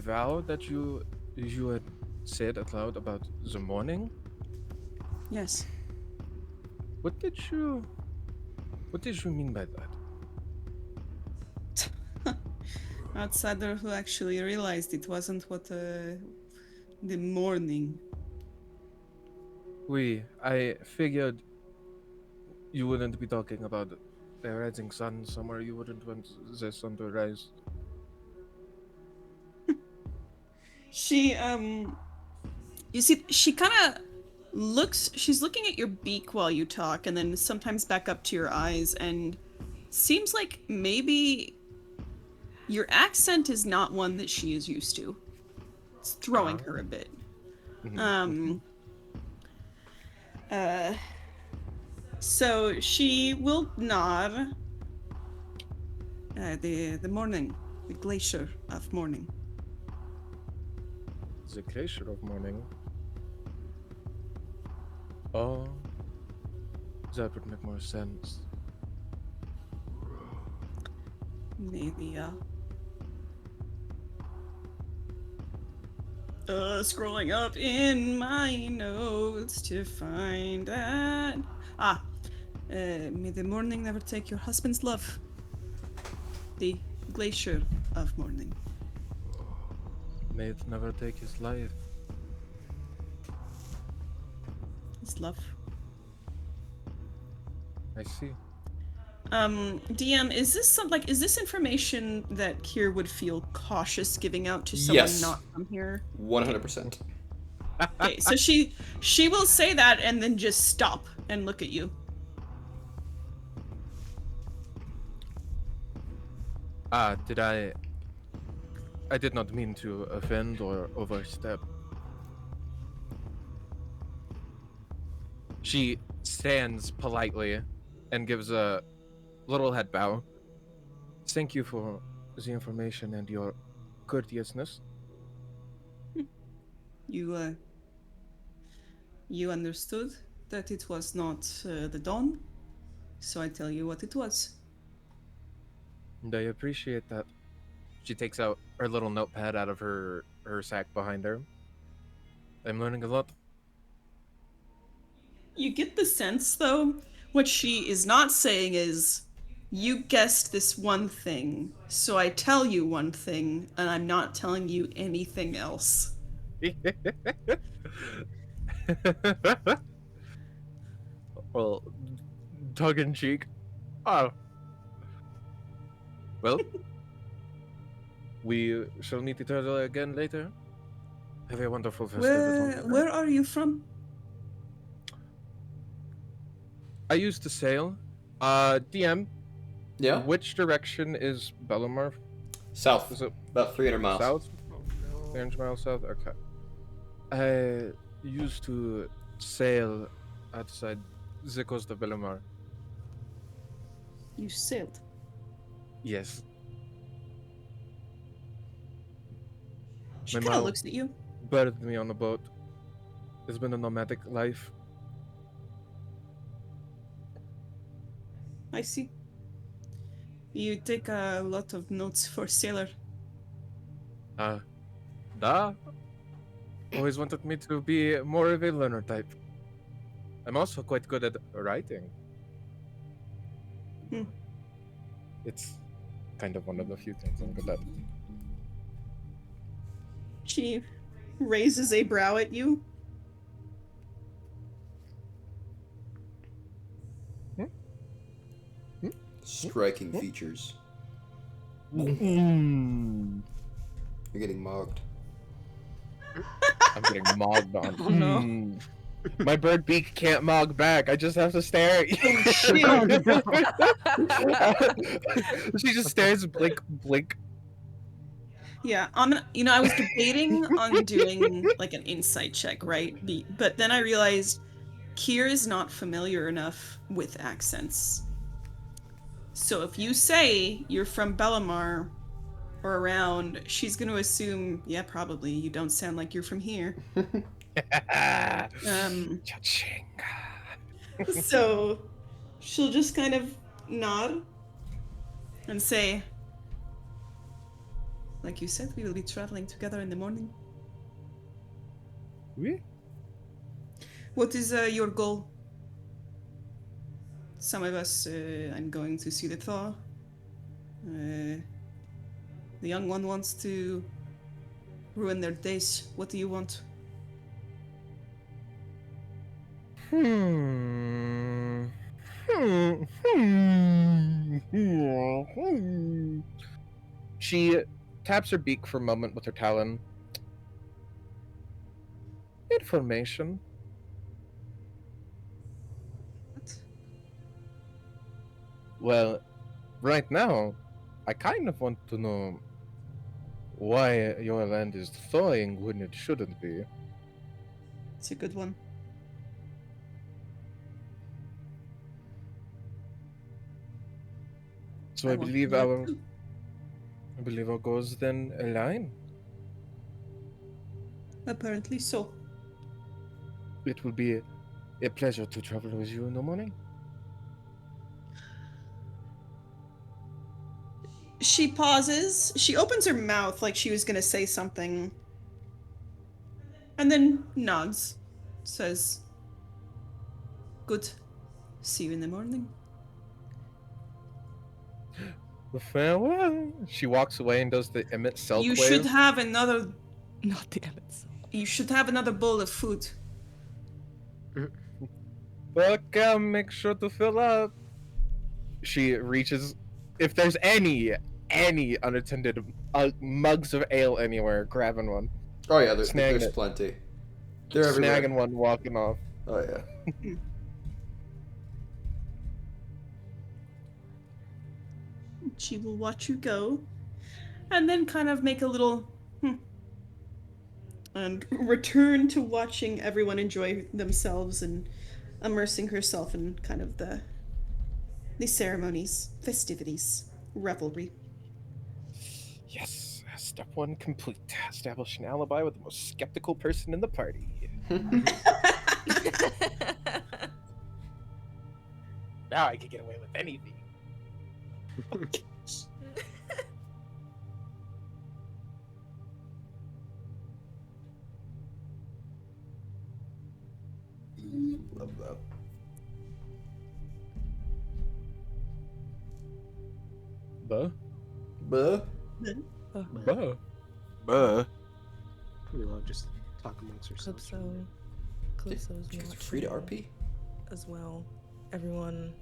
vow that you had said out loud about the morning, Yes. what did you mean by that? Outsider who actually realized it wasn't what the morning. I figured you wouldn't be talking about the rising sun somewhere. You wouldn't want the sun to rise. She you see, she kind of she's looking at your beak while you talk, and then sometimes back up to your eyes, and seems like maybe your accent is not one that she is used to. It's throwing her a bit. So she will nod. The morning, the glacier of morning. The glacier of morning. Oh, that would make more sense. Maybe, scrolling up in my notes to find that. May the morning never take your husband's love. The glacier of morning. May it never take his life. His love. I see. DM, is this information that Kier would feel cautious giving out to someone Yes. not from here? 100%. Okay, so she will say that and then just stop and look at you. I did not mean to offend or overstep. She stands politely and gives a little head bow. Thank you for the information and your courteousness. You understood that it was not the dawn, so I tell you what it was. And I appreciate that. She takes out her little notepad out of her sack behind her. I'm learning a lot. You get the sense, though, what she is not saying is, you guessed this one thing, so I tell you one thing, and I'm not telling you anything else. Well, tongue in cheek. Oh. Well, we shall meet each other again later. Have a wonderful festival. Where are you from? I used to sail. DM, Yeah? which direction is Bellamar? South. Is it About 300 miles. south? 300 miles south? Okay. I used to sail outside the coast of Bellamar. You sailed. Yes. She My kind of mom looks at you. birthed me on a boat. It's been a nomadic life. I see. You take a lot of notes for sailor. Always wanted me to be more of a learner type. I'm also quite good at writing. Hmm. It's kind of one of the few things I'm good at. She raises a brow at you. Striking features. Mm. You're getting mogged. I'm getting mogged on. Oh, no. Mm. My bird beak can't mog back. I just have to stare at you. Oh, shit. She just stares, blink, blink. Yeah, I was debating on doing like an insight check, right? But then I realized Kier is not familiar enough with accents. So if you say you're from Bellamar or around, she's going to assume, yeah, probably you don't sound like you're from here. Cha-ching. So she'll just kind of nod and say, like you said, we will be traveling together in the morning. Oui? What is your goal? Some of us, I'm going to see the thaw. The young one wants to ruin their days. What do you want? She taps her beak for a moment with her talon. Information. What? Well, right now, I kind of want to know why your land is thawing when it shouldn't be. It's a good one. So I want to believe know too. our goals then align. Apparently so. It will be a pleasure to travel with you in the morning. She pauses. She opens her mouth like she was gonna say something. And then nods. Says, "Good. See you in the morning." Farewell. She walks away and does the Emmett Selk You wave. should have another. Not the Emmets. You should have another bowl of food. Welcome, make sure to fill up. She reaches, if there's any unattended mugs of ale anywhere, grabbing one. Oh yeah, Snagging there's it. plenty. They're everywhere. Snagging one, walking off. Oh yeah. She will watch you go, and then kind of make a little and return to watching everyone enjoy themselves and immersing herself in kind of the ceremonies, festivities, revelry. Yes, step one complete. Establish an alibi with the most skeptical person in the party. Now I can get away with anything. Love that. Buh? Buh. Buh? We'll all just talk amongst ourselves. Calypso's It's free to RP. as well. Everyone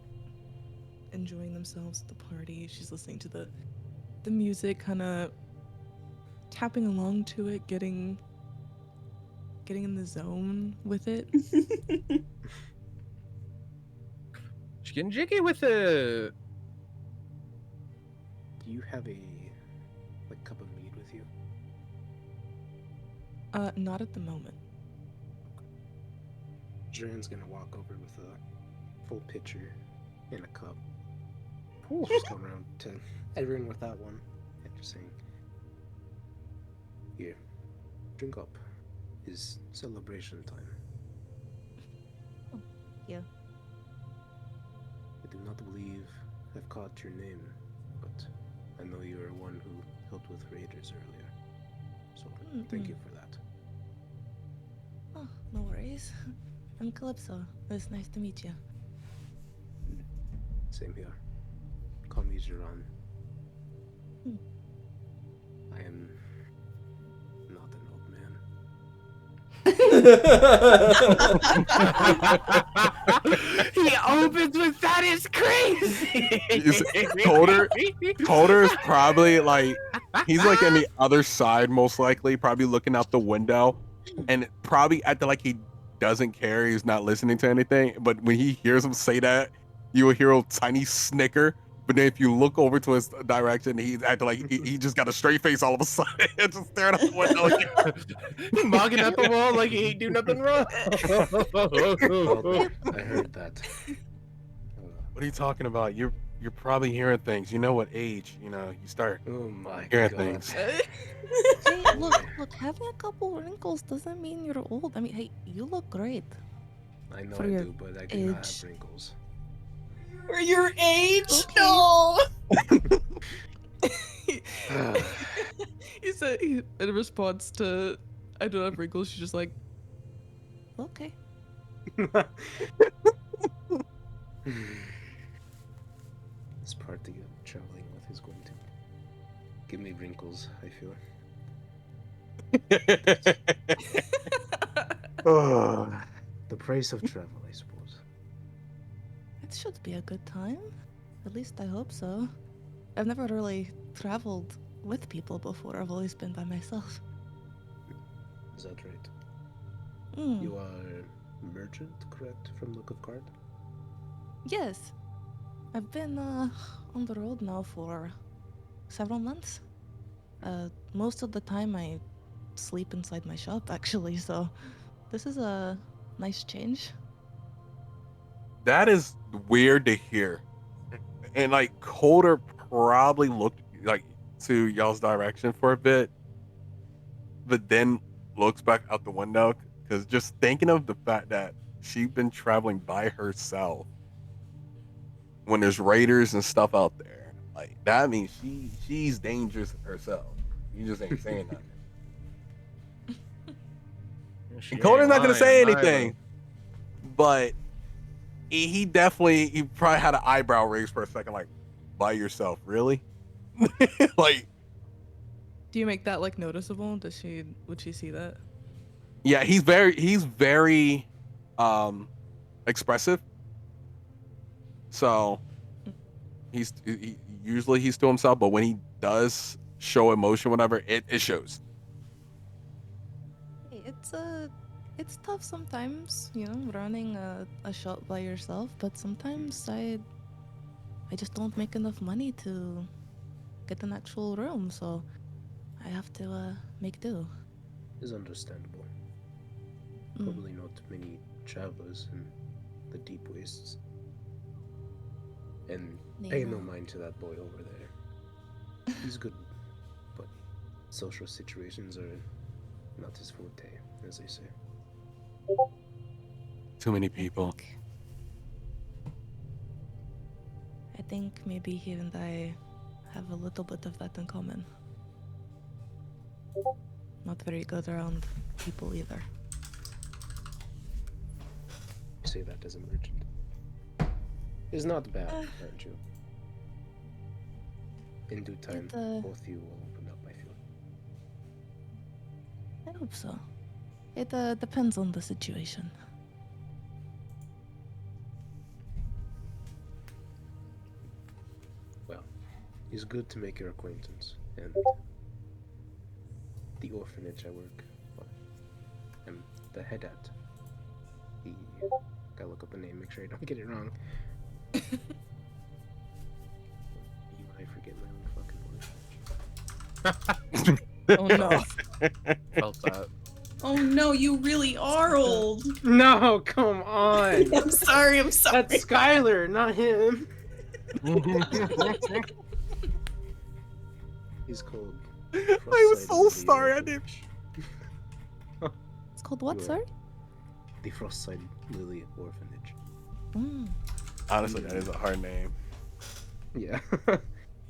enjoying themselves at the party. She's listening to the music, kind of tapping along to it, getting in the zone with it. She's getting jiggy with it. Do you have a cup of mead with you? Not at the moment. Duran's gonna walk over with a full pitcher and a cup. Ooh. Just come around to everyone with that one and just saying, "Here, drink up. It's celebration time." Yeah. I do not believe I've caught your name, but I know you are one who helped with raiders earlier. So thank you for that. Oh, no worries. I'm Calypso. It's nice to meet you. Same here. Call me Jiran. I am not an old man. He opens with that is crazy. Coder is probably like, he's like on the other side, most likely, probably looking out the window, and probably acting like he doesn't care. He's not listening to anything. But when he hears him say that, you will hear a tiny snicker. But then if you look over to his direction, he's acting like he just got a straight face all of a sudden, and just staring out the window. He's mogging at the wall like he ain't do nothing wrong. I heard that. What are you talking about? You're probably hearing things. You know what age? You start Oh my hearing god. things. Hey, look, having a couple wrinkles doesn't mean you're old. I mean, hey, you look great. I know For I your do, but I do not age. have wrinkles. For your age? Okay. No. He said, in response to, "I don't have wrinkles," she's just like, Okay. This party I'm traveling with is going to give me wrinkles, I feel. Oh. The price of travel, I suppose. It should be a good time. At least I hope so. I've never really traveled with people before. I've always been by myself. Is that right? Mm. You are merchant, correct, from look of card? Yes. I've been on the road now for several months. Most of the time I sleep inside my shop, actually, so this is a nice change. That is weird to hear. And like Coder probably looked like to y'all's direction for a bit, but then looks back out the window because just thinking of the fact that she's been traveling by herself when there's raiders and stuff out there, Like that means she's dangerous herself. You just ain't saying nothing. She Conan's ain't not gonna say lying anything, but he probably had an eyebrow raise for a second, like, by yourself, really? Like, Do you make that like noticeable? Would she see that? yeah, he's very expressive. So usually he's to himself, but when he does show emotion, whatever, it shows. Hey, it's tough sometimes, running a shop by yourself. But sometimes I just don't make enough money to get an actual room, so I have to make do. Is understandable. Mm. Probably not many travelers in the deep wastes. And pay no mind to that boy over there. He's good, but social situations are not his forte, as they say. Too many people. I think maybe he and I have a little bit of that in common. Not very good around people either. You say that as a merchant. It's not bad, aren't you? In due time, both of you will open up, I feel. I hope so. It depends on the situation. Well, it's good to make your acquaintance, and the orphanage I work, I'm the head at. Gotta look up the name, make sure I don't get it wrong. You might forget my own fucking voice. Oh no. Felt that. Oh no, you really are old. No, come on. I'm sorry. That's Skylar, not him. He's called. I was so sorry. I didn't. It's called what, sorry? The Frostside Lily Orphanage. Mm. Honestly, that is a hard name. Yeah.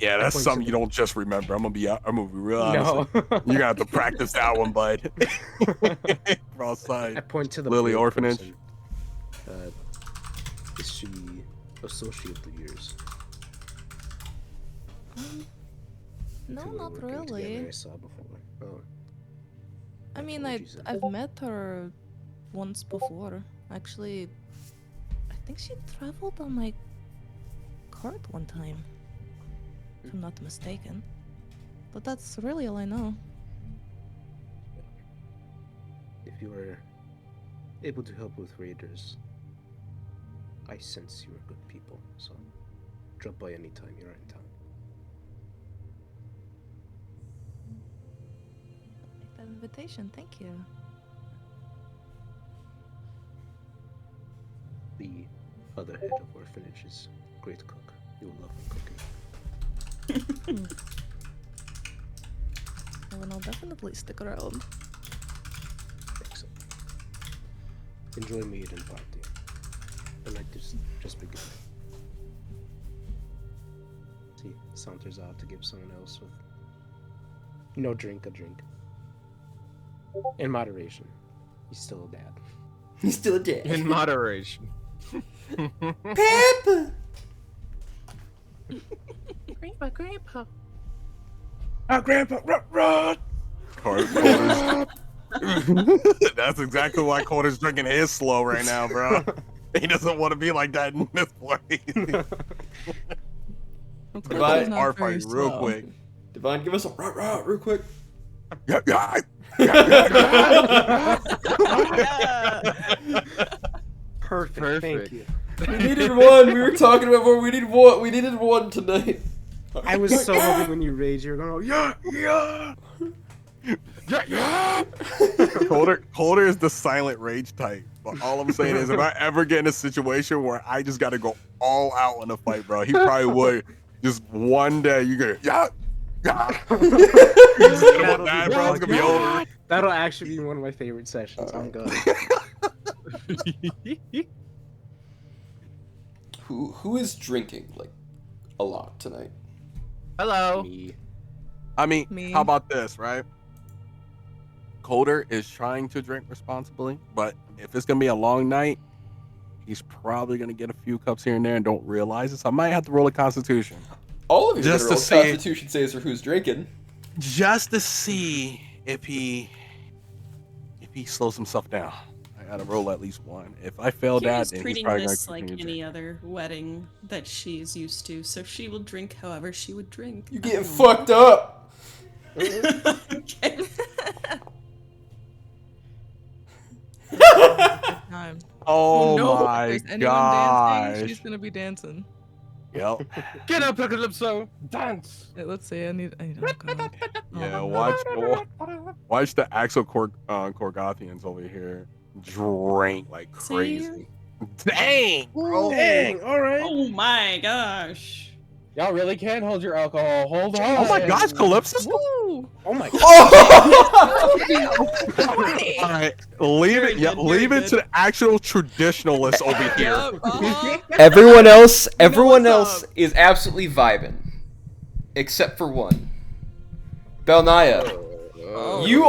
Yeah, that's something you don't just remember. I'm gonna be real honest. No. You're gonna have to practice that one, bud. I point to the Lily blade Orphanage. person. Is she associate of yours? No, Two were not working really. together, I saw before. Oh. I mean, Apologies, I've met her once before. Actually, I think she traveled on my cart one time, if I'm not mistaken. But that's really all I know. If you are able to help with raiders, I sense you are good people, so drop by anytime you're in town. Take that invitation, thank you. The other head of orphanage is a great cook. You will love her cooking. Well, then I'll definitely stick around. Excellent. Enjoy meat and party. The night is just beginning. See, saunters out to give someone else with no drink a drink. In moderation. He's still a dad. He's still dead. In moderation. Peppa! Grandpa. Oh, Grandpa, run! That's exactly why Carter's drinking his slow right now, bro. He doesn't want to be like that in this place. Divine, Our fight real quick. Divine, give us a rah real quick. Yeah. Perfect. Thank you. We needed one. We were talking about more. We needed one. We needed one tonight. I was so hoping when you rage, you were going, yeah. Colder is the silent rage type. But all I'm saying is, if I ever get in a situation where I just got to go all out in a fight, bro, he probably would. Just one day, you get yeah. That'll actually be one of my favorite sessions. I'm good. Who is drinking like a lot tonight? Hello. Me. I mean, Me. how about this, right? Coder is trying to drink responsibly, but if it's gonna be a long night, he's probably gonna get a few cups here and there and don't realize it. So I might have to roll a Constitution All of you Just are to roll see- Constitution saves for who's drinking. just to see if he slows himself down. I gotta roll at least one. If I fail that, Kira's then he's treating probably gonna this like continue any drinking. other wedding that she's used to, so she will drink however she would drink. You getting fucked up. Okay. Time. Oh no. my If there's anyone gosh! dancing, she's gonna be dancing. Yep. Get up, Calypso. Dance. Let's see. I need. Oh God. Yeah. Oh, Watch the actual Corgathians over here drink like See? crazy. Dang, bro. Dang, all right. Oh my gosh. Y'all really can't hold your alcohol. Hold on. Oh my gosh, Calypso! Woo! Oh my god. All right, leave it. Yeah, good, very leave it good. to the actual traditionalists over here. Yep, uh-huh. Everyone else what's up. is absolutely vibing, except for one. Belnaya, Oh. you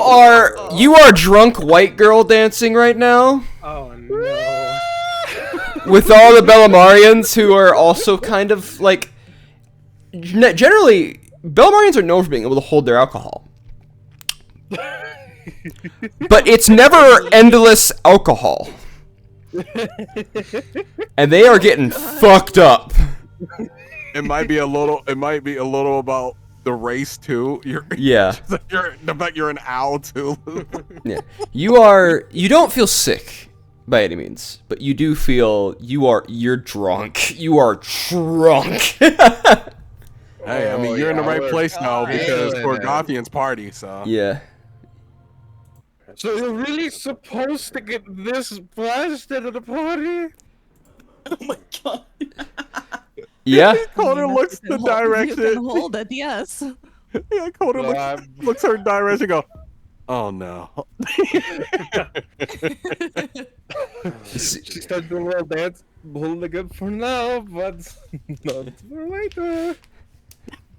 are drunk white girl dancing right now Oh no. with all the Bellamarians who are also kind of like. Generally, Bellamarians are known for being able to hold their alcohol. But it's never endless alcohol. And they are getting fucked up. It might be a little. It might be a little about the race too. Yeah. The fact you're an owl too. Yeah. You don't feel sick by any means, but you do feel you're drunk. You are drunk. Hey, I mean, you're in the right place now because Yeah. Corgathians party. So Yeah. So you're really supposed to get this blasted at a party? Oh my god. Yeah. Coder looks the You can direction. hold it, yes. Yeah, Coder Well, looks her direction. And go. Oh no. She started doing a little dance, holding it good for now, but not for later.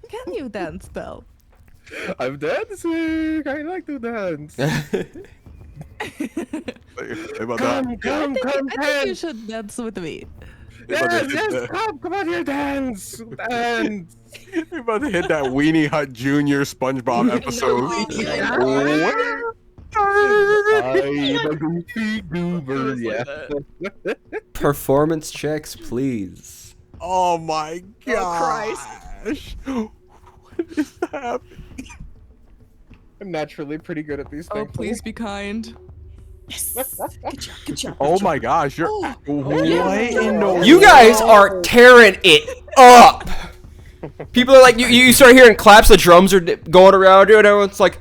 Can you dance, Belle? I'm dancing. I like to dance. Hey, about that. Come, I think you dance. should dance with me. They about to Yes, hit yes, come on here, dance. Dance. They about to hit that Weenie Hut Junior SpongeBob episode. I'm a goofy goober, yeah. Performance checks, please. Oh my gosh. What is happening? I'm naturally pretty good at these Oh, things. please be kind. Yes. Good job. Good job. Oh my gosh, you're what in the You guys are tearing it up. People are like, you start hearing claps, the drums are going around you, and everyone's like,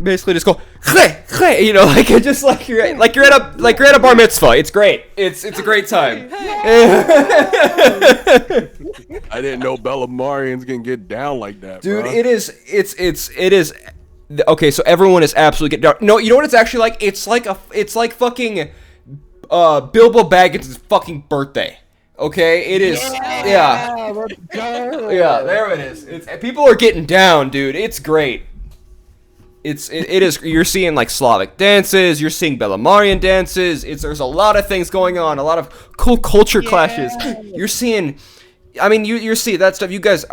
basically just go, you know, like it just like you're at a bar mitzvah. It's great. It's a great time. I didn't know Bellamarians can get down like that, Dude, bro. it is. Okay, so everyone is absolutely getting down. No, you know what it's actually like? It's like fucking Bilbo Baggins' fucking birthday. Okay, it is. Yeah. Let's go. Yeah, there it is. People are getting down, dude. It's great. It is. You're seeing like Slavic dances. You're seeing Bellamarian dances. There's a lot of things going on. A lot of cool culture clashes. You're seeing. I mean, you're seeing that stuff. You guys.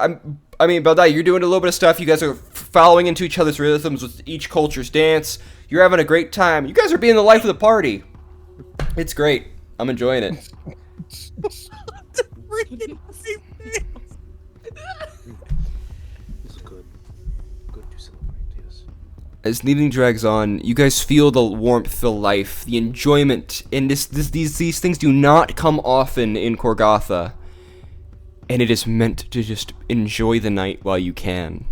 I mean, Baldai, you're doing a little bit of stuff. You guys are following into each other's rhythms with each culture's dance. You're having a great time. You guys are being the life of the party. It's great. I'm enjoying it. This is good. Good to celebrate, yes. As the evening drags on, you guys feel the warmth, the life, the enjoyment, and these things do not come often in Corgatha. And it is meant to just enjoy the night while you can.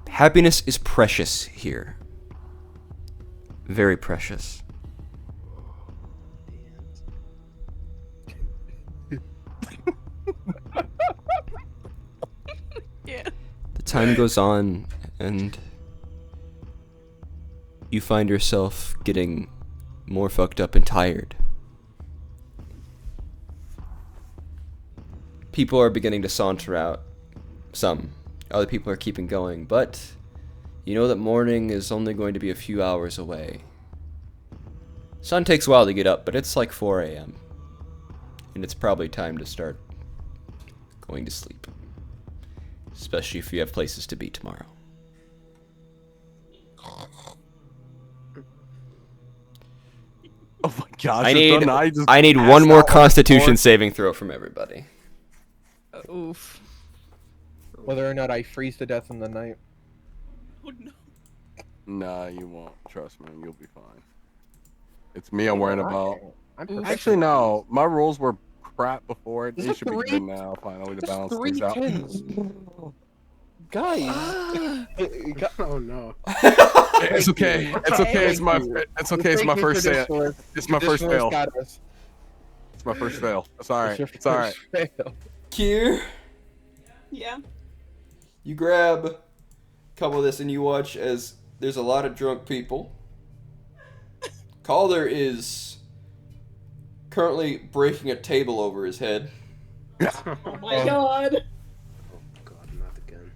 Happiness is precious here. Very precious. Yeah. The time goes on, and you find yourself getting more fucked up and tired. people are beginning to saunter out. Some. Other people are keeping going, but you know that morning is only going to be a few hours away. Sun takes a while to get up, but it's like 4 a.m. And it's probably time to start going to sleep. Especially if you have places to be tomorrow. Oh my gosh! I need one more Constitution saving throw from everybody. Oof. Whether or not I freeze to death in the night. Oh no. Nah, you won't. Trust me, you'll be fine. It's me I'm worrying about. I'm Actually, no. My rolls were crap before. They There's should be three- good now, finally, to balance things out. 3 Guys. Oh no. It's okay. It's okay. It's my first fail. It's my first fail. It's my first fail. It's alright. It's alright. Kier, Yeah. you grab a couple of this and you watch as there's a lot of drunk people. Calder is currently breaking a table over his head. Oh my god. Oh god, not again.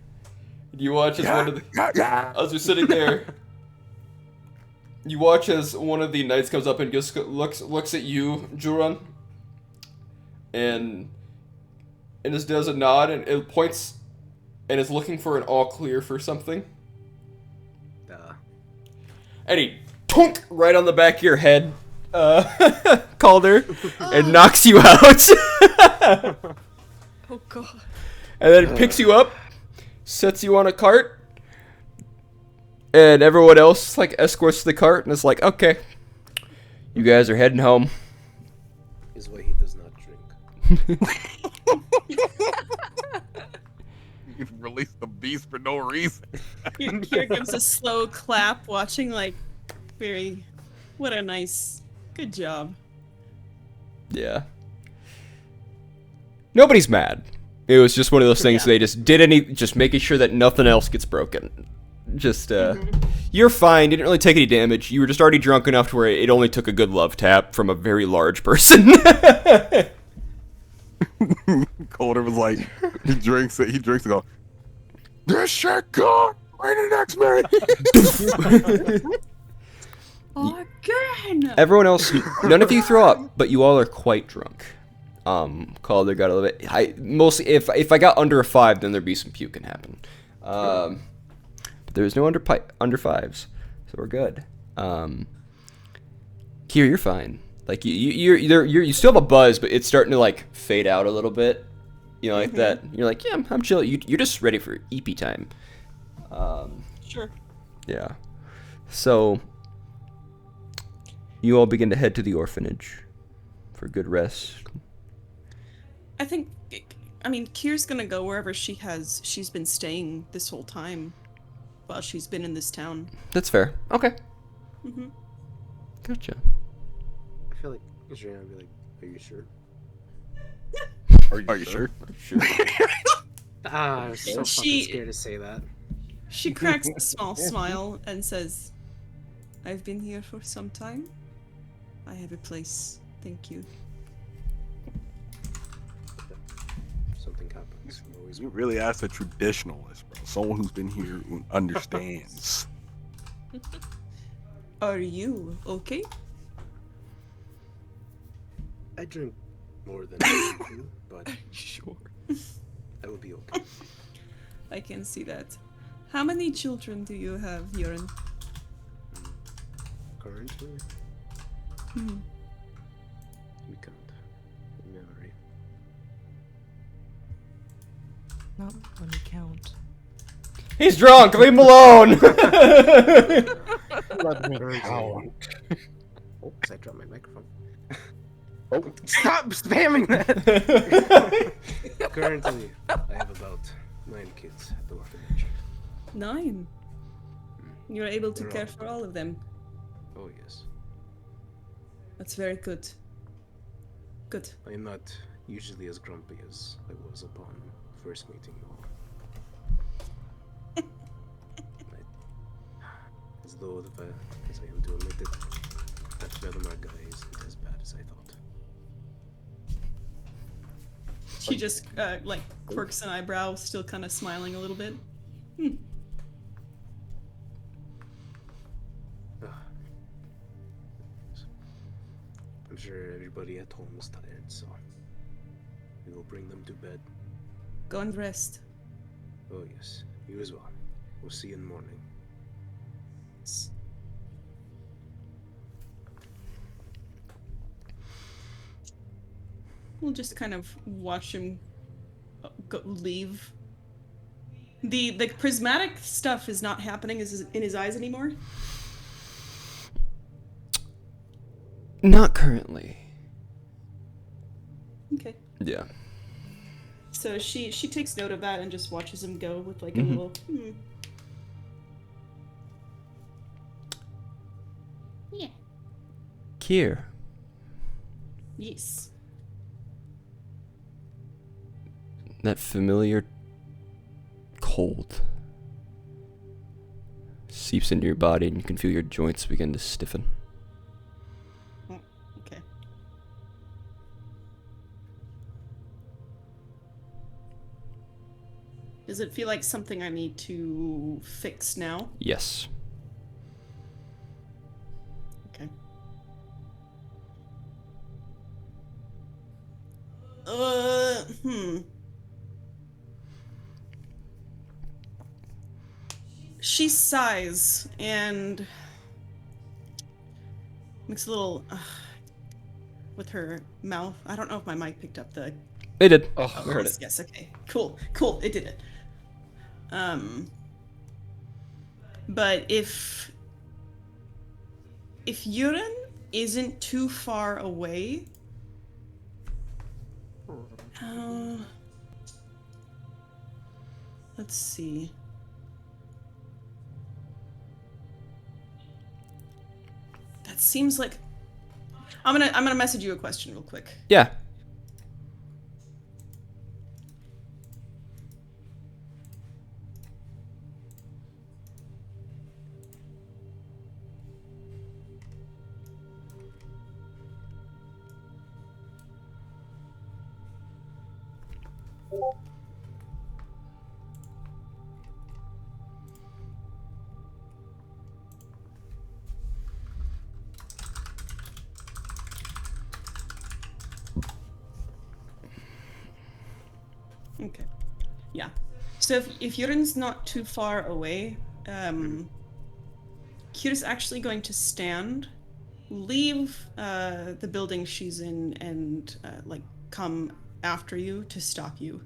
You watch as one of the as you're sitting there. You watch as one of the knights comes up and just looks at you, Juran, and just does a nod and it points and is looking for an all clear for something. And he tunk right on the back of your head, Calder, and knocks you out. Oh god. And then picks you up, sets you on a cart, and everyone else like escorts to the cart and is like, okay, you guys are heading home. Is why he does not drink. You released the beast for no reason. Here gives a slow clap, watching like what a nice, good job. Yeah. Nobody's mad. It was just one of those things they just just making sure that nothing else gets broken. Just, you're fine, didn't really take any damage. You were just already drunk enough to where it only took a good love tap from a very large person. Calder was like, he drinks and go, this shit gone! Right in the next minute! Again! Everyone else, none of you throw up, but you all are quite drunk. Calder got a little bit. Mostly, if I got under a 5, then there'd be some puking happen. But there's no under 5s, so we're good. Kier, you're fine. Like you still have a buzz, but it's starting to like fade out a little bit. You know, like that. You're like, yeah, I'm chill. You're just ready for EP time. Sure. Yeah. So you all begin to head to the orphanage for good rest. I mean, Kier's gonna go wherever she's been staying this whole time while she's been in this town. That's fair. Okay. Mm-hmm. Gotcha. I feel like Adriana would be like, are you sure? Are you sure? Sure. I was so And fucking scared to say that. She cracks a small smile and says, I've been here for some time. I have a place. Thank you. Something happens. Always You really asked a traditionalist, bro. Someone who's been here who understands. Are you okay? I drink more than I do, but Sure. I will be okay. I can see that. How many children do you have, Yoren? Currently, Hmm. we can't. Memory. Not when you count. He's drunk. Leave him alone. Let me count. Oops, I dropped my microphone. Oh, stop spamming that! Currently, I have about 9 kids at the orphanage. 9. You're able to They're care all- for all of them. Oh yes. That's very good. Good. I am not usually as grumpy as I was upon first meeting you all. As though, as I am to admit it, that Velimar guy isn't as bad as I thought. She just like quirks an eyebrow, still kind of smiling a little bit. I'm sure everybody at home is tired, so we will bring them to bed. Go and rest. Oh yes, you as well. We'll see you in the morning. We'll just kind of watch him leave. The prismatic stuff is not happening in his eyes anymore. Not currently. Okay. Yeah. So she takes note of that and just watches him go with like a little. Yeah. Kier. Yes. That familiar cold seeps into your body and you can feel your joints begin to stiffen. Okay. Does it feel like something I need to fix now? Yes. Okay. She sighs and makes a little with her mouth. I don't know if my mic picked up the. It did. Oh, we heard yes, it. yes. Okay. Cool. It did it. But if urine isn't too far away. Let's see. That seems like I'm gonna message you a question real quick. Yeah. Okay. Yeah. So if urine's not too far away, Kira's actually going to stand, leave the building she's in, and like come after you to stop you.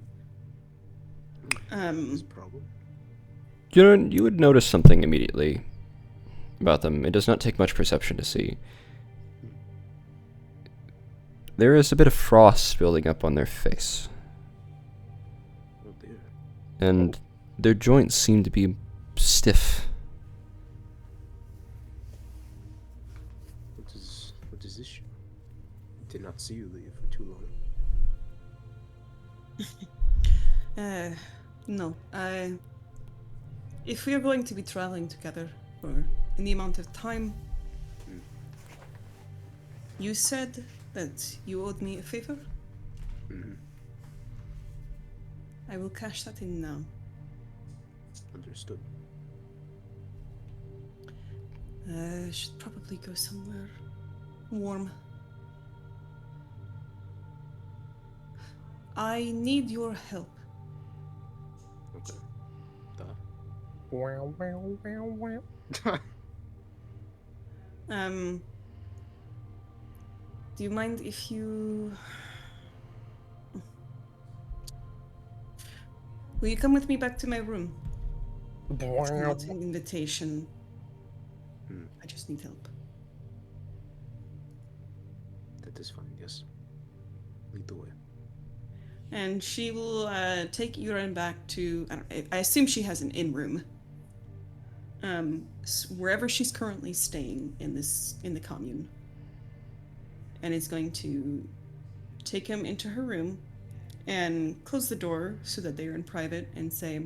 There's a problem. You would notice something immediately about them. It does not take much perception to see. There is a bit of frost building up on their face. Oh dear. And their joints seem to be stiff. What is this issue? Did not see you leave for too long. No. If we are going to be traveling together for any amount of time, you said that you owed me a favor. I will cash that in now. Understood. Should probably go somewhere warm. I need your help. Okay. Do you mind if you... Will you come with me back to my room? It's not an invitation. I just need help. That is fine, yes. Lead the way. And she will take Yuran back to... I assume she has an in-room. Wherever she's currently staying in the commune. And is going to take him into her room and close the door so that they are in private and say,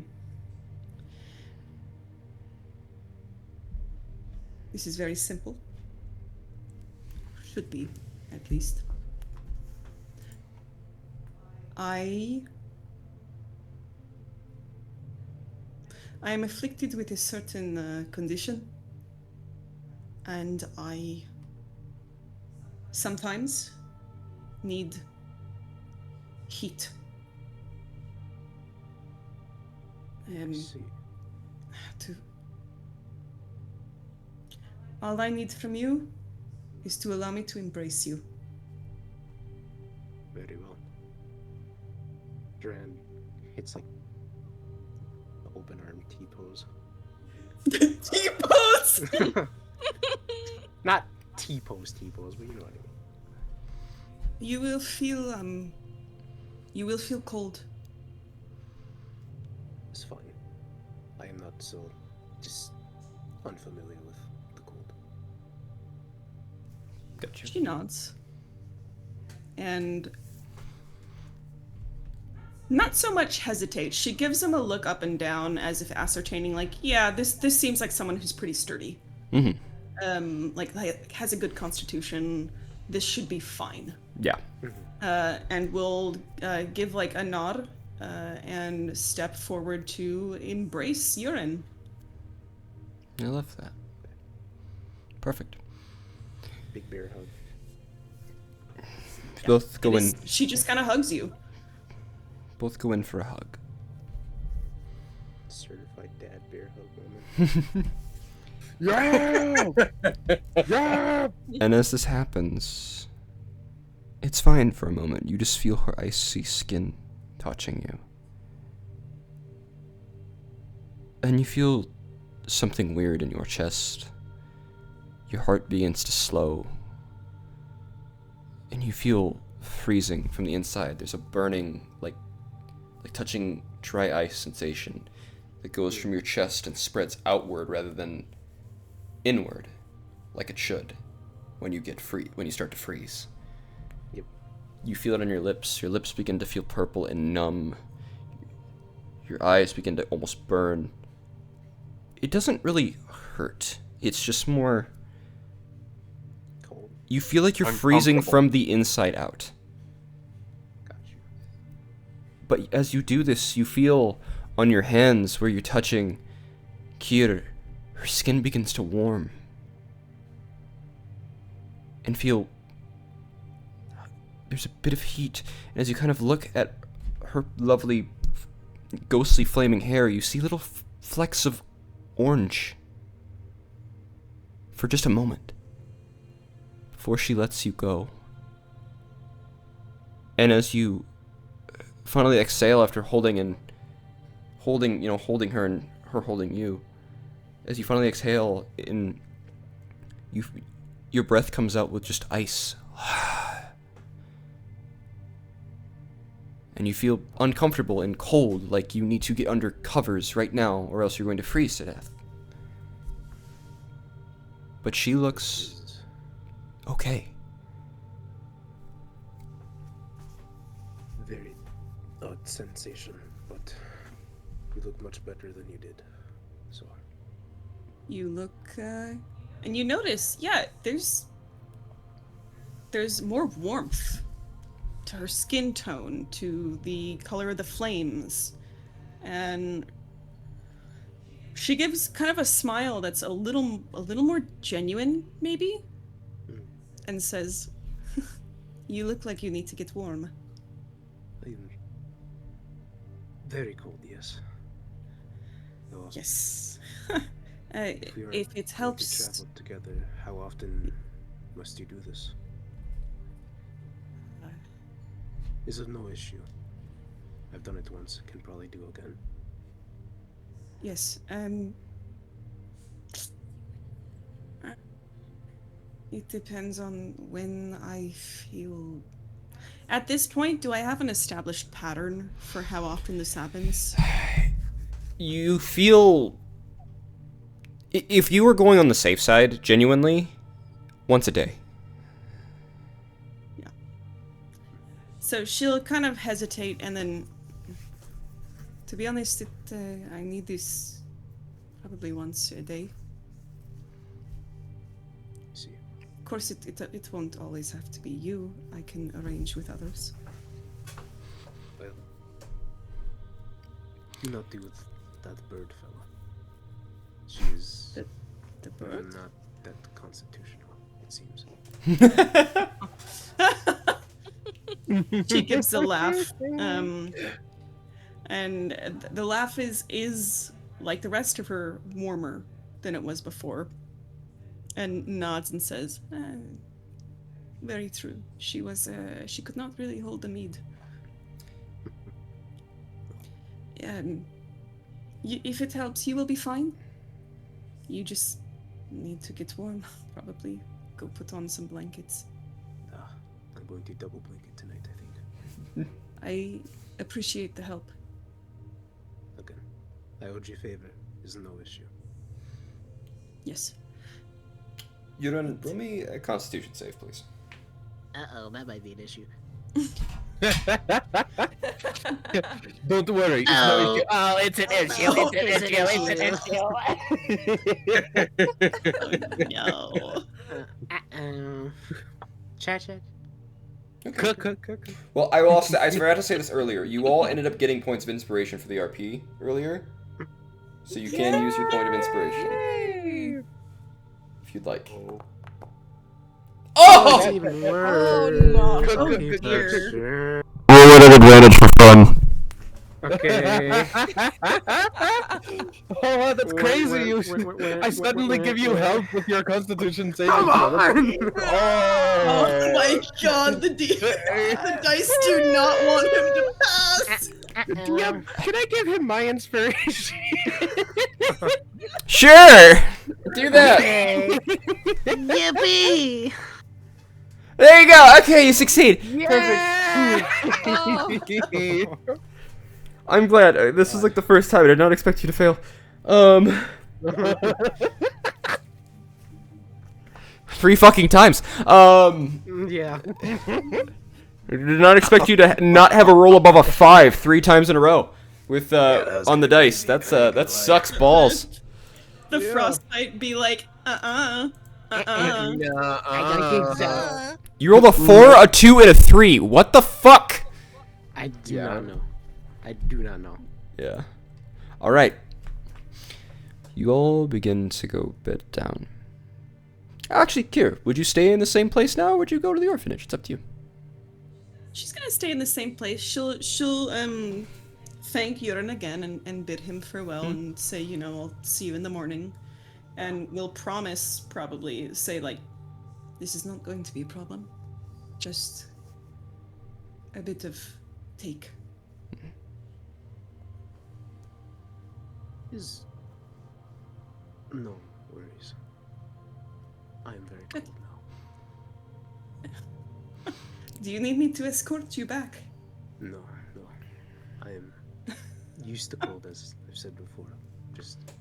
this is very simple. Should be, at least. I am afflicted with a certain condition, and I sometimes need heat. I see. To all I need from you is to allow me to embrace you. Very well. Duran hits like the open arm T pose. T-pose! Not T pose, but you know what I mean. You will feel cold. It's fine. I am not so just unfamiliar with the cold. Gotcha. She nods. And not so much hesitates. She gives him a look up and down as if ascertaining, like, yeah, this seems like someone who's pretty sturdy. Mm-hmm. Like has a good constitution. This should be fine. Yeah. And will give like a nod and step forward to embrace Urine. I love that. Perfect. Big bear hug. Both go in. She just kind of hugs you. Both go in for a hug. Certified dad bear hug moment. Yeah! Yeah! And as this happens, it's fine for a moment. You just feel her icy skin touching you. And you feel something weird in your chest. Your heart begins to slow. And you feel freezing from the inside. There's a burning, like touching dry ice sensation that goes from your chest and spreads outward rather than inward, like it should when you start to freeze. Yep. You feel it on your lips. Your lips begin to feel purple and numb. Your eyes begin to almost burn. It doesn't really hurt. It's just more Cold. you feel like you're freezing from the inside out. Got you. But as you do this, you feel on your hands where you're touching Kier, her skin begins to warm. And feel there's a bit of heat. And as you kind of look at her lovely, ghostly flaming hair, you see little flecks of orange. For just a moment. Before she lets you go. And as you finally exhale after holding her and her holding you, as you finally exhale, your breath comes out with just ice. And you feel uncomfortable and cold, like you need to get under covers right now, or else you're going to freeze to death. But she looks okay. Very odd sensation, but you look much better than you did. So You look, and you notice, yeah, there's more warmth to her skin tone, to the color of the flames, and she gives kind of a smile that's a little more genuine, maybe, and says, "You look like you need to get warm." I'm very cold, yes. Though, Yes. if we are If it going helps. to travel together, how often must you do this? Is it no issue? I've done it once, can probably do again. Yes, it depends on when I feel. At this point, do I have an established pattern for how often this happens? You feel... If you were going on the safe side, genuinely, once a day. Yeah. So she'll kind of hesitate, and then, to be honest, I need this probably once a day. See, Of course, it won't always have to be you. I can arrange with others. Do not deal with that bird fella. She is The bird? not that constitutional, it seems. She gives a laugh. And the laugh is like the rest of her warmer than it was before. And nods and says, very true. She could not really hold the mead. If it helps, you will be fine. You just need to get warm, probably. Go put on some blankets. I'm going to double blanket tonight, I think. I appreciate the help. Again, I owed you a favor. Is no issue. Yes. Yuran, roll me a Constitution save, please. Uh-oh, that might be an issue. Don't worry. It's an issue. No. Chat. Well, I will also, I forgot to say this earlier. You all ended up getting points of inspiration for the RP earlier. So you can use your point of inspiration. If you'd like. Oh! Even Oh worse. no. Okay, Oh dear. sure. Roll it at advantage for fun. Okay. Oh, that's crazy! I suddenly give you help with your Constitution saving Come throw. on! Oh my god, the dice do not want him to pass. Yeah, can I give him my inspiration? Sure! Do that! Yippee! There you go! Okay, you succeed! I'm glad. This is like the first time. I did not expect you to fail. 3 fucking times. Yeah. I did not expect you to not have a roll above a 5 3 times in a row with on the dice. That sucks balls. The frostbite be like, I don't think so. You rolled a 4, a 2, and a 3. What the fuck? I do not know. I do not know. Yeah. All right. You all begin to go bed down. Actually, Kira, would you stay in the same place now, or would you go to the orphanage? It's up to you. she's gonna stay in the same place. She'll thank Yuran again and bid him farewell and say, you know, I'll see you in the morning. And we'll promise, probably, say, like, this is not going to be a problem. Just a bit of take. Is no worries. I am very cold now. Do you need me to escort you back? No. I am used to cold, as I've said before. Just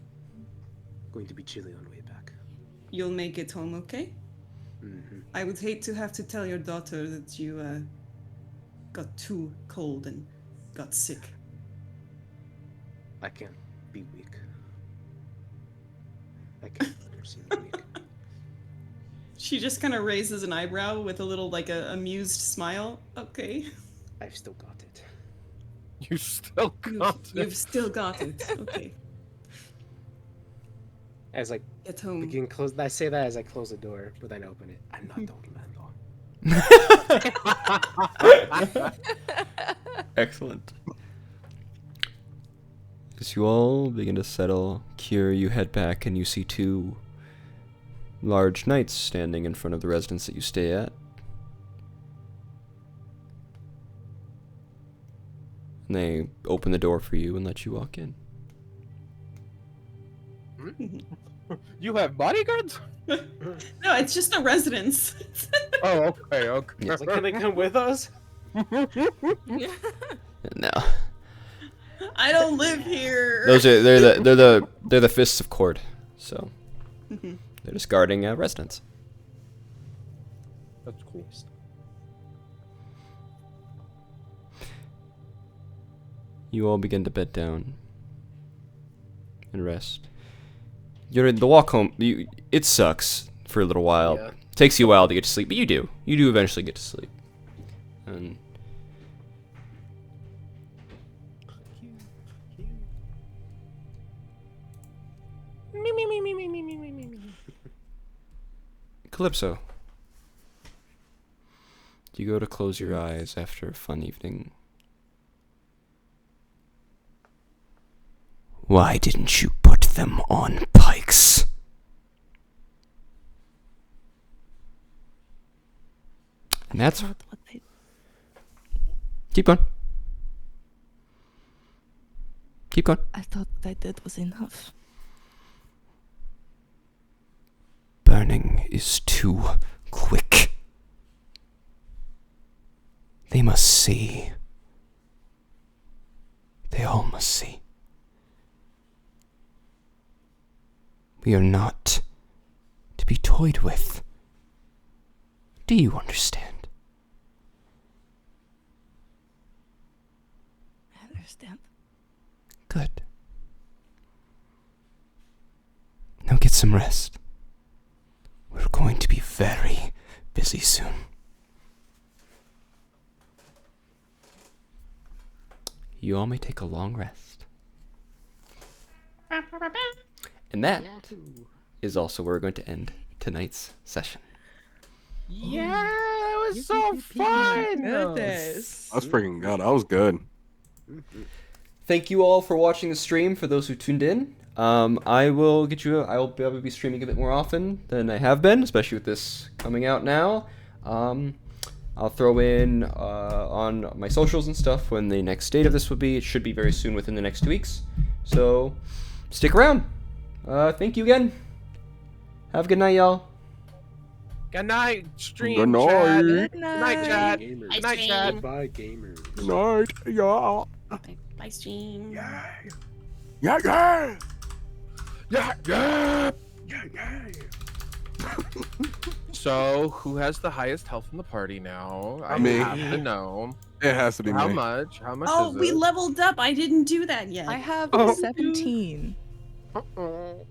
going to be chilly on the way back. You'll make it home, okay? Mm-hmm. I would hate to have to tell your daughter that you got too cold and got sick. I can't be weak. I can't let her see me weak. She just kind of raises an eyebrow with a little, like, a amused smile. Okay. I've still got it. You still got it. You've still got it. Okay. As I Get home. begin close, I say that as I close the door, but then open it. I'm not the old man, though. Excellent. As you all begin to settle, Kier, you head back and you see 2 large knights standing in front of the residence that you stay at. And they open the door for you and let you walk in. You have bodyguards? No, it's just a residence. Oh, okay. Yeah. Like, can they come with us? No. I don't live here. Those are they're the fists of Cord. So they're just guarding residents. That's cool. You all begin to bed down and rest. You're in the walk home. It sucks for a little while. Yeah. It takes you a while to get to sleep, but you do. You do eventually get to sleep. And Calypso, you go to close your eyes after a fun evening. Why didn't you put them on pikes? And that's... What they Keep going. Keep going. I thought what I did was enough. Burning is too quick. They must see. They all must see. We are not to be toyed with. Do you understand? I understand. Good. Now get some rest. We're going to be very busy soon. You all may take a long rest. And that is also where we're going to end tonight's session. Yeah, it was so fun. Goodness. That's freaking good. That was good. Thank you all for watching the stream. For those who tuned in, I will probably be streaming a bit more often than I have been, especially with this coming out now. I'll throw in on my socials and stuff when the next date of this will be. It should be very soon, within the next 2 weeks. So stick around. Thank you again. Have a good night, y'all. Good night, stream Good night. chat. Good Good night, chat. Gamers. Good night, chat. Goodbye, gamers. Good night, y'all. Bye, stream. Yeah. Yeah, yeah. Yeah, yeah. Yeah, yeah. So, who has the highest health in the party now? I Me. have to know. It has to be How me. much? How much Oh, is we it? leveled up. I didn't do that yet. I have Oh. 17. Uh-oh.